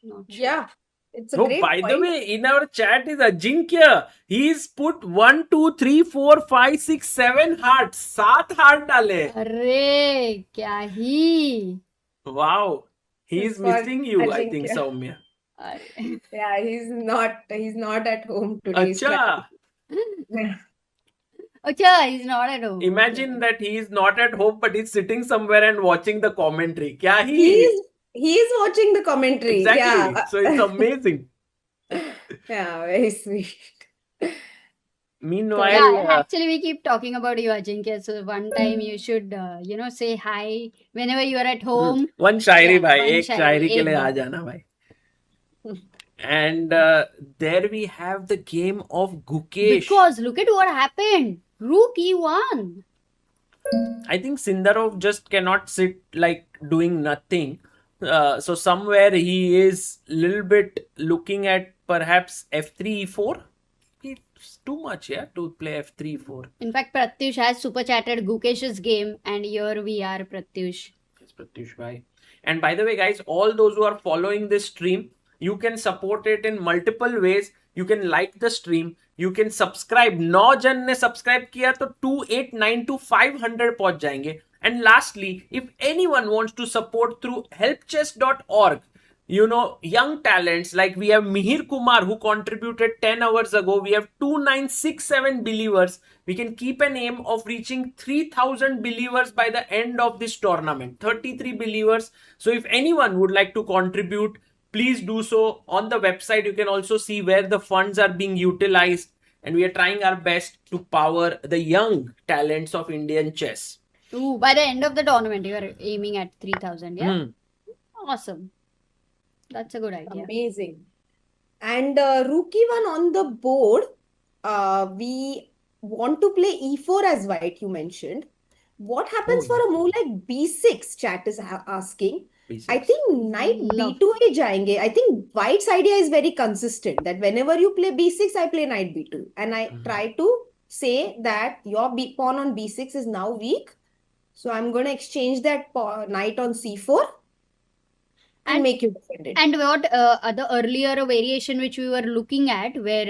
not sure. yeah, it's a Oh, great by the point. way, in our chat is Ajinkya. He's put 1, 2, 3, 4, 5, 6, 7 hearts. 7 heart डाले. अरे क्या ही Wow. He's For missing you, I think, Ajinkya. Soumya. अरे Yeah, he's not at home today. He's Acha. traveling. अच्छा, he's not at home. Imagine that he is not at home, but he's sitting somewhere and watching the commentary. Kya hi? He's watching the commentary. Exactly. Yeah. So it's amazing. Yeah, very sweet. Meanwhile, Yeah, actually, we keep talking about you, Ajinkya. So one time you should, say hi whenever you are at home. one Shayari Yeah, भाई, one एक शायरी के एक लिए आ बार. जाना भाई. And there we have the game of Gukesh. Because look at what happened. Rook E1. I think Sindarov just cannot sit like doing nothing. So somewhere he is little bit looking at perhaps f3 e4. It's too much, yeah, to play f3 e4. In fact, Pratyush has super chatted Gukesh's game, and here we are, Pratyush. Yes, Pratyush bhai. And by the way, guys, all those who are following this stream, you can support it in multiple ways. You can like the stream. You can subscribe. 9 जन ने subscribe किया तो 289 to 500 पहुंच जाएंगे. And lastly, if anyone wants to support through helpchess.org, young talents like we have Mihir Kumar who contributed 10 hours ago. We have 2967 believers. We can keep an aim of reaching 3000 believers by the end of this tournament. 33 believers. So if anyone would like to contribute, please do so. On the website, you can also see where the funds are being utilized. And we are trying our best to power the young talents of Indian chess. Ooh, by the end of the tournament, you are aiming at 3,000, yeah? Awesome. That's a good idea. Amazing. And rook E1 on the board, we want to play E4 as white, you mentioned. What happens for a move like B6, chat is asking. B6. I think knight Love. B2 ही जाएंगे. I think white's idea is very consistent that whenever you play B6, I play knight B2. And I try to say that your pawn on B6 is now weak. So I'm going to exchange that knight on C4 and And- make you defend it. And what other earlier variation which we were looking at, where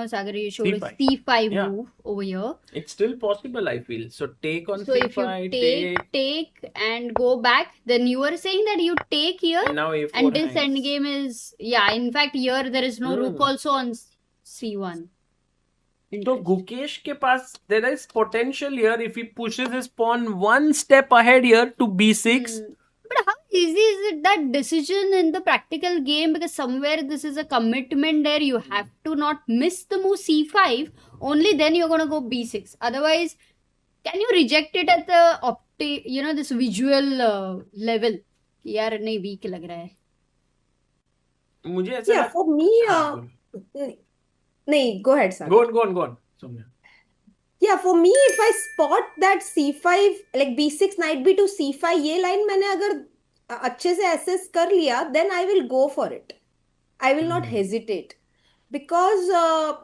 Sagar, you showed a C5. C5 Yeah. move over here. It's still possible, I feel. So take on So if C5, you take and go back, then you were saying that you take here, and now A4 and this hangs. endgame is, in fact, here there is no rook also on C1. So Gukesh ke paas, there is potential here if he pushes his pawn one step ahead here to B6. But how easy is it that decision in the practical game? Because somewhere this is a commitment there. You have to not miss the move C5. Only then you're going to go B6. Otherwise, can you reject it at the this visual level? यार नहीं weak लग रहा है. मुझे ऐसा Yeah, for me, नहीं, go ahead, Sagar. Go on. Soumya. Yeah, for me, if I spot that C5, like B6, knight B2, C5, ये line मैंने अगर अच्छे से assess कर लिया, then I will go for it. I will not hesitate. Because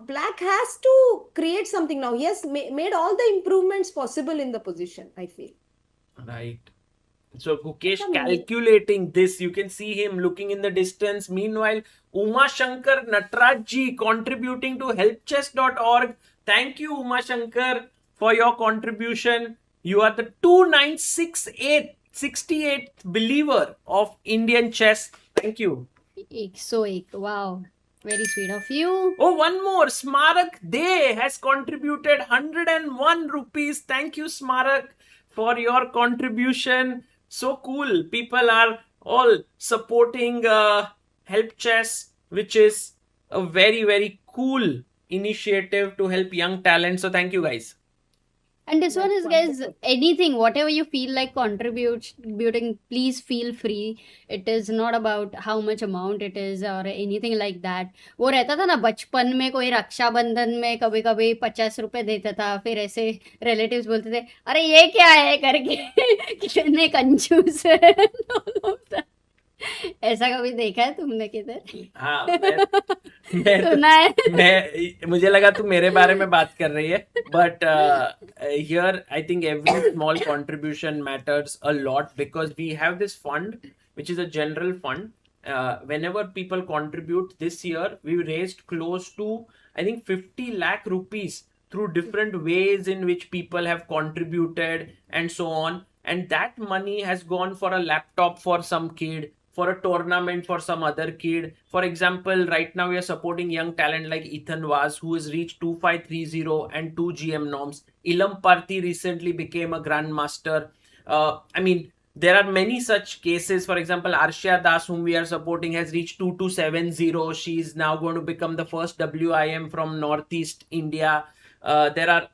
black has to create something now. He has made all the improvements possible in the position, I feel. Right. So Gukesh calculating this. You can see him looking in the distance. Meanwhile, Uma Shankar Natrajji contributing to helpchess.org. Thank you, Uma Shankar, for your contribution. You are the 2968th believer of Indian chess. Thank you. Wow. Very sweet of you. Oh, one more. Smarak De has contributed 101 rupees. Thank you, Smarak, for your contribution. So cool. People are all supporting Help Chess, which is a very, very cool initiative to help young talent. So thank you, guys. And this one That's is, guys, wonderful. anything, whatever you feel like contributing, please feel free. It is not about how much amount it is or anything like that. वो रहता था ना बचपन में, कोई रक्षाबंधन में कभी कभी 50 रुपए देता था, फिर ऐसे रिलेटिव्स बोलते थे अरे ये क्या है करके कितने कंजूस है all of that. ऐसा कभी देखा है तुमने किधर? हाँ, सुना है? मुझे लगा तू मेरे बारे में बात कर रही है, but here I think every small contribution matters a lot because we have this fund which is a general fund. Whenever people contribute, this year we raised close to I think 50 lakh rupees through different ways in which people have contributed and so on, and that money has gone for a laptop for some kid, for a tournament for some other kid. For example, right now we are supporting young talent like Ethan Vaz, who has reached 2530 and 2 GM norms. Ilam Parthi recently became a grandmaster. I mean, there are many such cases. For example, Arshia Das, whom we are supporting, has reached 2270. She is now going to become the first WIM from Northeast India. There are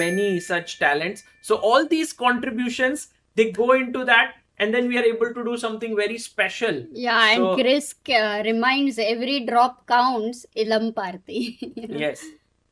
many such talents. So all these contributions, they go into that, and then we are able to do something very special. Yeah, So- and Chris reminds every drop counts. Ilam Parthi. you know? Yes.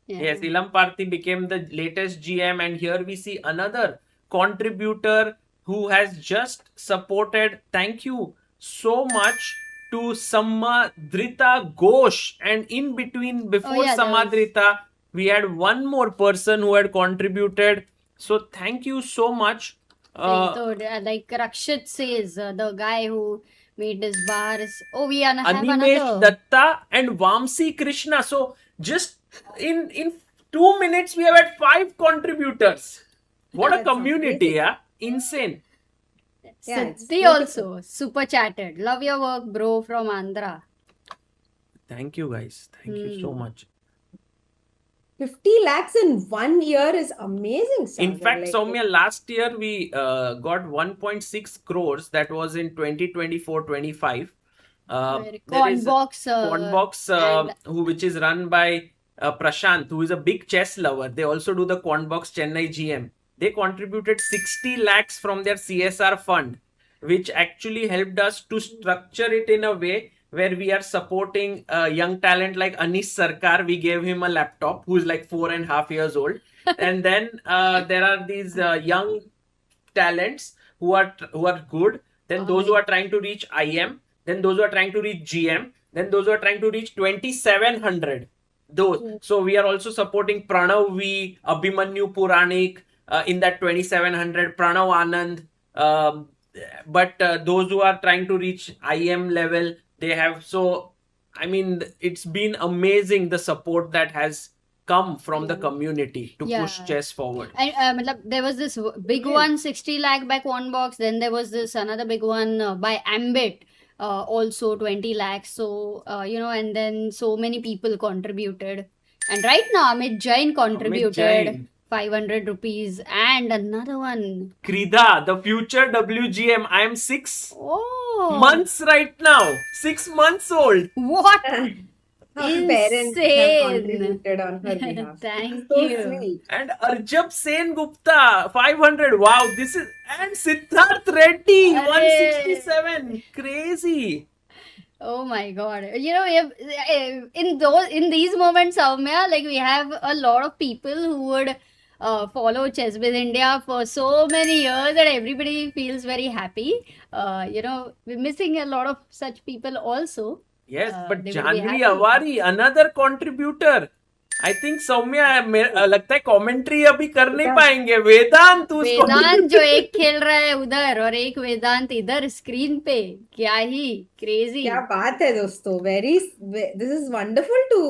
Yeah. Yes, Ilam Parthi became the latest GM, and here we see another contributor who has just supported. Thank you so much to Samadrita Ghosh, and in between, before yeah, there was- Samadrita, we had one more person who had contributed. So thank you so much. Like Rakshit says, the guy who made his bars. Oh, we have Animesh another. Datta and Vamsi Krishna. So just in 2 minutes we have had 5 contributors. What a That's community, amazing. yeah? Insane. Yeah, it's Siddhi beautiful. also super chatted. Love your work, bro, from Andhra. Thank you, guys. Thank you so much. 50 lakhs in 1 year is amazing, In Sagar. fact, Like, Soumya, last year we got 1.6 crores. That was in 2024-25. There is Cornbox. Cornbox, and- which is run by Prashant, who is a big chess lover. They also do the Cornbox Chennai GM. They contributed 60 lakhs from their CSR fund, which actually helped us to structure it in a way where we are supporting young talent like Anish Sarkar. We gave him a laptop, who is like 4.5 years old. And then there are these young talents who are good. Then those who are trying to reach IM. Then those who are trying to reach GM. Then those who are trying to reach 2700. Those. So we are also supporting Pranav V, Abhimanyu Puranik in that 2700. Pranav Anand. But those who are trying to reach IM level, they have. So I mean, it's been amazing the support that has come from the community to push Yeah. chess forward. And there was this big one, 60 lakh by Cornbox. Then there was this another big one by Ambit, also 20 lakhs. So, and then so many people contributed. And right now, Amit Jain contributed Jain. 500 rupees. And another one. Krida, the future WGM. I am 6 Oh, months right now. 6 months old. what? her parents have Insane. contributed on her behalf. Thank So you. sweet. And Arjab Sen Gupta, 500. Wow, this is. And Siddharth Reddy, Arey. 167. Crazy. Oh my God. In these moments, Soumya, like we have a lot of people who would follow Chess with India for so many years that everybody feels very happy. We're missing a lot of such people also. Yes, but they will be Janvi happy. Avari, another contributor. I think Saumya लगता है commentary अभी कर नहीं पाएंगे. वेदांत वेदांत जो एक खेल रहा है उधर और एक वेदांत इधर स्क्रीन पे, क्या ही क्रेजी. क्या बात है दोस्तों. This is wonderful to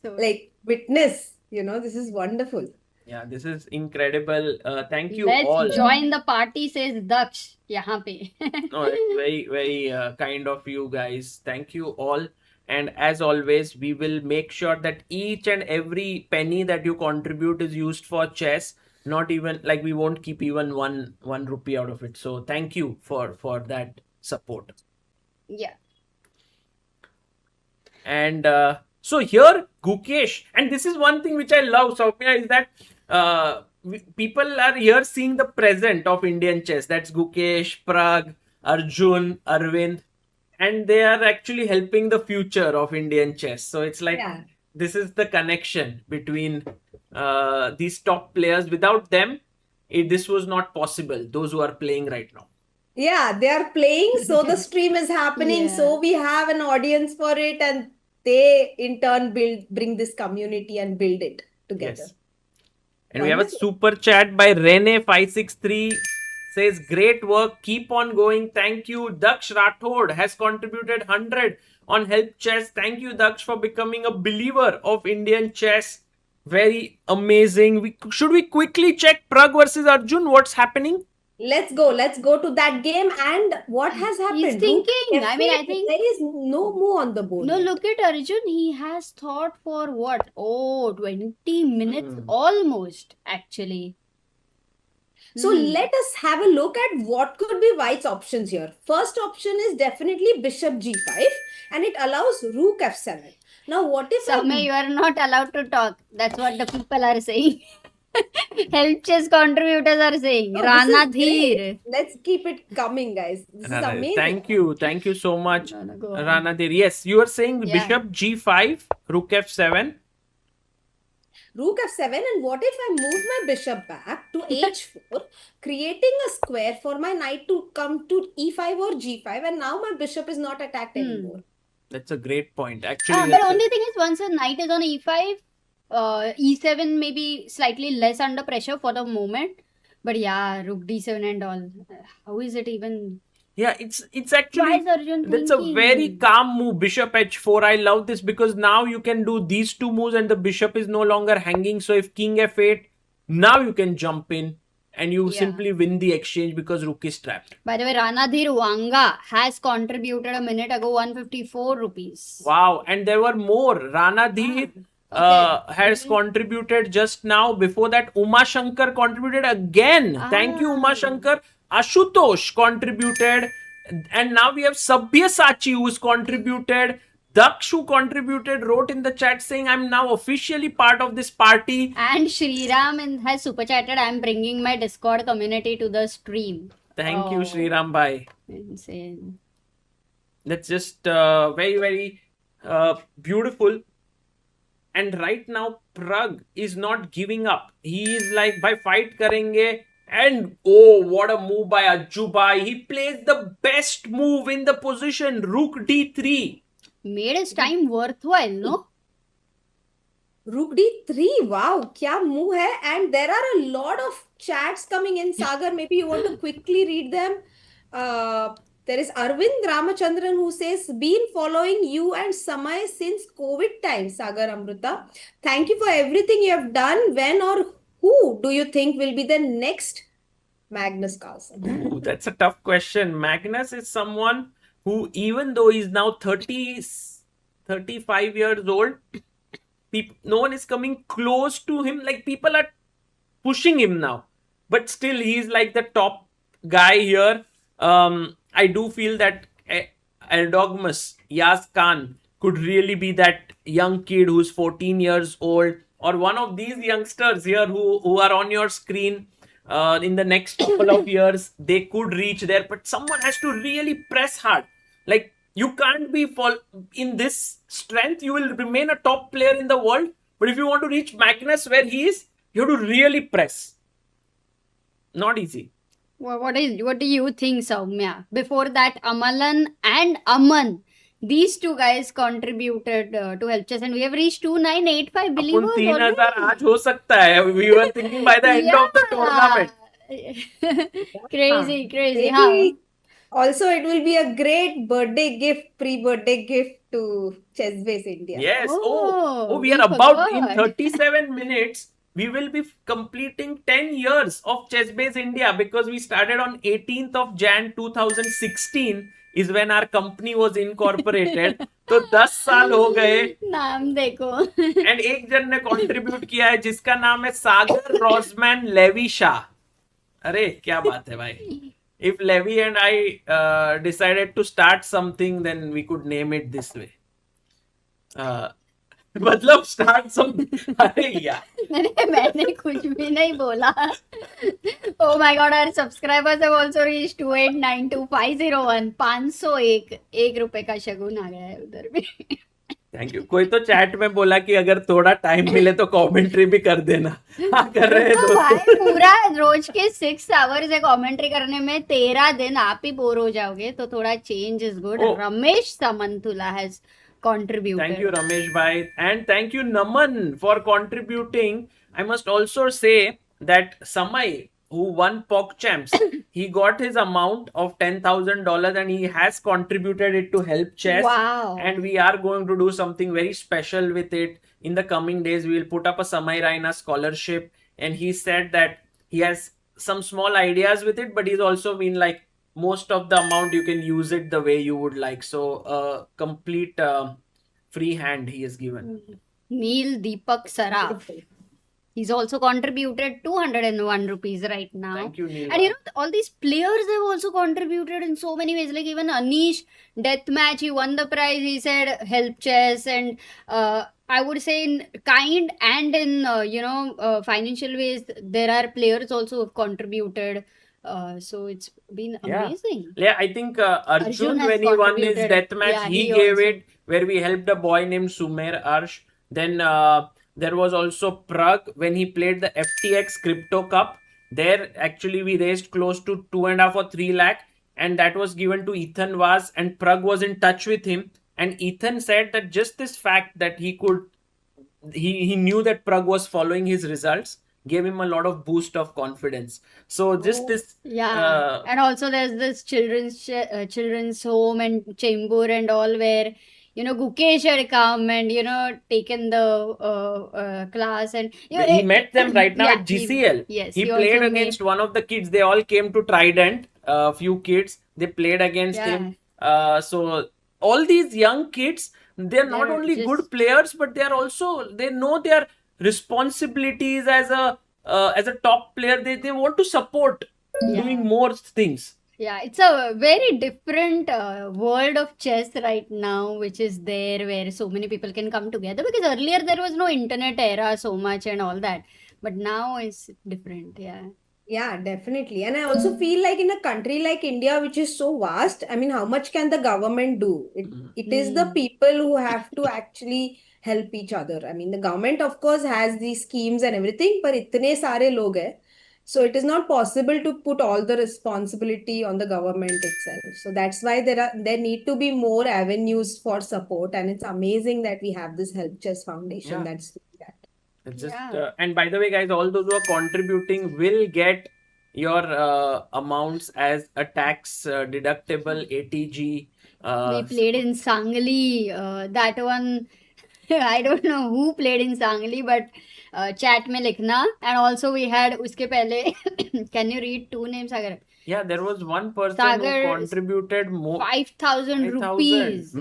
So- like witness, this is wonderful. Yeah, this is incredible. Thank you Let's all. join the party, says Daksh. Yahan pe. No, it's very, very kind of you guys. Thank you all. And as always, we will make sure that each and every penny that you contribute is used for chess. Not even like we won't keep even one rupee out of it. So thank you for that support. Yeah. And so here, Gukesh, and this is one thing which I love, Soumya, is that people are here seeing the present of Indian chess. That's Gukesh, Pragg, Arjun, Arvind, and they are actually helping the future of Indian chess. So it's like Yeah. this is the connection between these top players. Without them, this was not possible. Those who are playing right now. Yeah, they are playing, so the stream is happening, Yeah. so we have an audience for it, and they in turn bring this community and build it together. Yes. And we have a Wonderful. super chat by Rene563 says, great work, keep on going. Thank you. Daksh Rathod has contributed 100 on Help Chess. Thank you, Daksh, for becoming a believer of Indian chess. Very amazing. Should we quickly check Pragg versus Arjun? What's happening? Let's go to that game. And what has happened? He's thinking. I mean, I F8, think there is no move on the board no, yet. look at Arjun. He has thought for what? Oh, 20 minutes Hmm. almost, actually. So let us have a look at what could be White's options here. First option is definitely bishop g5, and it allows rook f7. Now, what if Samay, you are not allowed to talk. That's what the people are saying. Help Chess contributors are saying. Oh, Rana this is great. Dheer. Let's keep it coming, guys. This is amazing. Thank you so much, No, go on. Rana Dheer. Yes, you are saying Yeah. bishop g5, rook f7. Rook f7, and what if I move my bishop back to h4, creating a square for my knight to come to e5 or g5, and now my bishop is not attacked anymore. That's a great point. Actually, But that's only thing is, once a knight is on e5, e7 may be slightly less under pressure for the moment. But yeah, rook d7 and all. How is it even? yeah, it's Why actually is Arjun that's a thinking? very calm move. Bishop h4. I love this because now you can do these two moves and the bishop is no longer hanging. So if king f8, now you can jump in and you Yeah. simply win the exchange because rook is trapped. By the way, Rana Dheer Wanga has contributed a minute ago 154 rupees. Wow, and there were more. Rana Dheer has contributed just now. Before that, Uma Shankar contributed again. Thank you, Uma Shankar. Ashutosh contributed. And now we have Sabyasachi who's contributed. Daksh who contributed wrote in the chat saying, I'm now officially part of this party. And Shriram has super chatted, I'm bringing my Discord community to the stream. Thank you, Sriram Bhai. Insane. That's just very, very beautiful. And right now, Pragg is not giving up. He is like, by fight karenge. And oh, what a move by Ajjubai. He plays the best move in the position, rook d3. Made his time worthwhile, no? Rook d3, wow, kya move hai? And there are a lot of chats coming in. Sagar, maybe you want to quickly read them. There is Arvind Ramachandran who says, been following you and Samay since COVID time, Sagar Amruta. Thank you for everything you have done. When or who do you think will be the next Magnus Carlsen? Ooh, that's a tough question. Magnus is someone who, even though he's now 35 years old, no one is coming close to him. Like, people are pushing him now. But still, he's like the top guy here. I do feel that Erdogmus, Kaan, could really be that young kid who's 14 years old, or one of these youngsters here who are on your screen. In the next couple of years, they could reach there, but someone has to really press hard. Like, you can't be in this strength, you will remain a top player in the world, but if you want to reach Magnus where he is, you have to really press. Not easy. What do you think, Soumya? Before that, Amalan and Aman, these two guys contributed to Help Chess, and we have reached 2985 believers upon 3000 already. आज हो सकता है. We were thinking by the end of the tournament. Crazy. Maybe Huh? also, it will be a great birthday gift, pre-birthday gift to Chess Base India. Yes. Oh, We we are about in forgot. 37 minutes. we will be completing 10 years of Chessbase India because we started on 18th of Jan 2016 is when our company was incorporated. तो 10 साल हो गए नाम देखो. And एक जन ने contribute किया है जिसका नाम है सागर रोजमैन लेवी शाह. अरे क्या बात है भाई. If Levi and I decided to start something, then we could name it this way. मतलब start some. अरे यार. मैंने कुछ भी नहीं बोला. Oh my God, our subscribers have also reached 289250 501. 1 रुपए का शगुन आ गया है उधर भी. Thank you. कोई तो चैट में बोला कि अगर थोड़ा टाइम मिले तो कमेंट्री भी कर देना. हाँ कर रहे हैं तो भाई पूरा रोज के 6 आवर्स है कमेंट्री करने में. 13 दिन आप ही बोर हो जाओगे तो थोड़ा change is good. Ramesh Samantula has contributed. Thank you Ramesh bhai and thank you Naman for contributing. I must also say that Samay who won PogChamps, he got his amount of $10,000 and he has contributed it to help chess. Wow. And we are going to do something very special with it. In the coming days, we will put up a Samay Raina scholarship. And he said that he has some small ideas with it, but he's also been like, most of the amount you can use it the way you would like. So complete free hand he has given. Neil Deepak Saraf. He's also contributed 201 rupees right now. Thank you, Neil. And you know, all these players have also contributed in so many ways. Like even Anish Deathmatch, he won the prize. He said help chess, and I would say in kind and in financial ways, there are players also who have contributed. So it's been amazing. Yeah, I think Arjun when he won his deathmatch, he gave also. it where we helped a boy named Sumer Arsh. Then there was also Pragg when he played the FTX Crypto Cup. There actually we raised close to 2.5 or 3 lakh, and that was given to Ethan Vaz, and Pragg was in touch with him. And Ethan said that just this fact that he knew that Pragg was following his results gave him a lot of boost of confidence. So just this and also there's this children's home and Chembur and all where Gukesh had come and taken the class, and he met them right now at GCL. He played against one of the kids. They all came to Trident. Few kids they played against him. So all these young kids, they're not only good players, but they know their responsibilities as a top player. They want to support doing more things. Yeah, it's a very different world of chess right now, which is there where so many people can come together, because earlier there was no internet era so much and all that, but now it's different. Yeah, definitely. And I also feel like in a country like India, which is so vast, I mean, how much can the government do? It is the people who have to actually help each other. I mean, the government, of course, has these schemes and everything, but itne sare log hai. So it is not possible to put all the responsibility on the government itself. So that's why there need to be more avenues for support. And it's amazing that we have this Help Chess Foundation that's doing that. It's just, and by the way, guys, all those who are contributing will get your amounts as a tax deductible ATG. We played in Sangli. That one, I don't know who played in Sangli, but chat mein likhna. And also we had uske pehle. Can you read 2 names, Sagar? Yeah, there was one person Sagar, who contributed more. 5,000 rupees.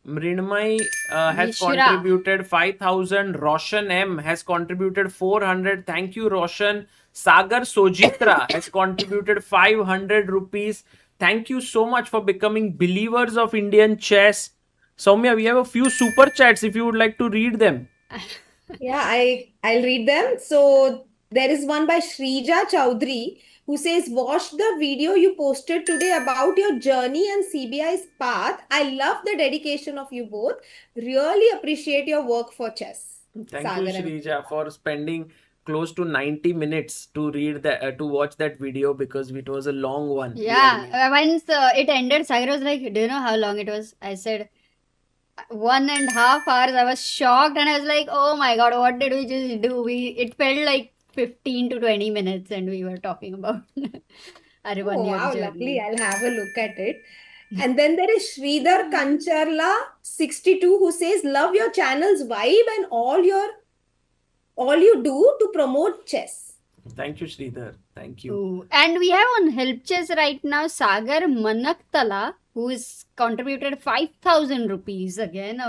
Mrinmay has Mishra contributed 5,000. Roshan M has contributed 400. Thank you, Roshan. Sagar Sojitra has contributed 500 rupees. Thank you so much for becoming believers of Indian chess. Soumya, we have a few super chats if you would like to read them. Yeah, I'll read them. So there is one by Shrija Chowdhury who says, watch the video you posted today about your journey and CBI's path. I love the dedication of you both. Really appreciate your work for chess. Thank you, Shrija, for spending close to 90 minutes to watch that video, because it was a long one. Yeah, once it ended, Sagar was like, do you know how long it was? I said 1.5 hours. I was shocked and I was like, oh my God, what did we just do? It felt like 15 to 20 minutes and we were talking about our 1 year wow, journey. lovely. I'll have a look at it. And then there is Sridhar Kancharla 62 who says, love your channel's vibe and all your all you do to promote chess. Thank you, Sridhar. Thank you. Ooh. And we have on Help Chess right now Sagar Manaktala, who has contributed 5,000 rupees again.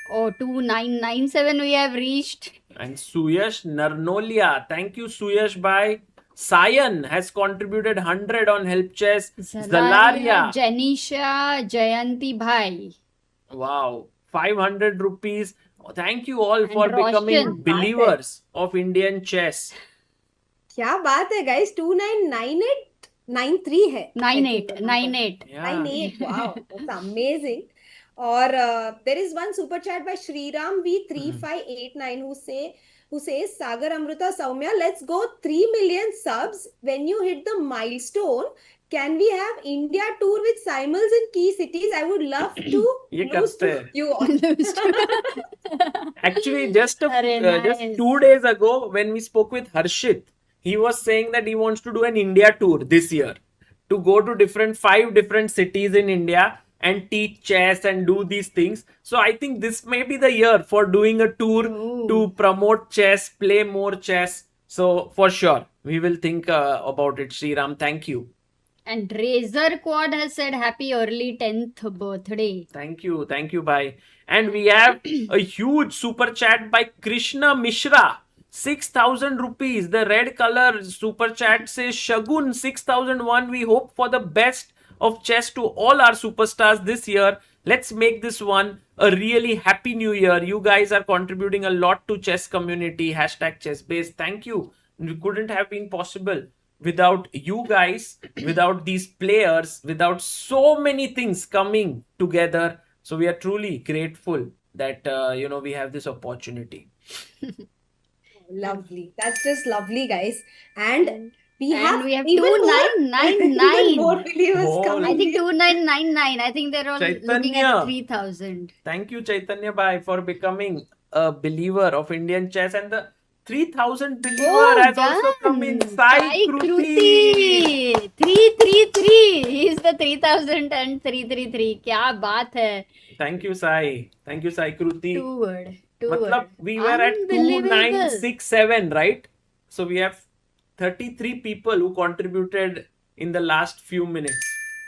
2997 we have reached. And Suyash Narnolia. Thank you, Suyash bhai. Sayan has contributed 100 on Help Chess. Zalaria. Janisha Jayanti Bhai. Wow. 500 rupees. Thank you all And for becoming Roshan. believers of Indian chess. क्या बात है guys, 299893 है. 98. Yeah. 98. Wow, that's amazing. Or there is one super chat by Shriram V3589 who says Sagar Amruta Saumya, let's go 3 million subs. When you hit the milestone, can we have India tour with simultaneous in key cities? I would love to ये lose करते to हैं. you all. Actually, just Very just nice. 2 days ago, when we spoke with Harshit, he was saying that he wants to do an India tour this year, to go to 5 different cities in India and teach chess and do these things. So I think this may be the year for doing a tour Ooh. to promote chess, play more chess. So for sure, we will think about it. Sriram, thank you. And Razor Quad has said happy early 10th birthday. Thank you, bhai. And we have a huge super chat by Krishna Mishra. 6,000 rupees. The red color super chat says Shagun 6001. We hope for the best of chess to all our superstars this year. Let's make this one a really happy new year. You guys are contributing a lot to chess community. #ChessBase. Thank you. We couldn't have been possible without you guys, without these players, without so many things coming together. So we are truly grateful that we have this opportunity. Lovely. That's just lovely, guys. And we have have even more 2999. believers Oh, coming. I think 2999. I think they're all looking Chaitanya. at 3,000. Thank you, Chaitanya Bhai, for becoming a believer of Indian chess. And the 3,000 believer has also come in. Sai Kruti. 333. He's the 3,333. Kya baat hai. Thank you, Sai. Thank you, Sai Kruti. Two word. Matlab, we were at Unbelievable. 2967, right? So we have 33 people who contributed in the last few minutes.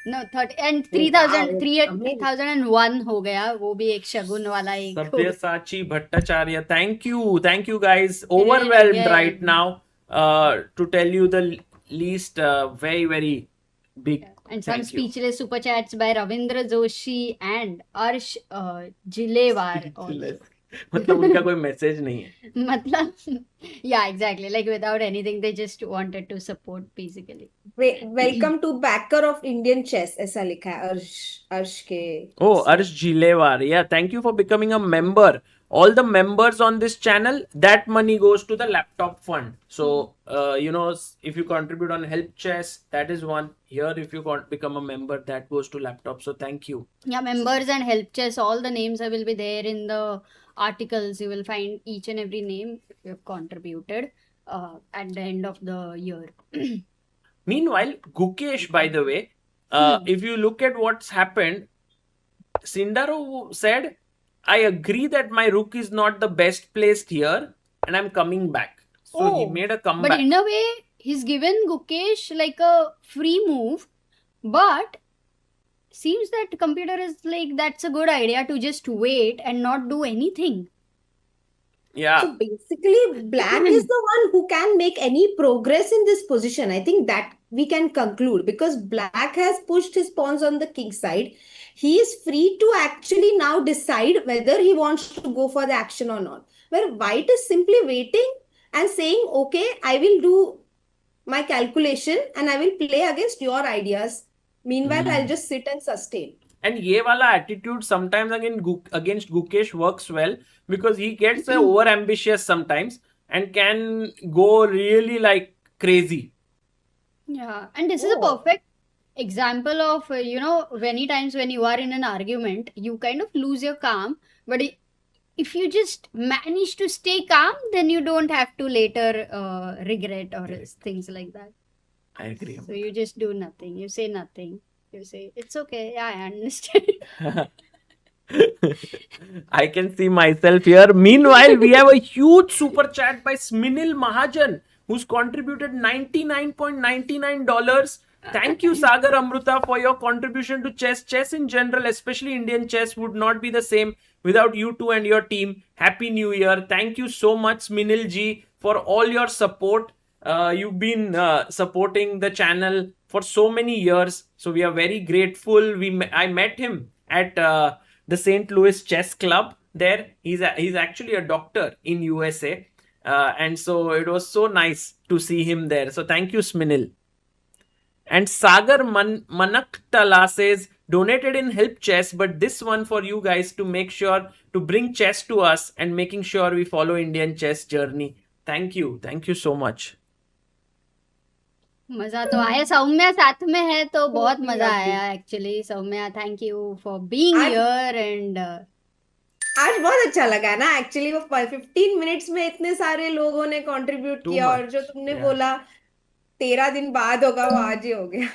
No, 30 and wow, 3,000, amazing. 3001 हो गया. वो भी एक शगुन वाला एक. Sabyasachi Bhattacharya. Thank you guys. Overwhelmed Yeah. right now. To tell you the least, very, very big. And some Thank you. speechless super chats by Ravindra Joshi and Arsh Jilewar also. मतलब उनका कोई message नहीं है. मतलब, yeah, exactly. Like without anything, they just wanted to support basically. Welcome to backer of Indian chess. ऐसा लिखा है अर्श के. Oh, Arsh Jilewar. Yeah, thank you for becoming a member. All the members on this channel, that money goes to the laptop fund. So, if you contribute on Help Chess, that is one. Here, if you become a member, that goes to laptop. So, thank you. Yeah, members and Help Chess, all the names will be there in the articles. You will find each and every name if you have contributed at the end of the year. Meanwhile, Gukesh, by the way, if you look at what's happened, Sindarov said, I agree that my rook is not the best placed here and I'm coming back. So he made a comeback. But in a way, he's given Gukesh like a free move, but seems that computer is like, that's a good idea to just wait and not do anything. Yeah. So basically, black is the one who can make any progress in this position. I think that we can conclude because black has pushed his pawns on the king side. He is free to actually now decide whether he wants to go for the action or not. Where white is simply waiting and saying, okay, I will do my calculation and I will play against your ideas. Meanwhile, I'll just sit and sustain. And ye wala attitude sometimes against Gukesh works well because he gets over ambitious sometimes and can go really like crazy. Yeah, and this is a perfect example of, many times when you are in an argument, you kind of lose your calm. But if you just manage to stay calm, then you don't have to later regret or things like that. I agree. So you just do nothing. You say nothing. You say, it's okay. Yeah, I understand. I can see myself here. Meanwhile, we have a huge super chat by Sminil Mahajan, who's contributed $99.99. Thank you, Sagar Amruta, for your contribution to chess. Chess in general, especially Indian chess, would not be the same without you two and your team. Happy New Year. Thank you so much, Sminil ji, for all your support. You've been supporting the channel for so many years, so we are very grateful. I met him at the St. Louis Chess Club. There, he's actually a doctor in USA, and so it was so nice to see him there. So thank you, Sminil. And Sagar Manaktala says, donated in Help Chess, but this one for you guys to make sure to bring chess to us and making sure we follow Indian chess journey. Thank you so much. मजा तो आया, सौम्या साथ में है तो बहुत मजा आया actually. Soumya, thank you for being here. And आज बहुत अच्छा लगा ना एक्चुअली. वो 15 मिनट्स में इतने सारे लोगों ने कंट्रीब्यूट किया, और जो तुमने बोला 13 दिन बाद होगा, वो आज ही हो गया.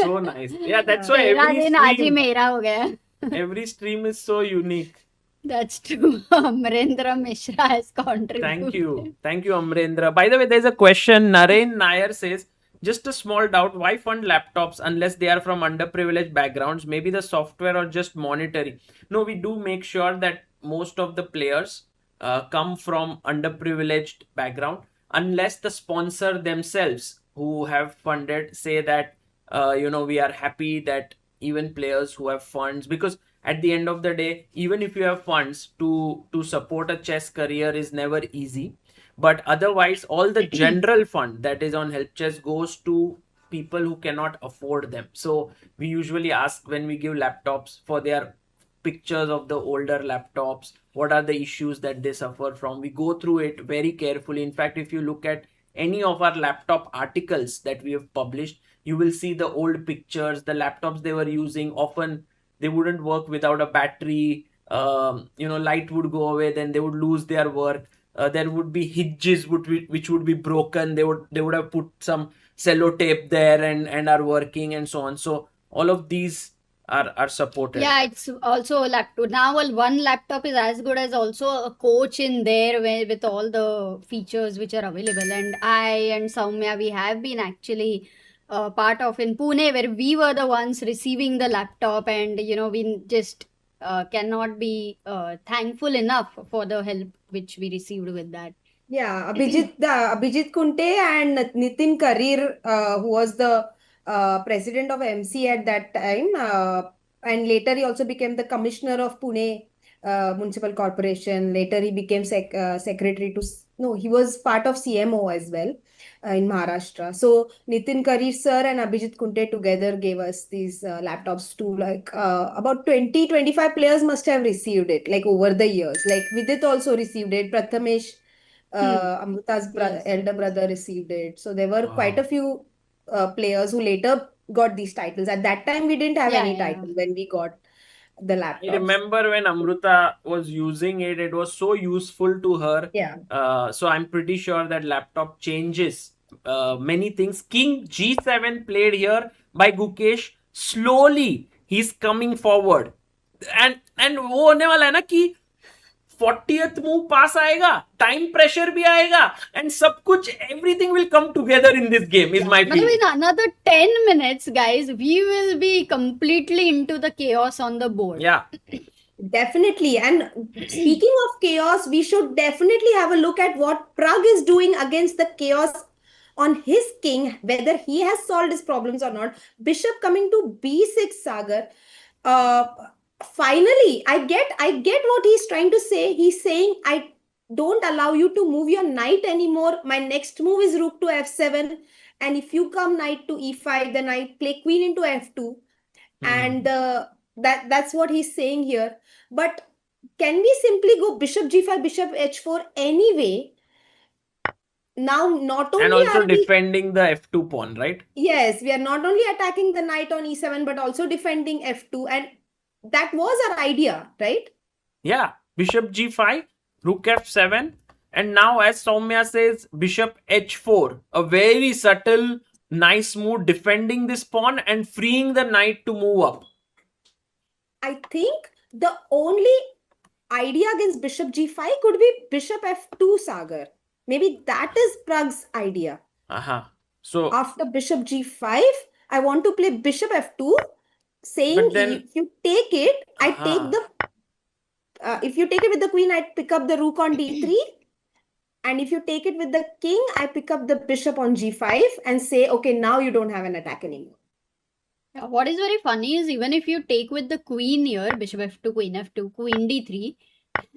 So nice. Yeah, that's why every दिन आज ही stream, मेरा हो गया. every stream is so unique. That's true. Amarendra Mishra has contributed. Thank you, Amrendra. By the way, there's a question. Naren Nair says, just a small doubt, why fund laptops unless they are from underprivileged backgrounds? Maybe the software or just monetary. No, we do make sure that most of the players come from underprivileged background, unless the sponsor themselves who have funded say that we are happy that even players who have funds, because at the end of the day, even if you have funds to support a chess career is never easy. But otherwise, all the general fund that is on Help Chess goes to people who cannot afford them. So we usually ask, when we give laptops, for their pictures of the older laptops, what are the issues that they suffer from. We go through it very carefully. In fact, if you look at any of our laptop articles that we have published, you will see the old pictures, the laptops they were using. Often they wouldn't work without a battery. Light would go away, then they would lose their work. There would be hinges which would be broken. They would have put some sellotape there and are working and so on. So all of these are supported. Yeah, it's also a laptop. Now one laptop is as good as also a coach in there with all the features which are available. And I and Soumya, we have been actually part of in Pune, where we were the ones receiving the laptop, and we just cannot be thankful enough for the help which we received with that. Yeah, Abhijit Kunte and Nitin Karir, who was the president of MC at that time, and later he also became the commissioner of Pune Municipal Corporation. Later he became secretary to, no, he was part of CMO as well in Maharashtra. So Nitin Karir sir and Abhijit Kunte together gave us these laptops to about 20-25 players must have received it over the years. Vidit also received it. Prathamesh, Amrita's elder brother, received it. So there were quite a few players who later got these titles. At that time, we didn't have any title when we got the laptop. I remember when Amruta was using it, it was so useful to her. Yeah. So I'm pretty sure that laptop changes many things. King G7 played here by Gukesh. Slowly, he's coming forward. And वो होने वाला है ना कि 40th move pass आएगा, time pressure भी आएगा, and सब कुछ, everything will come together in this game is my feeling. In another 10 minutes, guys, we will be completely into the chaos on the board. Yeah. Definitely. And speaking of chaos, we should definitely have a look at what Pragg is doing against the chaos on his king, whether he has solved his problems or not. Bishop coming to b6, Sagar. Finally, I get what he's trying to say. He's saying, I don't allow you to move your knight anymore. My next move is rook to f7. And if you come knight to e5, then I play queen into f2. And that's what he's saying here. But can we simply go bishop g5, bishop h4 anyway? Now, not only and also defending the f2 pawn, right? Yes, we are not only attacking the knight on e7, but also defending f2. And that was our idea, right? Yeah, bishop g5, rook f7, and now, as Soumya says, bishop h4. A very subtle, nice move, defending this pawn and freeing the knight to move up. I think The only idea against bishop g5 could be bishop f2, Sagar. Maybe that is Pragg's idea. So, After bishop g5, I want to play bishop f2, saying but then, if you take it, I take the if you take it with the queen, I pick up the rook on d3. And if you take it with the king, I pick up the bishop on g5 and say, okay, now you don't have an attack anymore. Yeah, what is very funny is even if you take with the queen here, bishop f2, queen f2, queen d3,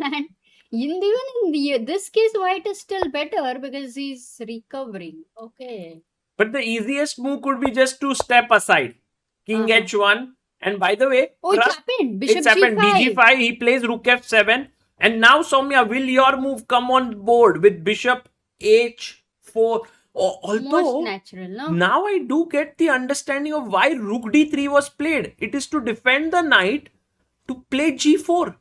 and in this case, white is still better because he's recovering. Okay. but the easiest move could be just to step aside. King h1. And by the way, Oh, it's happened. Bishop it's happened. g5. bg5. He plays rook f7. And now, Soumya, will your move come on board with bishop h4? Although, Most natural, no? now I do get the understanding of why rook d3 was played. It is to defend the knight to play g4.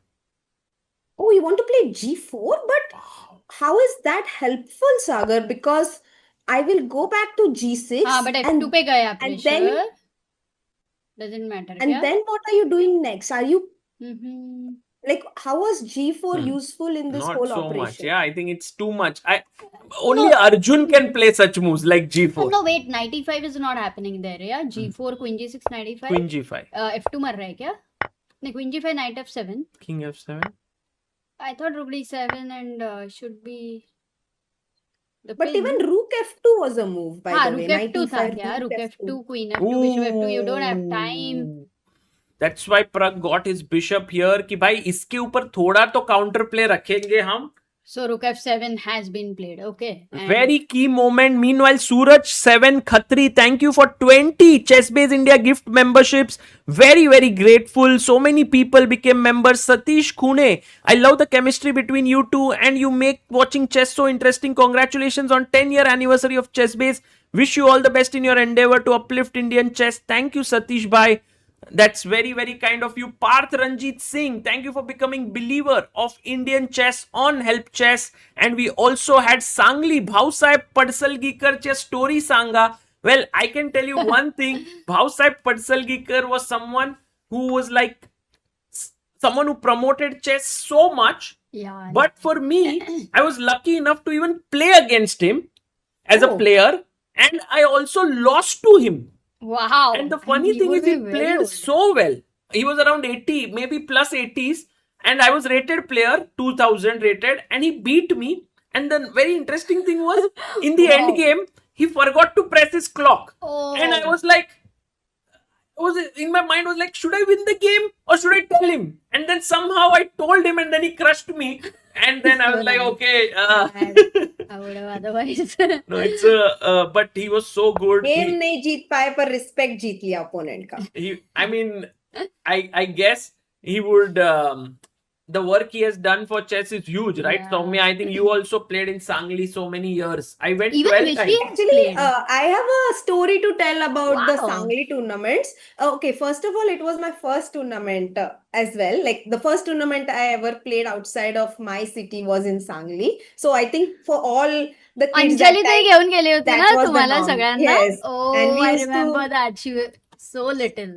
Oh, you want to play g4? But how is that helpful, Sagar? Because I will go back to g6. But f2 pe gaya and pressure. then- Doesn't matter. And kya? then what are you doing next? Are you Mhm. like, how was g4 useful in this Not whole so operation? much. Yeah, I think it's too much. Only Arjun can play such moves like g4. No, wait, 95 is not happening there. Yeah, g4, queen g6, 95. Queen g5. f2 mar raha hai kya? No, queen g5, knight f7. King f7. I thought rook d7 and should be the But pin. even rook f2 was a move, by the way. rook f2 tha Knight e5, kya? Rook f2. f2, queen f2, bishop f2. You don't have time. That's why Pragg got his bishop here कि भाई इसके ऊपर थोड़ा तो counter play रखेंगे हम. So rook f7 has been played. Okay. And Very key moment. Meanwhile, Suraj 7 Khatri, thank you for 20 Chessbase India gift memberships. Very, very grateful. So many people became members. Satish Khune, I love the chemistry between you two and you make watching chess so interesting. Congratulations on 10-year anniversary of Chessbase. Wish you all the best in your endeavor to uplift Indian chess. Thank you, Satish Bhai. That's very, very kind of you. Parth Ranjit Singh, thank you for becoming believer of Indian chess on Help Chess. And we also had Sangli Bhausaheb Padsalgikar chess story Sanga. Well, I can tell you one thing. Bhausaheb Padsalgikar was someone who was like someone who promoted chess so much. yeah. But for me, I was lucky enough to even play against him as a Oh. player. And I also lost to him. Wow. And the funny thing is, he played so well. He was around 80, maybe plus 80s. And I was rated player, 2000 rated. And he beat me. And the very interesting thing was, in the end game, he forgot to press his clock. Oh. And I was like, in my mind was like, should I win the game or should I tell him? And then somehow I told him and then he crushed me. And then I was like, okay. I would have otherwise. No, it's but he was so good. Game नहीं जीत पाए पर respect जीत लिया opponent का. I mean, I guess he would. The work he has done for chess is huge, right? Yeah. Soumya, I think you also played in Sangli so many years. I went Even 12 Vishy times. has Actually, played. I have a story to tell about the Wow. Sangli tournaments. Okay, first of all, it was my first tournament as well. Like the first tournament I ever played outside of my city was in Sangli. So I think for all the kids that Anjali time, घेऊन गेले होते that ना was the तुम्हाला norm. सगळ्यांना. Yes. Oh, And we I used to- remember that. She was so little.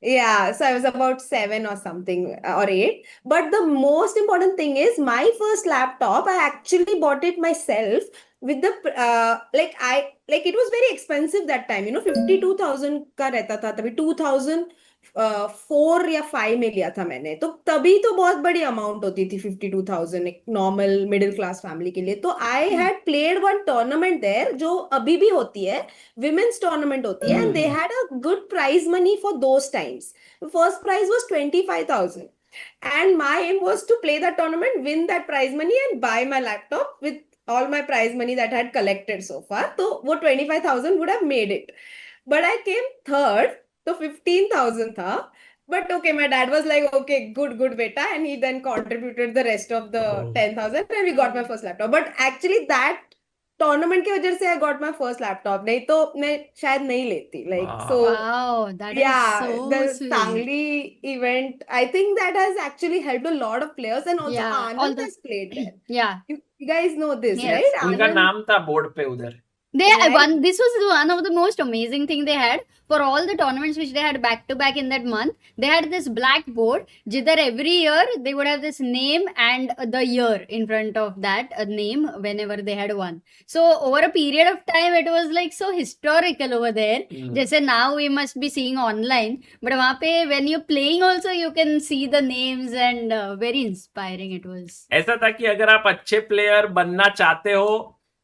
Yeah, so I was about 7 or something or 8. But the most important thing is my first laptop, I actually bought it myself with the it was very expensive that time, 52,000 का रहता था तभी 2004 या 5 में लिया था मैंने तो तभी तो बहुत बड़ी अमाउंट होती थी 52,000 एक नॉर्मल मिडिल क्लास फैमिली के लिए तो I had played one tournament there जो अभी भी होती है विमेन्स टूर्नामेंट होती है and they had a good prize money for those times first prize was 25,000 and my aim was to play that tournament, win that prize money and buy my laptop with all my prize money that I had collected so far. So वो 25,000 would have made it. But I came third, so 15,000 tha. But okay, my dad was like, okay, good beta. And he then contributed the rest of the 10,000 and we got my first laptop. But actually that tournament की वजह से I got my first laptop. नहीं तो मैं शायद नहीं लेती. Like, Wow. so Wow, that yeah, is so the sweet. Sangli event, I think that has actually helped a lot of players and also Yeah, all Anand the- has played there. Yeah. You guys know this, Yes. right? उनका Anand- नाम था board पे उधर. They Right. one. This was one of the most amazing thing they had for all the tournaments which they had back to back in that month. They had this blackboard. Jidhar every year they would have this name and the year in front of that name whenever they had won. So over a period of time, it was like so historical over there. Just now we must be seeing online, but वहाँ पे when you're playing also you can see the names and very inspiring it was. ऐसा था कि अगर आप अच्छे player बनना चाहते हो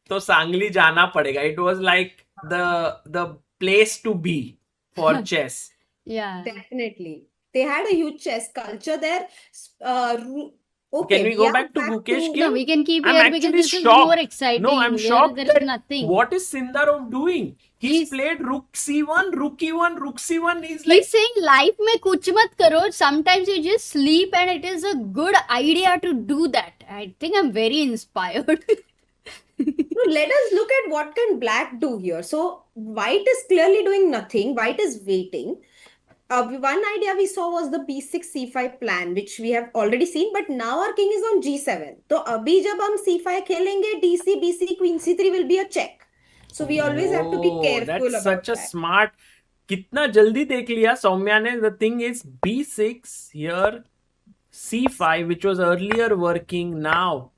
तो सांगली जाना पड़ेगा. It was like the place to be for chess. Yeah. Definitely. They had a huge chess culture there. Okay, Can we go yeah, back to Gukesh? No, we can keep I'm here because actually this is shocked. more exciting. No, I'm Here shocked there is that nothing. what is Sindarov doing? He's He's- played rook c1, rook e1, rook c1. He's like, He's saying life में कुछ मत करो. Sometimes you just sleep and it is a good idea to do that. I think I'm very inspired. No, let us look at what can black do here. So white is clearly doing nothing. White is waiting. One idea we saw was the b6 c5 plan, which we have already seen, but now our king is on g7. So अभी जब हम c5 खेलेंगे, dc, bc, queen c3 will be a check. So we always have to be oh, careful that's about such a that. smart. कितना जल्दी देख लिया सौम्या ने. The thing is b6 here, c5, which was earlier working, now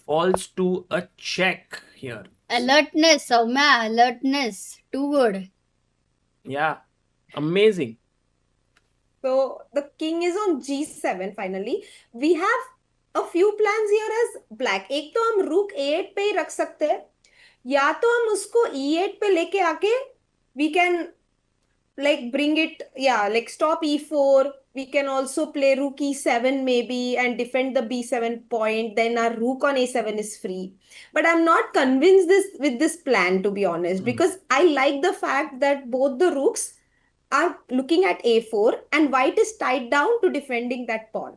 falls to a check here. Alertness, Soumya, alertness. Too good. Yeah, amazing. So the king is on g7 finally. We have a few plans here as black. एक तो हम rook a8 पे ही रख सकते हैं, या तो हम उसको e8 पे लेके आके we can like bring it, yeah, like stop e4. We can also play rook e7 maybe and defend the b7 point. Then our rook on a7 is free. But I'm not convinced with this plan, to be honest, because I like the fact that both the rooks are looking at a4 and white is tied down to defending that pawn.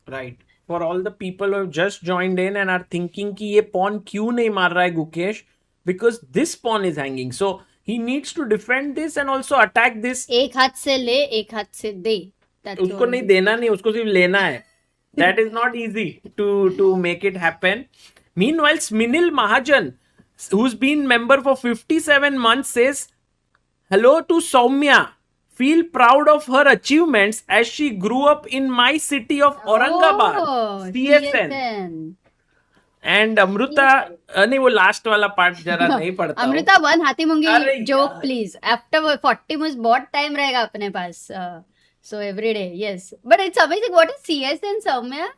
Right. For all the people who have just joined in and are thinking कि ये pawn क्यों नहीं मार रहा है Gukesh, because this pawn is hanging. So he needs to defend this and also attack this. एक हाथ से ले, एक हाथ से दे. That's उसको all. नहीं देना नहीं, उसको सिर्फ लेना है. That is not easy to make it happen. Meanwhile, Sminil Mahajan, who's been member for 57 months, says, hello to Soumya. Feel proud of her achievements as she grew up in my city of Aurangabad. Oh, CSN. CSN. And Amruta, नहीं वो last वाला part जरा नहीं पढ़ता हूँ. Amrita one हाथी अरे मुंगी जोक यार. प्लीज आफ्टर 40 मुझे बहुत टाइम रहेगा अपने पास so every day yes but it's amazing. What is CSN, Soumya?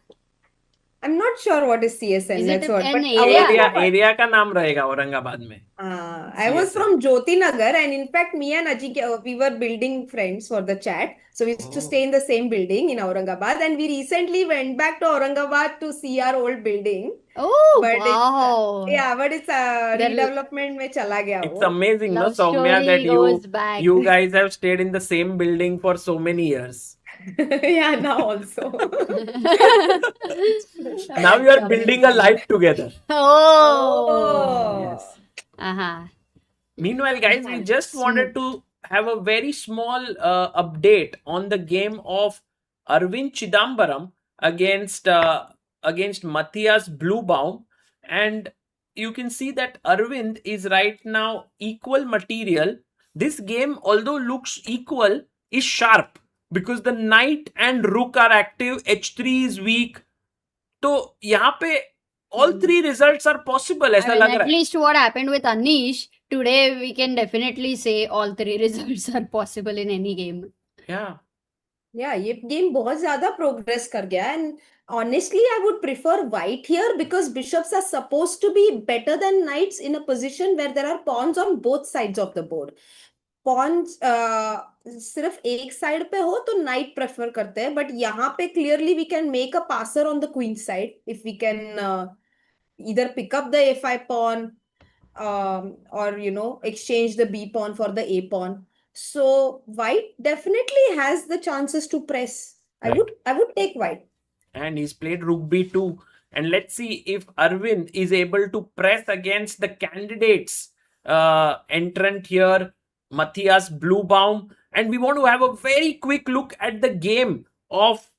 I'm not sure what is CSN. Is it That's what. an But area? Area का नाम रहेगा औरंगाबाद में. I was from Jyoti Nagar, and in fact, me and Ajik, we were building friends for the chat. So we used to stay in the same building in Aurangabad, and we recently went back to Aurangabad to see our old building. Oh But wow. but it's redevelopment में चला गया It's वो. amazing, no, Love Soumya, story that goes back. you guys have stayed in the same building for so many years. Yeah, now also. Now you are building a life together. Oh. Yes. Uh-huh. Meanwhile, guys, we just wanted to have a very small update on the game of Aravindh Chithambaram against Matthias Bluebaum, and you can see that Arvind is right now equal material. This game, although looks equal, is sharp because the knight and rook are active, h3 is weak. तो यहाँ पे all three results are possible, ऐसा I mean, लग at रहा है. least what happened with Anish today, we can definitely say all three results are possible in any game. Yeah. Yeah, ये game बहुत ज़्यादा progress कर गया, and honestly, I would prefer white here because bishops are supposed to be better than knights in a position where there are pawns on both sides of the board. Pawns सिर्फ एक side पे हो तो knight prefer करते हैं, but यहाँ पे clearly we can make a passer on the queen side if we can either pick up the a5 pawn or exchange the b pawn for the a pawn. So white definitely has the chances to press. Right. I would take white. And he's played rook b2. And let's see if Arvind is able to press against the candidates entrant here, Matthias Bluebaum. And we want to have a very quick look at the game of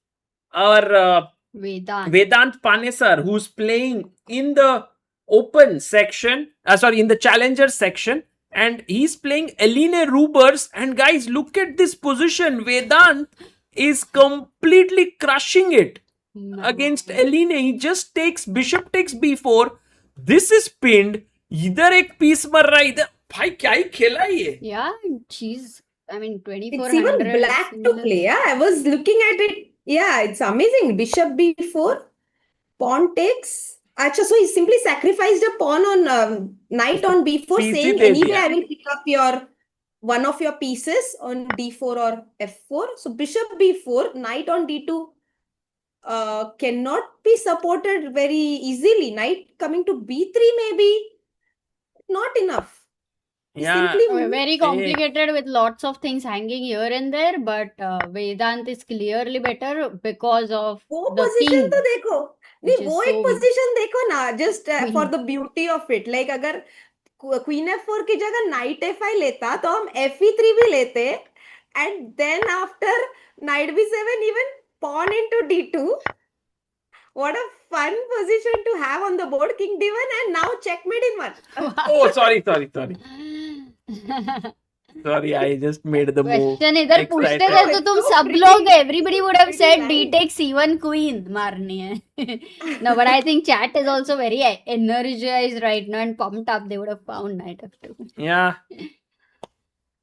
our Vedant. Vedant Panesar, who's playing in the open section, in the challenger section, and he's playing Eline Rubers. And guys, look at this position. Vedant is completely crushing it against Eline. He just takes bishop takes b4. This is pinned. इधर एक piece मर रहा है इधर. भाई क्या ही खेला है ये? Yeah, she's, I mean, It's 2400. even black to play. Yeah, I was looking at it. Yeah, it's amazing. Bishop b4, pawn takes. Actually, so he simply sacrificed a pawn on knight on b4, PC saying they anyway दिया. I will pick up one of your pieces on d4 or f4. So bishop b4, knight on d2 cannot be supported very easily. Knight coming to b3 maybe not enough. He Yeah. simply Very complicated with lots of things hanging here and there, but Vedant is clearly better because of वो the position king. तो देखो नहीं which is वो एक so- position देखो ना just Queen. for the beauty of it like अगर queen f4 की जगह knight f5 लेता तो हम fe3 भी लेते and then after knight b7 even pawn into d2. What a fun position to have on the board. King d1 and now checkmate in one. Oh, sorry. Sorry, I just made the move. Question इधर पूछते Excited. थे तो No, तुम it's so सब pretty. लोग everybody would have Pretty said nice. d takes c1 queen मारनी है. No, but I think chat is also very energized right now and pumped up. They would have found knight f2. Yeah.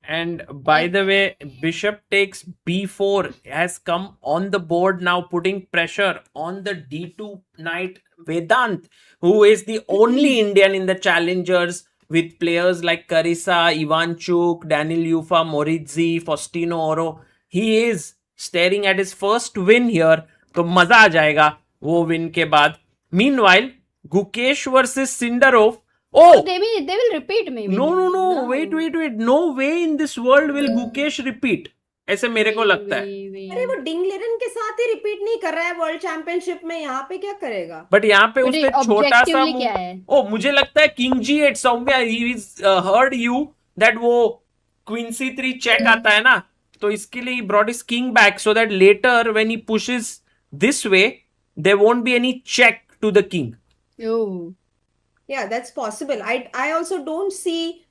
And by the way, bishop takes b4 has come on the board now, putting pressure on the d2 knight Vedant, who is the only Indian in the challengers, with players like Carissa, Ivanchuk, Daniel Yufa, Moritzi, Faustino Oro. He is staring at his first win here. तो मजा आ जाएगा वो win के बाद. Meanwhile, Gukesh versus Sindarov. Oh! They will repeat maybe. No. Wait. No way in this world will Gukesh repeat. ऐसे मेरे को लगता है. अरे वो डिंग लेरन के साथ ही रिपीट नहीं कर रहा है वर्ल्ड चैंपियनशिप में यहाँ पे क्या करेगा बट यहाँ पे But उसने छोटा सा objectively क्या है? ओ मुझे लगता है किंग G8 सौम्या ही हर्ड यू दैट वो क्वीन C3 चेक आता है ना तो इसके लिए brought his king back so that later when he pushes this way there won't be any check to the king. Oh. Yeah, that's possible. I also don't see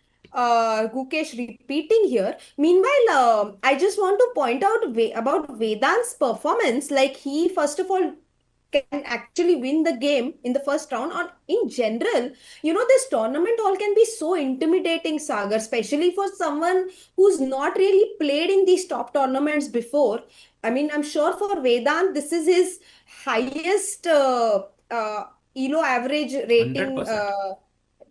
Gukesh repeating here. Meanwhile, I just want to point out about Vedant's performance. Like he, first of all, can actually win the game in the first round. Or in general, this tournament all can be so intimidating, Sagar, especially for someone who's not really played in these top tournaments before. I mean, I'm sure for Vedant, this is his highest ELO average rating 100%.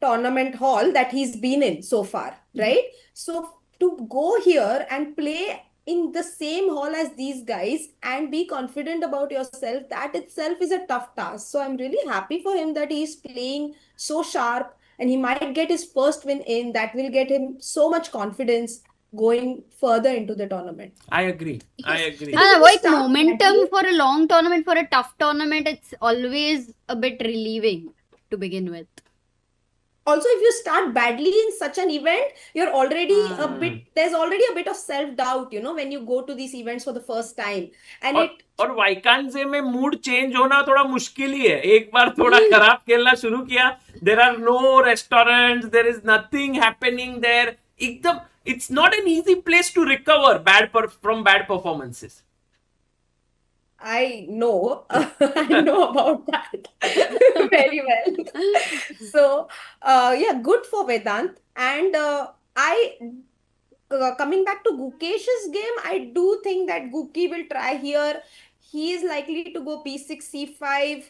tournament hall that he's been in so far, right? So to go here and play in the same hall as these guys and be confident about yourself, that itself is a tough task. So I'm really happy for him that he's playing so sharp and he might get his first win in. That will get him so much confidence going further into the tournament. I agree. वो एक momentum for a long tournament, for a tough tournament, it's always a bit relieving to begin with. Also, if you start badly in such an event, you're already there's already a bit of self-doubt, when you go to these events for the first time. And और वाइकांजे में mood change होना थोड़ा मुश्किल ही है. एक बार थोड़ा खराब खेलना शुरू किया, there are no restaurants, there is nothing happening there. एकदम it's not an easy place to recover from bad performances. I know, I know about that very well. So, yeah, good for Vedant. And coming back to Gukesh's game, I do think that Guki will try here. He is likely to go b6, c5.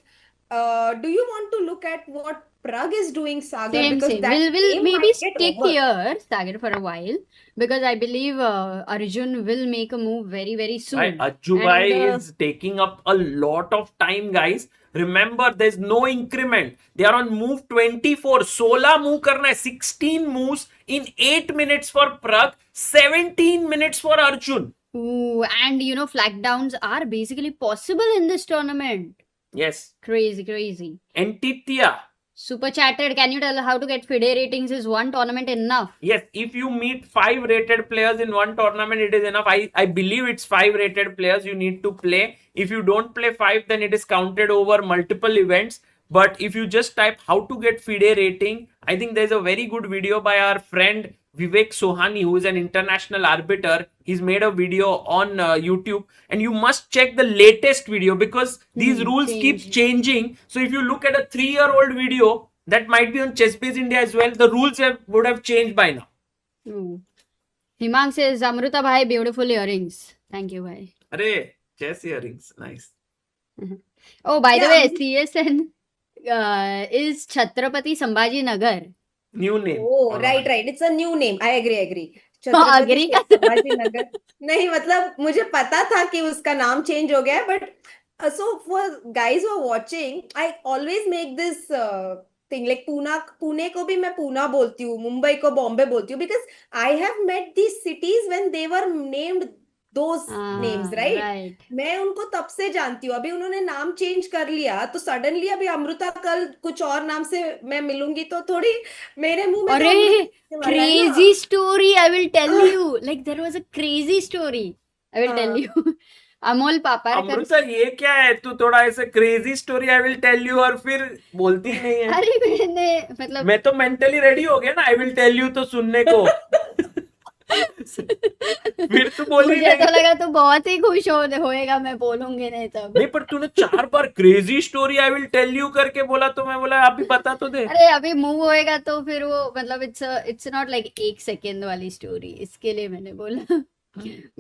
Do you want to look at what Pragg is doing, Sagar? Same. Because that We'll game maybe might get stick over. here, Sagar, for a while, because I believe Arjun will make a move very, very soon. Ajju bhai And, is taking up a lot of time, guys. Remember, there's no increment. They are on move 24. 16 move karna hai. 16 moves in 8 minutes for Pragg. 17 minutes for Arjun. Ooh, and flag downs are basically possible in this tournament. Yes. Crazy. Antithia. Super chatted, can you tell how to get FIDE ratings? Is one tournament enough? Yes, if you meet 5 rated players in one tournament, it is enough. I believe it's 5 rated players you need to play. If you don't play 5, then it is counted over multiple events. But if you just type how to get FIDE rating, I think there's a very good video by our friend Vivek Sohani, who is an international arbiter. He's made a video on YouTube, and you must check the latest video because these rules keep changing. So if you look at a 3-year-old video that might be on ChessBase India as well, the rules would have changed by now. Himang says, Amruta bhai, beautiful earrings. Thank you, bhai. Arey, chess earrings, nice. Oh, by the way, CSN is Chhatrapati Sambhaji Nagar. New name. Oh, right. It's a new name. I agree. agree Sambhaji Nagar नहीं मतलब मुझे पता था कि उसका नाम change हो गया है but so for guys who are watching, I always make this thing like Pune को भी मैं पूना बोलती हूँ, मुंबई को बॉम्बे बोलती हूँ because I have met these cities when they were named those names, right? मैं उनको तब से जानती हूँ. अभी उन्होंने नाम चेंज कर लिया तो सडनली अभी अमृता कल कुछ और नाम से मैं मिलूंगी तो थोड़ी मेरे मुंह में अरे crazy story I will tell you. Like there was a crazy story I will tell you. Amol पापा अमृता ये क्या है, तू थोड़ा ऐसे crazy story I will tell you और फिर बोलती नहीं है. अरे मैंने मतलब मैं तो मेंटली रेडी हो गया ना आई विल टेल यू तो सुनने को. फिर तू बोली मुझे तो लगा तू बहुत ही खुश होएगा मैं बोलूंगी नहीं तब. नहीं पर तूने 4 बार crazy story I will tell you करके बोला तो मैं बोला अभी बता तो दे. अरे अभी मूव होएगा तो फिर वो मतलब इट्स नॉट लाइक 1 सेकेंड वाली स्टोरी, इसके लिए मैंने बोला.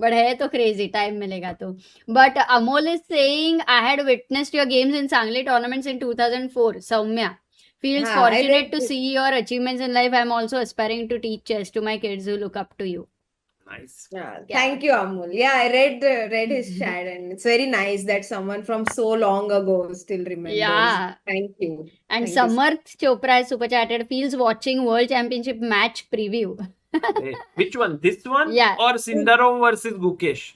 बट है तो क्रेजी, टाइम मिलेगा तो. But Amol is saying I had witnessed your games in Sangli tournaments in 2004. Soumya feels fortunate to see your achievements in life. I'm also aspiring to teach chess to my kids who look up to you. Nice. Thank you, Amul. Yeah, I read his chat and it's very nice that someone from so long ago still remembers. Yeah. Thank you. And Samarth Chopra is super chatted, feels watching World Championship match preview. Hey, which one? This one? Yeah. Or Sindarov versus Gukesh?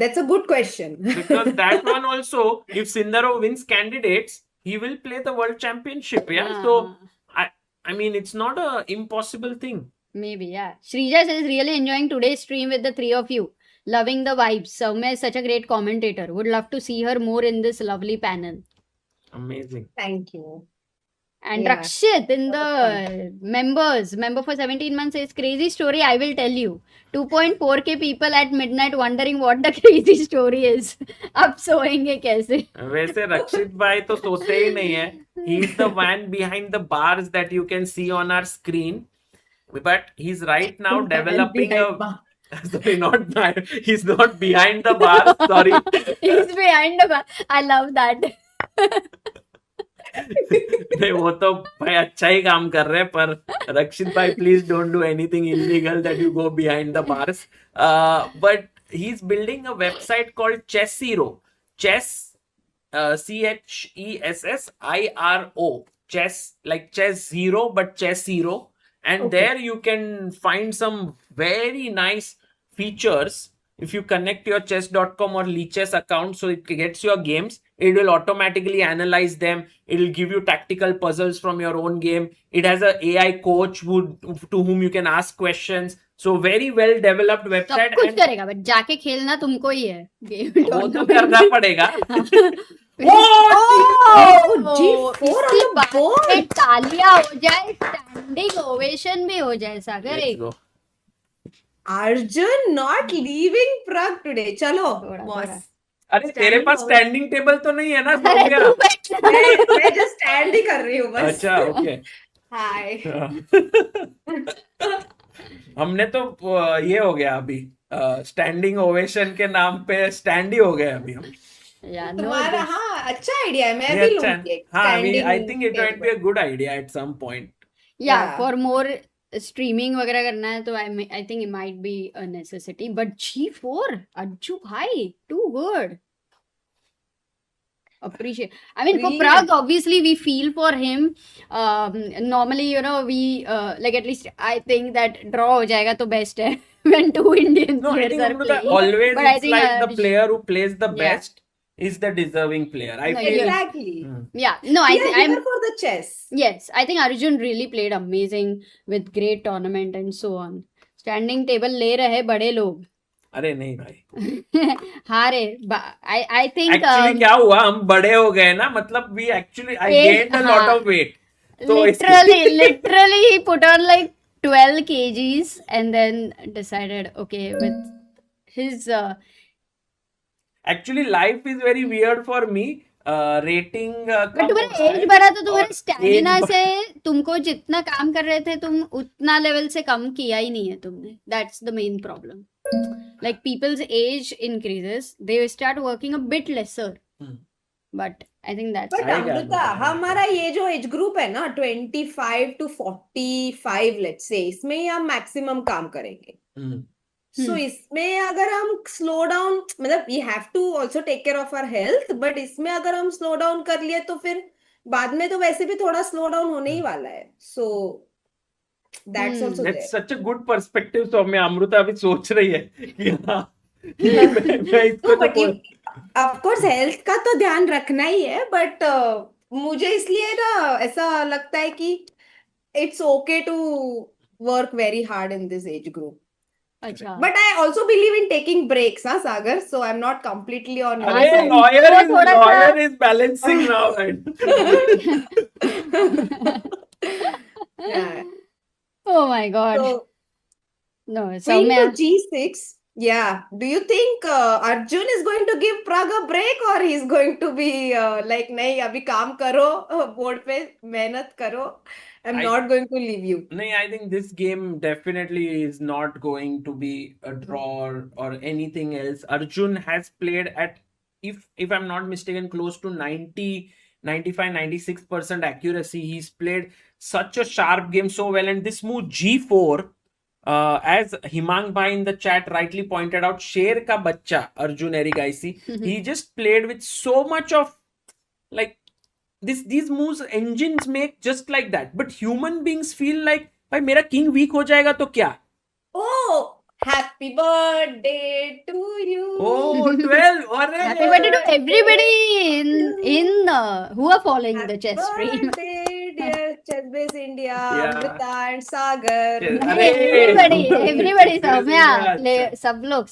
That's a good question. Because that one also, if Sindarov wins candidates, he will play the world championship. Yeah. So I mean it's not a impossible thing. Maybe, yeah. Shrija says really enjoying today's stream with the three of you. Loving the vibes. Soumya is such a great commentator. Would love to see her more in this lovely panel. Amazing. Thank you. And Rakshit in the member for 17 months says crazy story I will tell you. 2.4k people at midnight wondering what the crazy story is. अब सोएंगे कैसे? वैसे रक्षित भाई तो सोते ही नहीं है. He is the man behind the bars that you can see on our screen. But he's right now developing he's not behind the bar. Sorry. He's behind the bar. I love that. नहीं वो तो भाई अच्छा ही काम कर रहे हैं पर रक्षित भाई please don't do anything illegal that you go behind the bars. But he is building a website called chess hero. Chess CHESSIRO. chess like chess hero but chess hero. And there you can find some very nice features. If you connect your chess.com or Lichess account, so it gets your games, it will automatically analyze them. It will give you tactical puzzles from your own game. It has a AI coach to whom you can ask questions. So very well developed website. सब कुछ करेगा but जाके खेलना तुमको ही है. वो तो करना पड़ेगा. तालियां हो जाए, स्टैंडिंग ओवेशन भी हो जाए. सागर Arjun not leaving Pragg today. चलो boss. अरे तेरे पास स्टैंडिंग टेबल तो नहीं है ना? मैं just stand ही कर रही हूँ बस. अच्छा ओके. हाय. हमने तो ये हो गया अभी स्टैंडिंग ओवेशन के नाम पे स्टैंड ही हो गए अभी हम. तुम्हारा अच्छा आइडिया है. मैं भी लूंगी. I think it might be a good idea at some point. For more streaming वगैरह करना है तो I think it might be a necessity. But G4 Ajju भाई too good. Appreciate. I mean, for Pragg, obviously, we feel for him. Normally, you know, we like at least I think that draw हो जाएगा तो best है when two Indian players are playing. Always, but it's like the player who plays the best is the deserving player. I feel exactly. I'm here for the chess. Yes, I think Arjun really played amazing with great tournament and so on. Standing table ले रहे बड़े लोग. अरे नहीं भाई, हारे I think actually क्या हुआ, हम बड़े हो गए ना, मतलब we actually I Age, gained a lot हाँ. ऑफ वेट, तो literally he put on like 12 kgs and then decided okay with his actually life is very weird for me, rating but तुम्हारा एज बढ़ा तो तुम्हारे और stamina age से तुमको जितना काम कर रहे थे तुम उतना लेवल से कम किया ही नहीं है तुमने. That's the main problem. Like people's age increases, they start working a bit lesser. But I think that's but आएगा, अमृता, आएगा। हमारा ये जो एज ग्रुप है ना 25 to 45, लेट्स से, इसमें ही हम मैक्सिमम काम करेंगे. सो इसमें अगर हम स्लो डाउन, मतलब we have to also take care of our health, but इसमें अगर हम स्लो डाउन कर लिए तो फिर बाद में तो वैसे भी थोड़ा स्लो डाउन होने ही वाला है. So that's also there. That's such a good perspective. तो मैं अमृता अभी सोच रही है कि हाँ, कि मैं इसको बट ऑफ कोर्स हेल्थ का तो ध्यान रखना ही है, बट मुझे इसलिए ना ऐसा लगता है कि it's okay to work very hard in this age group. अच्छा. But I also believe in taking breaks, huh, Sagar? So I'm not completely on your अरे side. lawyer is balancing now, right? Yeah. Oh my god. So No, queen Soumya. to G6. Yeah. Do you think Arjun is going to give Pragg a break, or he's going to be like, नहीं अभी काम करो, board पे मेहनत करो. I'm not going to leave you. No, I think this game definitely is not going to be a draw or anything else. Arjun has played at, if I'm not mistaken, close to 90, 95, 96% accuracy. He's played such a sharp game so well. And this move G4, as Himang Bhai in the chat rightly pointed out, Sher ka bachcha, Arjun Erigaisi, he just played with so much of like, these moves engines make just like that, but human beings feel like भाई मेरा king weak हो जाएगा तो क्या. Oh, happy birthday to you. Oh, 12. अरे Happy birthday to everybody in who are following the chess stream. Birthday, dear Chess India, Yeah. Amrita and Sagar. Yes. everybody Soumya, Yes. सब लोग.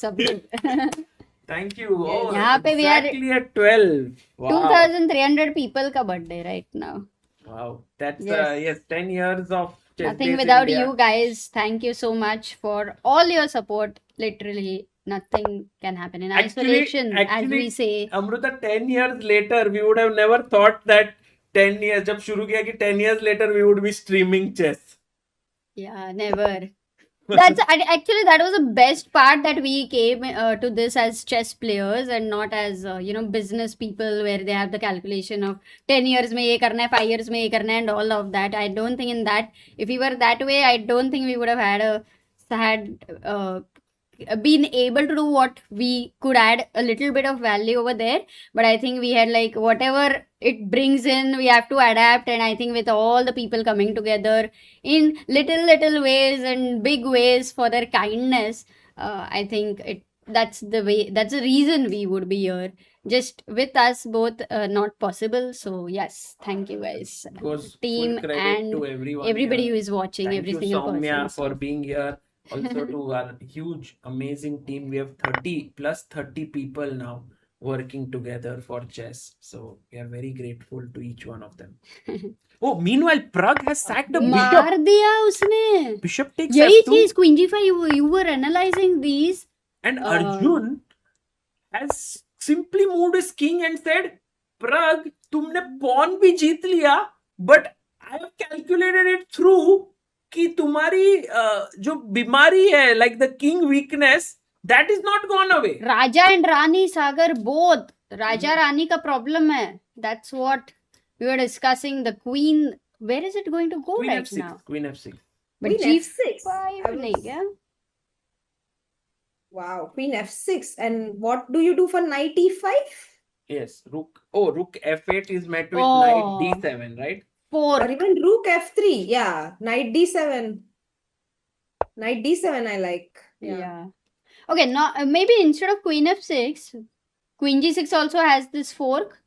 Thank you. Oh, यहाँ पे we are exactly at 12. Wow. 2300 people का birthday right now. Wow. That's Yes. 10 years of Chess Nothing Base without India. you guys. Thank you so much for all your support. Literally nothing can happen in isolation, as we say. Amrita, 10 years later, we would have never thought that 10 years, जब शुरू किया कि 10 years later we would be streaming chess. Yeah, never. Actually that was the best part, that we came to this as chess players and not as business people where they have the calculation of 10 years में ये करना है, 5 years में ये करना है and all of that. I don't think in that, if we were that way, I don't think we would have been able to do what we could add a little bit of value over there. But I think we had like whatever it brings in, we have to adapt. And I think with all the people coming together in little ways and big ways for their kindness, I think that's the reason we would be here. Just with us both, not possible. So yes, thank you guys, team, full credit and to everyone everybody here. who is watching. Thank every you, single Soumya, person. for being here. Also to our huge, amazing team. We have 30 people now working together for chess. So we are very grateful to each one of them. Oh, meanwhile, Pragg has sacked a मार bishop. दिया उसने. Bishop takes यही f2. चीज Queen G5, you were analyzing these. And Arjun has simply moved his king and said, Pragg, तुमने pawn भी जीत लिया, but I have calculated it through कि तुम्हारी जो बीमारी है, like the king weakness, that is not gone away. Raja and Rani, Sagar, both. Raja Rani का problem है. That's what we were discussing. The queen, where is it going to go Queen right f6. now? Queen f6. But Queen G5 F6. नहीं क्या? Wow, Queen F6. And what do you do for knight E5? Yes, rook. Oh, rook f8 is met with Oh. knight d7, right? 4. Or even rook F3. Yeah, knight D7. Knight D7 I like. Yeah. Okay, now maybe instead of Queen F6, Queen G6 also has this fork.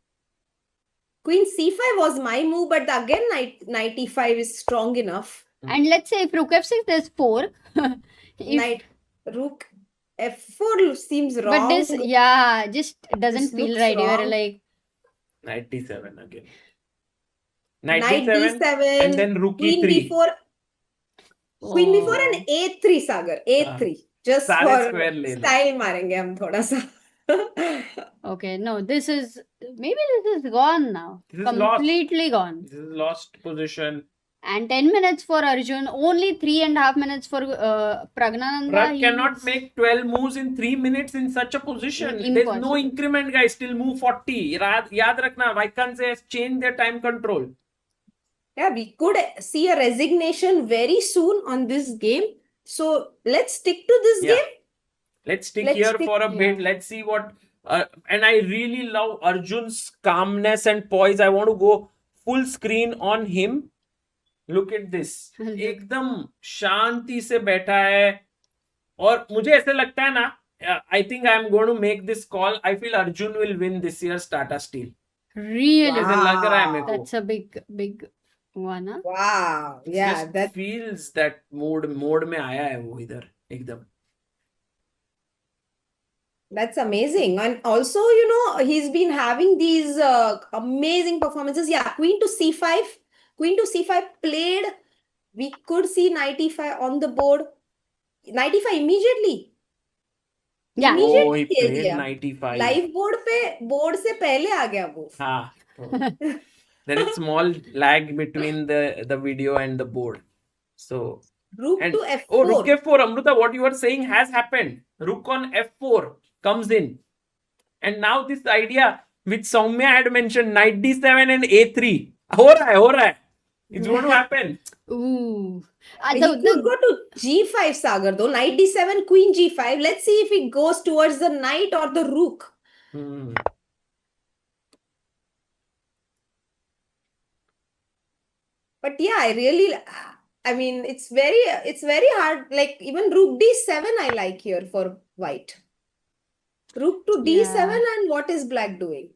Queen C5 was my move, but again knight E5 is strong enough. And let's say if Rook F6, there's fork. Knight rook F4 seems But wrong. this, yeah, just doesn't This feel looks right. You're wrong. like, Knight d7 again. Knight Knight d7 D7, and then rook Queen e3. B4, Queen B4 oh. and A3 Sagar, A3. Just सारे for square ले लो. style मारेंगे हम थोड़ा सा. Okay, no, this is maybe this is gone now. This is lost. Completely gone. This is lost position. And 10 minutes for Arjun, only 3.5 minutes for Praggnanandhaa. Pragg cannot He's- make 12 moves in 3 minutes in such a position. There's no Impossible. increment, guys. Still move 40. याद रखना, Vijk has changed their time control. Yeah, we could see a resignation very soon on this game. So let's stick to this Yeah. game. Let's stick Let's here stick- for a bit. yeah. Let's see what. And I really love Arjun's calmness and poise. I want to go full screen on him. Look at this. एकदम शांति से बैठा है. और मुझे ऐसे लगता है ना, I think I'm going to make this call. I feel Arjun will win this year's Tata Steel. Really? ऐसे लग रहा है मेरे को. That's a big one, huh? Wow. Yeah, Just that feels that mode में आया है वो इधर एकदम. that's amazing. And also, he's been having these amazing performances. Yeah, Queen to C5. Queen to C5 played. We could see Knight E5 on the board. Knight E5 immediately. Yeah. Immediately Oh, he खेल played दिया. 95. Live board से पहले आ गया वो. हाँ. There is small lag between the video and the board. So Rook and to F4. oh, Rook F4, Amruta, what you were saying has happened. Rook on F4 comes in. And now this idea which Soumya had mentioned, Knight D7 and A3. हो रहा है. It's going to happen. Ooh. He could go to G5 Sagar though. Knight D7, Queen G5. Let's see if it goes towards the knight or the rook. Hmm. But yeah, I mean, it's very hard. Like even Rook D7 I like here for white. Rook to D7 Yeah. and what is black doing?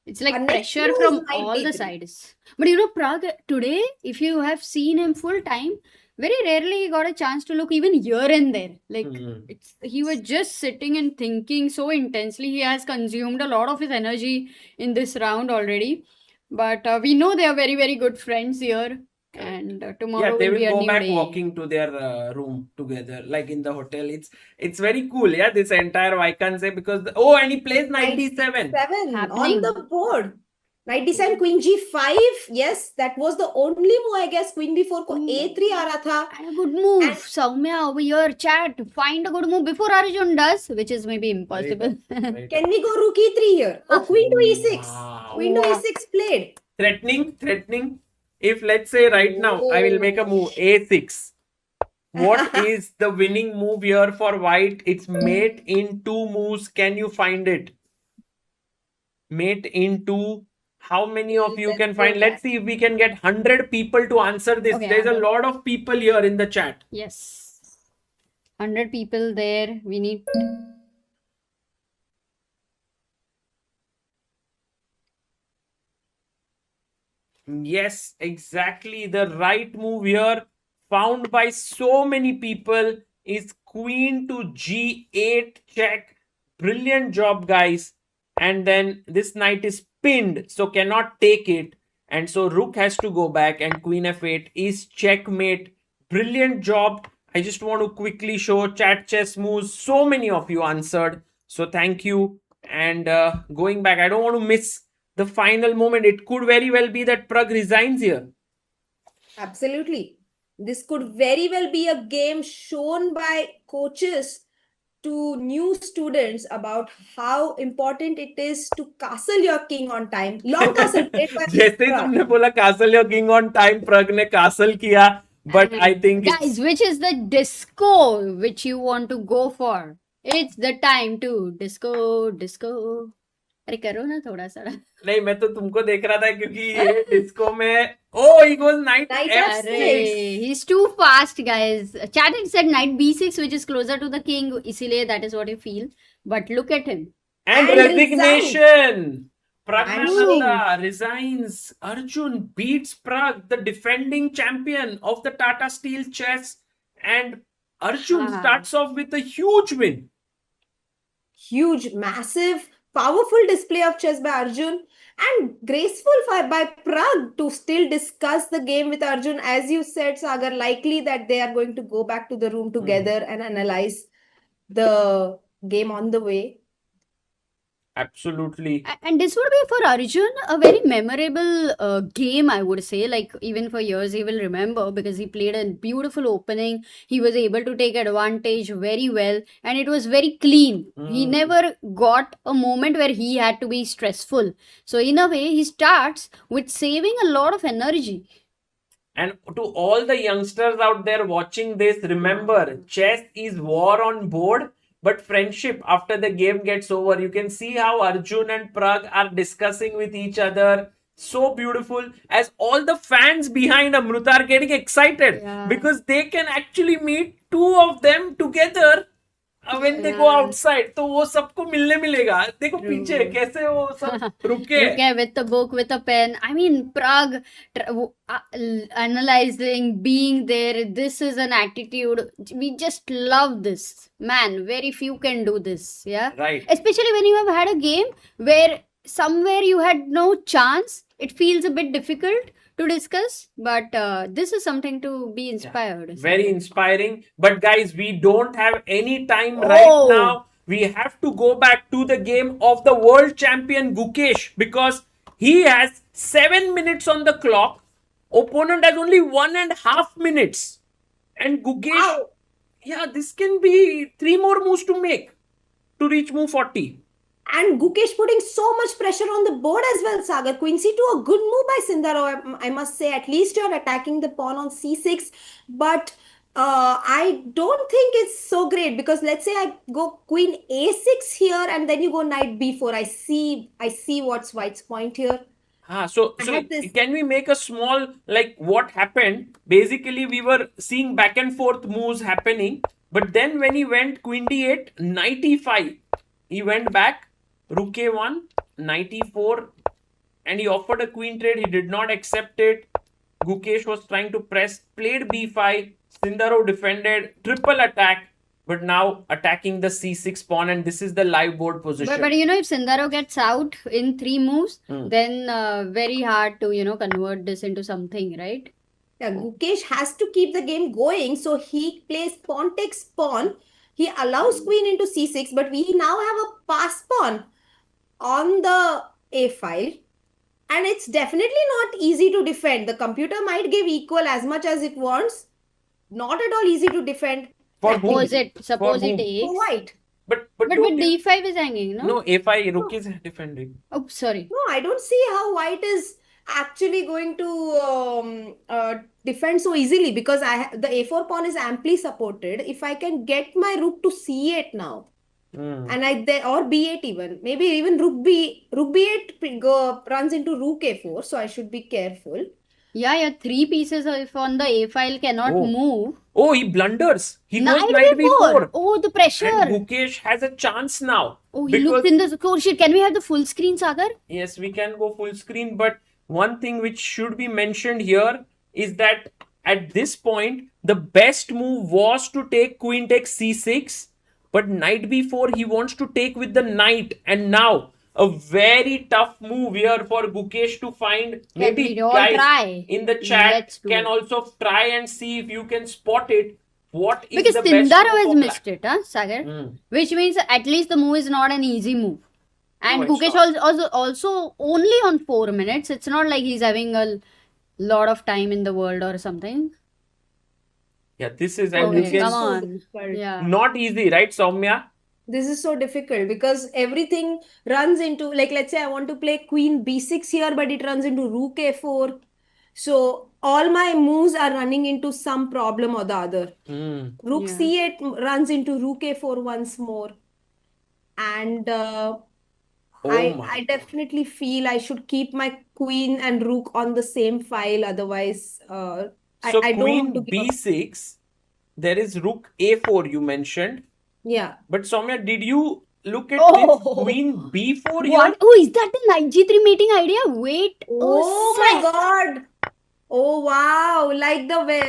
It's like Our next pressure move from is knight all the D3. sides. But Pragg today, if you have seen him full time, very rarely he got a chance to look even here and there. Like Hmm. he was just sitting and thinking so intensely. He has consumed a lot of his energy in this round already. But we know they are very, very good friends here. And tomorrow Yeah, they will be will a go new back day. walking to their room together, like in the hotel. It's very cool, yeah. This entire Vikansay because and he plays Knight D7. 7 Happening. on the board. Knight D7, Queen G5. Yes, that was the only move, I guess. Queen B4 को A3 आ रहा था. And a good move. And- Soumya over here, chat. Find a good move before Arjun does, which is maybe impossible. Right. Can we go Rook E3 here? Oh, Queen to E6. Wow. Queen to Wow. E6 played. Threatening. If let's say right now I will make a move A6. What is the winning move here for white? It's mate in 2 moves. Can you find it? Mate in 2. How many of you Let's can go find? back. Let's see if we can get 100 people to answer this. Okay, There's a 100. lot of people here in the chat. Yes. 100 people there. We need. Yes, exactly. The right move here, found by so many people, is Queen to G8 check. Brilliant job, guys. And then this knight is pinned, so cannot take it. And so Rook has to go back, and Queen F8 is checkmate. Brilliant job. I just want to quickly show chat chess moves. So many of you answered. So thank you. And going back, I don't want to miss the final moment. It could very well be that Pragg resigns here. Absolutely. This could very well be a game shown by coaches to new students about how important it is to castle your king on time. Long castle played by जैसे ही Pragg. तुमने बोला castle your king on time, Pragg ने castle किया. But I think Guys, which is the disco which you want to go for? It's the time to disco. अरे करो ना थोड़ा सा. नहीं, मैं तो तुमको देख रहा था क्योंकि ये डिस्को में he goes knight Knight F6. अरे, he's too fast, guys. Chat had said knight b6, which is closer to the king. इसीलिए that is what you feel. But look at him. And And resignation. Ooh. Praggnanandhaa resigns. Arjun beats Pragg, the defending champion of the Tata Steel Chess. And Arjun Ah. starts off with a huge win. Huge, massive, powerful display of chess by Arjun, and graceful by Pragg to still discuss the game with Arjun. As you said, Sagar, likely that they are going to go back to the room together and analyze the game on the way. Absolutely. And this would be for Arjun a very memorable game, I would say. Like, even for years, he will remember because he played a beautiful opening. He was able to take advantage very well, and it was very clean. He never got a moment where he had to be stressful. So, in a way, he starts with saving a lot of energy. And to all the youngsters out there watching this, remember, chess is war on board, but friendship after the game gets over. You can see how Arjun and Pragg are discussing with each other. So beautiful, as all the fans behind Amruta are getting excited because they can actually meet two of them together when they go outside. तो वो सबको मिलने मिलेगा. देखो पीछे कैसे वो सब रुके. With the book, with a pen. I mean, Pragg analyzing, being there. This is an attitude. We just love this. Man, very few can do this. Yeah. Right. Especially when you have had a game where somewhere you had no chance. It feels a bit difficult to discuss, but this is something to be inspired. Very inspiring. But guys, we don't have any time right now. We have to go back to the game of the world champion Gukesh because he has 7 minutes on the clock. Opponent has only 1.5 minutes. And Gukesh, this can be 3 more moves to make to reach move 40. And Gukesh putting so much pressure on the board as well, Sagar. Queen c2, a good move by Sindarov, I must say. At least you're attacking the pawn on c6. But I don't think it's so great because let's say I go queen a6 here and then you go knight b4. I see what's White's point here. So can we make a small, like what happened? Basically, we were seeing back and forth moves happening. But then when he went queen d8, knight e5, he went back. Rook a1, knight e4, and he offered a queen trade. He did not accept it. Gukesh was trying to press, played b5. Sindarov defended, triple attack, but now attacking the c6 pawn, and this is the live board position. But if Sindarov gets out in 3 moves, then very hard to convert this into something, right? Yeah, Gukesh has to keep the game going, so he plays pawn takes pawn. He allows queen into c6, but we now have a pass pawn on the a file, and it's definitely not easy to defend. The computer might give equal as much as it wants. Not at all easy to defend. Suppose it takes. For White. But d5 is hanging, no? No, a5, rook is defending. Oh, sorry. No, I don't see how White is actually going to defend so easily because the a4 pawn is amply supported. If I can get my rook to c8 now, and or b8 even, maybe even rook b8 runs into rook a4, so I should be careful. Yeah, 3 pieces if on the a file cannot move. Oh, he blunders. He goes knight b4. Oh, the pressure. And Gukesh has a chance now. Oh, he looks in the score sheet. Can we have the full screen, Sagar? Yes, we can go full screen. But one thing which should be mentioned here is that at this point, the best move was to take queen takes c6. But knight b4, he wants to take with the knight. And now, a very tough move here for Gukesh to find. Maybe guys in the chat can also try and see if you can spot it. What is because the best move? Because Sindarov has missed it, Sagar? Which means at least the move is not an easy move. And Gukesh also only on 4 minutes. It's not like he's having a lot of time in the world or something. Yeah, this is come on. Yeah. Not easy, right, Soumya? This is so difficult because everything runs into, like, let's say I want to play queen b6 here, but it runs into rook a4. So all my moves are running into some problem or the other. Rook c8 runs into rook a4 once more. And I definitely feel I should keep my queen and rook on the same file. Otherwise, so I queen don't b6, there is rook a4 you mentioned. Yeah. But Soumya, did you look at this queen b4 here? What? Oh, is that the knight g3 mating idea? Wait. Oh my god. Oh wow. Like the way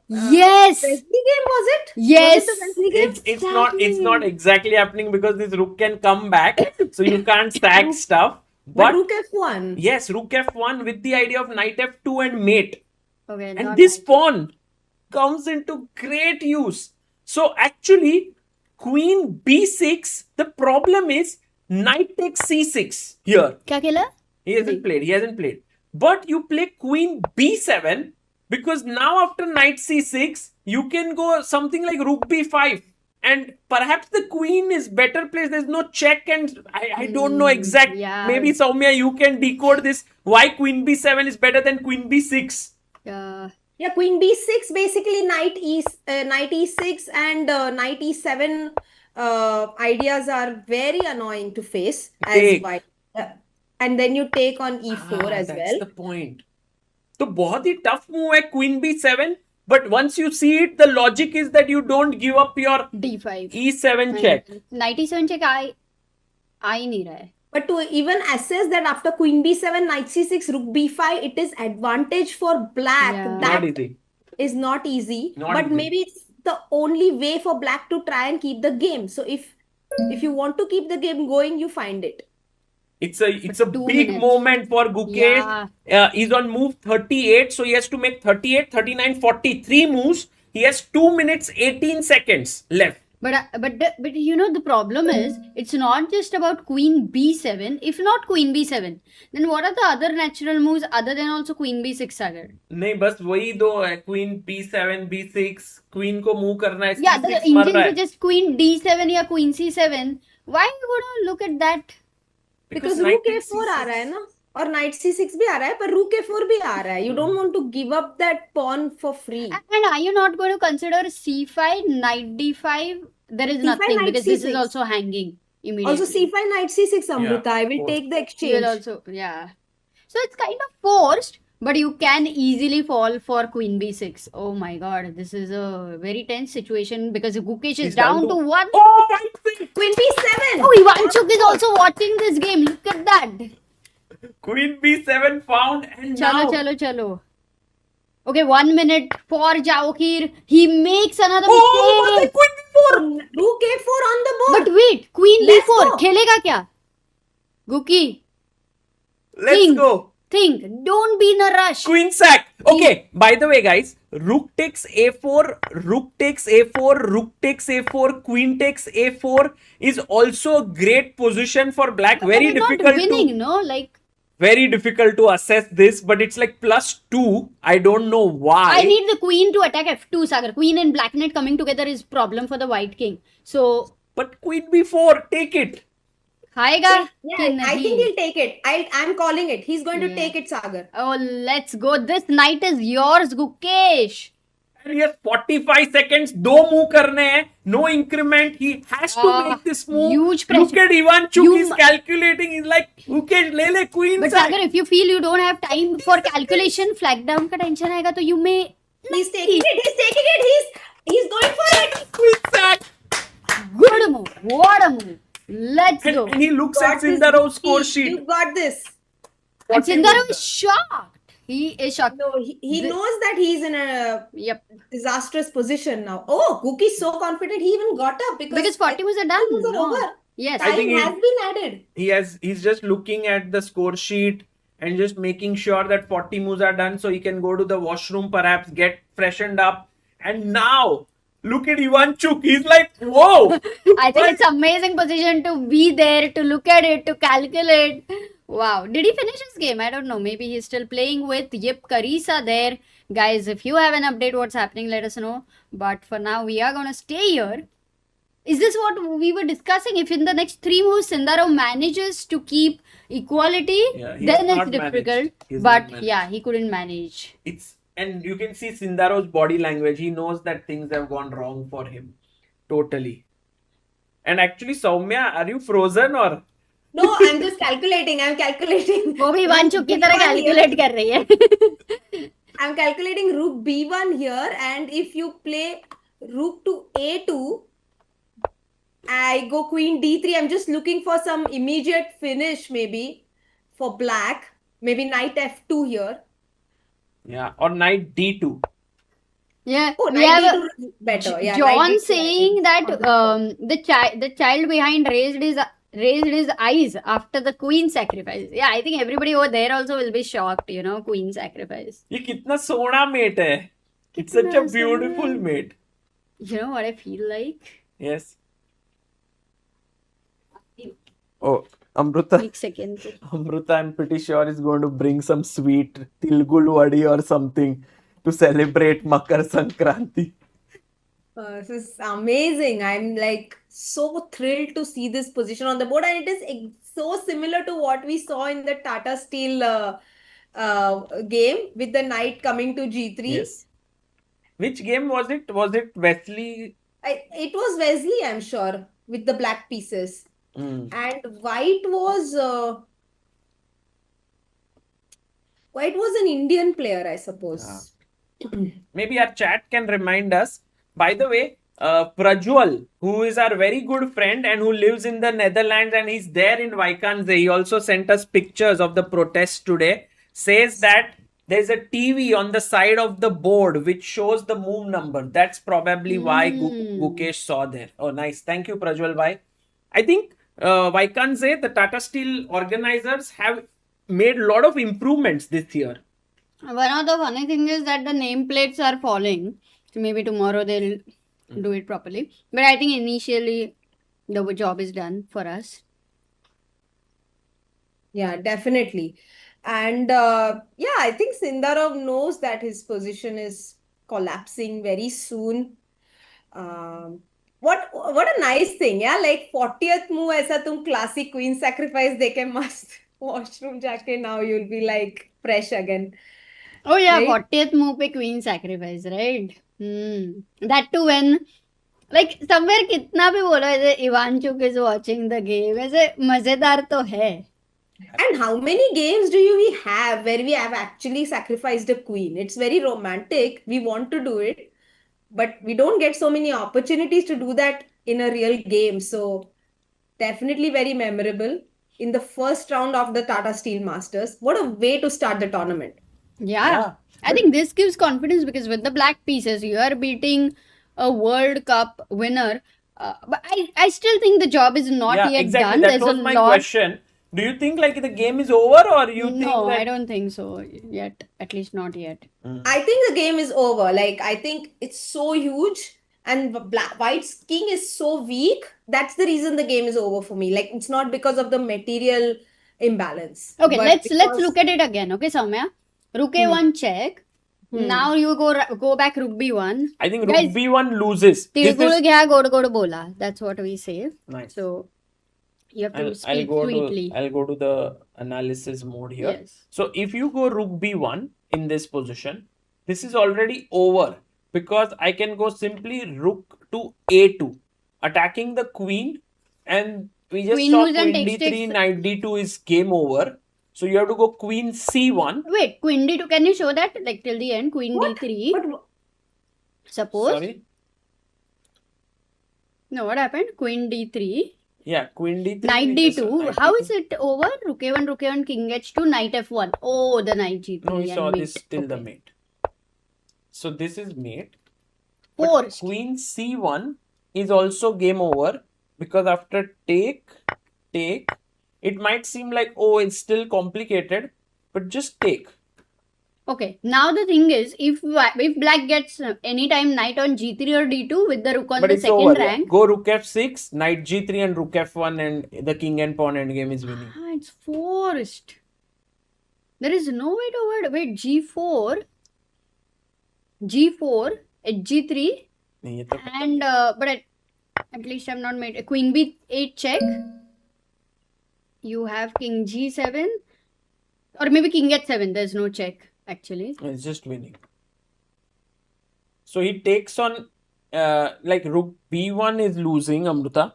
yes. Wesley game, was it? Yes. Was it the Wesley game? It's not exactly happening because this rook can come back, so you can't stack stuff. But But rook f1. yes, rook f1 with the idea of knight f2 and mate. Okay, And not this nice. pawn comes into great use. So actually, queen b6, the problem is knight takes c6 here. क्या खेला? He hasn't played. But you play queen b7 because now after knight c6, you can go something like rook b5. And perhaps the queen is better placed. There's no check, and I don't know exact. yeah. Maybe Soumya, you can decode this. Why queen b7 is better than queen b6? Yeah, queen b6, basically knight e6 and knight e7 ideas are very annoying to face as Take. white. And then you take on e4 as that's well. the point. तो बहुत ही tough move है queen b7, but once you see it, the logic is that you don't give up your D5. e7 check. Knight e7 check आ ही नहीं रहा है. But to even assess that after queen b7, knight c6, rook b5, it is advantage for black. Yeah. That Not easy. is not easy. Not But easy. maybe it's the only way for black to try and keep the game. So if you want to keep the game going, you find it. It's a 2 big minutes. moment for Gukesh. Yeah. He's on move 38, so he has to make 38, 39, 43 moves. He has 2 minutes 18 seconds left. But you know the problem is it's not just about queen b7. If not queen b7, then what are the other natural moves other than also queen b6 सागर? नहीं बस वही दो है queen b7 b6 queen को move करना है Yeah, the c6 मर engine रहा is है just queen d7 या queen c7. Why are you gonna look at that? Because knight rook takes a4 uh c6. रहा है ना और knight c6 भी आ रहा है पर rook a4 भी आ रहा है. You don't want to give up that pawn for free. And are you not going to consider c5, knight d5? There is C5, nothing knight because this is c6. also hanging immediately. Also c5, knight c6, Amrita. I will forced. take the You exchange. will also, yeah. So it's kind of forced, but you can easily fall for queen b6. Oh my god, this is a very tense situation because Gukesh is He's down to 1. Oh, right. Queen b7. Oh, Ivanchuk is also watching this game. Look at that. Queen b7 found and now Chalo. Okay, 1 minute for Javokhir. He makes another oh, mistake. queen b4. Rook a4 on the board. But wait, queen Let's b4. go. खेलेगा क्या? Guki, Let's Think. go. think. Don't be in a rush. Queen sack. Okay, by the way, guys, rook takes a4, rook takes a4, rook takes a4, queen takes a4 is also a great position for black. Very But we're difficult not winning, to no? Like, very difficult to assess this, but it's like +2. I don't know why. I need the queen to attack f2, Sagar. Queen and black knight coming together is problem for the white king. So, But queen b4, take it. खाएगा Yeah, कि I नहीं? think he'll take it. I'm calling it. He's going to Yeah. take it, Sagar. Oh, let's go. This knight is yours, Gukesh. And he has 45 seconds. दो move करने हैं. No increment. He has to make this move. Huge Look pressure. at Ivanchuk. You He's calculating. He's like, okay, ले queen But sack. Sagar, if you feel you don't have time for calculation, flag down का tension आएगा तो you may. He's taking it. He's taking it. He's going for it. Queen sack. Good move. What a move. Let's go. And he looks at Got this, Sindarov's score You sheet. got this. And Sindarov is shocked. He is shocked. No, he knows that he's in a Yep. disastrous position now. Oh, Cookie's so confident he even got up Because 40 moves are done. moves are No. over. Yes. I think Time he- has been added. He's just looking at the score sheet and just making sure that 40 moves are done so he can go to the washroom, perhaps get freshened up. And now, look at Ivanchuk. He's like, whoa. I think it's amazing position to be there, to look at it, to calculate. Wow. Did he finish his game? I don't know. Maybe he's still playing with Yip Karisa there. Guys, if you have an update what's happening, let us know. But for now, we are going to stay here. Is this what we were discussing? If in the next 3 moves, Sindarov manages to keep equality, Yeah, he's then it's not managed. difficult. He's But not managed. yeah, he couldn't manage. And you can see Sindarov's body language. He knows that things have gone wrong for him. Totally. And actually, Soumya, are you frozen or? No, I'm just calculating. I'm calculating. वो भी Ivanchuk की तरह B1 here. calculate कर रही है. I'm calculating rook b1 here, and if you play rook to a2, I go queen d3. I'm just looking for some immediate finish, maybe for black. Maybe knight f2 here. Yeah, or knight d2. Yeah, Oh, we have 92 is better. Yeah, John 92, I saying think. that On the child behind raised his eyes after the queen sacrifice. Yeah, I think everybody over there also will be shocked, you know, queen sacrifice. ये कितना सोना mate है. It's such a कितना beautiful सोना. mate. You know what I feel like? Yes. Oh, Amruta. एक second. Amruta, I'm pretty sure is going to bring some sweet tilgul vadi or something to celebrate Makar Sankranti. This is amazing. I'm like so thrilled to see this position on the board, and it is so similar to what we saw in the Tata Steel game with the knight coming to G3. Yes. Which game was it? Was it Wesley? It was Wesley, I'm sure, with the black pieces. Mm. And White was an Indian player, I suppose. Maybe our chat can remind us. By the way, Prajwal, who is our very good friend and who lives in the Netherlands and he's there in Wijk, he also sent us pictures of the protest today, says that there's a TV on the side of the board which shows the move number. That's probably why Gukesh saw there. Oh, nice. Thank you, Prajwal bhai. I think Wijk, the Tata Steel organizers have made a lot of improvements this year. One of the funny thing is that the nameplates are falling. So maybe tomorrow they'll do it properly. But I think initially the job is done for us. Yeah, definitely. And yeah, I think Sindarov knows that his position is collapsing very soon. What a nice thing, yeah. Like 40th move, ऐसा तुम classic queen sacrifice देके मस्त washroom जाके now you'll be like fresh again. Oh yeah, Right? 40th move पे queen sacrifice, right? That too when like somewhere कितना भी बोलो ऐसे Ivanchuk is watching the game ऐसे मजेदार तो है. And how many games do we have where we have actually sacrificed a queen? It's very romantic. We want to do it, but we don't get so many opportunities to do that in a real game. So definitely very memorable in the first round of the Tata Steel Masters. What a way to start the tournament. Yeah. I think this gives confidence because with the black pieces, you are beating a World Cup winner. But I still think the job is not yet exactly. done. That There's was a my lot. question. Do you think like the game is over or you think No, that... I don't think so yet. At least not yet. I think the game is over. Like, I think it's so huge and White's king is so weak. That's the reason the game is over for me. Like, it's not because of the material imbalance. Okay, but let's because- look at it again. Okay, Soumya. Rook A1 check. Now you go back Rook B1. I think Rook Guys, B1 loses. This Tilgul is... gaya god bola. That's what we say. Nice. So you have to I'll speak go sweetly. to the analysis mode here. Yes. So if you go Rook B1 in this position, this is already over because I can go simply Rook to A2, attacking the queen, and we just Queen saw moves and Queen takes D3, Knight D2 is game over. So you have to go Queen C1. Wait, Queen D2. Can you show that like till the end? Queen What? D3. But Suppose. Sorry. No, what happened? Queen D3. Yeah, Queen D3. Knight we just saw D2. Knight How D2. is it over? Rook A1, King H2, Knight F1. Oh, the Knight G3. No, we and saw mate. this till the Okay. mate. So this is mate. But Forced. Queen C1 is also game over because after take, it might seem like, oh, it's still complicated, but just take. Okay, now the thing is, if black gets anytime knight on G3 or D2 with the rook on But the it's second over. Yeah. rank. Go Rook F6, Knight G3 and Rook F1 and the king and pawn endgame is winning. Ah, it's forced. There is no way to avoid. Wait, G4, G3, नहीं, ये तो and but at least I'm not made. Queen B8 check. You have King G7, or maybe King H7. There's no check actually. it's just winning. So he takes on like Rook B1 is losing, Amruta.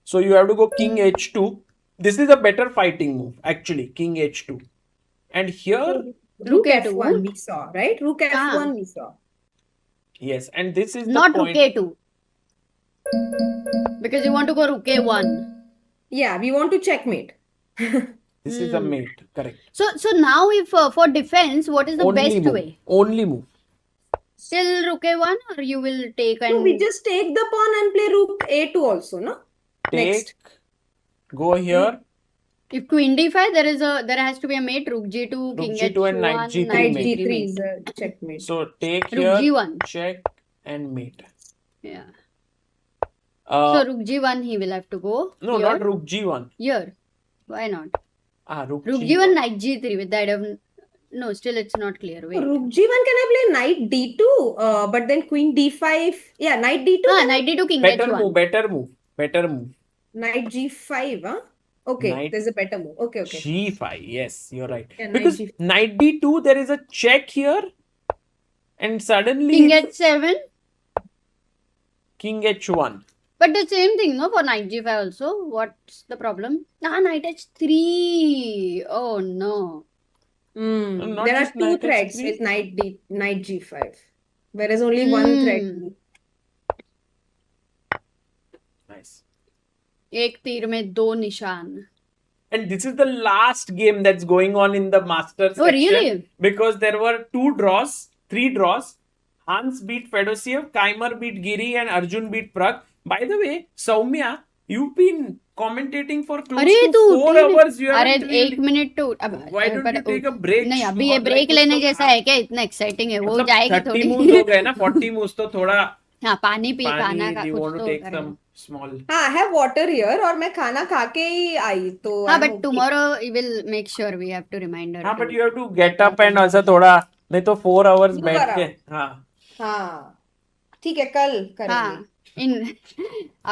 So you have to go King H2. This is a better fighting move actually, King H2. And here, Rook A2. F1 we saw, right? Rook F1 we saw. yes, and this is Not the Rook point. A2. Because you want to go Rook A1. Yeah, we want to checkmate. This is a mate, correct. So now if for defense, what is the Only best move. way? Only move. till rook a1, or you will take No, we and just take the pawn and play rook a2 also, no? Take, Next. go here, if queen d5, there has to be a mate. Rook g2, king g2 and knight h1, g3 Knight mate. g3 is a checkmate. So take Rook here, g1. check and mate. Yeah. Uh, So rook g1 he will have to go. no, here. not rook g1. Here. Why not? Rook Rook g1. g1, knight g3 with the idea of... No, still it's not clear. Wait. Rook g1, can I play knight d2? But then queen d5. Yeah, knight d2. Knight d2, king Better h1. move, better move, better move. Knight g5, huh? Okay, Knight there's a better move. Okay. g5, yes, you're right. Yeah, knight Because g5. knight d2, there is a check here, and suddenly King h7. king h1. But the same thing, no, for knight g5 also. What's the problem? Knight h3. Oh no. Not There are just two knight threads h3. with knight g5. Whereas only one thread. Nice. एक तीर में दो निशान. And this is the last game that's going on in the Masters Oh, section. really? Because there were 3 draws. Hans beat Fedoseev, Keymer beat Giri, and Arjun beat Pragg. By the way, Soumya, you've been commentating for close to 4 hours. You अरे haven't really... 1 minute to Why don't you take a break? नहीं अभी ये break लेने जैसा है क्या? इतना exciting है वो मतलब जाएगी 30 थोड़ी. moves हो गए ना, 40 moves तो थोड़ा हाँ पानी पी खाना का you कुछ want to तो take करें. some small. हाँ, I have water here और मैं खाना खा के ही आई तो. हाँ I'm but okay. tomorrow we will make sure we have to remind her. हाँ to- but you have to get up and ऐसा थोड़ा नहीं तो 4 hours दो बैठ बार के. आओ. हाँ. हाँ, ठीक है कल करेंगे. हाँ.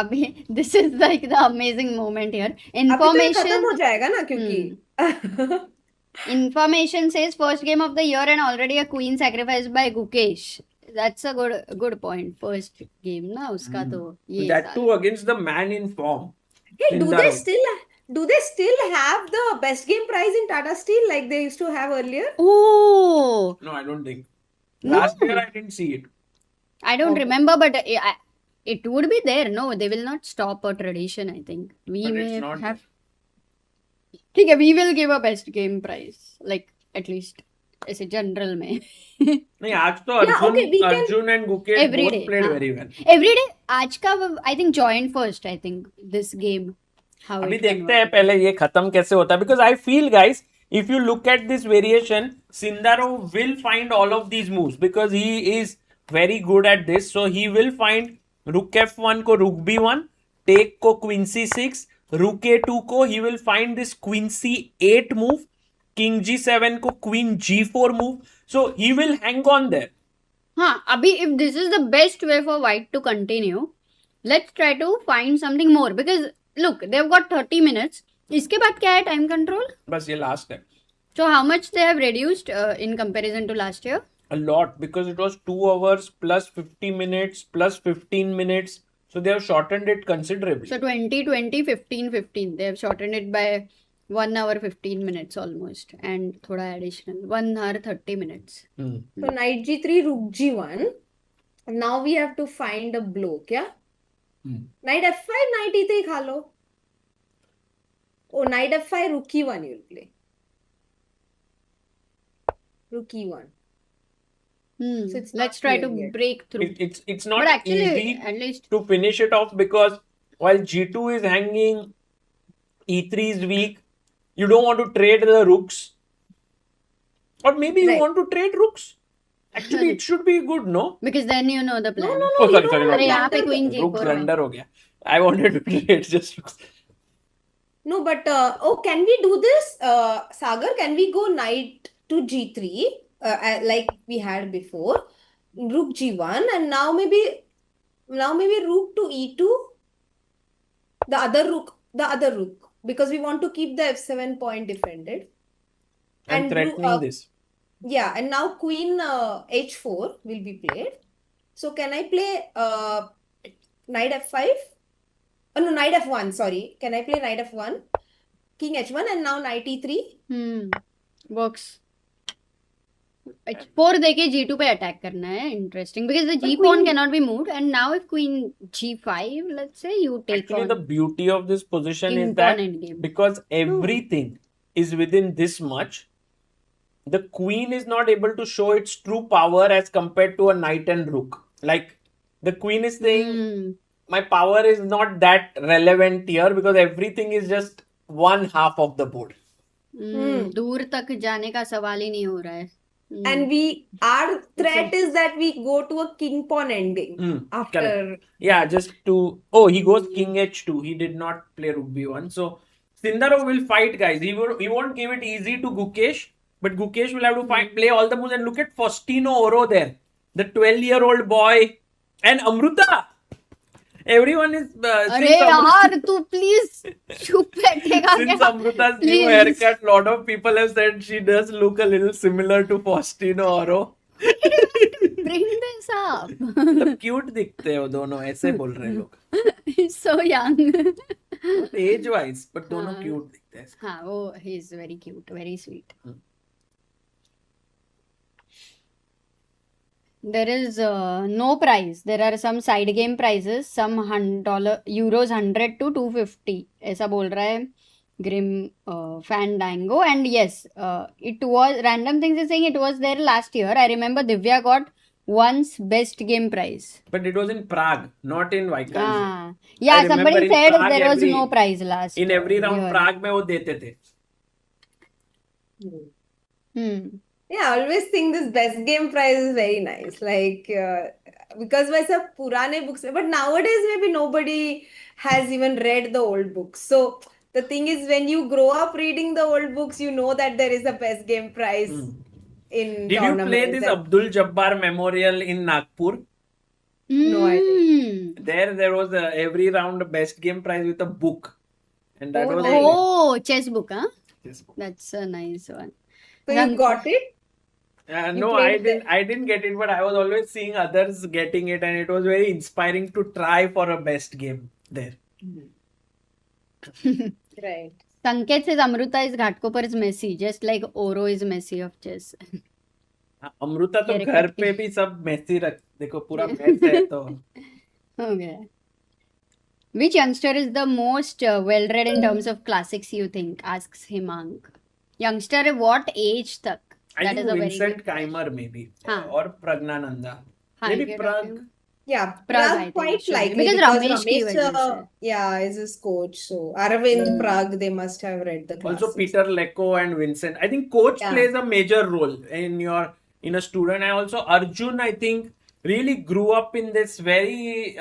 अभी this is like the amazing moment here. अभी तो ये खत्म Information हो जाएगा ना क्योंकि. information says first game of the year and already a queen sacrificed by Gukesh. That's a good point. First game ना उसका तो ये That too against the man in form. Hey, do Sindarov. they still have the best game prize in Tata Steel like they used to have earlier? Oh, No, I don't think. No. Last year I didn't see it. I don't Okay. remember, but it would be there. No, they will not stop a tradition. I think we But may it's not have. ठीक है, we will give a best game prize, like at least ऐसे general में. नहीं आज तो Yeah, okay, we can- Arjun and Gukesh Every both day, played हाँ. very well. Every day आज का I think joined first. I think this game. How अभी it देखते हैं पहले ये खत्म कैसे होता है. Because I feel guys, if you look at this variation, Sindarov will find all of these moves because he is very good at this. So he will find rook f1 को rook b1, take को queen c6, rook a2 को he will find this queen c8 move, king g7 को queen g4 move. So he will hang on there. हाँ अभी if this is the best way for White to continue, let's try to find something more because look they've got 30 minutes. इसके बाद क्या है time control? बस ये last है. So how much they have reduced in comparison to last year? A lot because it was 2 hours plus 50 minutes plus 15 minutes. So they have shortened it considerably. So 20, 20, 15, 15. They have shortened it by 1 hour 15 minutes almost and thoda additional 1 hour 30 minutes. So knight g3, rook g1. Now we have to find a blow, क्या? Knight f5, knight e3 खा लो. Oh, knight f5, rook e1 you'll play. Rook e1. So it's Let's not try clear to yet. break through. It's not But actually, easy at least to finish it off because while g2 is hanging, e3 is weak. You don't want to trade the rooks. Or maybe you Right. want to trade rooks. Actually, it should be good, no? because then you know the plan. Oh, sorry, sorry. अरे not यहाँ पे rooks. queen Rooks g4 blunder हो गया. I wanted to trade just rooks. No, but can we do this, Sagar? Can we go knight to g3 like we had before, rook g1, and now maybe rook to e2, the other rook, because we want to keep the f7 point defended. I'm And threatening this. Yeah, and now queen h4 will be played. So can I play knight f5? Oh no, knight f1. Sorry, can I play knight f1? King h1 and now knight e3. Works. 4 देके g2 पे attack करना है. Interesting because the g But pawn queen- cannot be moved and now if queen g5 let's say you take Actually, on the beauty of this position king is that pawn endgame. because everything is within this much, the queen is not able to show its true power as compared to a knight and rook. Like the queen is saying, my power is not that relevant here because everything is just one half of the board. दूर तक जाने का सवाल ही नहीं हो रहा है. And our threat is that we go to a king pawn ending after. Correct. Yeah, just to. Oh, he goes king h2. He did not play rook b1. So Sindarov will fight, guys. He won't give it easy to Gukesh, but Gukesh will have to play all the moves. And look at Faustino Oro there, the 12-year-old boy, and Amruta. Everyone is. अरे यार तू please चुप बैठेगा क्या? Since Amruta's new haircut, lot of people have said she does look a little similar to Faustino Oro. Bring this up. मतलब cute दिखते हैं वो दोनों, ऐसे बोल रहे हैं लोग. He's so young. Age wise, but दोनों cute दिखते हैं. हाँ वो he's very cute, very sweet. There is no prize. There are some side game prizes, some euros 100 to 250. ऐसा बोल रहा है Grim Fandango. And yes, it was Random Things is saying it was there last year. I remember Divya got once best game prize. But it was in Prague, not in Wijk. Yeah, somebody said there was no prize last. In every round, Prague में वो देते थे. Yeah, I always think this best game prize is very nice. Like, because वैसा पुराने books, but nowadays maybe nobody has even read the old books. So the thing is, when you grow up reading the old books, you know that there is a best game prize in Did you play this Abdul Jabbar Memorial in Nagpur? No idea. There was every round a best game prize with a book. And that was chess book, huh? Chess book. That's a nice one. So you got it? No, I didn't get it, but I was always seeing others getting it, and it was very inspiring to try for a best game there. Right. Sanket says Amruta is Ghatkopar is messy, just like Oro is messy of chess. Amrita तो घर पे भी सब messy रख, देखो पूरा mess है तो. Okay. Which youngster is the most well-read in terms of classics you think? Asks Himang. Youngster, what age tak? I think Vincent Keymer maybe. Or Praggnanandhaa. Maybe Pragg. Yeah, Pragg quite sure. likely Because Ramesh ki wajah se. yeah, is his coach. So Aravindh, Pragg, they must have read the classics. Also Peter Lecco and Vincent. I think coach plays a major role in a student. And also Arjun, I think, really grew up in this very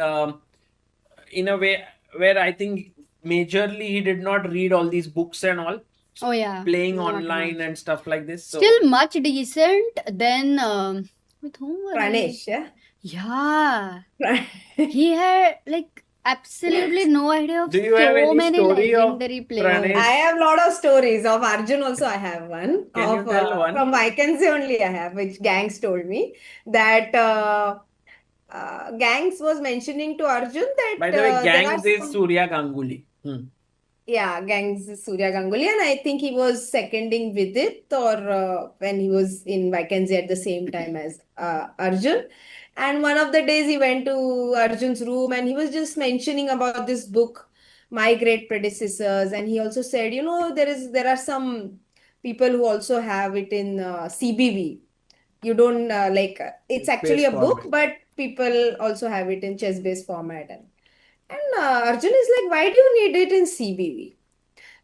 in a way where I think majorly he did not read all these books and all. Oh yeah. Playing online and stuff like this. So. Still much decent than with whom were Pranesh, yeah? Yeah. He had like absolutely no idea of Do you have any many story of legendary players. Pranesh? I have a lot of stories of Arjun also. I have one. Can you tell one? From Vacancy only I have, which Gangs told me that Gangs was mentioning to Arjun that By the way, Gangs is Surya Ganguly. Yeah, Gangs is Surya Ganguly, and I think he was seconding Vidit or when he was in vacancy at the same time as Arjun. And one of the days he went to Arjun's room and he was just mentioning about this book, My Great Predecessors. And he also said, you know, there are some people who also have it in CBV. You don't like, it's actually a book, but people also have it in chess-based format. And Arjun is like, why do you need it in CBV?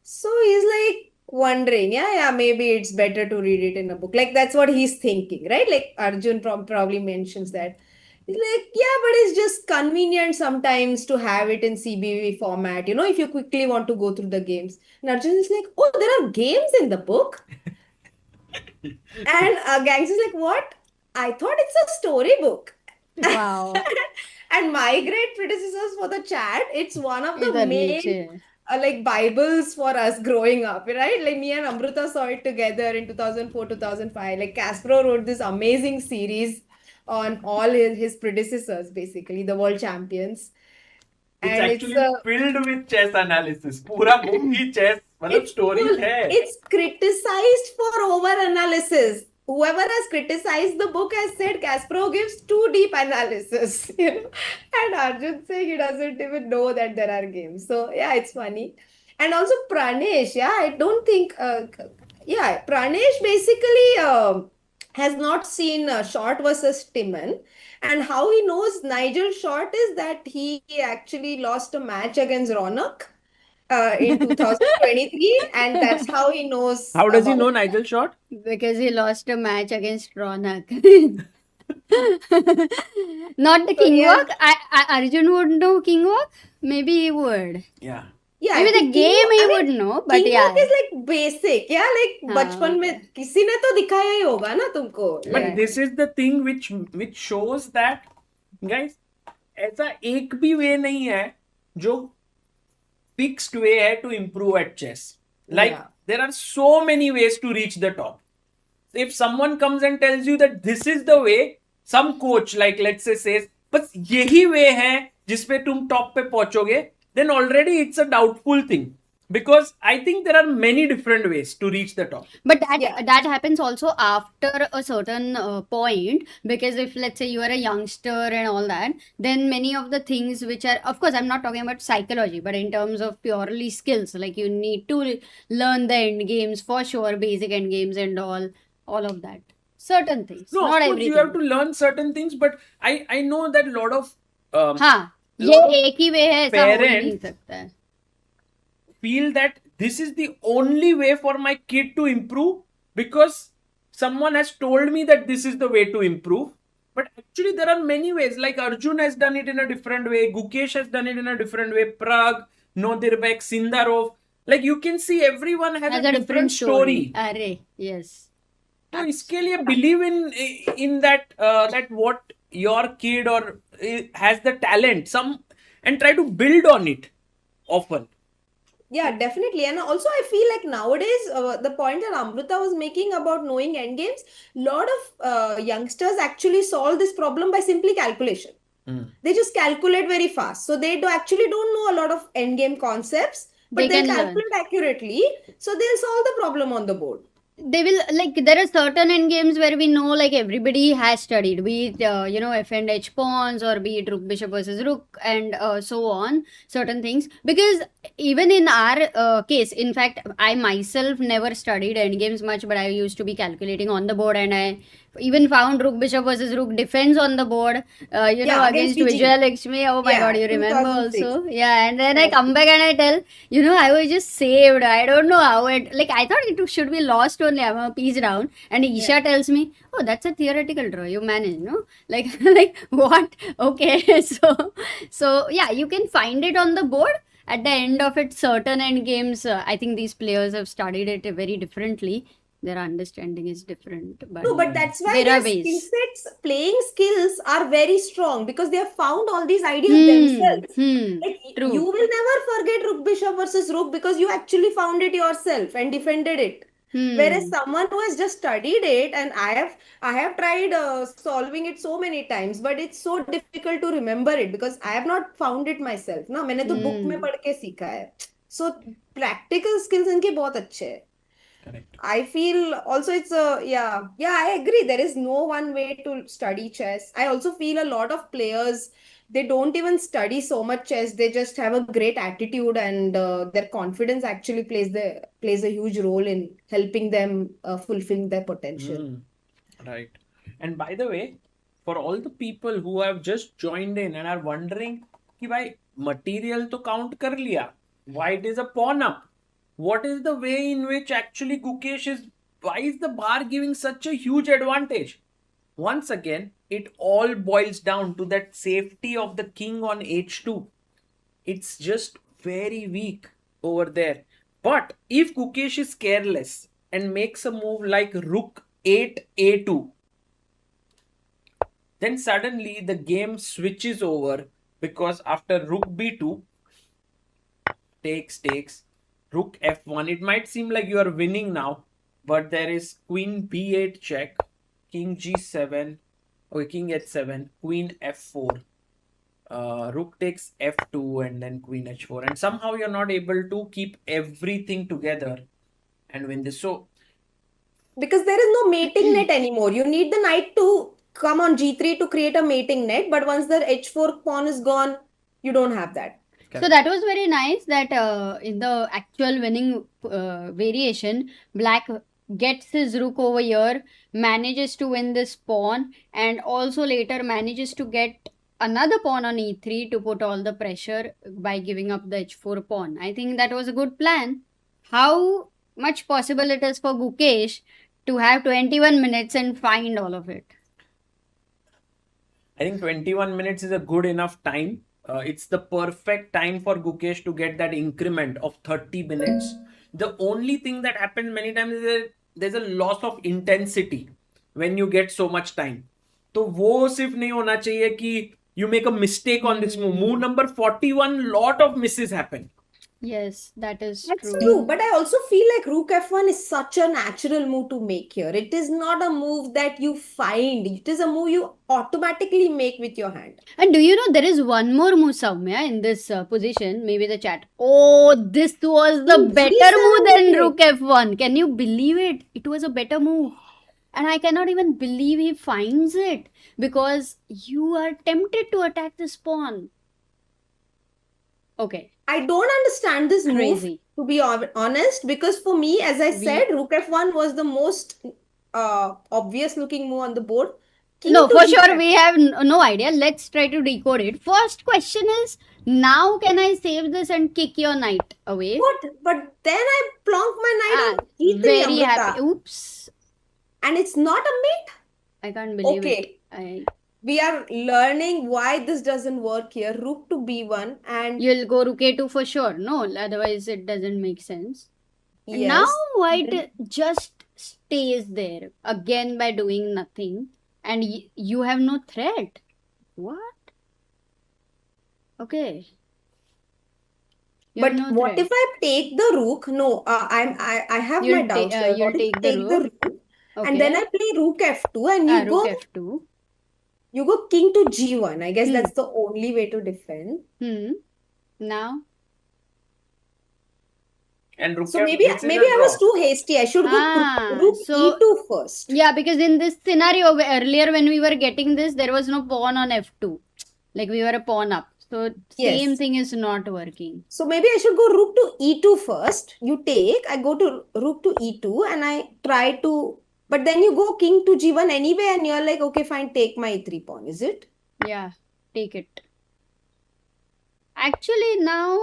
So he's like wondering, yeah, maybe it's better to read it in a book. Like that's what he's thinking, right? Like Arjun probably mentions that. He's like, yeah, but it's just convenient sometimes to have it in CBV format, you know, if you quickly want to go through the games. And Arjun is like, oh, there are games in the book? And Gangs is like, what? I thought it's a storybook. Wow. And My Great Predecessors for the chat, it's one of the main like Bibles for us growing up, right? Like me and Amruta saw it together in 2004, 2005. Like Kasparov wrote this amazing series on all his predecessors, basically, the world champions. It's and actually filled with chess analysis. Pura book hi chess, मतलब story hai. It's criticized for over-analysis. Whoever has criticized the book has said Kasparov gives too deep analysis, you know. And Arjun saying he doesn't even know that there are games. So yeah, it's funny. And also Pranesh, yeah, I don't think Yeah, Pranesh basically has not seen Short versus Timon. And how he knows Nigel Short is that he actually lost a match against Ronak in 2023, and that's how he knows How does he about know that. Nigel Short? Because he lost a match against Ronak. Not the So king he has, walk. Arjun would know king walk. Maybe he would. Yeah. yeah, I Maybe the think game he I would mean, know, but king yeah. walk is like basic, yeah, like हाँ, बचपन में okay. किसी ने तो दिखाया ही होगा ना तुमको. But Yeah. this is the thing which shows that, guys, ऐसा एक भी वे नहीं है जो fixed way है to improve at chess. Like Yeah. there are so many ways to reach the top. If someone comes and tells you that this is the way, some coach like let's say says, बस यही way है जिसपे तुम top पे पहुंचोगे, then already it's a doubtful thing. Because I think there are many different ways to reach the top. But Yeah. that happens also after a certain point, because if let's say you are a youngster and all that, then many of the things which are, of course, I'm not talking about psychology, but in terms of purely skills, like you need to learn the end games for sure, basic end games and all of that. Certain things, No, not of course everything. you have to learn certain things, but I know that lot of हाँ, ये lot of एक ही way है, ऐसा हो ही नहीं parents सकता है. feel that this is the only way for my kid to improve because someone has told me that this is the way to improve. But actually there are many ways. Like Arjun has done it in a different way. Gukesh has done it in a different way. Pragg, Nodirbek, Sindarov. Like you can see everyone has Has a a different story. अरे, yes. So इसके लिए believe in that that what your kid or has the talent some and try to build on it often. Yeah, definitely. And also, I feel like nowadays, the point that Amrita was making about knowing endgames, lot of youngsters actually solve this problem by simply calculation. They just calculate very fast. So they actually don't know a lot of endgame concepts, but They they'll can learn. calculate accurately. So they'll solve the problem on the board. They will, like, there are certain end games where we know like everybody has studied, be it F and H pawns, or be it rook bishop versus rook, and so on, certain things. Because even in our case, in fact, I myself never studied end games much, but I used to be calculating on the board, and I even found rook bishop versus rook defense on the board, Yeah, against against PG. Vijaya Lakshmi. Oh my Yeah, god, you remember 2006. also? Yeah, and then I come back and I tell, I was just saved. I don't know how it, like, I thought it should be lost only. I'm a piece down. And Isha tells me, oh, that's a theoretical draw. You manage, no? Like, like what? Okay. So yeah, you can find it on the board. At the end of it, certain end games, I think these players have studied it very differently. Their understanding is different. But No, but that's why there are their skill ways. sets, playing skills are very strong because they have found all these ideas themselves. Like True. you will never forget rook bishop versus rook because you actually found it yourself and defended it. Whereas someone who has just studied it, and I have tried solving it so many times, but it's so difficult to remember it because I have not found it myself. ना मैंने तो book में पढ़ के सीखा है. So practical skills इनके बहुत अच्छे हैं. Correct. I feel also it's I agree. There is no one way to study chess. I also feel a lot of players, they don't even study so much chess. They just have a great attitude, and their confidence actually plays a huge role in helping them fulfill their potential. Right. And by the way, for all the people who have just joined in and are wondering कि भाई material तो count कर लिया, white is a pawn up. What is the way in which actually Gukesh is, why is the bar giving such a huge advantage? Once again, it all boils down to that safety of the king on h2. It's just very weak over there. But if Gukesh is careless and makes a move like rook 8 a2, then suddenly the game switches over because after rook b2, takes, rook f1, it might seem like you are winning now, but there is queen b8 check, king g7, okay, king h7, queen f4, rook takes f2, and then queen h4, and somehow you're not able to keep everything together and win this. So because there is no mating net anymore. You need the knight to come on g3 to create a mating net, but once the h4 pawn is gone, you don't have that. So that was very nice that in the actual winning variation, black gets his rook over here, manages to win this pawn, and also later manages to get another pawn on e3 to put all the pressure by giving up the h4 pawn. I think that was a good plan. How much possible it is for Gukesh to have 21 minutes and find all of it? I think 21 minutes is a good enough time. It's the perfect time for Gukesh to get that increment of 30 minutes. The only thing that happens many times is that there's a loss of intensity when you get so much time. तो वो सिर्फ नहीं होना चाहिए कि you make a mistake on this move. Move number 41, lot of misses happen. Yes, that is That's true. true, but I also feel like Rook F1 is such a natural move to make here. It is not a move that you find. It is a move you automatically make with your hand. And do you know there is one more move, Soumya, in this position? Maybe the chat. Oh, this was the King better G7 move than play. Rook F1. Can you believe it? It was a better move. And I cannot even believe he finds it because you are tempted to attack this pawn. Okay. I don't understand this move, Crazy. to be honest, because for me, as I said, Rook F1 was the most obvious looking move on the board. King No, to for G7. sure we have no idea. Let's try to decode it. First question is, now can I save this and kick your knight away? What? But then I plonk my knight on E3, Very Amrita. happy. Oops. And it's not a mate? I can't believe Okay. it. We are learning why this doesn't work here. Rook to B1 and You'll go rook a2 for sure. No, otherwise it doesn't make sense. And yes. now white just stays there again by doing nothing. And you have no threat. What? Okay. You have But no what threat. if I take the rook? No, I have my You'll doubts here. you'll What if take I the take the rook. rook and then I play rook F2 and Rook F2. you go king to G1. I guess Hmm. that's the only way to defend. Now. And Rook So F, maybe this is a I was draw. too hasty. I should go rook so E2 first. yeah, because in this scenario earlier when we were getting this, there was no pawn on F2. Like we were a pawn up. So same Yes. thing is not working. So maybe I should go rook to E2 first. You take, I go to rook to E2 and I try to, but then you go king to G1 anyway and you're like, okay, fine, take my E3 pawn, is it? Yeah, take it. Actually now,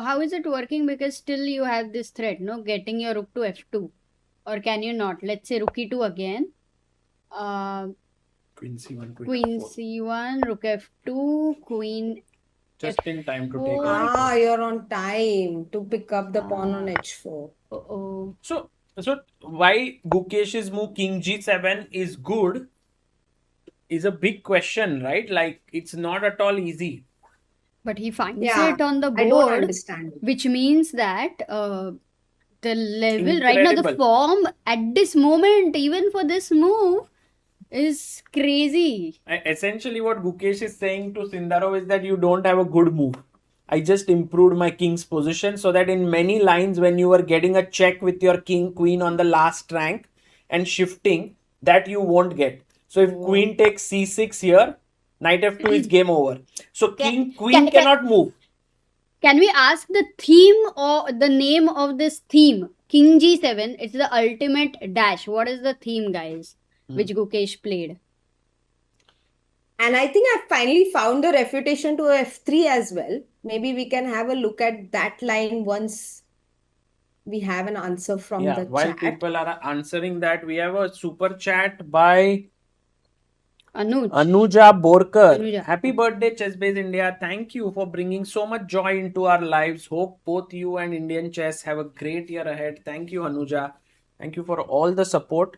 how is it working? Because still you have this threat, no? Getting your rook to F2. Or can you not? Let's say rook E2 again. Queen C1, Queen C1, rook F2, queen Just in time to take it. Ah, you're on time to pick up the pawn on H4. Uh-oh. So why Gukesh's move King G7 is good is a big question, right? Like it's not at all easy. But he finds Yeah, it on the I don't board, understand it. which means that the level right now, the Incredible. form at this moment, even for this move, is crazy. Essentially, what Gukesh is saying to Sindarov is that you don't have a good move. I just improved my king's position so that in many lines, when you were getting a check with your king, queen on the last rank and shifting, that you won't get. So if queen takes c6 here, knight f2 is game over. So queen cannot move. Can we ask the theme or the name of this theme? King G7, it's the ultimate dash. What is the theme, guys, which Gukesh played? And I think I finally found the refutation to F3 as well. Maybe we can have a look at that line once we have an answer from the While chat. people are answering that, we have a super chat by Anuja Borkar. Happy birthday, Chessbase India. Thank you for bringing so much joy into our lives. Hope both you and Indian chess have a great year ahead. Thank you, Anuja. Thank you for all the support.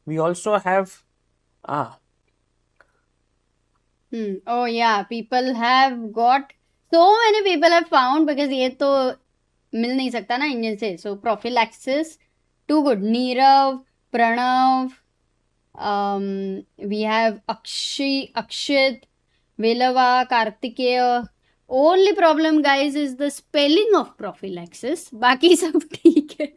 We also have Oh yeah, people have got, so many people have found, because ये तो मिल नहीं सकता ना Indian से. So prophylaxis, too good. Nirav, Pranav, we have Akshit, Velava, Kartikeya. Only problem, guys, is the spelling of prophylaxis. बाकी सब ठीक है.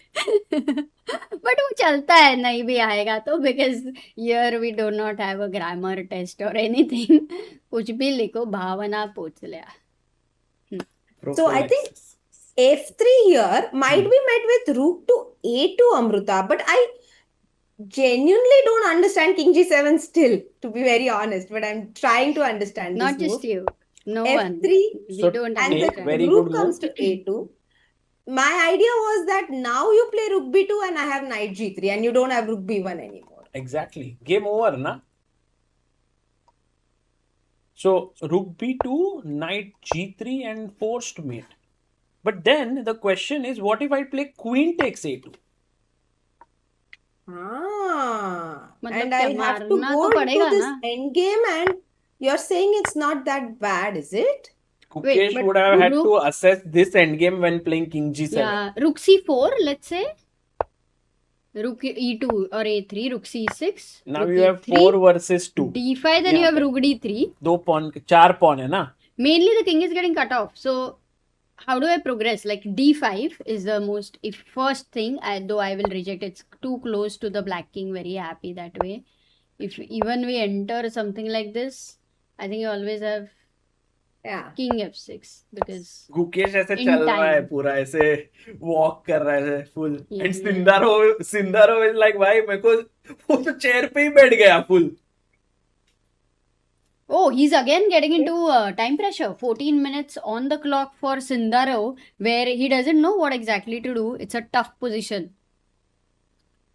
But वो चलता है, नहीं भी आएगा तो, because here we do not have a grammar test or anything. कुछ भी लिखो, भावना पूछ लिया. So I think F3 here might be met with rook to A2, Amrita. But genuinely don't understand King G7 still, to be very honest, but I'm trying to understand Not this just move. you. No one. F3 We So don't and the take understand. very rook good comes move. to A2. My idea was that now you play rook B2 and I have knight G3 and you don't have rook B1 anymore. Exactly. Game over, na? So rook b2, knight g3 and forced mate. But then the question is, what if I play queen takes a2? मतलब And I क्या have to मारना go तो into पड़ेगा this ना. endgame and you're saying it's not that bad, is it? Gukesh but would have had rook- to assess this endgame when playing king g7. Yeah, rook c4, let's say. Rook e2 or a3, rook c6. Now rook you have e3, 4 versus 2. d5, then you यहाँ have पे rook d3. 2 pawn, 4 pawn है ना? Mainly the king is getting cut off. So how do I progress? Like d5 is the most first thing, though I will reject. It's too close to the black king. Very happy that way. If even we enter something like this, I think you always have Yeah. king f6 because Gukesh ऐसे In चल रहा है time. पूरा ऐसे walk कर रहा है full Yeah, and yeah. Sindarov is like भाई मेरे को वो तो चेयर पे ही बैठ गया full. Oh, he's again getting into time pressure. 14 minutes on the clock for Sindarov, where he doesn't know what exactly to do. It's a tough position.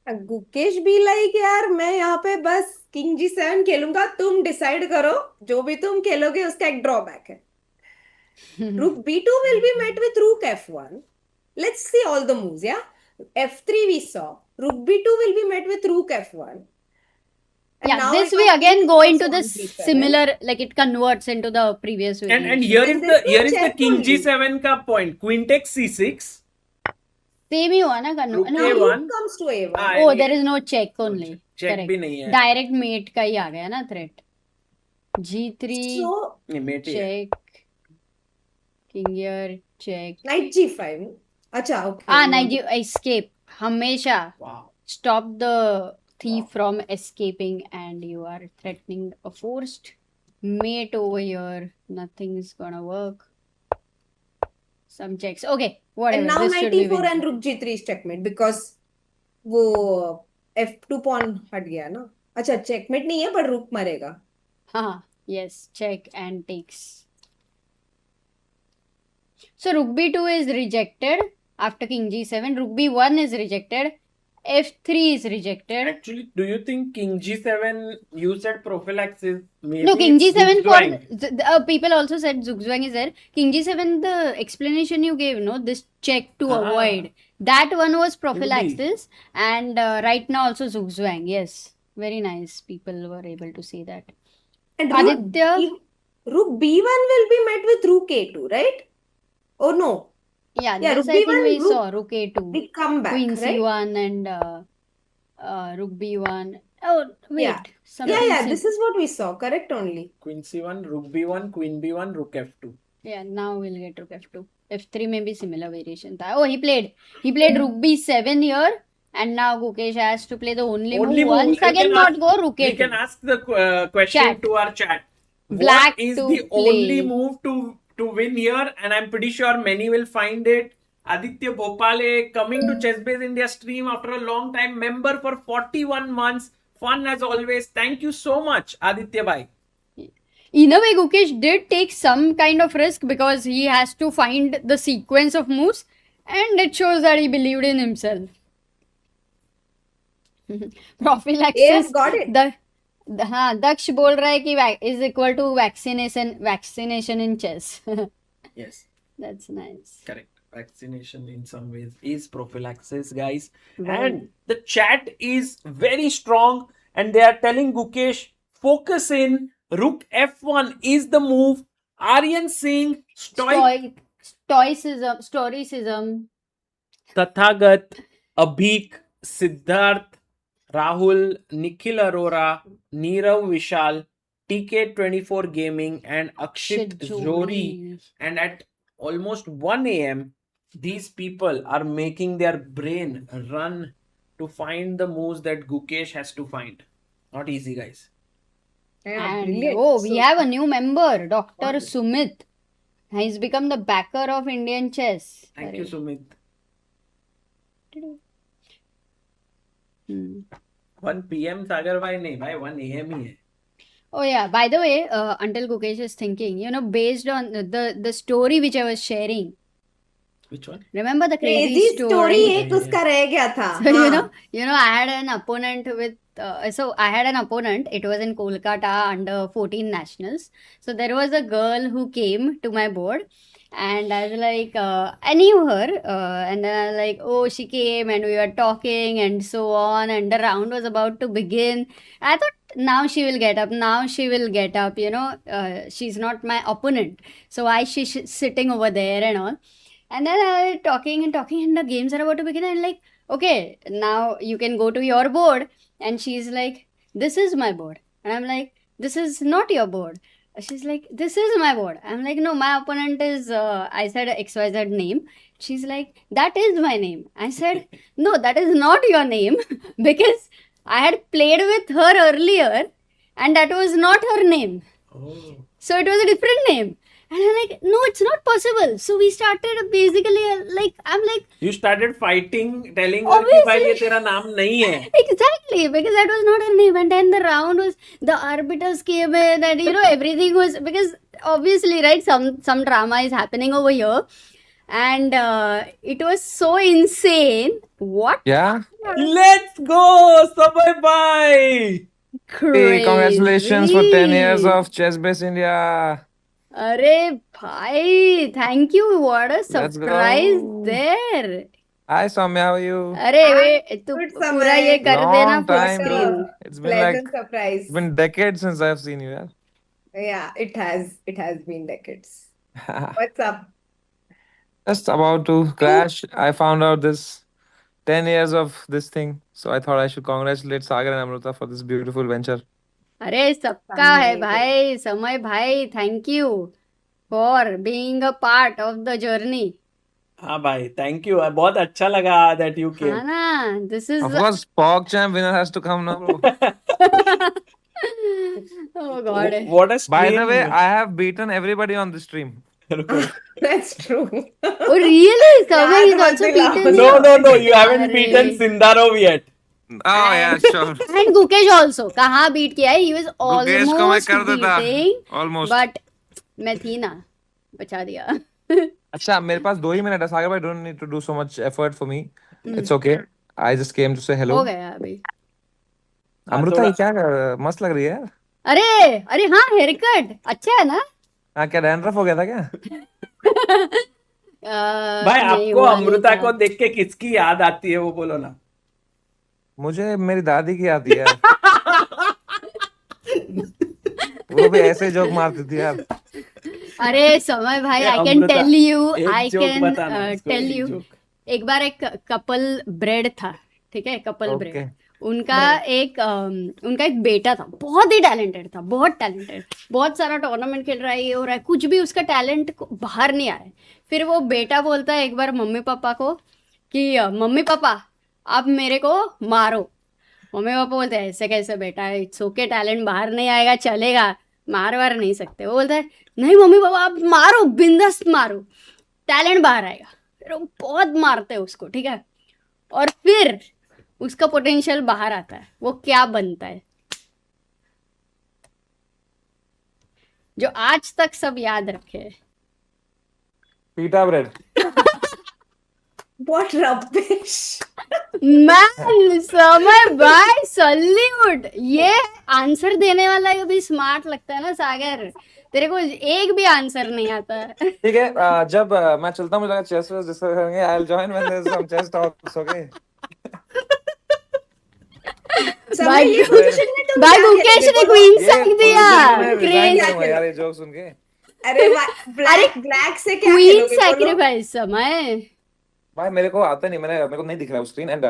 Gukesh भी like यार मैं यहाँ पे बस किंग G7 खेलूंगा, तुम डिसाइड करो, जो भी तुम खेलोगे उसका एक ड्रॉबैक है. Rook B2 will be met with rook F1. Let's see all the moves, yeah? F3 we saw. Rook B2 will be met with rook F1. And Yeah, now this I we got again king go into also on this G7. similar, like it converts into the previous variation. And here And is this the is check king only. G7 का point. Queen takes C6. Same ही हुआ ना Rook no. Now A1. rook comes to A1. हाँ, Oh, and there ये- is no check only. check Correct. भी नहीं है. Direct mate का ही आ गया ना threat. G3 So ये mate ही है. check. King here check. knight G5. Acha, okay. Knight escape. हमेशा Wow. stop the thief from escaping, and you are threatening a forced mate over here. Nothing's gonna work. Some checks. Okay, whatever. And now this knight should be E4 win. and rook G3 is checkmate because वो F2 pawn हट गया ना. अच्छा checkmate नहीं है पर rook मरेगा. Yes, check and takes. So rook b2 is rejected after king g7. Rook b1 is rejected. F3 is rejected. Actually, do you think king G7, you said prophylaxis? Maybe No, king it's g7 for Zugzwang. people also said Zugzwang is there. King g7, the explanation you gave, no, this check to avoid. That one was prophylaxis, and right now also Zugzwang. Yes, very nice. People were able to say that. And Aditya? rook B1 will be met with rook A2, right? Oh no. Yeah, Yeah, this rook I think B1, we rook saw rook a2, we come back, queen right? c1 and rook b1. Oh wait, Yeah. something Yeah, sim- this is what we saw. Correct only. Queen C1, rook B1, queen B1, rook F2. Yeah, now we'll get rook f2. F3 may be similar variation. Oh, he played rook b7 here, and now Gukesh has to play the only move. Once You again, can not ask- go rook We a2. can ask the question Chat. to our chat. Black What is to the only play. move to win here? And I'm pretty sure many will find it. Aditya Bhopale coming to ChessBase India stream after a long time. Member for 41 months. Fun as always. Thank you so much, Aditya bhai. In a way, Gukesh did take some kind of risk because he has to find the sequence of moves, and it shows that he believed in himself. Prophylaxis. Yes, got it. Daksh बोल रहा है कि is equal to vaccination in chess. Yes, That's nice. correct. Vaccination in some ways is prophylaxis, guys. Well, And the chat is very strong, and they are telling Gukesh, focus in. Rook F1 is the move. Aryan Singh, stoicism, stoicism. Tathagat, Abhik, Siddharth, Rahul, Nikhil Arora, Neerav Vishal, TK24 Gaming, and Akshit Jori. And at almost 1 a.m., these people are making their brain run to find the moves that Gukesh has to find. Not easy, guys. Yeah, And brilliant. we So- have a new member, Dr. What? Sumit. He's become the backer of Indian chess. Thank you, Sumit. 1 PM सागर भाई नहीं भाई 1 AM ही है. Oh yeah, by the way, until Gukesh is thinking, based on the story which I was sharing. Which one? Remember the crazy Crazy story story? एक उसका रह गया था. So हाँ. I had an opponent it was in Kolkata under 14 nationals. So there was a girl who came to my board, and I was like, I knew her, and then I was like, oh, she came, and we were talking, and so on, and the round was about to begin. I thought, now she will get up, she's not my opponent, so why she's sitting over there and all. And then I was talking, and the games are about to begin, and like, okay, now you can go to your board. And she's like, this is my board. And I'm like, this is not your board. She's like, this is my board. I'm like, no, my opponent is, I said XYZ name. She's like, that is my name. I said, no, that is not your name, because I had played with her earlier, and that was not her name. Oh. So it was a different name. And I'm like, no, it's not possible. So we started basically, I'm like, You started fighting, telling her कि भाई ये तेरा नाम नहीं है. exactly, because that was not her name. And then the round was, the arbiters came in, and everything was, because obviously, right, some drama is happening over here. And it was so insane. What? Yeah. Let's go, Samay bhai. Hey, congratulations for 10 years Crazy. of Chess Base India. Arey bhai, thank you. What a Let's surprise go. there. Hi, Soumya, how are you? अरे वे तू Good पूरा ये समय. कर देना Long full time, screen. bro. It's been like Pleasant surprise. it's been decades since I've seen you. Yeah. Yeah, it has been decades. What's up? Just about to crash. I found out this 10 years of this thing. So I thought I should congratulate Sagar and Amruta for this beautiful venture. अरे सबका है भाई, समय भाई, thank you for being a part of the journey. हाँ भाई, thank you. बहुत अच्छा लगा that you हाँ came. ना, this is Of course, Pog Champ winner has to come now, bro. oh god. What a By the stream. way, I have beaten everybody on the stream. That's true. Oh really? समय is also beaten you? No, you haven't अरे. beaten Sindarov yet. Oh, yeah, sure. And Gukesh also. कहाँ beat किया है? He was Gukesh को मैं almost कर देता. beating, Almost. but मैं थी ना, बचा दिया. अच्छा मेरे पास 2 ही मिनट है सागर भाई don't need to do so much effort for me it's okay I just came to say hello हो गया अभी. अमृता ये क्या मस्त लग रही है यार अरे हाँ, हेयर कट अच्छा है ना. हाँ क्या डैंड्रफ हो गया था क्या भाई नहीं आपको हुआ नहीं अमृता था. को देख के किसकी याद आती है वो बोलो ना. मुझे मेरी दादी की आती है यार वो भी ऐसे जोक मारती थी यार अरे समय भाई, I can Amrita, tell you, एक आई जोक कैन बताना इसको, टेल एक यू. जोक. एक बार एक कपल ब्रेड था, ठीक है, कपल ओके ब्रेड. उनका एक बेटा था, बहुत ही टैलेंटेड था, बहुत टैलेंटेड, बहुत सारा टूर्नामेंट खेल रहा है, ये हो रहा है, कुछ भी उसका टैलेंट बाहर नहीं आ रहा है. फिर वो बेटा बोलता है एक बार मम्मी पापा को कि मम्मी पापा आप मेरे को मारो. मम्मी पापा बोलते हैं ऐसे कैसे बेटा, इट्स ओके, टैलेंट बाहर नहीं आएगा, चलेगा, मार वार नहीं सकते. वो बोलता है नहीं मम्मी पापा आप मारो, बिंदास मारो, टैलेंट बाहर आएगा. फिर वो बहुत मारते हैं उसको, ठीक है, और फिर उसका पोटेंशियल बाहर आता है. वो क्या बनता है जो आज तक सब याद रखे हैं? पीटा ब्रेड What rubbish. मैन समय भाई सल्यूट. ये आंसर देने वाला भी स्मार्ट लगता है ना सागर. तेरे को एक भी आंसर नहीं आता है. ठीक है जब मैं चलता हूँ मुझे लगा चेस वेस डिस्कस करेंगे I will join when there is some chess talks okay Samay ये position में तुम भाई क्या गुकेश खेलोगे? ने क्वीन ये सैक दिया. मैं resign क्रेज. करूंगा यार ये जोक सुन के अरे ब्लैक से क्या क्वीन खेलोगे बोलो? सैक्रिफाइस समय. भाई मेरे को आता नहीं मेरे को नहीं दिख रहा है screen and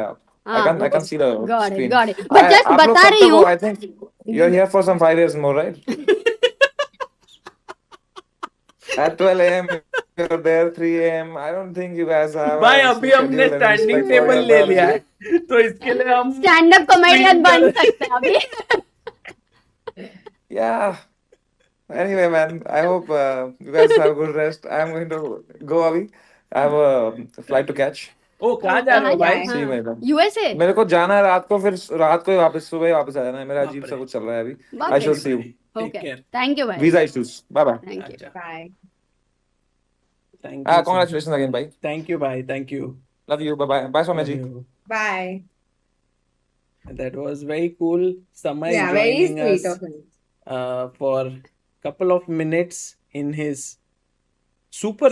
I can't see the Got screen. it, got it. But just आप लोग बता कब रही तक हो? हूँ. I think you're here for some 5 years more, right? At 12 a.m. you're there 3 a.m. I don't think you guys have. भाई a अभी हमने schedule and standing respect for table your ले लिया है, biology. तो इसके लिए हम स्टैंड अप कॉमेडियन बन सकते हैं अभी. Yeah. Anyway, man, I hope you guys have a good rest. I'm going to go, Avi. I have a flight to catch. ओ कहाँ जा रहे हो कहाँ भाई? जा- सही में यूएसए। मेरे को जाना है रात को, फिर रात को ही वापस, सुबह ही वापस आ जाना है। मेरा बाप अजीब रे। सा कुछ चल रहा है अभी। बाप आई रे। Shall see you. Take okay, care. Thank you भाई, visa issues. Bye bye. Thank you. अच्छा, Bye. Thank you sir. Congratulations again भाई। थैंक यू भाई, thank you, love you. Bye bye. Bye Saumya love जी। You. Bye. That was very cool. Samay Yeah, very joining sweet us of him. for couple of minutes in his super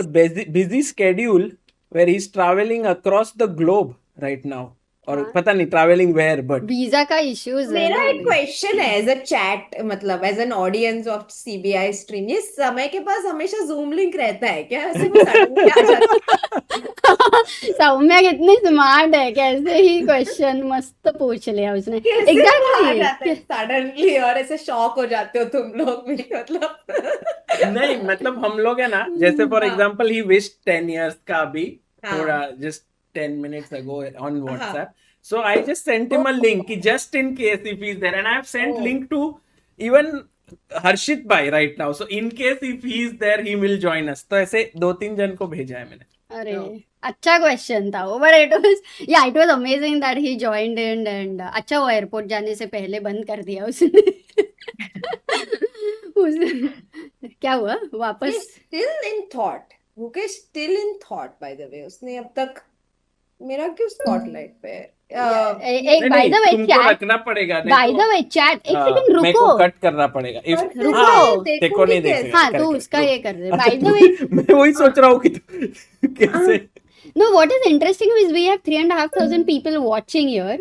busy schedule where he's traveling across the globe right now. और हाँ। पता नहीं traveling where, but visa का issues है मेरा ना एक अभी। क्वेश्चन है एज अ चैट, मतलब as an audience of CBI stream, ये समय के पास हमेशा जूम लिंक रहता है क्या? ऐसे वो सडनली आ जाता है? सौम्या कितनी स्मार्ट है, कैसे ही क्वेश्चन मस्त पूछ लिया उसने। कैसे वो आ जाता है एग्जैक्टली। सडनली और ऐसे शॉक हो जाते हो तुम लोग भी, मतलब नहीं मतलब हम लोग है ना, जैसे फॉर हाँ। एग्जांपल ही विश्ड 10 years का भी हाँ। थोड़ा just 10 minutes ago on हाँ। WhatsApp. So I just sent him a link just in case if he's there, and I have sent Oh. link to even Harshit bhai right now. So in case if he is there, he will join us. तो ऐसे 2-3 जन को भेजा है मैंने. अरे अच्छा question था वो, but it was amazing that he joined in, and अच्छा वो एयरपोर्ट जाने से पहले बंद कर दिया उसने। क्या हुआ वापस? Still in thought, Mukesh still in thought by the way. उसने अब तक मेरा क्यों स्पॉटलाइट पे है? एक बाय नहीं, द वे तुमको चैट, रखना पड़ेगा, नहीं बाय तो द वे चैट, एक सेकंड मेरे को रुको। कट करना पड़ेगा। If रुको। हाँ, देखोगे देखो नहीं देख कैसे? सकते। हाँ correct, तो correct, उसका रुक। ये कर दे अच्छा, बाय द वे। मैं वही सोच रहा हूँ कि कैसे। No, what is interesting is we have 3,500 people watching here.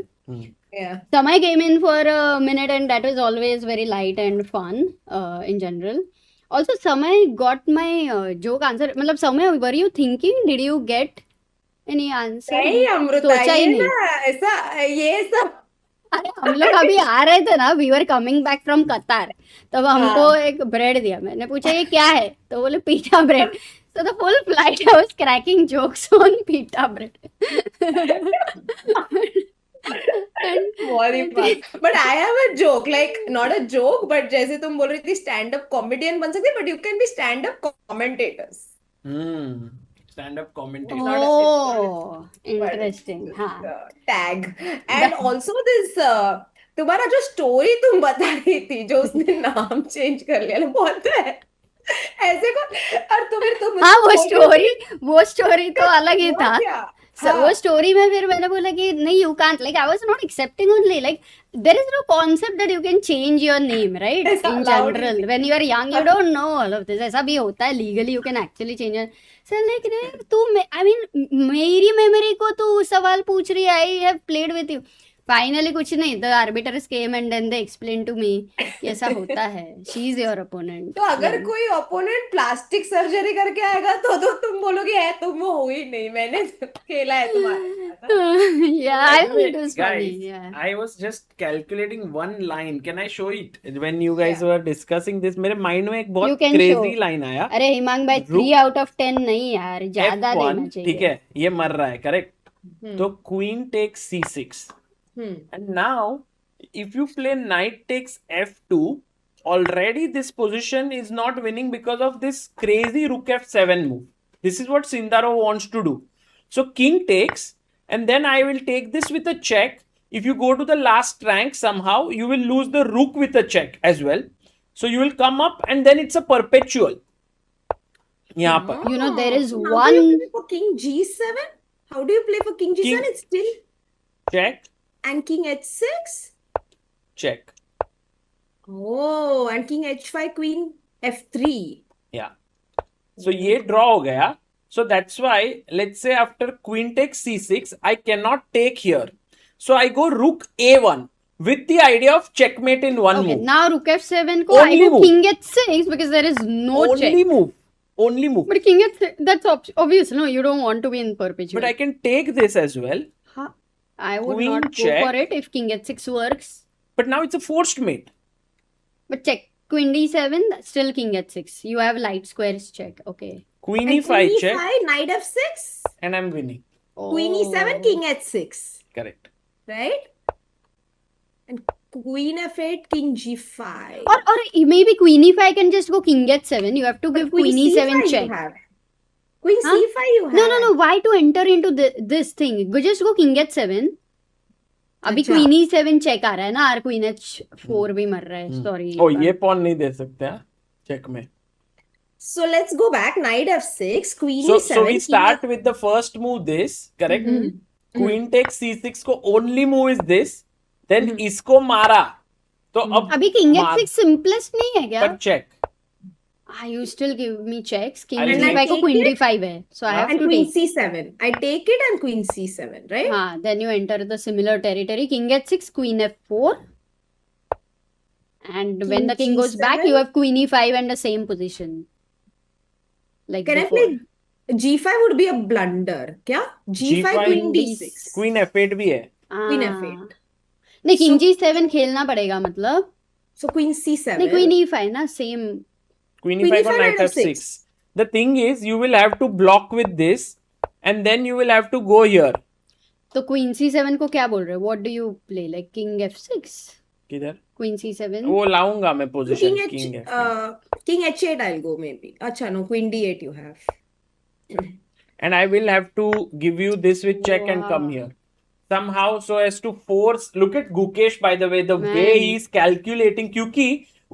Yeah. Samay came in for a minute, and that was always very light and fun in general. Also, Samay got my joke answer. मतलब Samay, were you thinking? Did you get any answer? नहीं अमृता, सोचा ही ये नहीं। ना ऐसा ये सब अरे हम लोग अभी आ रहे थे ना, we were coming back from Qatar, तब हमको हाँ। एक ब्रेड दिया। मैंने पूछा ये क्या है, तो बोले पीटा bread. So the full flight I was cracking jokes on pita bread. बहुत ही but I have a joke, like not a joke, but जैसे तुम बोल रही थी स्टैंड अप कॉमेडियन बन सकते, but you can be stand up commentators. Stand up commentator. Oh, interesting. हाँ. टैग एंड ऑल्सो दिस तुम्हारा जो स्टोरी तुम बता रही थी, जो उसने नाम चेंज कर लिया, बहुत है ऐसे को। और तुम हाँ वो स्टोरी तो अलग ही था। हाँ। वो स्टोरी में फिर मैंने बोला कि नहीं, you can't, like I was not accepting only, like there is no concept that you can change your name, right? It's in allowed general in- when you are young you don't know all of this. ऐसा भी होता है legally, you can actually change. Sir like तू, I mean मेरी memory को तू सवाल पूछ रही है, I have played with you. Finally कुछ नहीं, the arbiters came and then they explain to me ऐसा होता है, शी इज योर ओपोनेंट। तो अगर कोई ओपोनेंट प्लास्टिक सर्जरी करके आएगा तो तुम बोलोगे है तुम वो हो ही नहीं, मैंने खेला है तुम्हारे साथ। Yeah, I mean, it was Guys, funny. Yeah. I was just calculating one line. Can I show it? When you guys were discussing this, मेरे mind में एक You बहुत can crazy show. line आया. अरे हिमांग भाई, 3 out of 10 नहीं यार, ज्यादा देना F1, चाहिए। ठीक है, ये मर रहा है, करेक्ट? तो queen takes C6, and now if you play knight takes F2, already this position is not winning because of this crazy rook F7 move. This is what Sindarov wants to do. So king takes, and then I will take this with a check. If you go to the last rank, somehow you will lose the rook with a check as well. So you will come up, and then it's a perpetual. यहाँ पर You know, there is How do one. you play for king G7? How do you play for king G7? King- It's still check, and king H6. check. Oh, and king H5, queen F3. Yeah. So ये draw हो गया. So that's why, let's say after queen takes C6, I cannot take here. So I go rook A1 with the idea of checkmate in one Okay, move. now rook F7 को I Only go move. king H6 because there is no Only check. move. Only move. But king H6, that's obvious. No, you don't want to be in perpetual. But I can take this as well. I would Queen not check. go for it if king H6 works. But now it's a forced mate. But check. Queen D7, still king H6. You have light squares check. Okay. Queen And E5 queen check. E5, knight F6, And I'm winning. queen E7, king H6, Correct. right? And queen F8, king G5. Or maybe queen E5 can just go king H7. You have to give But queen C5 E7 you check. have. Queen Huh? c5 you have. No. Why to enter into this thing? Just go king h7. अभी अच्छा। queen e7 check आ रहा है ना, और queen h4 भी मर रहा है. Sorry. ओ ये pawn नहीं दे सकते हैं check में. So let's go back. Knight f6, queen So e7. we start with the first move this, correct? Queen takes c6 को only move is this, then इसको मारा तो अब अभी king h6 simplest नहीं है क्या? पर check. You still give me checks. King I'll d5 को take queen it. d5 है, so I have And to queen take. c7. I take it and queen c7, right? हाँ, then you enter the similar territory. King h6, queen f4. And when the king goes back, G7. you have queen e5 and the same position. Like Can I before. play g5 would be a blunder. क्या? g5 G5 queen d6. Queen f8 भी है. Queen हाँ. f8. नहीं, king So- g7 खेलना पड़ेगा मतलब. So queen c7. नहीं, queen e5 ना, same. Queen Queen e5 or e5 knight and f6. f6. The thing is, you will have to block with this, and then you will have to go here. तो queen c7 को क्या बोल रहे हो? What do you play? Like king f6? किधर? Queen c7? वो लाऊंगा मैं position. King King f8. king h8 I'll go maybe. अच्छा no, queen d8 you have. And I will have to give you this with check and come Wow. here. Somehow so as to force. Look at Gukesh, by the way, the Man. way he is calculating, क्योंकि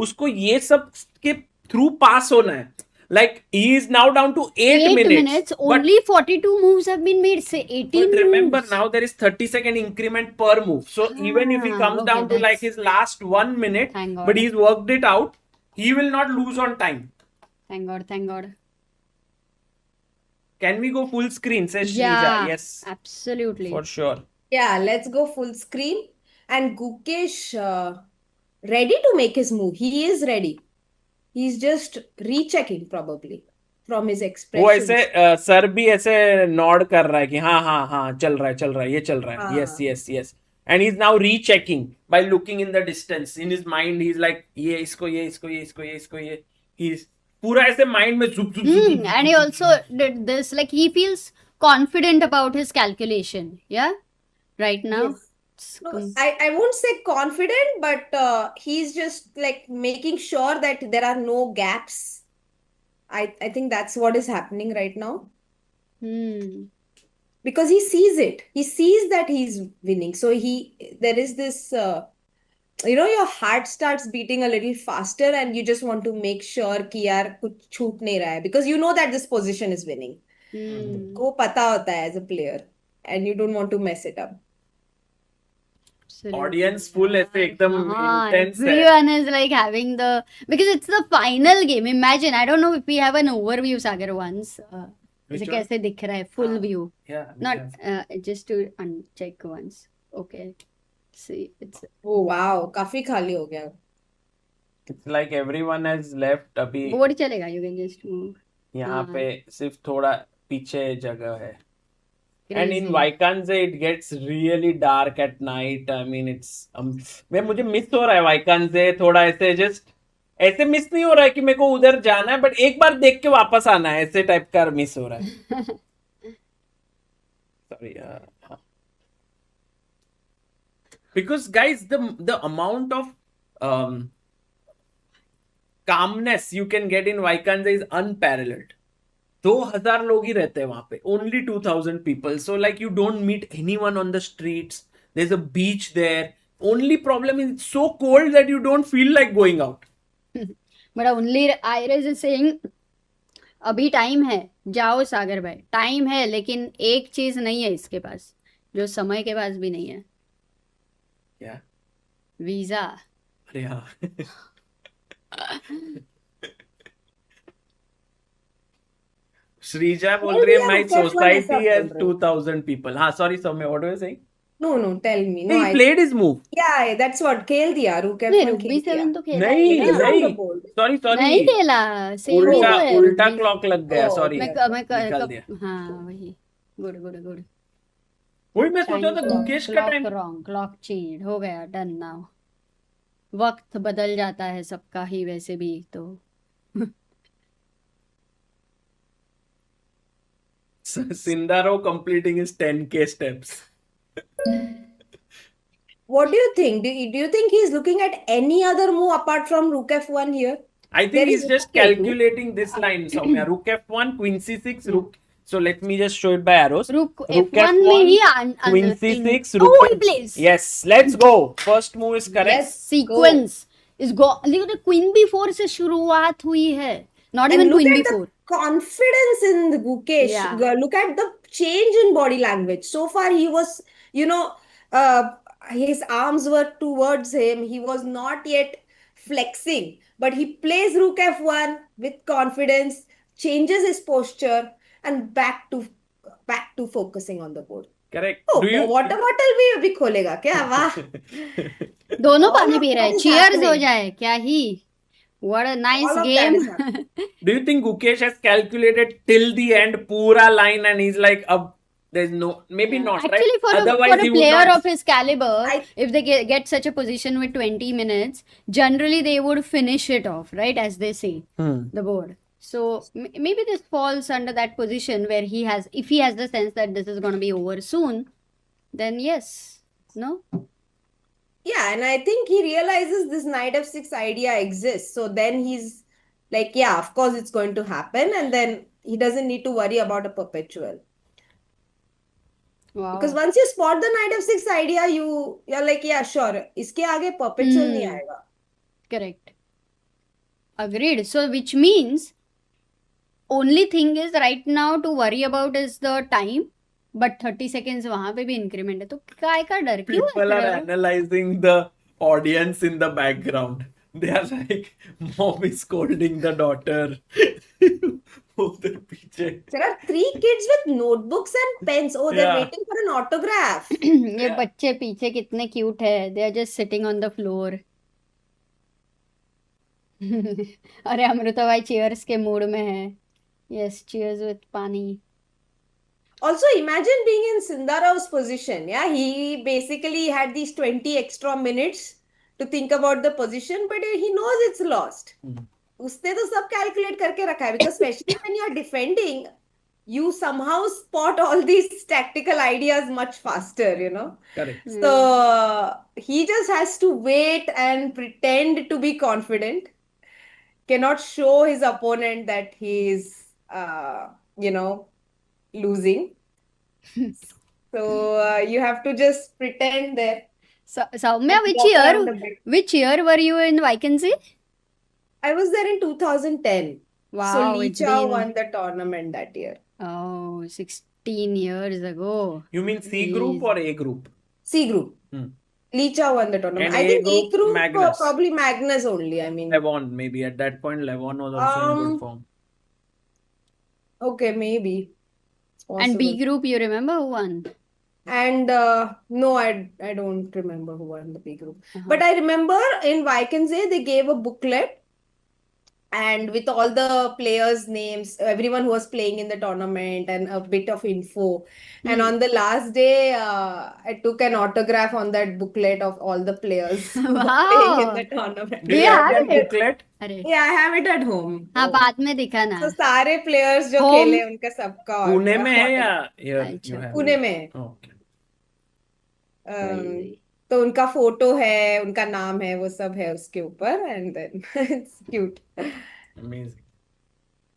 उसको ये सब के through pass होना है. Like he is now down to 8 minutes. But, Only 42 moves have been made. Say 18 but remember moves. now there is 30-second increment per move. So even if he comes okay, down to like that's- his last 1 minute, Thank God. but he's worked it out, he will not lose on time. Thank God, thank God. Can we go full screen? Says Yeah, Shrija. Yes, absolutely. for sure. Yeah, let's go full screen. And Gukesh ready to make his move. He is ready. He's just rechecking probably from his वो expressions. ऐसे sir भी ऐसे Nord कर रहा है कि हाँ हाँ हाँ चल रहा है ये चल रहा है हाँ. yes yes yes and he's now rechecking by looking in the distance in his mind he's like ये इसको ये he's पूरा ऐसे mind में zup zup zup, zup, And he also did this, like he feels confident about his calculation. Yeah, right now. Yes. No, I won't say confident, but he's just like making sure that there are no gaps. I think that's what is happening right now. Because he sees it. He sees that he's winning. So there is this, your heart starts beating a little faster and you just want to make sure कि यार कुछ छूट नहीं रहा है. Because you know that this position is winning. को पता होता है as a player. And you don't want to mess it up. Absolutely. audience full ऐसे एकदम intense है. Everyone is like having because it's the final game. Imagine, I don't know if we have an overview, Sagar, once. Which जैसे one? कैसे दिख रहा है full view. Yeah, Not yeah. just to uncheck once. Okay. See, it's Oh wow, काफी खाली हो गया. It's like everyone has left अभी board चलेगा. You can just move. यहाँ हाँ. पे सिर्फ थोड़ा पीछे जगह है. And in Crazy. Vaikanze it gets really dark at night. I mean it's मुझे मिस हो रहा है Vaikanze थोड़ा ऐसे just ऐसे मिस नहीं हो रहा है कि मेरे को उधर जाना है बट एक बार देख के वापस आना है ऐसे टाइप का मिस हो रहा है. Sorry. Because guys the amount of calmness you can get in Vaikanze is unparalleled. 2000 लोग ही रहते हैं वहां पे only 2000 people so like you don't meet anyone on the streets there's a beach there only problem is it's so cold that you don't feel like going out But only Iris is saying अभी time है, जाओ सागर भाई, time है, लेकिन एक चीज नहीं है इसके पास जो समय के पास भी नहीं है. क्या वीजा. अरे हाँ श्रीजा बोल रही है माय सोसाइटी हैज 2000 people हाँ sorry Soumya what were you saying No, tell me. No, he played his move Yeah, that's what खेल दिया. Rook नहीं, F1 रूबी खेल दिया. 7 तो खेला नहीं है ना. नहीं सॉरी नहीं सॉरी खेला, सेम ही तो है. उल्टा रूबी- क्लॉक लग गया Oh, सॉरी मैं निकाल दिया. हाँ वही. गुड. वही मैं सोचा था गुकेश का टाइम रॉन्ग, क्लॉक चेंज हो गया. Done now. वक्त बदल जाता है सबका ही वैसे भी तो. Sindarov completing his 10k steps. What do you think? Do you think he's looking at any other move apart from Rook F1 here? I think There he's is just rook a2. calculating this line, Soumya. Rook f1, queen c6, rook. So let me just show it by arrows. Rook Rook f1 में ही queen c6, rook. Oh, he plays. Yes, let's go. First move is correct. Yes, Sequence is go. Look, the queen b4 से शुरुआत हुई है. Not And even look queen at b4. the confidence in the Gukesh. Yeah. Look at the change in body language. So far, he was, his arms were towards him. He was not yet flexing, but he plays rook f1 with confidence, changes his posture, and back to focusing on the board. Correct. Oh, Do you water bottle भी अभी खोलेगा क्या? वाह! दोनों All पानी of P रहे that हैं. is Cheers हो happening. जाए क्या ही. What a nice All of that game. is happening. do you think Gukesh has calculated till the end pura line and he's like, there's no, maybe not, Actually, right? for Otherwise, a he would player not. of his caliber, I- if they get such a position with 20 minutes, generally they would finish it off, right? As they say, the board. So maybe this falls under that position where if he has the sense that this is going to be over soon, then yes, no? Yeah, and I think he realizes this knight f6 idea exists. So then he's like, yeah, of course it's going to happen. And then he doesn't need to worry about a perpetual. Wow. Because once you spot the knight f6 idea, you're like, yeah, sure. Iske aage perpetual nahi aayega. Correct. Agreed. So which means only thing is right now to worry about is the time. But 30 seconds वहां पे भी increment है तो काय का डर क्यों People are analyzing the audience in the background. They are like, mom is scolding the daughter. उधर पीछे. There are 3 kids with notebooks and pens. Oh, they're Yeah. waiting for an autograph. ये बच्चे पीछे कितने क्यूट है. They are just sitting on the floor. अरे अमृता भाई cheers के मूड में है. Yes, cheers with पानी. Also, imagine being in Sindarov's position. Yeah, he basically had these 20 extra minutes to think about the position, but he knows it's lost. उसने तो सब calculate करके रखा है, because especially when you're defending, you somehow spot all these tactical ideas much faster, Correct. So he just has to wait and pretend to be confident. Cannot show his opponent that he is, losing. So you have to just pretend that. So, Soumya, and walk around a bit. which year were you in Vacancy? I was there in 2010. Wow, So Lee it's Chao been won the tournament that year. 16 years ago. You mean C group or A group? C group. Lee Chao won the tournament. And I think A A group Magnus. probably Magnus only. I mean, Levon, maybe at that point, Levon was also in good form. okay, maybe. It's And B possible. group, you remember who won? And no, I don't remember who won the B group. But I remember in Vaikense, they gave a booklet and with all the players' names, everyone who was playing in the tournament and a bit of info. And on the last day, I took an autograph on that booklet of all the players who were playing in the tournament. Do you Yeah, have that it- booklet? अरे Yeah, I have it at home. हाँ बाद में दिखा ना. So सारे players जो Home. खेले उनका सबका पुणे में है autograph. या here अच्छा. you have? पुणे में है. Okay. Crazy. तो उनका फोटो है, उनका नाम है, वो सब है उसके ऊपर, and then it's cute. Amazing.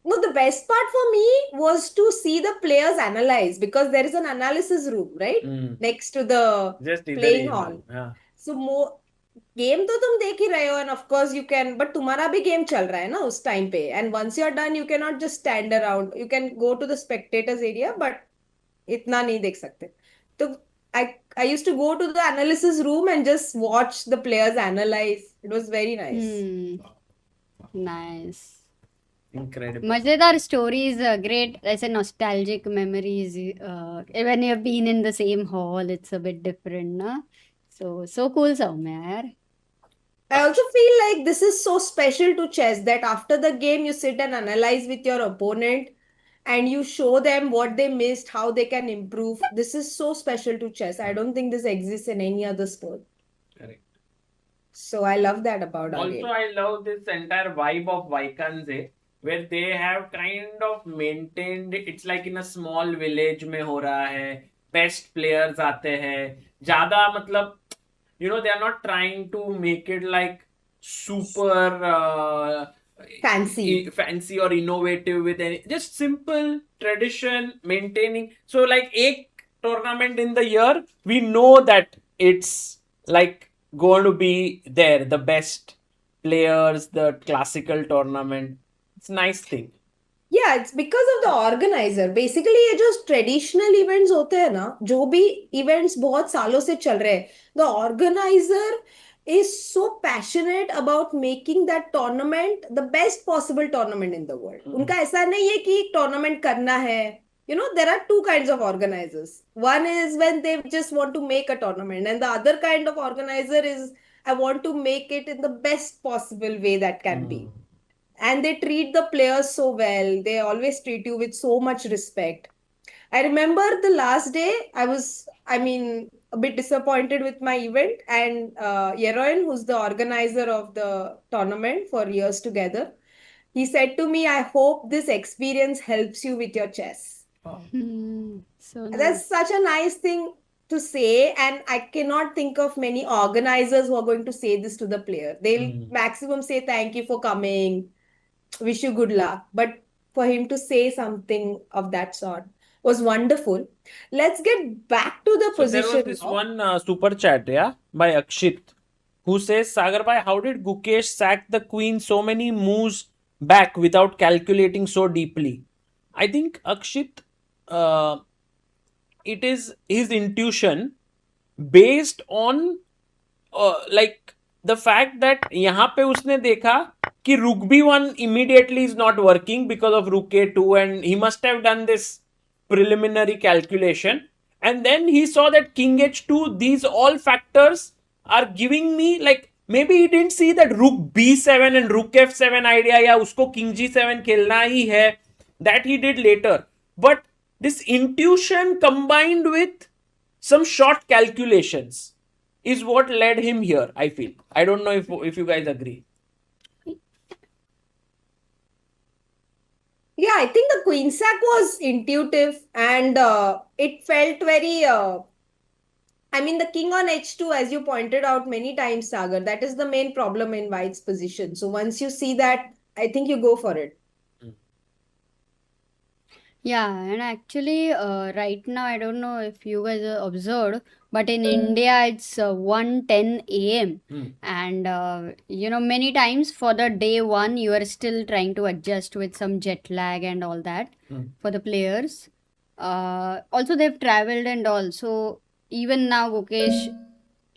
No, the best part for me was to see the players analyze, because there is an analysis room, right? Next to the Just either playing he hall. Yeah. So more game तो तुम देख ही रहे हो, and of course you can, but तुम्हारा भी game चल रहा है ना उस time पे, and once you're done you cannot just stand around. You can go to the spectators area, but इतना नहीं देख सकते. तो I used to go to the analysis room and just watch the players analyze. It was very nice. Nice. Incredible. मजेदार stories, great ऐसे nostalgic memories. When you've been in the same hall, it's a bit different, na? So cool, Soumya, yaar. I also feel like this is so special to chess that after the game you sit and analyze with your opponent and you show them what they missed, how they can improve. This is so special to chess. I don't think this exists in any other sport. Correct. So I love that about our Also, game. I love this entire vibe of Vaikanse, where they have kind of maintained it's like in a small village में हो रहा है, best players आते हैं, ज़्यादा मतलब they are not trying to make it like super fancy or innovative with any, just simple tradition maintaining. So like a tournament in the year, we know that it's like going to be there, the best players, the classical tournament. It's a nice thing. Yeah, it's because of the organizer. Basically ये जो traditional events होते हैं ना, जो भी events बहुत सालों से चल रहे हैं, the organizer is so passionate about making that tournament the best possible tournament in the world. उनका ऐसा नहीं है कि tournament करना है. You know, there are two kinds of organizers. One is when they just want to make a tournament, and the other kind of organizer is I want to make it in the best possible way that can be. And they treat the players so well. They always treat you with so much respect. I remember the last day, I was, a bit disappointed with my event. And Yeroin, who's the organizer of the tournament for years together, he said to me, I hope this experience helps you with your chess. So That's such a nice thing to say, and I cannot think of many organizers who are going to say this to the player. They'll maximum say thank you for coming, wish you good luck. But for him to say something of that sort was wonderful. Let's get back to the So there was position. this one super chat, yeah, by Akshit, who says, Sagar bhai, how did Gukesh sack the queen so many moves back without calculating so deeply? I think Akshit, it is his intuition based on like the fact that यहाँ पे उसने देखा कि rook b1 immediately is not working because of rook a2, and he must have done this preliminary calculation, and then he saw that king h2, these all factors are giving me, like, maybe he didn't see that rook b7 and rook f7 idea, या उसको king g7 खेलना ही है, that he did later. But this intuition combined with some short calculations is what led him here, I feel. I don't know if you guys agree. Yeah, I think the queen sack was intuitive, and it felt very. The king on h2, as you pointed out many times, Sagar, that is the main problem in White's position. So once you see that, I think you go for it. yeah, and actually, right now, I don't know if you guys observed, but in India, it's 1:10 a.m. And, many times for the day one, you are still trying to adjust with some jet lag and all that for the players. Also, they've traveled and all. So, even now, Gukesh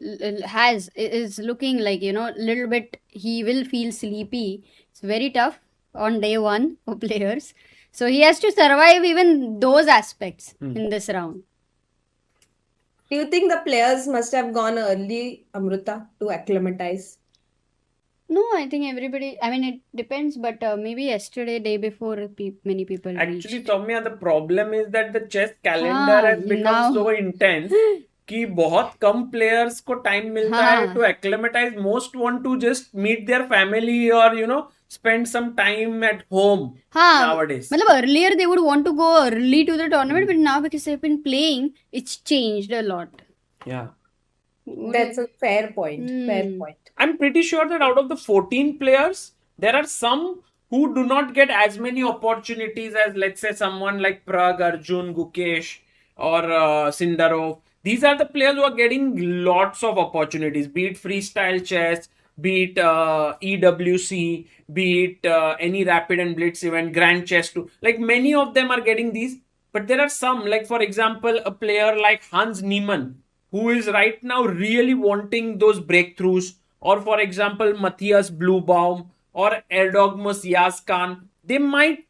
is looking like, little bit, he will feel sleepy. It's very tough on day one for players. So he has to survive even those aspects in this round. Do you think the players must have gone early, Amruta, to acclimatize? No, I think everybody, it depends, but maybe yesterday, day before, many people Actually, reached. Soumya, the problem is that the chess calendar has become now- so intense कि बहुत कम players को time मिलता है to acclimatize. Most want to just meet their family or spend some time at home nowadays. Earlier they would want to go early to the tournament, but now because they've been playing, it's changed a lot. Yeah. That's a fair point. Fair point. I'm pretty sure that out of the 14 players, there are some who do not get as many opportunities as, let's say, someone like Pragg, Arjun, Gukesh, or Sindarov. These are the players who are getting lots of opportunities, be it freestyle chess, be it EWC, be it any rapid and blitz event, grand chess too. Like, many of them are getting these, but there are some, like, for example, a player like Hans Niemann, who is right now really wanting those breakthroughs, or for example, Matthias Bluebaum or Erdogmus Kaan. They might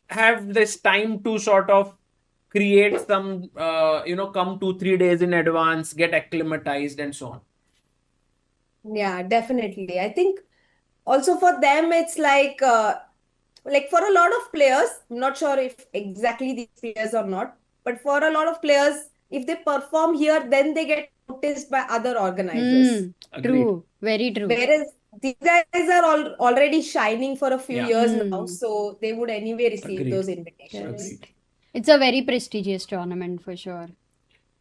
have this time to sort of create some, come 2-3 days in advance, get acclimatized and so on. Yeah, definitely. I think also for them, it's like for a lot of players, I'm not sure if exactly these players or not, but for a lot of players, if they perform here, then they get noticed by other organizers. True, very true. Whereas these guys are already shining for a few Yeah. years now, so they would anyway receive Agreed. those invitations. Agreed. It's a very prestigious tournament for sure.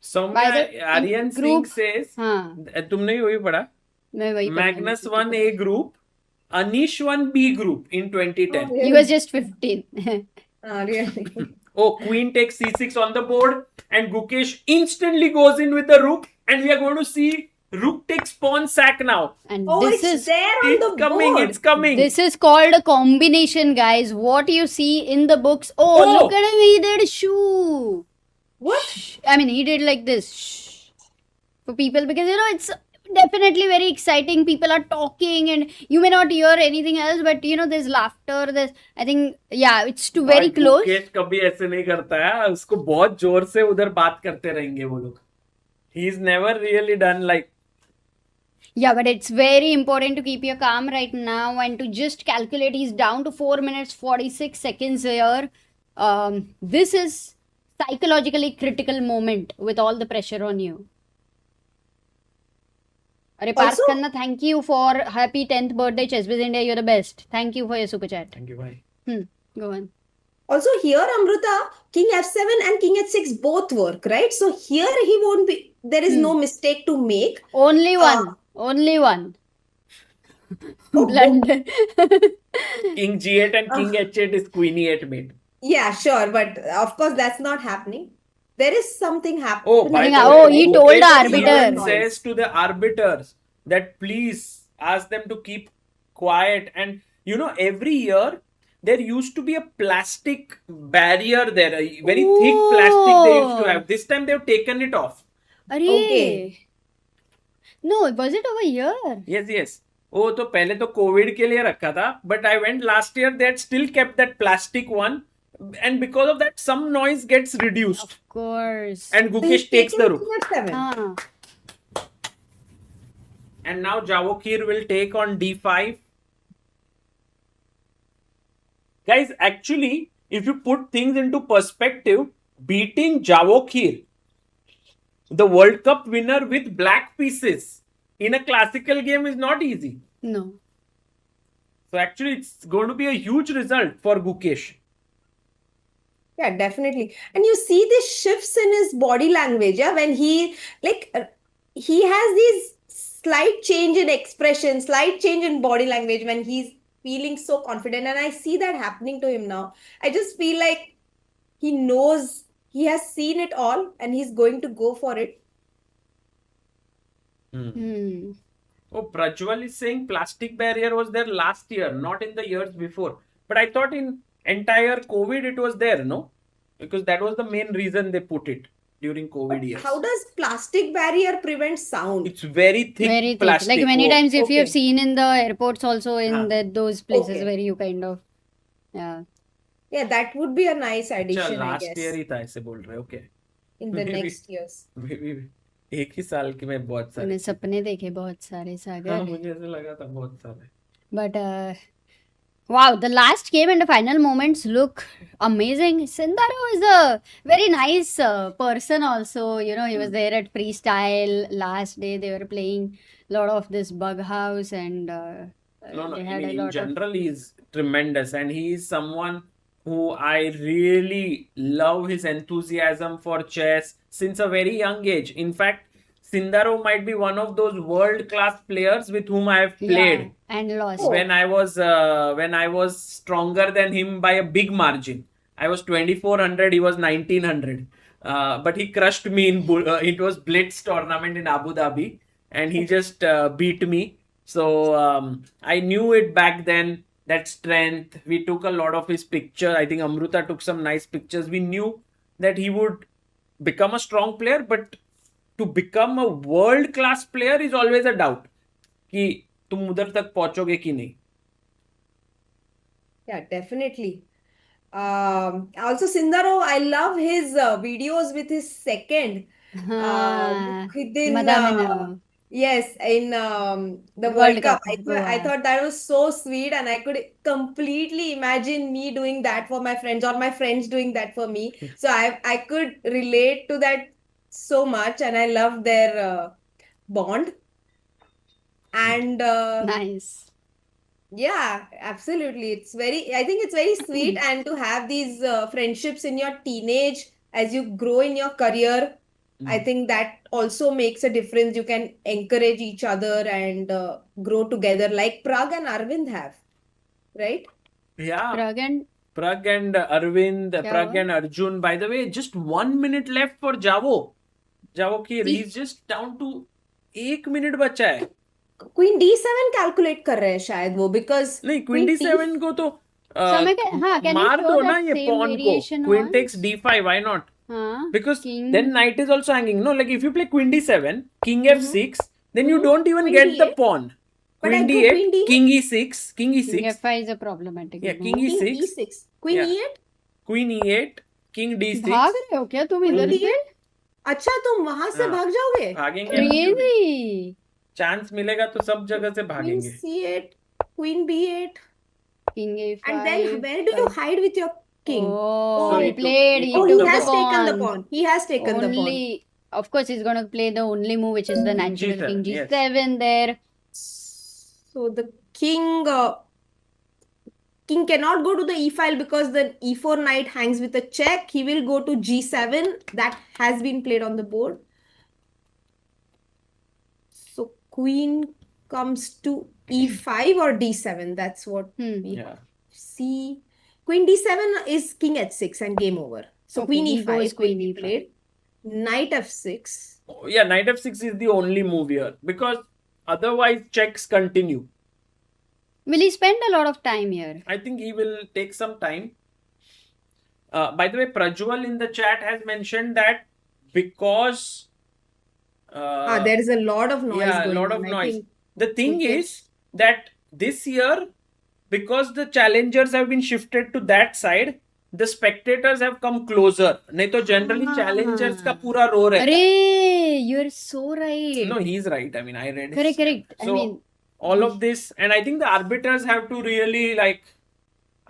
Soumya, Aryan Singh says, तुमने ही वही पढ़ा? मैं वही पढ़ा Magnus won A group, Anish won B group in 2010. Oh, He was just 15. really? Oh, queen takes c6 on the board, and Gukesh instantly goes in with the rook, and we are going to see rook takes pawn sack now. And Oh, this it's is there on It's the coming, board. it's coming. this is called a combination, guys. What you see in the books. Oh, Oh! look at him. He did shoo. What? Shh. I mean, he did like this. Shh. For people, because it's definitely very exciting. People are talking, and you may not hear anything else, but there's laughter. There's, I think, yeah, it's too very भाई, close. Gukesh कभी ऐसे नहीं करता है, उसको बहुत जोर से उधर बात करते रहेंगे वो लोग. He's never really done like. Yeah, but it's very important to keep your calm right now and to just calculate. He's down to 4 minutes 46 seconds here. This is psychologically critical moment with all the pressure on you. Are Parth Also- Khanna, thank you for happy 10th birthday, Chessbiz India. You're the best. Thank you for your super chat. Thank you, bhai. Go on. Also here, Amruta, King F7 and King H6 both work, right? So here he won't be, there is no mistake to make. Only one. Only one. Blunder. King G8 and King H8 is Queen E8 mate. Yeah, sure, but of course that's not happening. There is something Oh, happening. by the Oh, way, he Gukesh told the even arbiter. says to the arbiters that please ask them to keep quiet. And every year there used to be a plastic barrier there, a very thick plastic they used to have. This time they've taken it off. Arey. Okay. No, was it over here? Yes. Oh, तो पहले तो Covid के लिए रखा था, but I went last year. They had still kept that plastic one, and because of that, some noise gets reduced. Of course. And So Gukesh he's takes the taking rook. King F7. Ah. And now Javokhir will take on d5. Guys, actually, if you put things into perspective, beating Javokhir, the World Cup winner with black pieces in a classical game is not easy. No. So actually, it's going to be a huge result for Gukesh. Yeah, definitely. And you see these shifts in his body language, yeah, when he has these slight change in expression, slight change in body language when he's feeling so confident. And I see that happening to him now. I just feel like he knows, he has seen it all and he's going to go for it. Oh, Prajwal is saying plastic barrier was there last year, not in the years before. But I thought in entire COVID it was there, no? Because that was the main reason they put it during COVID years. How does plastic barrier prevent sound? It's very thick Very thick. plastic. Like many Oh, times, if you have okay. seen in the airports also in those places Okay. where you kind of, yeah. Yeah, that would be a nice अच्छा, addition, I last guess, year ही था ऐसे बोल रहे, okay. in the Maybe. next years. Maybe एक ही साल के में बहुत मैंने सारे. सपने देखे बहुत सारे हाँ, सागर. मुझे ऐसे लगा था बहुत सारे. But wow, the last game and the final moments look amazing. Sindarov is a very nice person also. He was there at freestyle last day. They were playing a lot of this bug house and No, they I had mean, a in lot of. general, he is tremendous, and he is someone who I really love his enthusiasm for chess since a very young age. In fact, Sindarov might be one of those world-class players with whom I have played. Yeah, and lost. When I was stronger than him by a big margin. I was 2400, he was 1900. But he crushed me in it was Blitz tournament in Abu Dhabi, and he just beat me. So I knew it back then, that strength. We took a lot of his pictures. I think Amruta took some nice pictures. We knew that he would become a strong player, but to become a world-class player is always a doubt. कि तुम उधर तक पहुंचोगे कि नहीं. Yeah, definitely. Also, Sindarov, I love his videos with his second. Within, Madamina. yes, in the World World Cup. Cup, I Goa. thought that was so sweet, and I could completely imagine me doing that for my friends or my friends doing that for me. So I could relate to that so much, and I love their bond. And Nice. yeah, absolutely. I think it's very sweet, and to have these friendships in your teenage as you grow in your career, I think that also makes a difference. You can encourage each other and grow together like Pragg and Arvind have, right? Yeah. Pragg and Pragg and Arvind, Kya Pragg hua? and Arjun. By the way, just 1 minute left for Javokhir. See- He's just down to 1 minute बचा है. Queen D7 calculate कर रहे हैं शायद वो because नहीं, Queen Queen D7 को तो समय का हाँ, can you मार show दो ना that ये same pawn को. variation Queen once? takes D5. Why not? हाँ, Because king. then knight is also hanging. No, like if you play Queen D7, King F6, then you Mhm. don't even Queen get the D8. pawn. But Queen I go D8, Queen D8. King E6, King King E6. F5 is a problematic. Yeah, move. King King E6, E6. Queen Yeah. E8. Queen E8, King D6. भाग रहे हो क्या तुम इधर से? अच्छा तुम वहां से हाँ। भाग जाओगे? भागेंगे. Crazy. चांस मिलेगा तो सब जगह से Queen भागेंगे. C8, Queen B8. King A5. And then where do you hide with your king? Oh, So he he took- played. he He Oh, took he the has taken the pawn. pawn. He has taken the pawn. Only, of course, he's gonna play the only move, which is the natural G7, king yes. G7 there. So the king cannot go to the e file because the e4 knight hangs with a check. He will go to g7. That has been played on the board. So queen comes to e5 or d7. That's what we Yeah. see. Queen d7 is king h6 and game over. So Okay, queen he e5 goes queen will be E5. played. Knight f6. Yeah, Knight F6 is the only move here because otherwise checks continue. Will he spend a lot of time here? I think he will take some time. By the way, Prajwal in the chat has mentioned that because There is a lot of noise yeah, a going lot of on. I noise. think The thing Gukesh- is that this year, because the challengers have been shifted to that side, the spectators have come closer. नहीं तो generally challengers का पूरा row रहता है. Arey, you're so right. No, he's right. I mean, I read. Correct, correct. I So mean, all of this, and I think the arbiters have to really like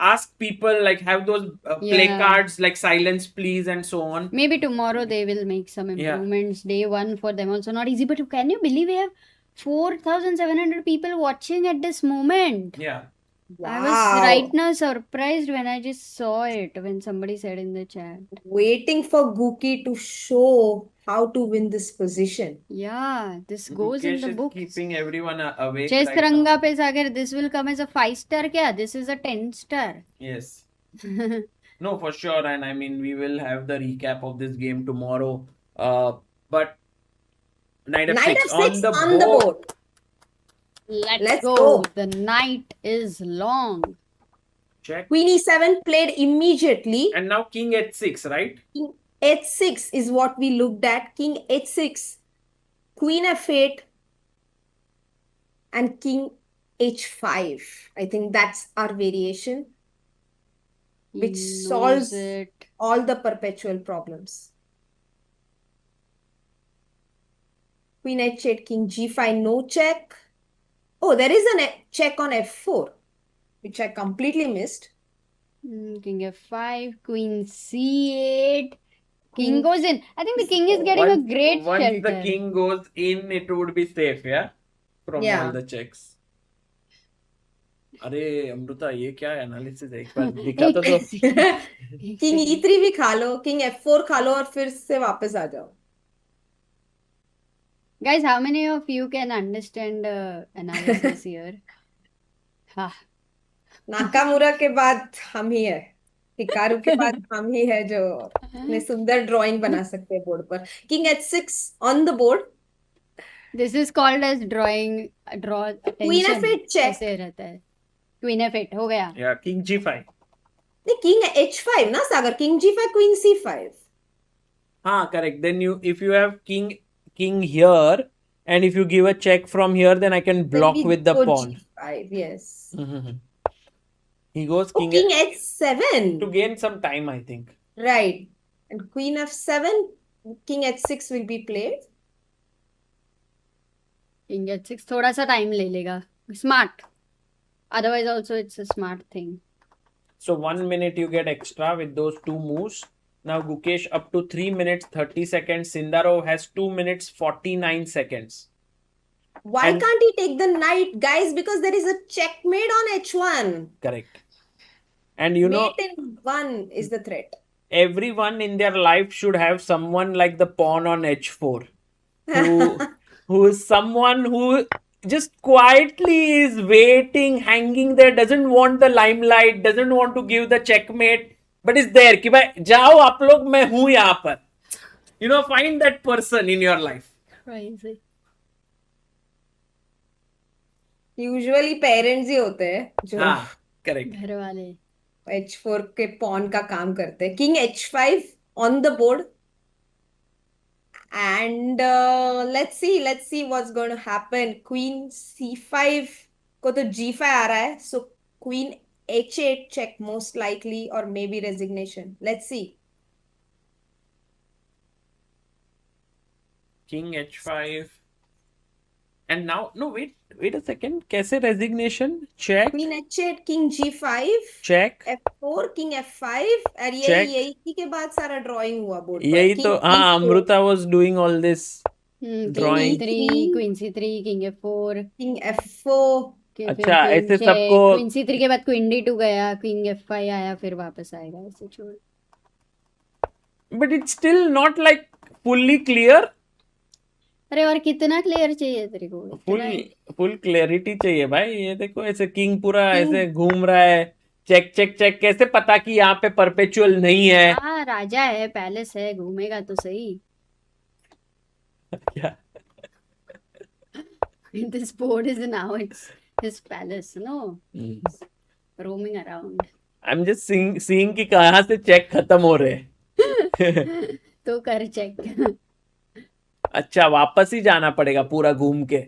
ask people, like have those play Yeah. cards like silence please and so on. maybe tomorrow they will make some Yeah. improvements. Day one for them also not easy. But can you believe we have 4,700 people watching at this moment? Yeah. I was right now surprised when I just saw it when somebody said in the chat. waiting for Guki to show how to win this position. Yeah, this goes in Gukesh the is books. keeping everyone awake Chess right now. Ranga pe Sagar, this will come as a 5-star kya? This is a 10-star. Yes. No, for sure. And I mean, we will have the recap of this game tomorrow. But Knight F6 Knight f6 on the board. Let's Go. go. The night is long. Check. Queen e7 played immediately. And now King H6, right? King h6 is what we looked at. King h6, Queen f8, and King h5. I think that's our variation, He which knows solves it. all the perpetual problems. Queen h8, King g5, no check. Oh, there is a check on f4, which I completely missed. King f5, Queen c8. King Queen- goes in. I think the king is getting a great once shelter. the king goes in, it would be safe, yeah? From Yeah. all the checks. अरे अमृता ये क्या analysis है एक बार दिखा तो दो. King e3 भी खा लो, King f4 खा लो और फिर से वापस आ जाओ. Guys, how many of you can understand analysis here? Ha. Nakamura के बाद हम ही है. हिकारू के बाद हम ही है जो अपने सुंदर ड्राइंग बना सकते हैं बोर्ड पर. King h6 on the board. This is called as draw attention. Queen f8 check. ऐसे रहता है. Queen f8 हो गया. Yeah, King G5. नहीं, King h5 ना सागर. King g5, Queen c5. हाँ, correct. Then if you have king here, and if you give a check from here, then I can Then block we with the go pawn. g5, yes. Mhm. He goes Oh, king King h7. to gain some time, I think. Right. And Queen f7, King h6 will be played. King h6 थोड़ा सा time ले लेगा. Smart. Otherwise also it's a smart thing. So 1 minute you get extra with those two moves. Now Gukesh up to 3 minutes 30 seconds. Sindarov has 2 minutes 49 seconds. Why And- can't he take the knight, guys? Because there is a checkmate on h1. Correct. And you know, Mate in 1 is the threat. everyone in their life should have someone like the pawn on h4, who is someone who just quietly is waiting, hanging there, doesn't want the limelight, doesn't want to give the checkmate, but is there कि भाई जाओ आप लोग, मैं हूं यहाँ पर. You know, find that person in your life. Crazy. Usually parents ही होते हैं जो हाँ, correct. घर वाले. h4 के पॉन का काम करते हैं. King h5 on the board. And let's see what's going to happen. Queen c5 को तो g5 आ रहा है. So queen h8 check most likely, or maybe resignation. Let's see. King h5. And now, no, wait a second. कैसे resignation? Check. Queen h8, king g5, Check. f4, king f5. और Check. यही के बाद सारा drawing हुआ board पर. यही King तो हाँ, e4, Amrita was doing all this drawing. King e3, queen c3, king f4. king f4. फिर अच्छा, queen ऐसे check, सबको queen c3 के बाद queen d2 गया, king f5 आया, फिर वापस आएगा ऐसे छोड़. but it's still not like fully clear. अरे और कितना क्लियर चाहिए तेरे को? फुल क्लैरिटी चाहिए भाई. ये देखो ऐसे किंग पूरा ऐसे घूम रहा है. Check check check. कैसे पता कि यहाँ पे परपेचुअल नहीं है? हाँ, राजा है, पैलेस है, घूमेगा तो सही. क्या? This board is now it's his palace, no? Roaming around. I'm just seeing कि कहाँ से चेक खत्म हो रहे हैं. तो कर चेक. अच्छा, वापस ही जाना पड़ेगा पूरा घूम के.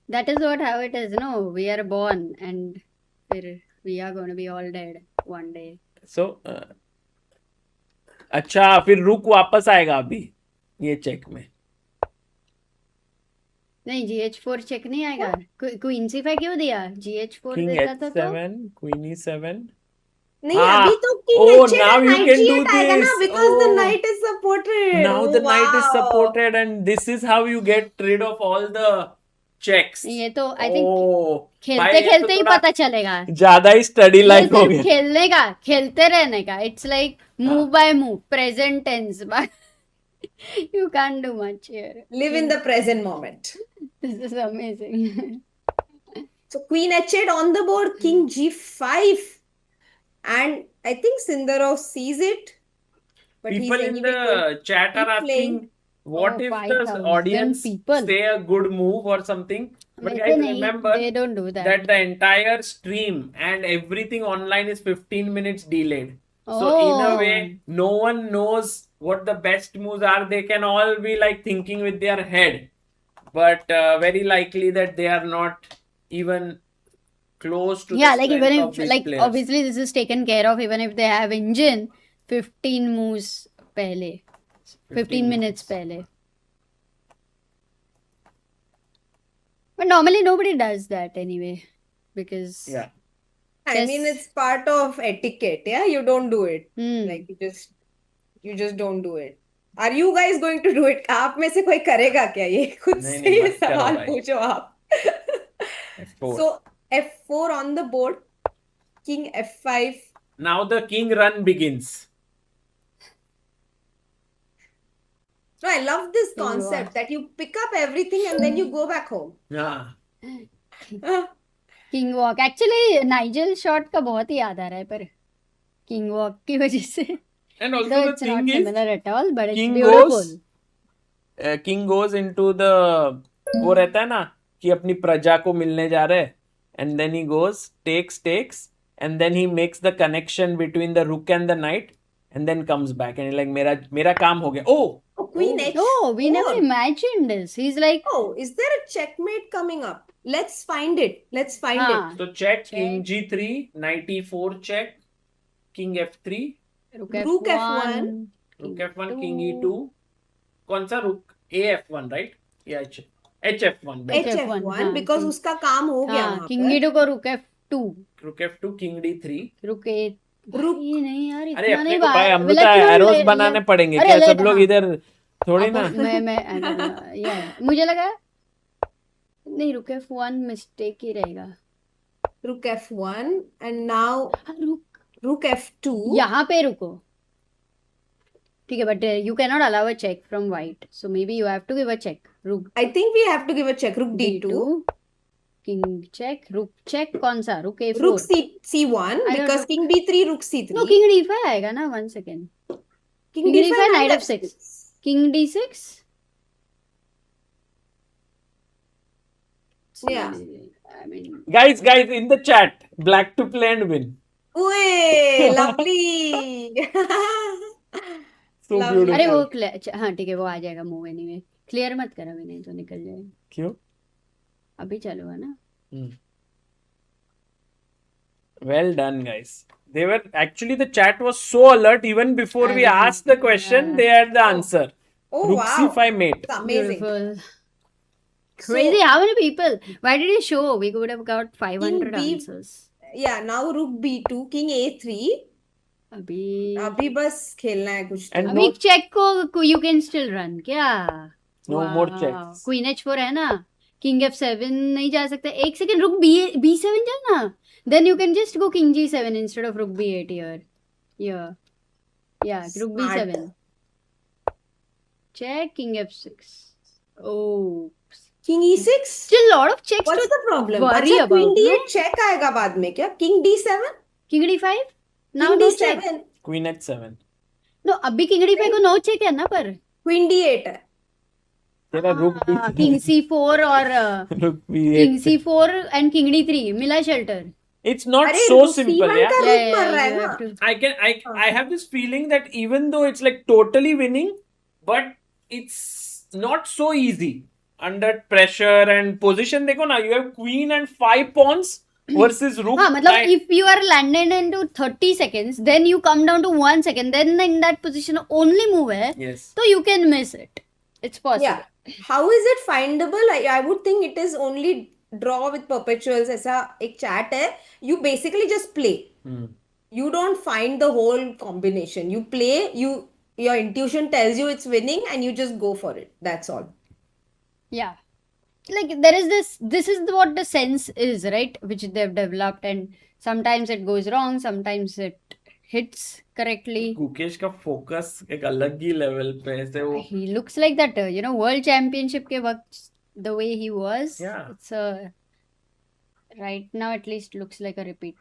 That is what how it is, no? We are born and फिर we are going to be all dead one day. So अच्छा, फिर रुक वापस आएगा अभी ये चेक में. नहीं, GH4 चेक नहीं आएगा. क्वीन C5 क्यों दिया? GH4 King देता तो h7, queen e7. नहीं, हाँ. अभी तो king Oh, h8 now and you knight can do g8 आएगा ना, this. because the Oh. knight is supported. Now Oh, the knight is wow. supported, and this is how you get rid of all the checks. ये तो I think Oh, खेलते भाई, ये तो खेलते ही थोड़ा पता चलेगा. ज्यादा ही स्टडी ये लाइफ हो सिर्फ गया. खेलने का, खेलते रहने का. It's like move by move, present tense. But you can't do much here. Live in the present moment. This is amazing. So queen h8 on the board, king g5, and I think Sindarov sees it, but he's People in anyway going the chat are keep asking, playing. what Oh, if 5,000 the audience people. say a good move or something? But वैसे guys, नहीं, remember they don't do that. that the entire stream and everything online is 15 minutes delayed. So in a Oh. way, no one knows what the best moves are. They can all be like thinking with their head, but very likely that they are not even close to Yeah, the like strength even of if these like players. obviously this is taken care of even if they have engine 15 moves पहले 15 minutes पहले. But normally nobody does that anyway because Yeah. I mean, chess- it's part of etiquette. Yeah, you don't do it. Hmm. Like you just don't do it. Are you guys going to do it? आप में से कोई करेगा क्या ये? खुद नहीं, से नहीं, ये मत करो सवाल भाई. पूछो आप. F4. So f4 on the board, king f5. Now the king run begins. No, I love this You concept are. that you pick up everything and then you go back home. Yeah. King walk. Actually Nigel shot का बहुत ही याद आ रहा है पर king walk की वजह से. And also Though the it's not thing is, similar at all, but it's king beautiful. king goes into the वो रहता है ना कि अपनी प्रजा को मिलने जा रहे हैं, and then he goes takes and then he makes the connection between the rook and the knight and then comes back and he's like मेरा काम हो गया. Oh, queen h4. No, we never imagined this. He's like, Oh, is there a checkmate coming up? Let's find it. Let's find it. हाँ, So check king g3, knight e4 check, king f3, rook Rook f1, f1, rook f1, king e2. कौन सा rook? af1 right? Yeah, hf1. better. H- hf1 हाँ, because king- उसका काम हो गया हाँ, वहाँ किंग पर. e2 को rook f2, rook f2, king d3. rook a. Rook- भाई नहीं यार अरे इतना अपने नहीं को भाई बात. अमृता एरोस बनाने पड़ेंगे अरे क्या? ले- सब लोग हाँ. इधर थोड़ी ना. मैं मुझे लगा नहीं rook f1 मिस्टेक ही रहेगा. Rook f1 and now हाँ, rook rook f2. यहाँ पे रुको. Okay, but you cannot allow a check from white. So maybe you have to give a check. Rook I think we have to give a check. Rook D2. D2. King check. Rook check. कौन सा? Rook A4. Rook C1 I thought because rook- king B3, rook C3. No, king D5 आएगा ना. 1 second. King D5, D5, knight F6. King D6. Yeah. I mean, Guys, in the chat, black to play and win. Uy, lovely. So Lovely. beautiful. अरे वो clear, हाँ ठीक है वो आ जाएगा move anyway. Clear मत कर अभी नहीं तो निकल जाएगा. क्यों? अभी चालू है ना. Well done, guys. They were actually, the chat was so alert even before we asked the question. Yeah. They had the answer. Oh, Rook wow. C5 mate. It's amazing. Beautiful. So- Crazy. How many people? Why did you show? We could have got 500 B- answers. Yeah, now rook B2, king A3. अभी बस खेलना है कुछ तो. And अभी check को you can still run क्या? No Wow. more checks. Queen H4 है ना. King F7 नहीं जा सकता. एक सेकंड रुक B7 जाना. Then you can just go King G7 instead of Rook B8 here. Yeah. Yeah, Rook Smart. B7. Check King F6. Oh. King E6. Still lot of checks What's to the problem? worry अच्छा, about. Queen D8 No? check आएगा बाद में क्या? King D7? King D5? Now King no D7. check. Queen H7. No, अभी King D5 को no check है ना पर. Queen D8 है. तेरा rook B3. King C4 और Rook B8. King C4 and King D3 मिला shelter. It's not अरे, so rook simple, C1 yeah. का Yeah, rook मर रहा है you ना. have to. I have this feeling that even though it's like totally winning, but it's not so easy under pressure and position. देखो ना, you have queen and 5 pawns versus rook. हाँ मतलब nine. if you are landed into 30 seconds, then you come down to 1 second, then in that position only move है, Yes. so you can miss it. It's possible. Yeah. How is it findable? I would think it is only draw with perpetuals. ऐसा एक chat है. You basically just play. You don't find the whole combination. You play. Your intuition tells you it's winning, and you just go for it. That's all. Yeah. Like there is this is what the sense is, right? Which they've developed, and sometimes it goes wrong, sometimes it hits correctly. Gukesh का focus एक अलग ही level पे ऐसे वो. He looks like that, World Championship के वक्त, the way he was. Yeah. It's right now at least looks like a repeat.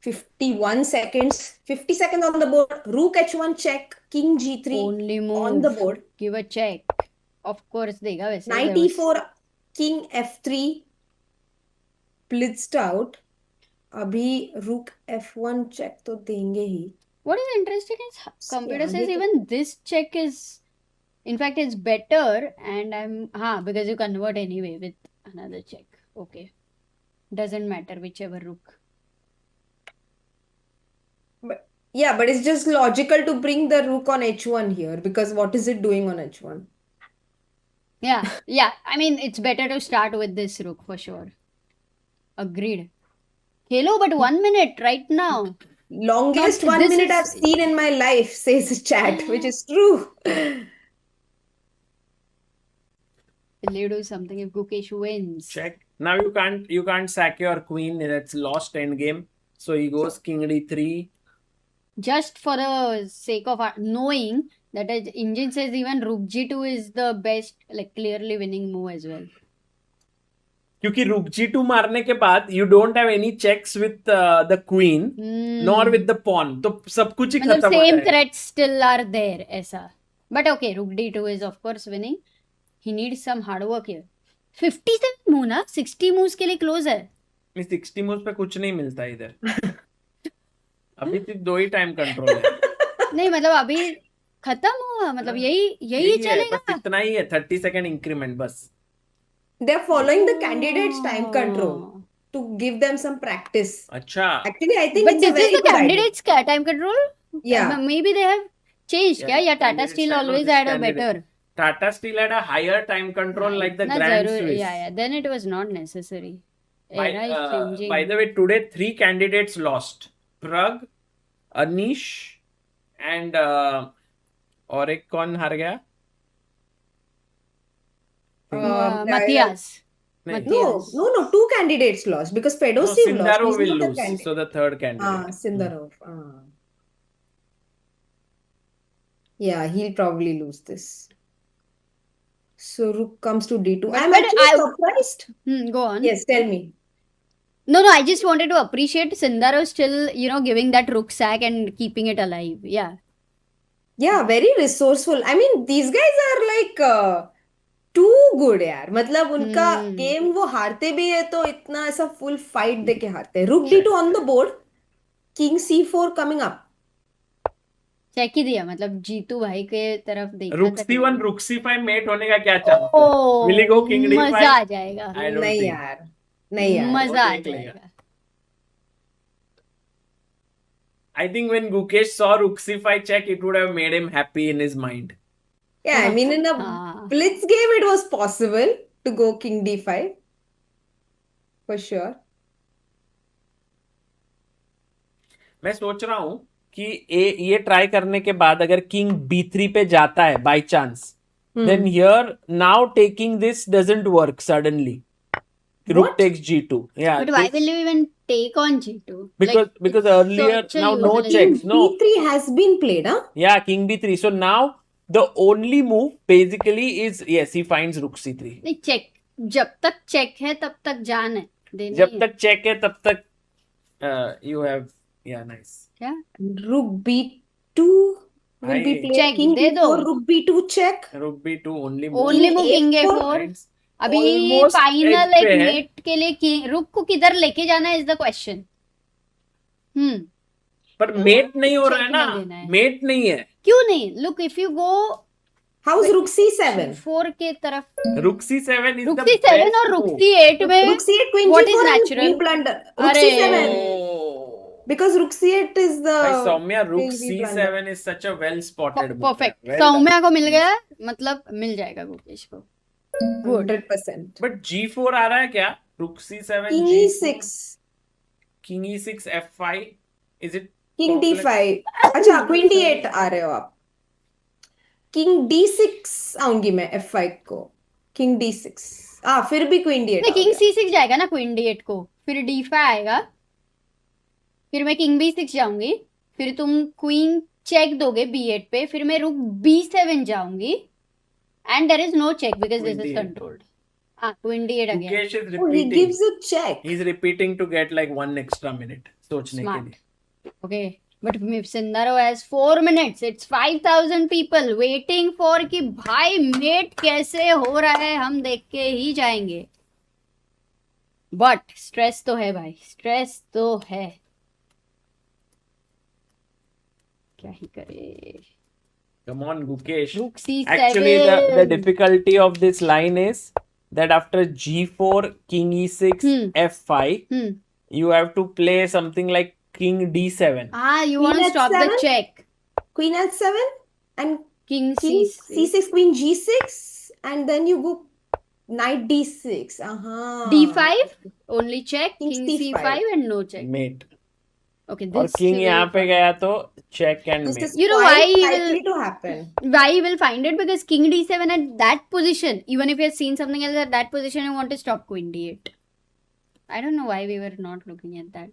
51 seconds. 50 seconds on the board. Rook H1 check. King G3 Only move. on the board. Give a check. Of course देगा वैसे. Knight E4. King F3. Blitzed out. अभी rook F1 check तो देंगे ही. What is interesting is computer says आगे even this check is, in fact, it's better, and because you convert anyway with another check. Okay. Doesn't matter whichever rook. Yeah, but it's just logical to bring the rook on H1 here because what is it doing on H1? Yeah. I mean, it's better to start with this rook for sure. Agreed. Hello, but 1 minute right now. Longest But 1 this minute is- I've seen in my life, says the chat, which is true. Will you do something if Gukesh wins? Check. Now you can't sack your queen. That's lost endgame. So he goes King D3. Just for the sake of knowing that engine says even Rook G2 is the best, like clearly winning move as well. क्योंकि Rook G2 मारने के बाद you don't have any checks with the queen nor with the pawn. तो सब कुछ ही मतलब खत्म हो same जाएगा. threats still are there ऐसा. But okay, Rook D2 is of course winning. He needs some hard work here. 57 move ना, 60 moves के लिए close है. इस 60 moves पे कुछ नहीं मिलता इधर. अभी सिर्फ 2 ही टाइम कंट्रोल है. नहीं मतलब अभी खत्म हुआ, मतलब यही यही है, चलेगा. बस इतना ही है. 30 second increment बस. They're following the candidate's time control to give them some practice. अच्छा. Actually, I think But it's a this very is the good idea. candidate's time control? Yeah. Maybe they have changed Yeah, क्या? या Tata candidate's Steel time, no, always this had a candidate. better. Tata Steel had a higher time control like the ना Grand जरूर, Swiss. yeah. Then it was not necessary. Era is changing. By the way, today 3 candidates lost. Pragg, Anish, and और एक कौन हार गया? Matthias. नहीं. Matthias. No, 2 candidates lost because No, Fedoseev lost. Sindarov He's will not the lose. candidate. So the third candidate. Sindarov. Yeah, he'll probably lose this. So rook comes to d2. But- I'm but actually I- surprised. Go on. Yes, tell me. No, I just wanted to appreciate Sindarov still, giving that rook sack and keeping it alive. Yeah. Yeah, very resourceful. I mean, these guys are like too good यार. मतलब उनका game वो हारते भी है तो इतना ऐसा फुल फाइट देके हारते हैं. Rook d2 on the board. King c4 coming up. Check ही दिया, मतलब जीतू भाई के तरफ देखा Rook था c1, Rook c5 मेट होने का क्या चांस है? ओ, Will he go king d5? मजा आ जाएगा. I don't नहीं think. यार. नहीं यार. मजा आ देख लेगा. जाएगा. I think when Gukesh saw Rook c5 check, it would have made him happy in his mind. Yeah, I mean in a हाँ. blitz game it was possible to go king d5 for sure. मैं सोच रहा हूँ कि ये try करने के बाद अगर किंग b3 पे जाता है by chance, then here now taking this doesn't work suddenly. Rook What? takes g2. Yeah. But why will you even take on g2? Because earlier such a now no useless- checks. No. b3 has been played, huh? Yeah, king b3. So now the only move basically is, yes, he finds rook c3. नहीं, check जब तक check है तब तक जान है देनी जब है. तक चेक है तब तक you have, yeah, nice. क्या? Rook b2 will be Aye. played. Check, King दे दो. d4, rook b2 check. Rook b2 only move. Only move king a4. a4. Finds अभी almost फाइनल edge एक पे है. मेट के लिए रुक को किधर लेके जाना इज द क्वेश्चन. पर मेट नहीं हो रहा है check ना, में देना है. मेट नहीं है. क्यों नहीं? Look if you go How's rook c7? 4 के तरफ, Rook c7 is रुक the c7 best और रुक move. c8 में Rook c8, queen What g4 is and natural? we blunder. Rook अरे. c7. Oh. Because rook c8 is the By Soumya, rook thing we blunder. c7 is such a well spotted move. Perfect. Well done. Soumya को मिल गया, मतलब मिल जाएगा गुकेश को. Good. 100%. But g4 आ रहा है क्या? Rook c7, King g4, e6. king e6, f5. Is it King complex? d5. अच्छा, queen d8 आ रहे हो आप. King d6 आऊंगी मैं f5 को. King d6. फिर भी queen d8 नहीं, आ किंग गया. c6 जाएगा ना क्वीन d8 को, फिर d5 आएगा, फिर मैं किंग b6 जाऊंगी, फिर तुम क्वीन चेक दोगे b8 पे, फिर मैं रुक b7 जाऊंगी, and there is no check because this Queen is d8. Controlled. Queen d8 again. Gukesh is Oh, he repeating. gives a check. He's repeating to get like 1 extra minute. सोचने के Smart. लिए. Okay, but if Sindarov has 4 minutes, it's 5,000 people waiting for कि भाई met कैसे हो रहा है, हम देख के ही जाएंगे. बट स्ट्रेस तो है भाई, स्ट्रेस तो है. क्या ही करे. Come on, Gukesh. Rook c7. Actually, the difficulty of this line is that after g4, king e6, f5, you have to play something like king d7. You want to Queen stop the h7? check. Queen h7 and King king c6. c6, queen g6, and then you go knight d6. d5 only check. King King c5. c5 and no check. Mate. Okay, और this king will यहाँ पे come. गया तो check and This mate. is You know quite why he likely will- to happen. Why you will find it? Because king d7 at that position, even if you have seen something else at that position, you want to stop queen d8. I don't know why we were not looking at that.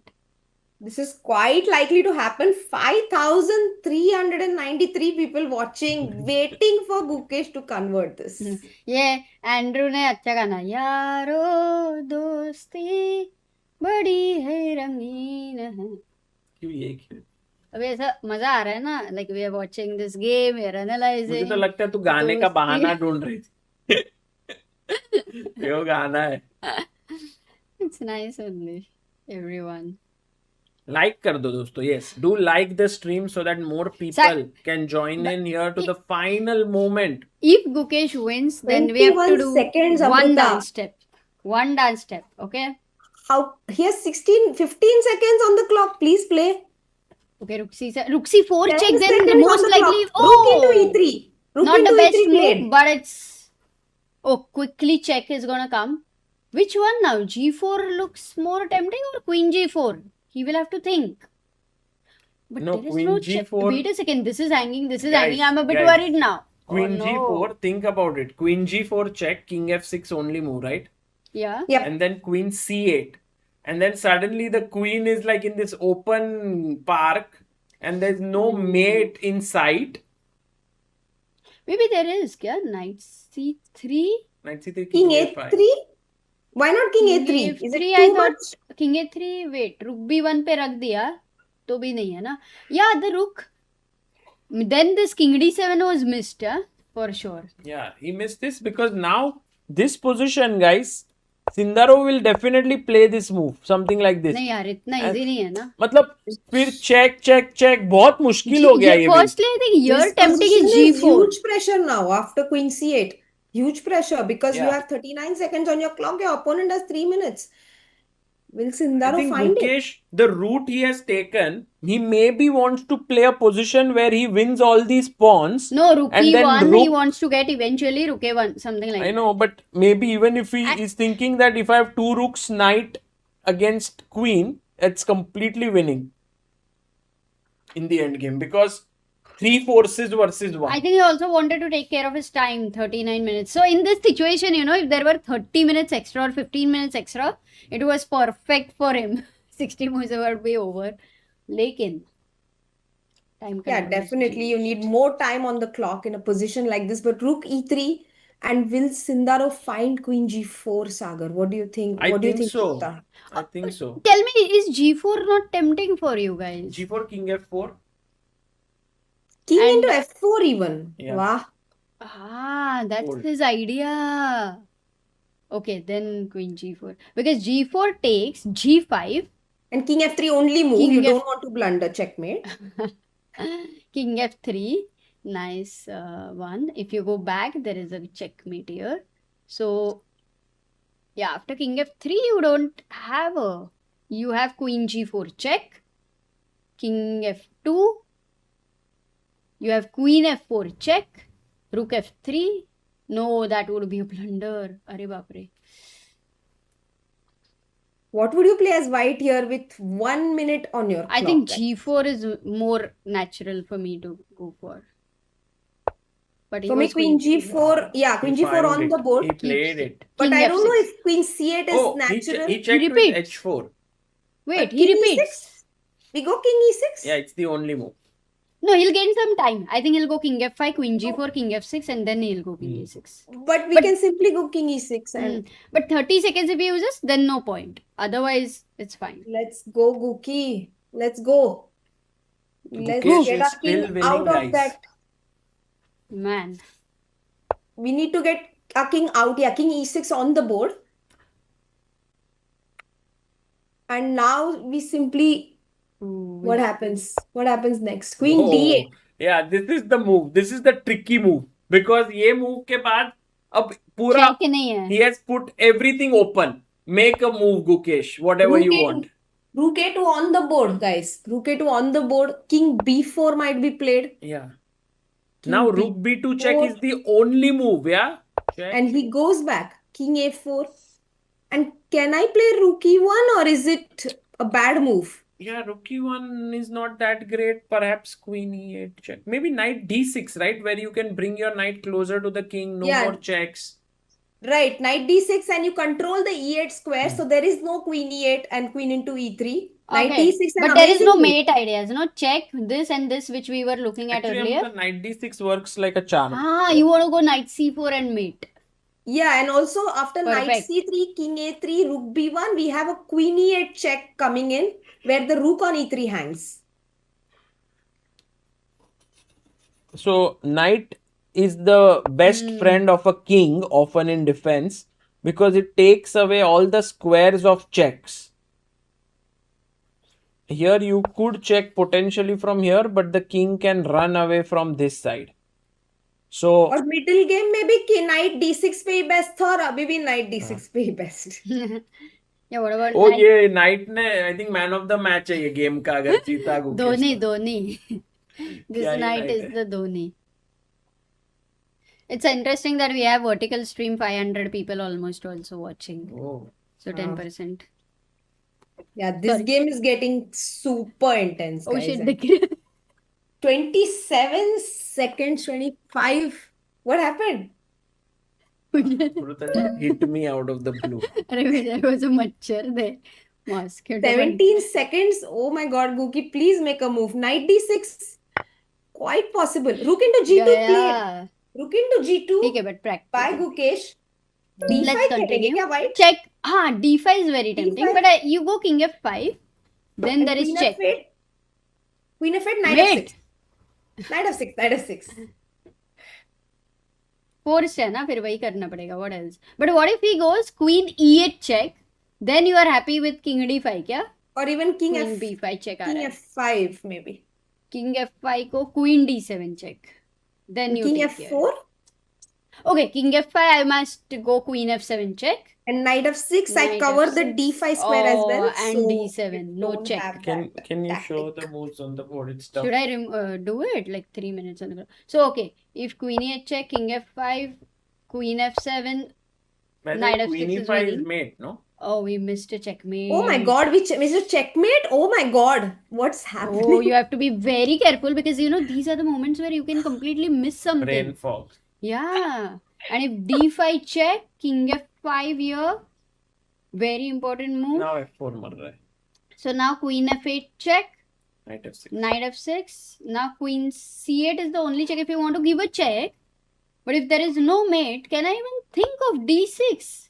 This is quite likely to happen. 5,393 people watching, waiting for Gukesh to convert this. ये Andrew ने अच्छा गाना, यारो दोस्ती बड़ी है रंगीन है. क्यों ये क्यों? अभी ऐसा मजा आ रहा है ना, like we are watching this game, we are मुझे analyzing. तो लगता है तू गाने का दोस्ती. बहाना ढूंढ रही थी. यो गाना है. It's nice only, everyone. Like कर दो दोस्तों. Yes, do like the stream so that more people can join in here to the final moment. If Gukesh wins, then we have to 21 do seconds, one Amrita. dance step. One dance step, okay? How? Here's 15 seconds on the clock. Please play. Okay, Rook c4 10 check, then seconds on most the likely, clock. Rook into oh, e3. Rook not the into best e3 move, played. but it's, oh, quickly check is gonna come. Which one now? G4 looks more tempting or Queen G4? He will have to think. But No, there is Queen no check. G4. Wait a second, this is hanging, this is Guys, hanging. I'm a bit guys. worried now. Queen Oh, no. g4, think about it. Queen g4 check, king f6 only move, right? Yeah. Yep. And then queen c8. And then suddenly the queen is like in this open park and there's no mate in sight. Maybe there is, kya? Knight c3? Knight c3, King king a5. a3? Why not king King a3? Is it f3, too I thought much? king a3. Wait, rook b1 पे रख दिया तो भी नहीं है ना? Yeah, the rook. Then this king d7 was missed, for sure. Yeah, he missed this because now this position, guys, Sindarov will definitely play this move, something like this. नहीं यार इतना easy नहीं है ना. मतलब फिर check check check बहुत मुश्किल हो गया ये भी. Firstly, I think you're This tempting position is is g4. huge pressure now after queen c8. Huge pressure because you Yeah. have 39 seconds on your clock. Your opponent has 3 minutes. Will I Sindarov think find it? Gukesh, the route he has taken, he maybe wants to play a position where he wins all these pawns. No, rook And then e1 he rook- wants to get eventually rook a1, something like I that. know, but maybe even if he And- is thinking that if I have two rooks, knight against queen, it's completely winning in the end game because three forces versus one. I think he also wanted to take care of his time, 39 minutes. So in this situation, if there were 30 minutes extra or 15 minutes extra, it was perfect for him. 60 moves would be over. Lekin. Time Yeah, control is definitely. You changed. need more time on the clock in a position like this. But rook e3 and will Sindarov find queen g4, Sagar? What do you think? I What do you think think, so. Shweta? I think so. Tell me, is g4 not tempting for you guys? G4, king f4. King And- into f4 even. Yeah. Wow. Ah, that's Fold. his idea. Okay, then queen g4. Because g4 takes g5, And king f3 only move. King You F- don't want to blunder. Checkmate. king f3. Nice one. If you go back, there is a checkmate here. So, yeah, after king f3, you don't have a. You have queen g4 check. King f2. You have queen f4 check. Rook f3. No, that would be a blunder. Arey bapre. What would you play as white here with 1 minute on your I clock? think g4 is more natural for me to go for. But he For me, was queen g4. Yeah, queen He g4 found on it. the board. He played it. But King I don't know f6. if queen c8 is Oh, natural. he checked with repeats. h4. Wait, But he king repeats. e6? We go king e6? Yeah, it's the only move. No, he'll gain some time. I think he'll go king f5, queen g4, king f6, and then he'll go king e6. But we But- can simply go king e6 and But 30 seconds if he uses, then no point. Otherwise, it's fine. let's go, Guki. Let's go. Let's Gukesh get is our still king winning, out of guys. that. Man. We need to get our king out. Yeah, king e6 on the board. And now we simply. What happens? What happens next? Queen Oh, d8. yeah, this is the move. This is the tricky move. Because ये move के बाद अब पूरा Check नहीं है. he has put everything open. Make a move, Gukesh. Whatever Rook you a2. want. Rook a2 on the board, guys. Rook a2 on the board. King b4 might be played. Yeah. King Now b4. rook b2 check is the only move, yeah? Check. And he goes back. King a4. And can I play rook e1 or is it a bad move? Yeah, rook e1 is not that great. Perhaps queen e8 check. Maybe knight d6, right? Where you can bring your knight closer to the king. No Yeah. more checks. Right, knight d6 and you control the e8 square. So there is no queen e8 and queen into e3. Knight Okay. d6 an But there is no amazing move. mate ideas. No, check this and this, which we were looking at Actually, earlier. the knight d6 works like a charm. Ah, you want to go knight c4 and mate. Yeah, and also after knight Perfect. c3, king a3, rook b1, we have a queen e8 check coming in where the rook on e3 hangs. So, knight is the best friend of a king, often in defense, because it takes away all the squares of checks. Here you could check potentially from here, but the king can run away from this side. So, और middle game में भी कि knight d6 पे ही best था और अभी भी knight d6 पे ही best. Yeah, what about oh knight? ये knight ने I think man of the match है ये game का अगर जीता Gukesh Dhoni, तो। Dhoni. This क्या ये knight knight is है? the Dhoni. It's interesting that we have vertical stream 500 people almost also watching. Oh. So 10%. Yeah, this Sorry. game is getting super intense, Oh guys. shit, And the 27 seconds, 25. What happened? Amruta hit me out of the blue. अरे there was a मच्छर there. Mosquito. 17 seconds. Oh my God, Guki, please make a move. Knight d6. Quite possible. Rook into g2 Yeah, played. yeah. rook into g2 ठीक है, but by practice. Gukesh. d5 Let's खेलेंगे continue. क्या white? Check. हाँ, d5 is very tempting, D5. but you go king f5. Then And there is queen check. f8. Queen f8, knight Mate. f6. Knight f6, knight f6. Forced है ना, फिर वही करना पड़ेगा. What else? But what if he goes queen e8 check? Then you are happy with king d5 क्या? Or even king Queen f b5 check uh king रहा है. f5 maybe. King f5 को queen d7 check. Then And you king take care. f4 Okay, king f5 I must go queen f7 check. and knight f6. I Knight cover the f6. d5 square as well. Oh, and So d7, you no don't check. have Can you that show tactic. the moves on the board? It's tough. Should I do it like 3 minutes on the clock? So okay, if queen e8 check, king f5, queen f7. By the Knight way, f6 queen is e5 is winning. mate, no? Oh, we missed a checkmate. Oh my god, we missed a checkmate. Oh my god, what's happening? Oh, you have to be very careful because you know these are the moments where you can completely miss something. Brain fog. Yeah. And if d5 check, king f5 here, very important move. Now f4 mar raha hai. So now queen f8 check, Knight f6. knight f6. Now queen c8 is the only check if you want to give a check. But if there is no mate, can I even think of d6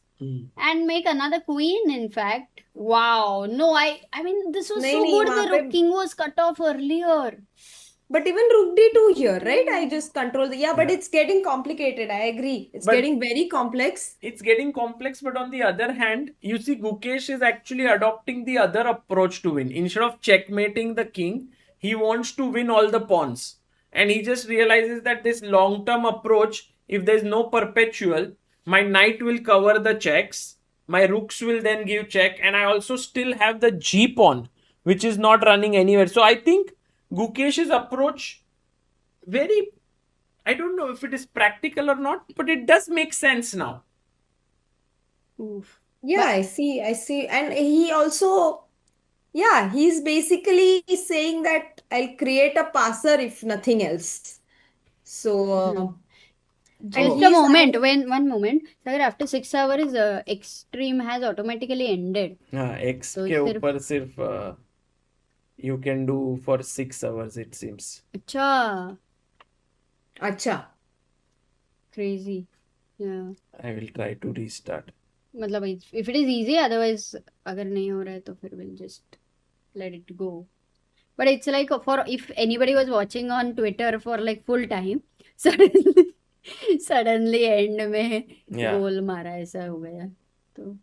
and make another queen? In fact, wow. No, I mean this was नहीं, so नहीं, good. वहाँ The पे- king was cut off earlier. But even rook d2 here, right? I just control the but Yeah. it's getting complicated. I agree. It's But- getting very complex. It's getting complex, but on the other hand, you see Gukesh is actually adopting the other approach to win. Instead of checkmating the king, he wants to win all the pawns. And he just realizes that this long-term approach, if there's no perpetual, my knight will cover the checks, my rooks will then give check, and I also still have the g pawn, which is not running anywhere. So I think Gukesh's approach, I don't know if it is practical or not, but it does make sense now. Oof. Yeah, I see. And he also, he's basically saying that I'll create a passer if nothing else. So, and Just a he's moment. One moment. Sir, after 6 hours, extreme has automatically ended. हाँ, X तो के सिर्फ- ऊपर सिर्फ you can do for 6 hours it seems. Acha, Acha. crazy. Yeah. I will try to restart. मतलब if it is easy, otherwise अगर नहीं हो रहा है तो फिर we'll just let it go. But it's like for if anybody was watching on Twitter for like full time, suddenly end में Yeah. गोल मारा ऐसा हो गया तो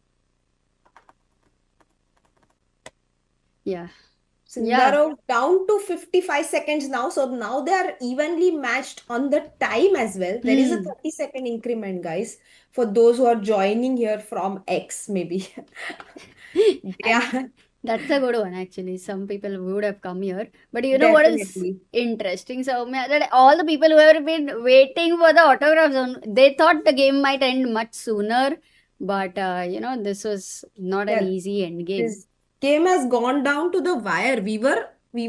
yeah. Sindarov down to 55 seconds now. So now they are evenly matched on the time as well. There is a 30-second increment, guys, for those who are joining here from X, maybe. Yeah, That's a good one, actually. Some people would have come here. But you know what is definitely. interesting, Soumya? That all the people who have been waiting for the autograph zone, they thought the game might end much sooner. But, this was not an Yeah. easy end game. This game has gone down to the wire. We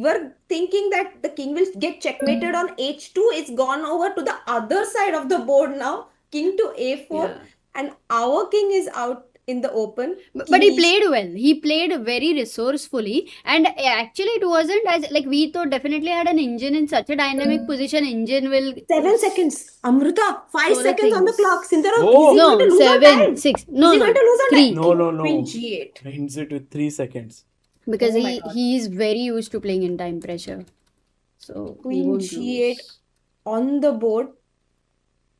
were thinking that the king will get checkmated on h2. It's gone over to the other side of the board now. King to a4. Yeah. And our king is out in the open. But King he e- played well. He played very resourcefully. And actually, it wasn't as like we thought definitely had an engine in such a dynamic position. Engine will 7 seconds. Amrita, 5 So the seconds on the things- clock. Sindarov, Oh. is he going No, to lose on 7, time? 6. Is No, he no. going to lose on 3. time? No. Queen g8. Ends it with 3 seconds. Because Oh my God. he is very used to playing in time pressure. So he Queen won't g8 lose. on the board.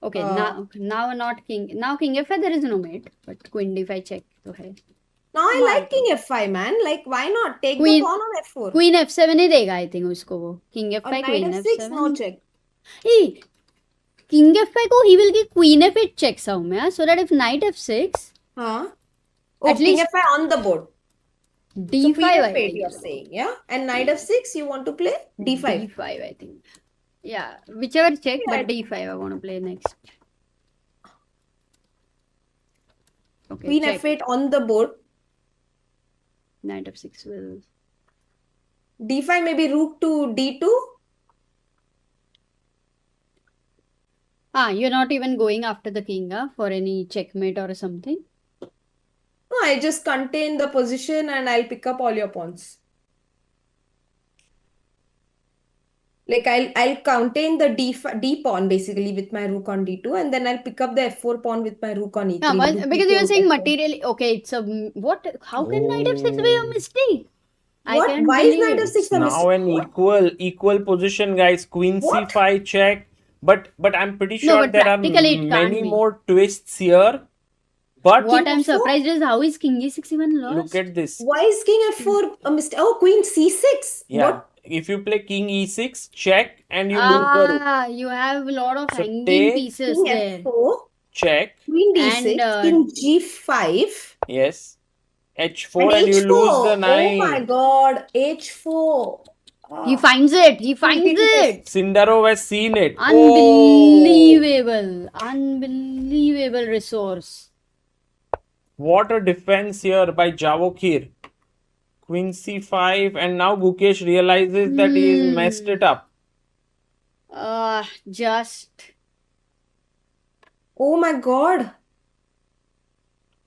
Okay, Uh, now not king. Now king f5 there is no mate, but queen d5 check to hai. Now I Why? like king f5, man. Like, why not? Take Queen- the pawn on f4. Queen f7 ही देगा I think उसको वो. King Or f5 knight queen f6, f7. no check. Hey, king f5 को he will give queen f8 check Soumya, so that if knight f6 Huh? Oh, At king least- f5 on the board. So d5 queen I f8 think. you're saying, yeah? And knight f6 you want to play d5. d5 I think. Yeah, whichever check, Yeah, but d5 I want to play next. Okay, Queen check. f8 on the board. Knight f6 will. d5 maybe rook to d2. You're not even going after the king for any checkmate or something. No, I just contain the position and I'll pick up all your pawns. Like I'll contain the D pawn basically with my rook on D2, and then I'll pick up the F4 pawn with my rook on E3. Yeah, Rook because you E4, were saying F4. materially. Okay, it's a what? How can knight f6 be a mistake? I What? can't Why is believe knight it. f6 It's a now mistake? an equal position, guys. Queen What? c5 check. But I'm pretty No, sure but there are practically it many can't be. more twists here. But What King I'm f4? surprised is how is king e6 even look lost? at this. Why is king f4 a mistake? Oh, queen c6. Yeah, What? if you play king e6, check, and you lose the rook. Ah, you have a lot of So hanging take pieces King there. f4, check. queen d6, And king g5, Yes. and h4, and you h4. lose the Oh my knight. God, h4. he Ah. finds it. He finds it. Sindarov has seen it. Oh, Unbelievable. Unbelievable resource. what a defense here by Javokhir. Queen c5, and now Gukesh realizes that he has messed it up. Just. Oh my God.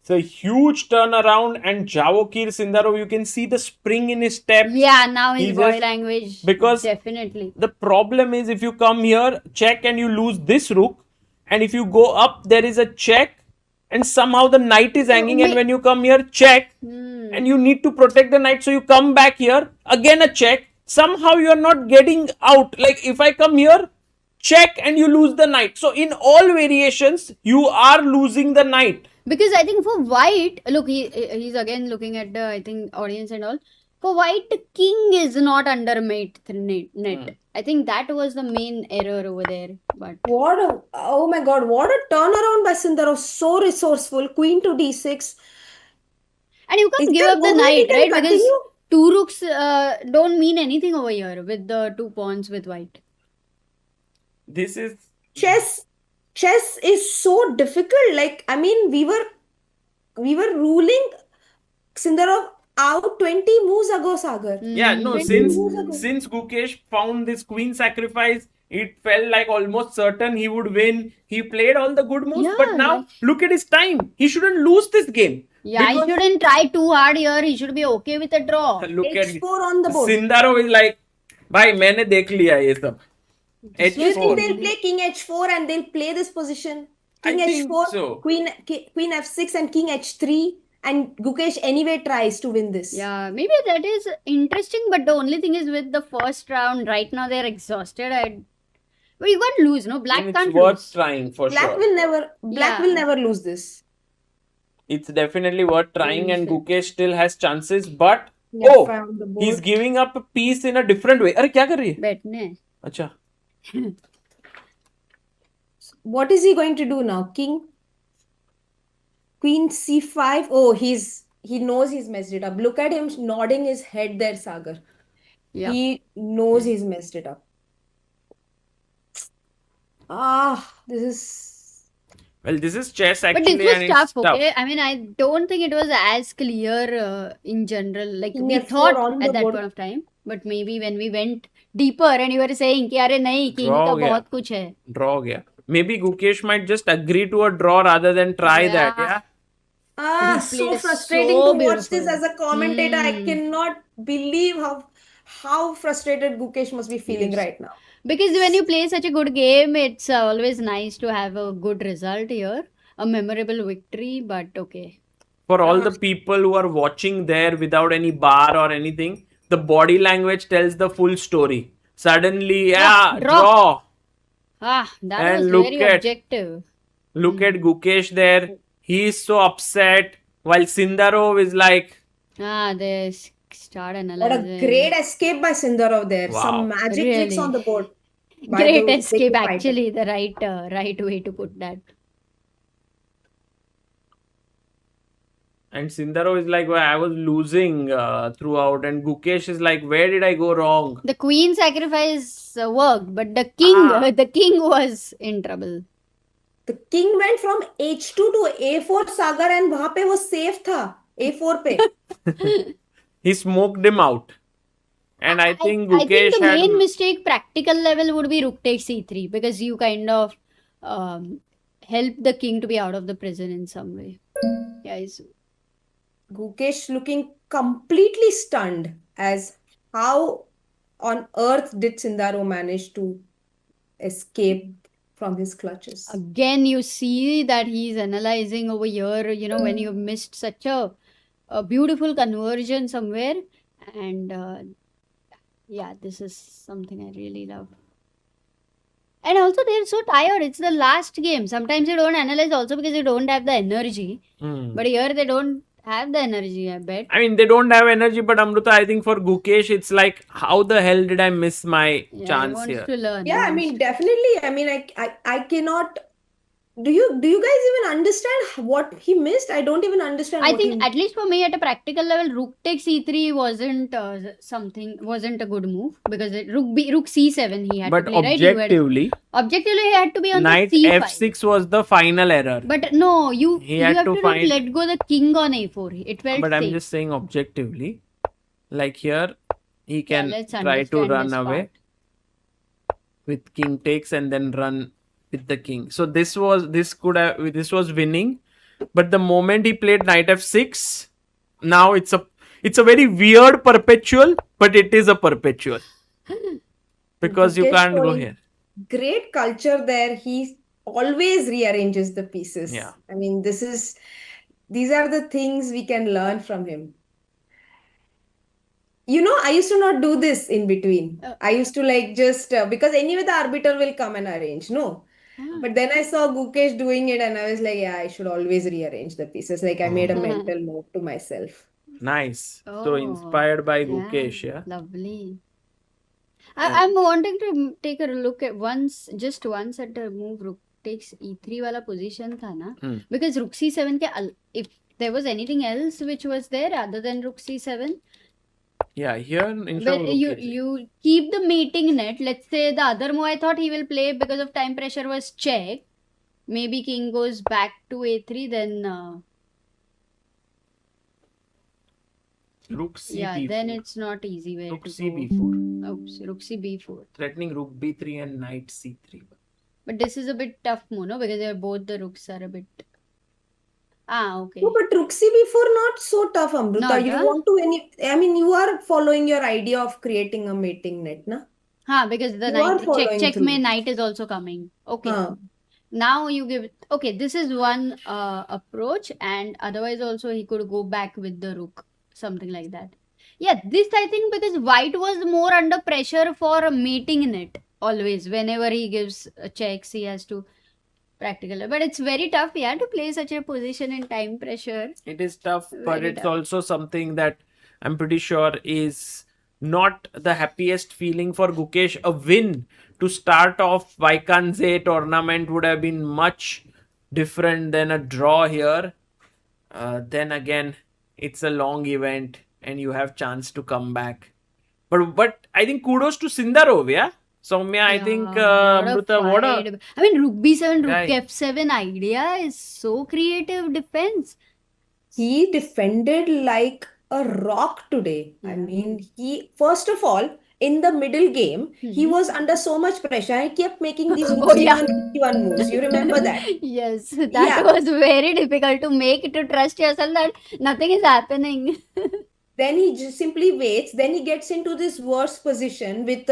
It's a huge turnaround, and Javokhir Sindarov, you can see the spring in his step. Yeah, now his He body just- language. because Definitely. the problem is if you come here, check, and you lose this rook, and if you go up, there is a check, and somehow the knight is hanging, and when you come here, check, and you need to protect the knight, so you come back here, again a check, somehow you are not getting out. Like if I come here, check, and you lose the knight. So in all variations, you are losing the knight. Because I think for white, look, he's again looking at the, I think, audience and all. For white, the king is not under net. I think that was the main error over there. But Oh my God, what a turnaround by Sindarov. So resourceful. Queen to d6. and you can't Is give there up the no way we knight, can right? Because continue? two rooks don't mean anything over here with the 2 pawns with white. This is Chess is so difficult. Like, I mean, we were ruling Sindarov out 20 moves ago, Sagar. Yeah, no, 20 since moves ago. Gukesh found this queen sacrifice, it felt like almost certain he would win. He played all the good moves, Yeah, but now like- look at his time. He shouldn't lose this game. Yeah, he Because- shouldn't try too hard here. He should be okay with a draw. Look at H4 on the board. Sindarov is like, भाई मैंने देख लिया ये सब. Do you think H4. they'll play king h4 and they'll play this position? I King think h4, so. queen f6 and king h3, and Gukesh anyway tries to win this. Yeah, maybe that is interesting, but the only thing is with the first round, right now they're exhausted. But you can't lose, no? Black And it's can't worth lose. trying for Black sure. will never lose this. It's definitely worth trying, and Gukesh still has chances, but F5 on the board. he's giving up a piece in a different way. अरे क्या कर रही है? बैठने. अच्छा. What is he going to do now? Queen c5. Oh, he knows he's messed it up. Look at him nodding his head there, Sagar. Yeah. He knows he's messed it up. This is chess But actually, this was and tough, it's tough. okay? I mean, I don't think it was as clear in general. Like King we F4 thought on the at that board. point of time. But maybe when we went deeper and you were saying कि अरे नहीं, king Draw का हो गया. बहुत कुछ है. Draw हो गया. Maybe Gukesh might just agree to a draw rather than try that. Yeah. Yeah. He So played frustrating so to watch this beautiful. as a commentator. I cannot believe how frustrated Gukesh must be feeling right now. Because when you play such a good game, it's always nice to have a good result here. A memorable victory, but okay. For all the people who are watching there without any bar or anything, the body language tells the full story. Suddenly, draw. That And was look very at- objective. Look at Gukesh there. He is so upset, while Sindarov is like, They start What analyzing. a great escape by Sindarov there. Wow. Some magic tricks Really. on the board. by Great the escape, wicket fighter. actually, the right way to put that. and Sindarov is like, well, I was losing throughout, and Gukesh is like, where did I go wrong? The queen sacrifice worked, but the king was in trouble. The king went from h2 to a4 Sagar and वहां पे वो safe था a4 पे. He smoked him out. And I think I think Gukesh the had... main mistake, practical level, would be rook takes c3 because you kind of help the king to be out of the prison in some way. Yeah, Gukesh looking completely stunned as how on earth did Sindarov manage to escape from his clutches? Again, you see that he's analyzing over here, when you've missed such a beautiful conversion somewhere. And yeah, this is something I really love. And also, they're so tired. It's the last game. Sometimes you don't analyze also because you don't have the energy. But here they don't have the energy, I bet. I mean, they don't have energy, but Amruta, I think for Gukesh, it's like, how the hell did I miss my Yeah, he chance wants here? to learn. Yeah, I mean, definitely. I mean, I cannot. Do you guys even understand what he missed? I don't even understand I what he think, at least for me, at a practical level, rook takes e3 wasn't a good move, because rook c7 he had But to play, right? objectively, Objectively, he had to be on knight the c5. f6 was the final error. But no, you He you had have to to not find- let go the king on a4. It felt But I'm safe. just saying objectively, like here, he can let's try to understand run this away part. with king takes and then run with the king. So this was winning, but the moment he played knight f6, now it's a very weird perpetual, but it is a perpetual because you Gukesh can't go showing here. great culture there. He always rearranges the pieces. Yeah. I mean, these are the things we can learn from him. I used to not do this in between. I used to like just because anyway the arbiter will come and arrange. No. But then I saw Gukesh doing it and I was like, yeah, I should always rearrange the pieces. Like I made a mental note to myself. Nice. So Oh, inspired by Gukesh, yeah. Lovely. I'm wanting to take a look at just once at the move rook takes e3 wala position tha na, because rook c7 if there was anything else which was there other than rook c7, Yeah, here instead but of rook e3. you keep the mating net. Let's say the other move I thought he will play because of time pressure was check. Maybe king goes back to a3, then Rook c yeah, b4. then it's not easy where Rook to c go. b4. Oops, rook c b4. Threatening rook b3 and knight c3. But this is a bit tough move, no? Because both the rooks are a bit. Okay. No, but rook c4 not so tough, Amruta. Not, You huh? want to I mean, you are following your idea of creating a mating net, na? Because the You are knight following check through. mein knight is also coming. Okay. Huh. Now you give okay, this is one approach, and otherwise also he could go back with the rook, something like that. Yeah, this I think because white was more under pressure for a mating net always. Whenever he gives checks, he has to practical. But it's very tough, yeah, to play such a position in time pressure. It is tough, but Very it's tough. also something that I'm pretty sure is not the happiest feeling for Gukesh. A win to start off Vaikanze tournament would have been much different than a draw here. Then again, it's a long event and you have chance to come back. But I think kudos to Sindarov, yeah? Soumya, I think Amruta, what a... I mean, rook b7, rook Right. f7 idea is so creative defense. He defended like a rock today. I mean, first of all, in the middle game, he was under so much pressure. He kept making these rook c1 moves. You remember that? Yes, that Yeah. was very difficult to make, to trust yourself that nothing is happening. Then he just simply waits. Then he gets into this worse position with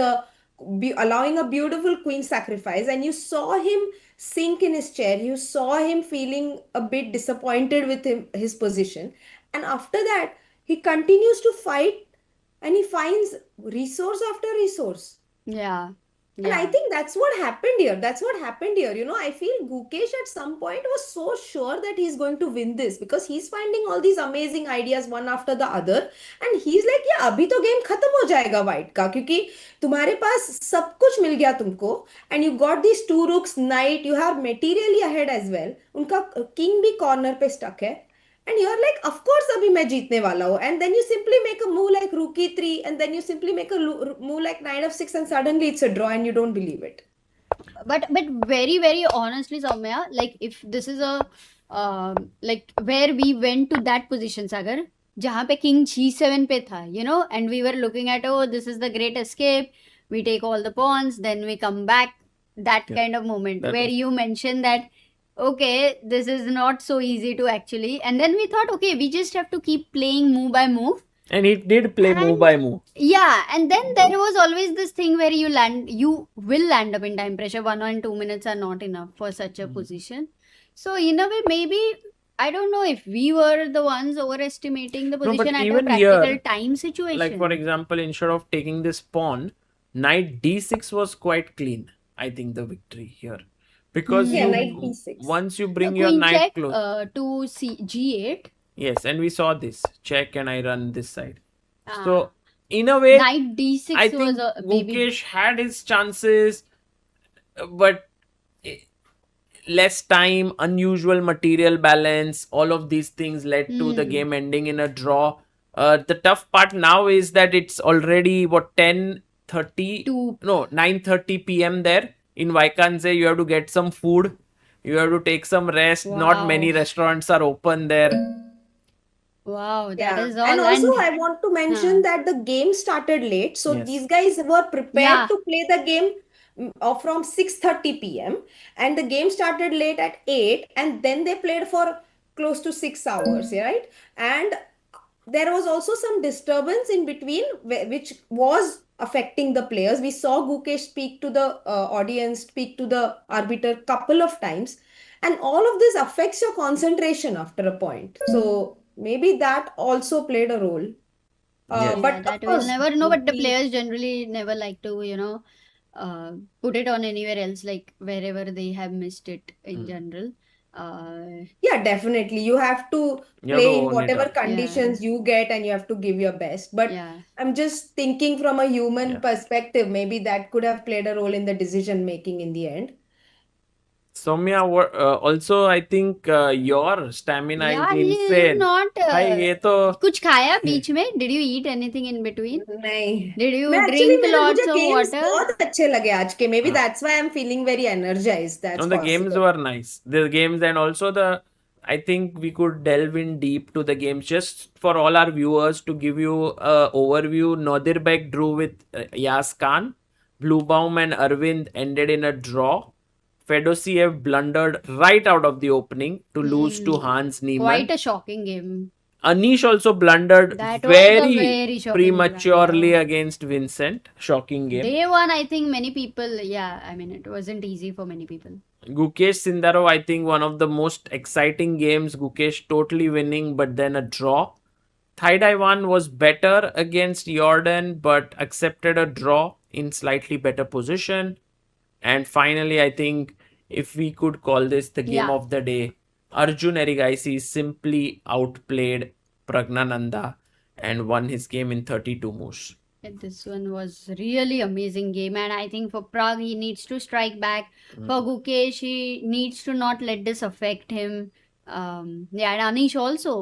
allowing a beautiful queen sacrifice. And you saw him sink in his chair. You saw him feeling a bit disappointed with his position. And after that, he continues to fight and he finds resource after resource. Yeah. And I think that's what happened here. I feel Gukesh at some point was so sure that he's going to win this because he's finding all these amazing ideas one after the other. And he's like, yeah, abhi to game khatam ho jayega white ka. Kyunki tumhare paas sab kuch mil gaya tumko. And you got these two rooks, knight, you have materially ahead as well. Unka king bhi corner pe stuck hai. And you're like, of course, abhi main jeetne wala hu. And then you simply make a move like rook e3, and then you simply make a move like knight f6, and suddenly it's a draw, and you don't believe it. But very, very honestly, Soumya, like if this is a like where we went to that position, Sagar, jahan pe king g7 pe tha, and we were looking at, oh, this is the great escape. We take all the pawns, then we come back. That kind of moment where you mentioned that, okay, this is not so easy to actually. And then we thought, okay, we just have to keep playing move by move. And he did play move by move. Yeah, and then there was always this thing where you will land up in time pressure. 1 or 2 minutes are not enough for such a position. So in a way, maybe I don't know if we were the ones overestimating the No, but position at a even practical here, time situation. like for example, instead of taking this pawn, knight d6 was quite clean. I think the victory here, because Yeah, you knight d6. once you So bring your queen knight check close. to G8. Yes, and we saw this check, and I run this side. Ah, So in a way, knight D6 I was think a baby. Gukesh had his chances, but less time, unusual material balance, all of these things led to the game ending in a draw. The tough part now is that it's already what 10:30, no 9:30 p.m. there in Vaikanze. You have to get some food. You have to take some rest. Not many Wow. restaurants are open there. Wow, that Yeah, is all. and also And I want to mention that the game started late, so Yes. these guys were prepared Yeah. to play the game from 6:30 p.m. and the game started late at 8, and then they played for close to 6 hours, right? And there was also some disturbance in between which was affecting the players. We saw Gukesh speak to the audience, speak to the arbiter couple of times, and all of this affects your concentration after a point. So maybe that also played a role. Yes. yeah, But of that we'll course, never know. But the we- players generally never like to, put it on anywhere else, like wherever they have missed it in general. yeah, definitely. You have to You have play to in own it whatever up. conditions you get and you have to give your best. But Yeah. I'm just thinking from a human Yeah. perspective, maybe that could have played a role in the decision making in the end. Soumya, also I think your stamina Yeah, is he is insane. not. भाई ये तो कुछ खाया बीच में? Did you eat anything in between? नहीं Did you मैं actually drink मेरे lots मुझे of games water? बहुत अच्छे लगे आज के. Maybe that's why I'm feeling very energized. That's no, the games possible. were nice. The games, and also I think we could delve in deep to the games just for all our viewers to give you a overview. Nodirbek drew with Kaan. Bluebaum and Arvind ended in a draw. Fedoseev blundered right out of the opening to lose to Hans Niemann. Quite a shocking game. Anish also blundered That was a very very shocking prematurely blunder. against Vincent. Shocking game. Day one, I think many people, I mean, it wasn't easy for many people. Gukesh Sindarov, I think one of the most exciting games. Gukesh totally winning, but then a draw. Thai Dai one was better against Jorden, but accepted a draw in slightly better position. And finally, I think if we could call this the game Yeah. of the day, Arjun Erigaisi simply outplayed Praggnanandhaa and won his game in 32 moves. This one was really amazing game, and I think for Pragg, he needs to strike back. For Gukesh, he needs to not let this affect him. Yeah, and Anish also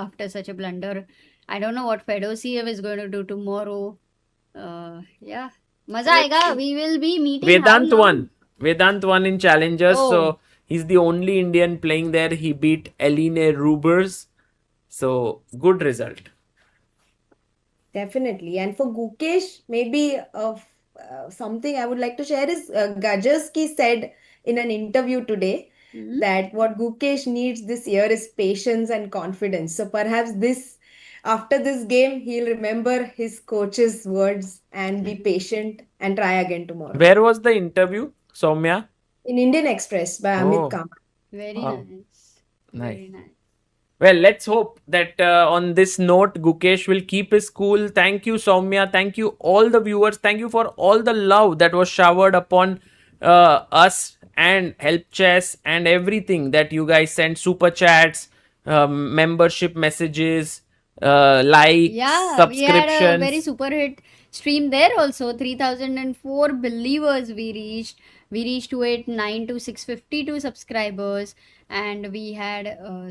after such a blunder. I don't know what Fedoseev is going to do tomorrow. Yeah, maza aega. We will be meeting. Vedant how long? won. Vedant won in Challengers, Oh. so he's the only Indian playing there. He beat Eline Rubers, so good result. Definitely. And for Gukesh, maybe something I would like to share is Gajarski said in an interview today that what Gukesh needs this year is patience and confidence. So perhaps after this game, he'll remember his coach's words and be patient and try again tomorrow. Where was the interview, Soumya? In Indian Express by Amit Keymer. Very Wow. nice. Nice. Very nice. Well, let's hope that on this note, Gukesh will keep his cool. Thank you, Soumya. Thank you, all the viewers. Thank you for all the love that was showered upon us and Help Chess and everything that you guys sent. Super chats, membership messages, likes, Yeah, subscriptions. we had a very super hit stream there also. 3,004 believers we reached. We reached 289 to 652 subscribers, and we had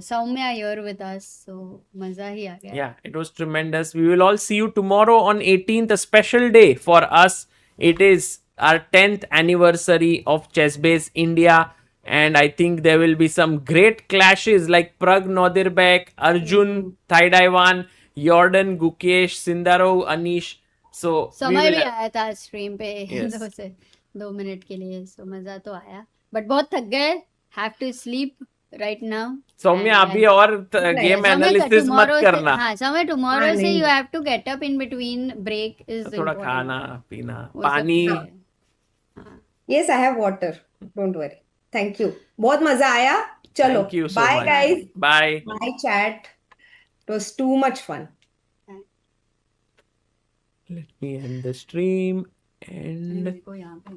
Soumya here with us. So maza hi aa gaya. Yeah, it was tremendous. We will all see you tomorrow on 18th, a special day for us. It is our 10th anniversary of ChessBase India, and I think there will be some great clashes like Pragg Nodirbek, Arjun Thai Dai one, Jorden, Gukesh, Sindarov, Anish. So we समय will भी आया था stream पे Yes. 2 minute के लिए. So मजा तो आया, बट बहुत थक गए. Have to sleep. right now. Saumya And अभी और नहीं, गेम Soumya, एनालिसिस मत tomorrow करना. हाँ Soumya, tomorrow हाँ, से नहीं. you have to get up in between break is थोड़ा important. खाना पीना वो सब पानी. है. हाँ. Yes, I have water. Don't worry. Thank you. बहुत मजा आया. चलो. Thank you so Bye, much. guys. Bye. Bye, chat. It was too much fun. Let me end the stream and मेरे को यहाँ पे